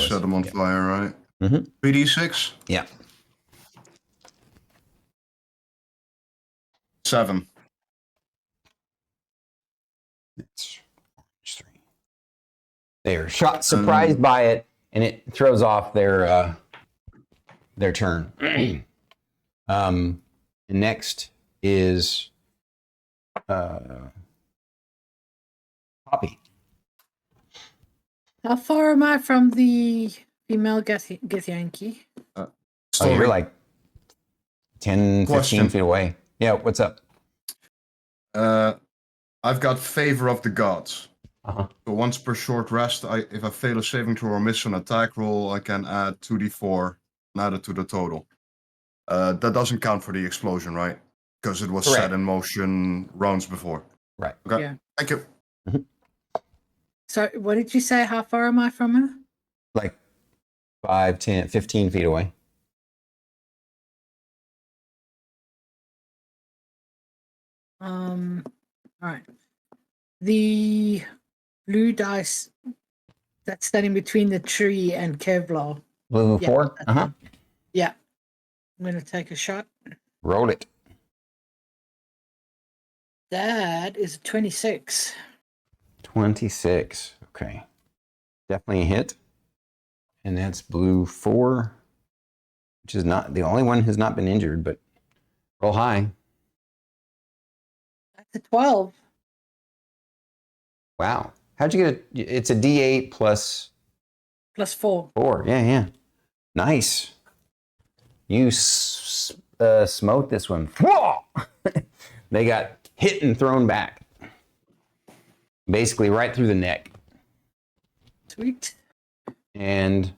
set them on fire, right? Mm-hmm. 3d6? Yeah. 7. It's 3. They are surprised by it, and it throws off their turn. Next is Poppy. How far am I from the female Githyanki? Oh, you're like 10, 15 feet away. Yeah, what's up? I've got Favor of the Gods. Uh-huh. So once per short rest, if I fail a saving throw or miss an attack roll, I can add 2d4 and add it to the total. That doesn't count for the explosion, right? Because it was set in motion rounds before. Right. Okay. Yeah. Thank you. Mm-hmm. So what did you say? How far am I from her? Like 5, 10, 15 feet away. All right. The blue dice that's standing between the tree and Kevlar. Blue 4? Uh-huh. Yeah. I'm going to take a shot. Roll it. That is a 26. 26. Okay. Definitely a hit. And that's blue 4, which is not the only one who's not been injured, but roll high. That's a 12. Wow. How'd you get it's a D8 plus 4. 4. Yeah. Nice. You smote this one. They got hit and thrown back. Basically right through the neck. Sweet. And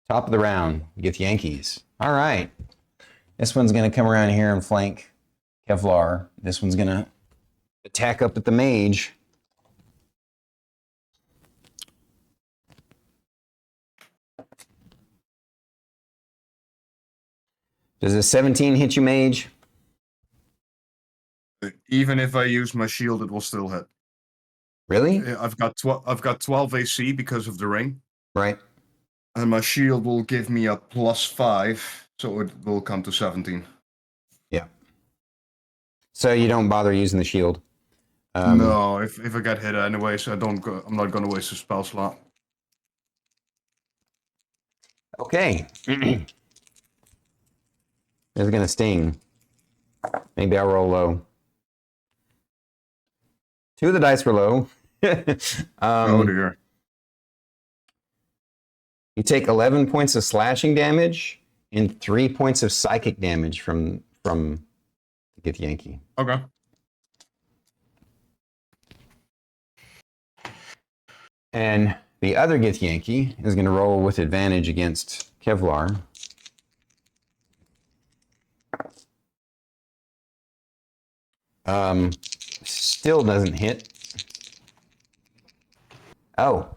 top of the round, Yankees. All right. This one's going to come around here and flank Kevlar. This one's going to attack up at the mage. Does a 17 hit you, mage? Even if I use my shield, it will still hit. Really? I've got 12 AC because of the ring. Right. And my shield will give me a +5, so it will come to 17. Yeah. So you don't bother using the shield? No, if I get hit anyway, so I'm not going to waste a spell slot. Okay. This is going to sting. Maybe I'll roll low. 2 of the dice were low. Oh dear. You take 11 points of slashing damage and 3 points of psychic damage from the Githyanki. Okay. And the other Githyanki is going to roll with advantage against Kevlar. Still doesn't hit. Oh,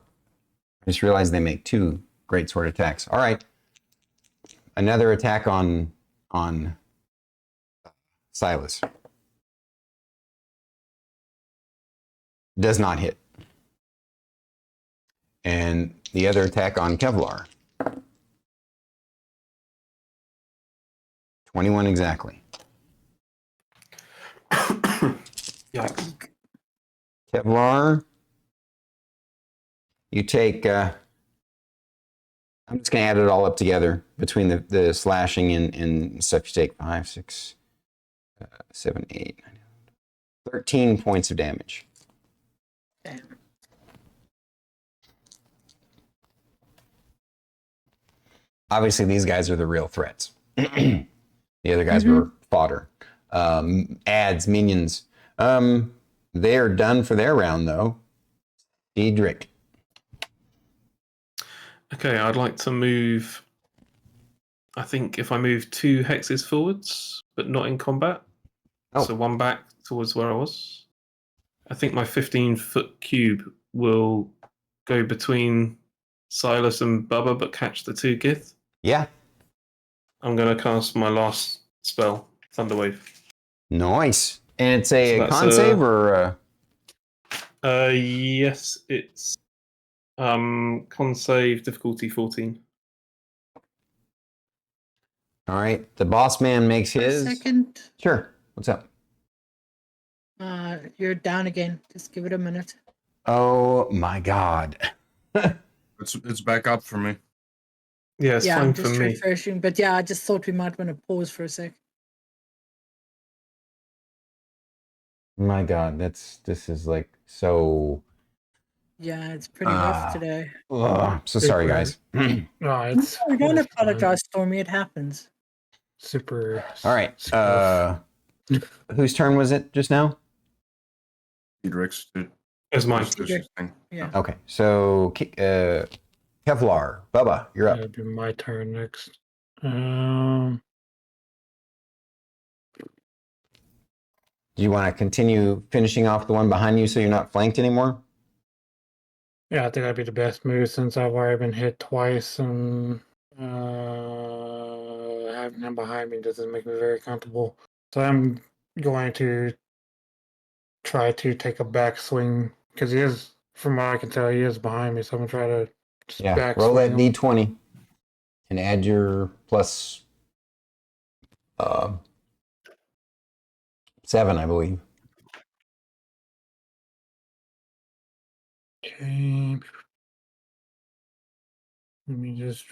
I just realized they make 2 great sword attacks. All right, another attack on Sylas. Does not hit. And the other attack on Kevlar. 21 exactly. Yikes. Kevlar, you take, I'm just going to add it all up together between the slashing and stuff. You take 5, 6, 7, 8, 9, 13 points of damage. Damn. Obviously, these guys are the real threats. The other guys were fodder. Ads, minions. They are done for their round, though. Ceedric. Okay, I'd like to move. I think if I move 2 hexes forwards, but not in combat, so 1 back towards where I was, I think my 15-foot cube will go between Sylas and Bubba, but catch the 2 Gith. Yeah. I'm going to cast my last spell, Thunderwave. Nice. And it's a So that's con save or yes, it's con save difficulty 14. all right. The boss man makes his. Second, Sure. What's up? you're down again. Just give it a minute. Oh my God. It's back up for me. Yeah, it's Yeah, fine I'm for just me. refreshing. But yeah, I just thought we might want to pause for a sec. My God, this is like so. Yeah, it's pretty rough today. Ugh, so sorry, guys. No, it's No, don't it's fine. apologize, Stormy. It happens. Super. All right. Scruff. Whose turn was it just now? Ceedric's It's mine. Yeah. Okay, so Kevlar, Bubba, you're up. It'll be my turn next. Do you want to continue finishing off the one behind you so you're not flanked anymore? Yeah, I think that'd be the best move since I've already been hit twice, and having him behind me doesn't make me very comfortable. So I'm going to try to take a backswing because he is, from what I can tell, he is behind me. So I'm gonna try to just backswing. Roll that him. d20 and add your plus 7, I believe. Okay. Let me just.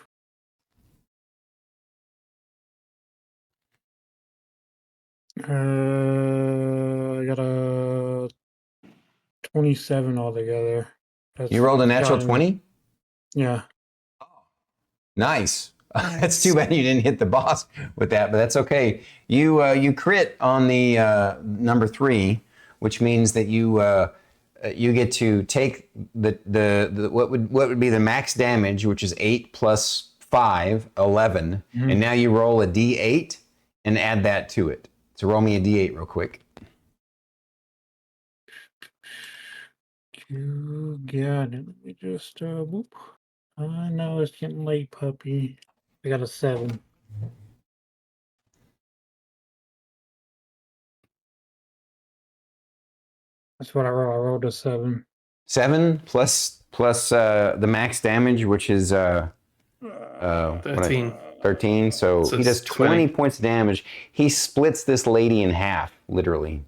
I got a 27 altogether. You rolled a natural gotten- 20? Yeah. Nice. That's too bad you didn't hit the boss with that, but that's okay. You crit on the number 3, which means that you get to take the what would be the max damage, which is 8 plus 5, 11, and now you roll a d8 and add that to it. So roll me a d8 real quick. You got it. Let me just whoop. I know it's getting late, puppy. I got a 7. That's what I rolled. I rolled a 7. 7 plus the max damage, which is 13. 13. So he it's does 20 points of damage. He splits this lady in half, literally.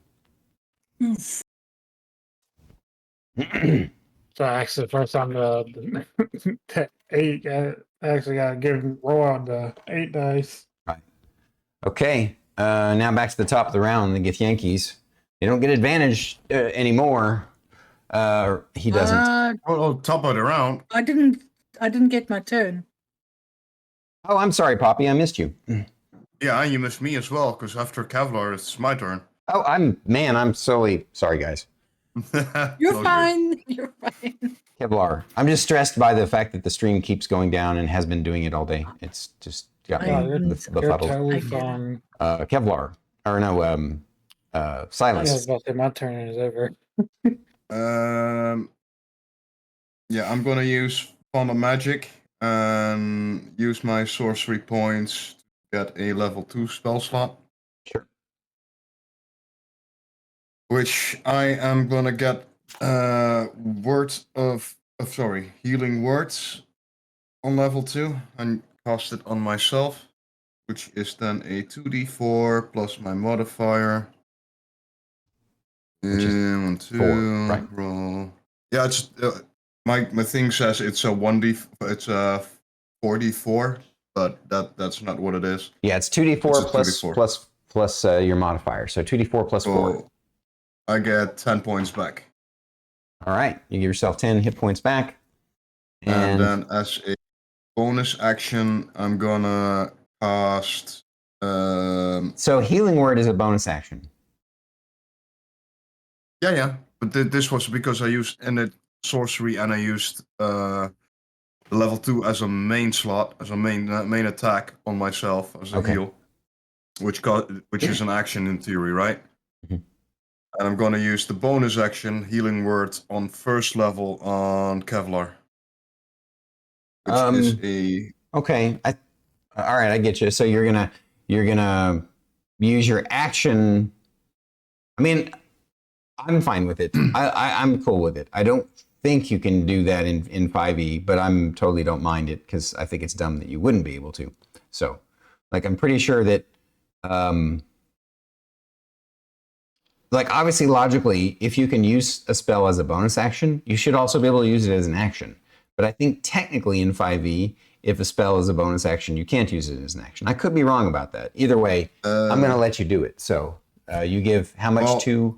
So actually, first time the 8, I actually got to roll out the 8 dice. Right. Okay. Now back to the top of the round. The Githyanki's. They don't get advantage anymore. He doesn't. Top of the round. I didn't I didn't get my turn. Oh, I'm sorry, Poppy. I missed you. Yeah, and you missed me as well, because after Kevlar, it's my turn. Oh, I'm sorry, guys. You're All fine. You're fine. Kevlar. I'm just stressed by the fact that the stream keeps going down and has been doing it all day. It's just got Yeah, me you're, you're befuddled. totally I get it. fine. Kevlar. Or no, I was Sylas. about to say my turn is over. good. Yeah, I'm gonna use Font of Magic and use my sorcery points to get a level 2 spell slot. Sure. Which I am gonna get healing words on level 2 and cast it on myself, which is then a 2d4 plus my modifier. Which is 1, 2, 4, right? roll. Yeah, it's my thing says it's a 4d4, but that's not what it is. Yeah, it's 2d4 It's a 2d4. plus your modifier. So 2d4 plus 4. So I get 10 points back. All right, you give yourself 10 hit points back. And then as a bonus action, I'm gonna cast. So healing word is a bonus action. Yeah. But this was because I used ended sorcery and I used the level 2 as a main slot, as a main attack on myself as a heal, which is an action in theory, right? Mm-hmm. And I'm gonna use the bonus action healing word on first level on Kevlar, which is a okay. All right, I get you. So you're gonna use your action. I mean, I'm fine with it. I'm cool with it. I don't think you can do that in 5e, but I'm totally don't mind it because I think it's dumb that you wouldn't be able to. So, like, I'm pretty sure that, like, obviously, logically, if you can use a spell as a bonus action, you should also be able to use it as an action. But I think technically in 5e, if a spell is a bonus action, you can't use it as an action. I could be wrong about that. Either way, I'm going to let you do it. So you give how much to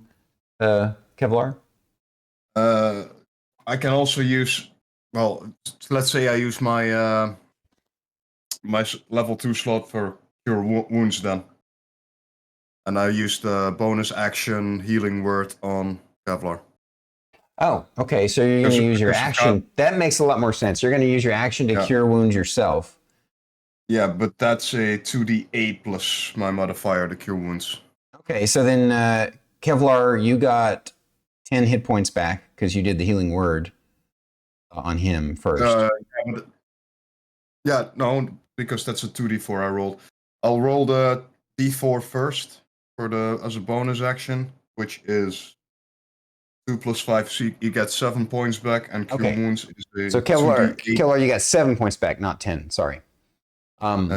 Kevlar? I can also use. Well, let's say I use my my level 2 slot for cure wounds then, and I use the bonus action healing word on Kevlar. Oh, okay. So you're going to use your action. That makes a lot more sense. You're going to use your action to cure wounds yourself. Yeah, but that's a 2d8 plus my modifier to cure wounds. Okay, so then Kevlar, you got 10 hit points back because you did the healing word on him first. No, because that's a 2d4 I rolled. I'll roll the d4 first as a bonus action, which is 2 plus 5, so you get 7 points back, and cure wounds is a so Kevlar, you got 7 points back, not 10. Sorry. And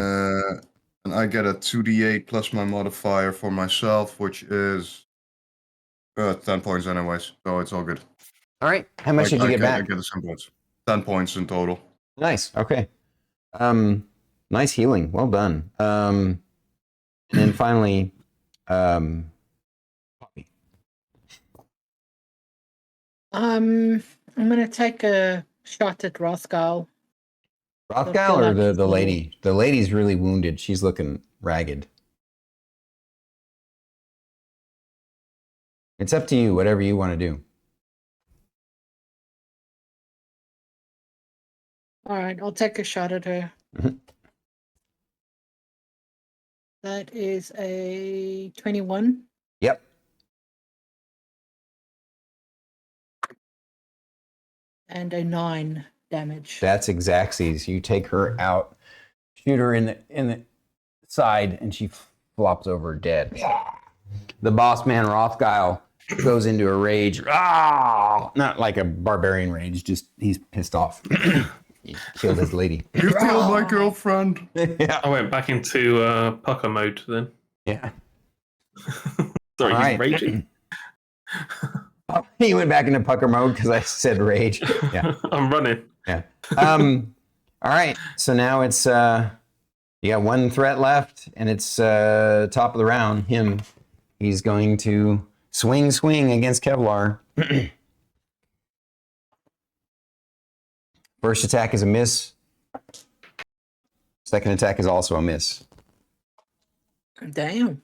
I get a 2d8 plus my modifier for myself, which is 10 points anyways, so it's all good. All right. How much did you get back? I get the same points. 10 points in total. Nice. Okay. Nice healing. Well done. And then finally, Poppy. I'm gonna take a shot at Rothgal. Rothgal or the lady? The lady's really wounded. She's looking ragged. It's up to you, whatever you want to do. All right, I'll take a shot at her. Mm-hmm. That is a 21. Yep. And a 9 damage. That's exactsies. You take her out, shoot her in the side, and she flops over dead. The boss man Rothgal goes into a rage. Ah! Not like a barbarian rage, just he's pissed off. He killed his lady. You killed my girlfriend. Yeah. I went back into pucker mode then. Yeah. Sorry, All he's right. raging. He went back into pucker mode because I said rage. Yeah. I'm running. Yeah. All right. So now it's you got one threat left, and it's top of the round. Him. He's going to swing against Kevlar. First attack is a miss. Second attack is also a miss. Damn.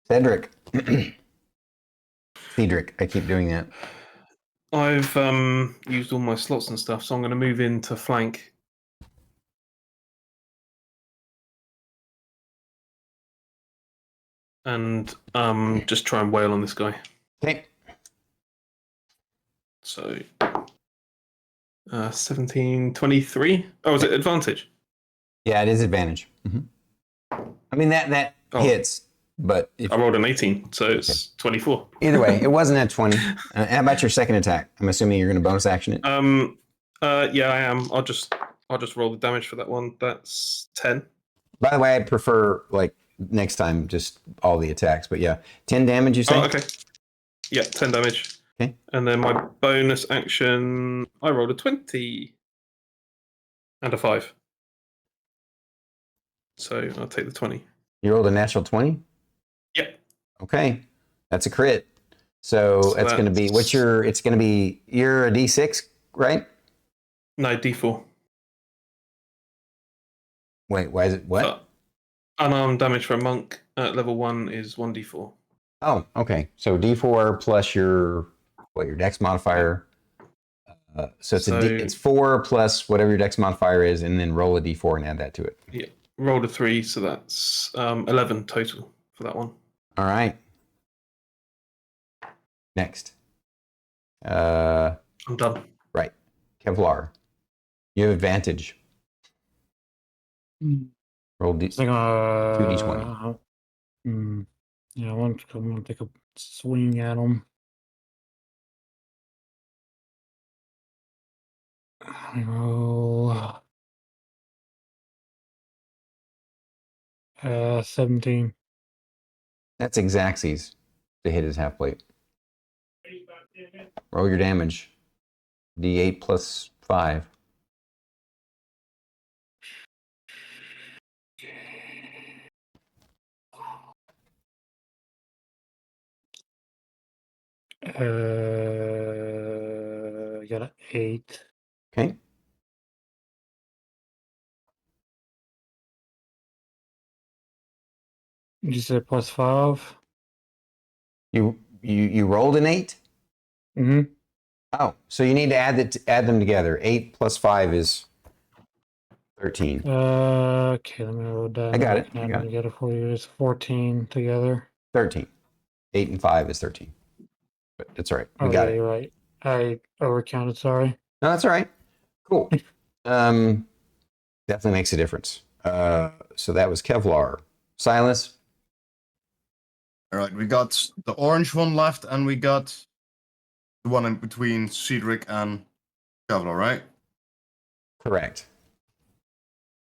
Cedric. Ceedric. I keep doing that. I've used all my slots and stuff, so I'm going to move into flank. And just try and wail on this guy. Okay. So 17, 23. Oh, is it advantage? Yeah, it is advantage. I mean, that hits, but if, I rolled an 18, so it's 24. either way, it wasn't at 20. How about your second attack? I'm assuming you're going to bonus action it. Yeah, I am. I'll just roll the damage for that one. That's 10. By the way, I'd prefer, like, next time, just all the attacks. But yeah, 10 damage, you say? Oh, okay. Yeah, 10 damage. Okay. And then my bonus action, I rolled a 20 and a 5. So I'll take the 20. You rolled a natural 20? Yep. Okay. That's a crit. So that's going to be, you're a D6, right? No, D4. Wait, why is it, what? Unarmed damage for a monk at level 1 is 1d4. Oh, okay. So D4 plus your dex modifier. So it's 4 plus whatever your dex modifier is, and then roll a D4 and add that to it. Yeah, rolled a 3, so that's 11 total for that one. All right. Next. I'm done. Right. Kevlar. You have advantage. Roll D. 2d20. Yeah, I'm gonna take a swing at him. I roll 17. That's Exacxies to hit his half plate. Roll your damage. D8 plus 5. Got an 8. Okay. You said plus 5? You rolled an 8? Mm-hmm. Oh, so you need to add them together. 8 plus 5 is 13. Okay, let me roll down. I got it. Add them together for you. It's 14 together. 13. 8 and 5 is 13. But it's all right. We Oh, got yeah, it. you're right. I overcounted, sorry. No, that's all right. Cool. Definitely makes a difference. So that was Kevlar. Sylas? All right, we got the orange one left, and we got the one in between Ceedric and Kevlar, right? Correct.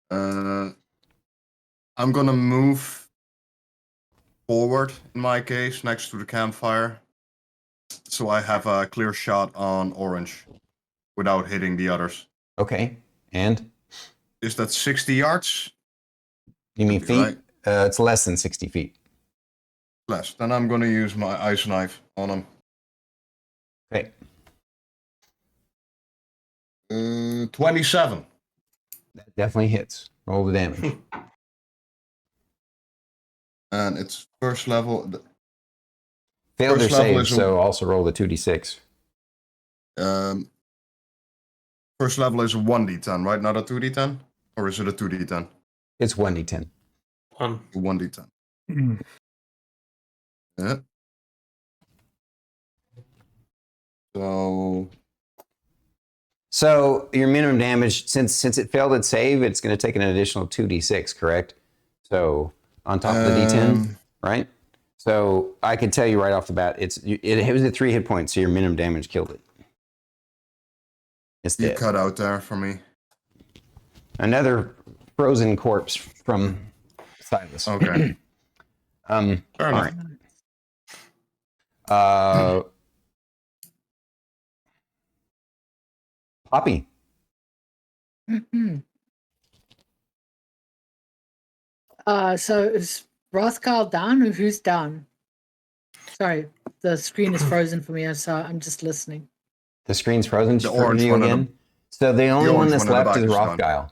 I'm gonna move forward in my case, next to the campfire, so I have a clear shot on orange without hitting the others. Okay. And? Is that 60 yards? You mean feet? Right. It's less than 60 feet. Less. Then I'm gonna use my ice knife on him. Okay. 27. That definitely hits. Roll the damage. And it's first level. Failed their First level save, is a- so also roll the 2d6. First level is a 1d10, right? Not a 2d10? Or is it a 2d10? It's 1d10. 1d10. Yeah. So your minimum damage, since it failed its save, it's going to take an additional 2d6, correct? So on top of the d10, right? So I can tell you right off the bat, it was at 3 hit points, so your minimum damage killed it. It's You dead. cut out there for me. Another frozen corpse from Sylas. Okay. All enough. right. Poppy. So is Rothkyle down or who's down? Sorry, the screen is frozen for me, so I'm just listening. The screen's frozen The for orange you one at the- again. So the only one orange that's one at the left is back is done. Rothgile.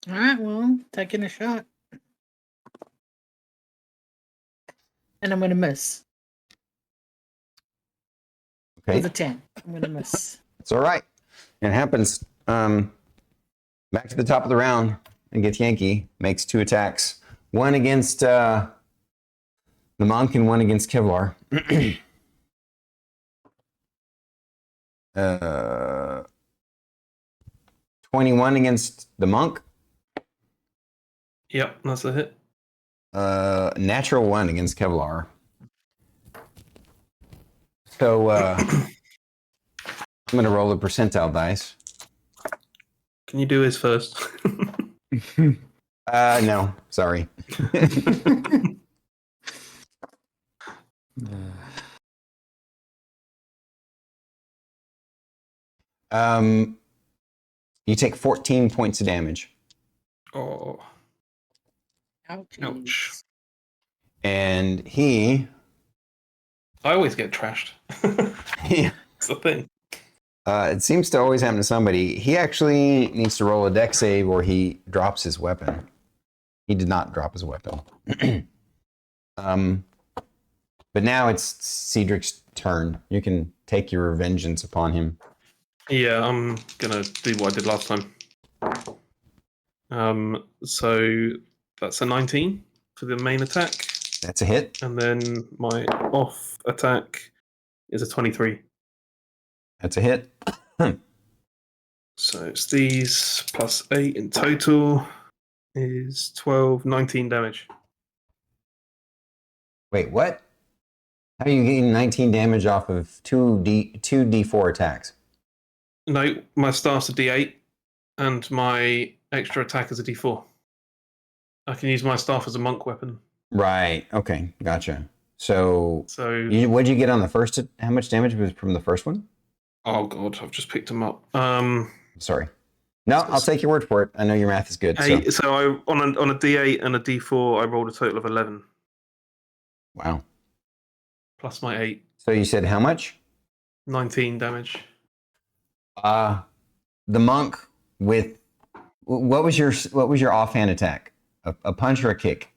All right, well, taking a shot. And I'm going to miss. Okay, With a 10. I'm going to miss. it's all right. It happens. Back to the top of the round. And gets Yankee. Makes 2 attacks. One against the monk and one against Kevlar. 21 against the monk. Yep, that's a hit. Natural 1 against Kevlar. So I'm going to roll the percentile dice. Can you do his first? No, sorry. You take 14 points of damage. Oh, Ouch. ouch. And he... I always get trashed. Yeah. That's the thing. It seems to always happen to somebody. He actually needs to roll a dex save or he drops his weapon. He did not drop his weapon. But now it's Ceedric's turn. You can take your vengeance upon him. Yeah, I'm gonna do what I did last time. So that's a 19 for the main attack, That's a hit. and then my off attack is a 23. That's a hit. So it's these plus 8 in total is 12, 19 damage. Wait, what? How are you getting 19 damage off of 2d4 attacks? No, my staff's a D8, and my extra attack is a D4. I can use my staff as a monk weapon. Right. Okay. Gotcha. So, So, what'd you get on the first? How much damage was from the first one? oh god, I've just picked them up. Sorry. No, I'll take your word for it. I know your math is good. So. So I on a D8 and a D4, I rolled a total of 11 Wow. plus my 8, So you said how much? 19 damage. The monk with what was your offhand attack? A punch or a kick?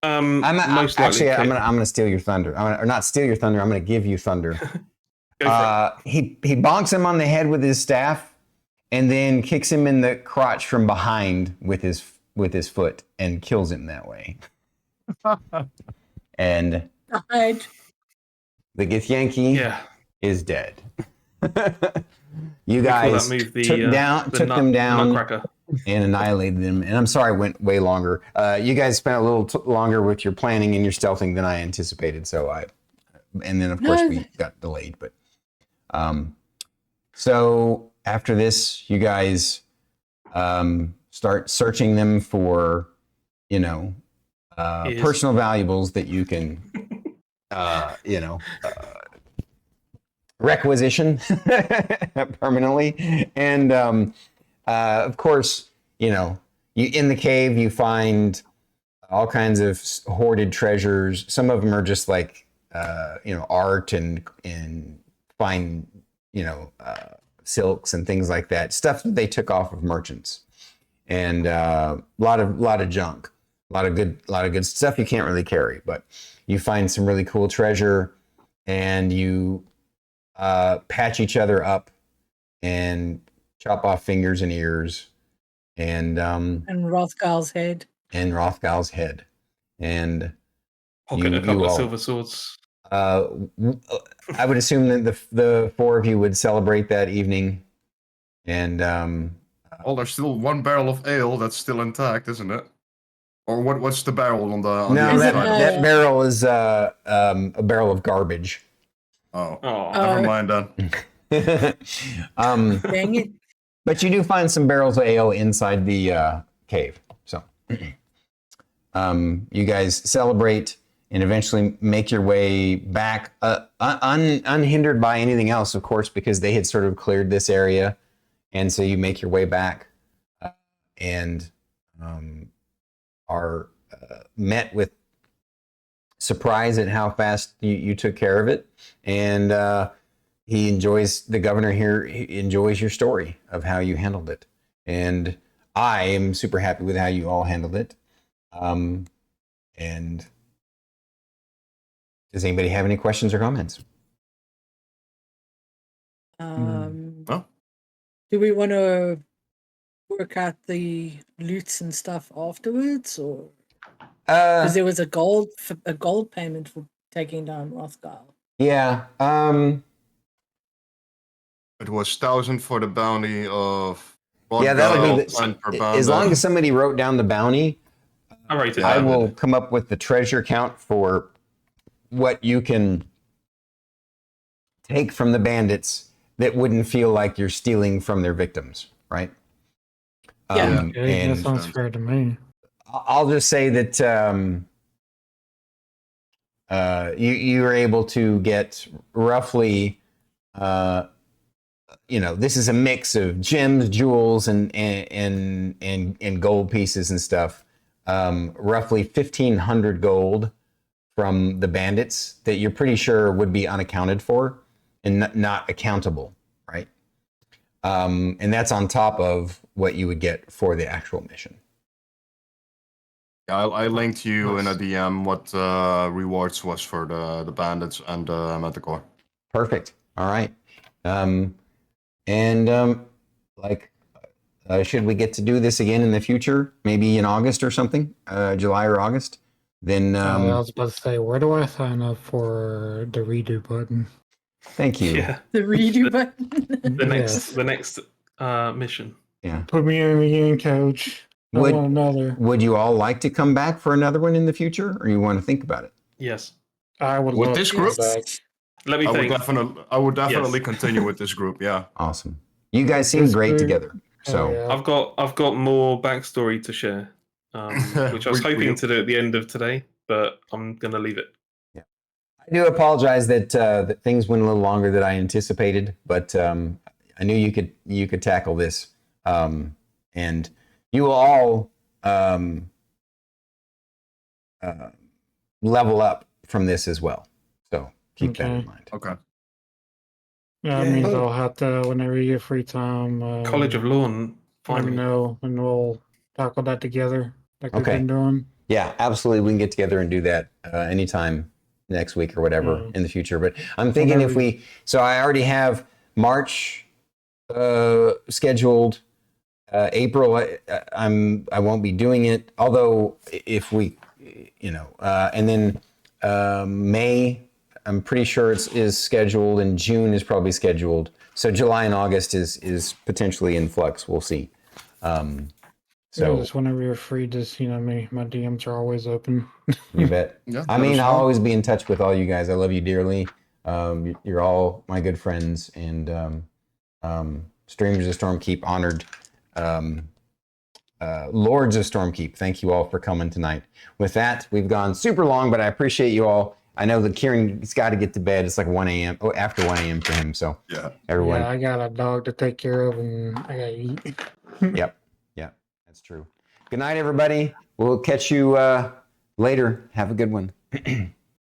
Most likely Actually, kick. I'm gonna steal your thunder. Or not steal your thunder. I'm gonna give you thunder. Go for it. He bonks him on the head with his staff, and then kicks him in the crotch from behind with his foot, and kills him that way. And Died. the Githyanki Yeah. is dead. You We call guys that move the, took the them down Nutcracker. and annihilated them. And I'm sorry, I went way longer. You guys spent a little longer with your planning and your stealthing than I anticipated. And then of course we got delayed. But so after this, you guys start searching them for, personal valuables that you can, requisition permanently. And of course, you in the cave you find all kinds of hoarded treasures. Some of them are just like art and fine silks and things like that, stuff that they took off of merchants, and a lot of junk, a lot of good stuff you can't really carry. But you find some really cool treasure, and you patch each other up and chop off fingers and ears, and Rothgal's head. and Pocket a couple you of all- silver swords. I would assume that the four of you would celebrate that evening, and Well, there's still one barrel of ale that's still intact, isn't it? Or what's the barrel on the no, other that, side? that barrel is a barrel of garbage. Oh, Oh, never mind then. Dang it. But you do find some barrels of ale inside the cave. So you guys celebrate and eventually make your way back, unhindered by anything else, of course, because they had sort of cleared this area. And so you make your way back and are met with surprise at how fast you took care of it. And the governor here he enjoys your story of how you handled it. And I am super happy with how you all handled it. And does anybody have any questions or comments? No? Do we want to work out the loots and stuff afterwards, or because there was a gold payment for taking down Rothgall? Yeah. It was 1,000 for the bounty of. Yeah, that'll be as long as the. somebody wrote down the bounty. I wrote it I down. will come up with the treasure count for what you can take from the bandits that wouldn't feel like you're stealing from their victims, right? Yeah. Okay, that sounds fair to me. I'll just say that you were able to get roughly, this is a mix of gems, jewels, and gold pieces and stuff. Roughly 1,500 gold from the bandits that you're pretty sure would be unaccounted for and not accountable, right? And that's on top of what you would get for the actual mission. Yeah, I linked you in a DM what rewards was for the bandits and Manticore. Perfect. All right. Should we get to do this again in the future, maybe in August or something, July or August? Then I was about to say, where do I sign up for the redo button? Thank you. Yeah. The redo button. The next mission. Yeah. Put me in again, coach. I want another. Would you all like to come back for another one in the future, or you want to think about it? Yes. I would With love this to group? go back. Let me think. I would definitely continue with this group. Yeah. Awesome. You guys seem great together. So yeah. I've got more backstory to share, which I was hoping to do at the end of today, but I'm gonna leave it. Yeah, I do apologize that that things went a little longer than I anticipated, but I knew you could tackle this, and you will all level up from this as well. So keep that in mind. Okay. Yeah, that means I'll have to, whenever you get free time, College of Lawn, let me finally. know, and we'll tackle that together, like we've been doing. Yeah, absolutely. We can get together and do that anytime next week or whatever in the future. But I'm thinking so I already have March scheduled. April, I won't be doing it. Although if we, and then May, I'm pretty sure is scheduled, and June is probably scheduled. So July and August is potentially in flux. We'll see. So just whenever you're free, just my DMs are always open. You bet. Yeah, I mean, I'll always be in touch with all you guys. I love you dearly. You're all my good friends, and Streamers of Stormkeep honored. Lords of Stormkeep, thank you all for coming tonight. With that, we've gone super long, but I appreciate you all. I know that Kieran's got to get to bed. It's like 1 a.m. Oh, after 1 a.m. for him. So yeah, everyone. Yeah, I got a dog to take care of, and I gotta eat. Yep, that's true. Good night, everybody. We'll catch you later. Have a good one.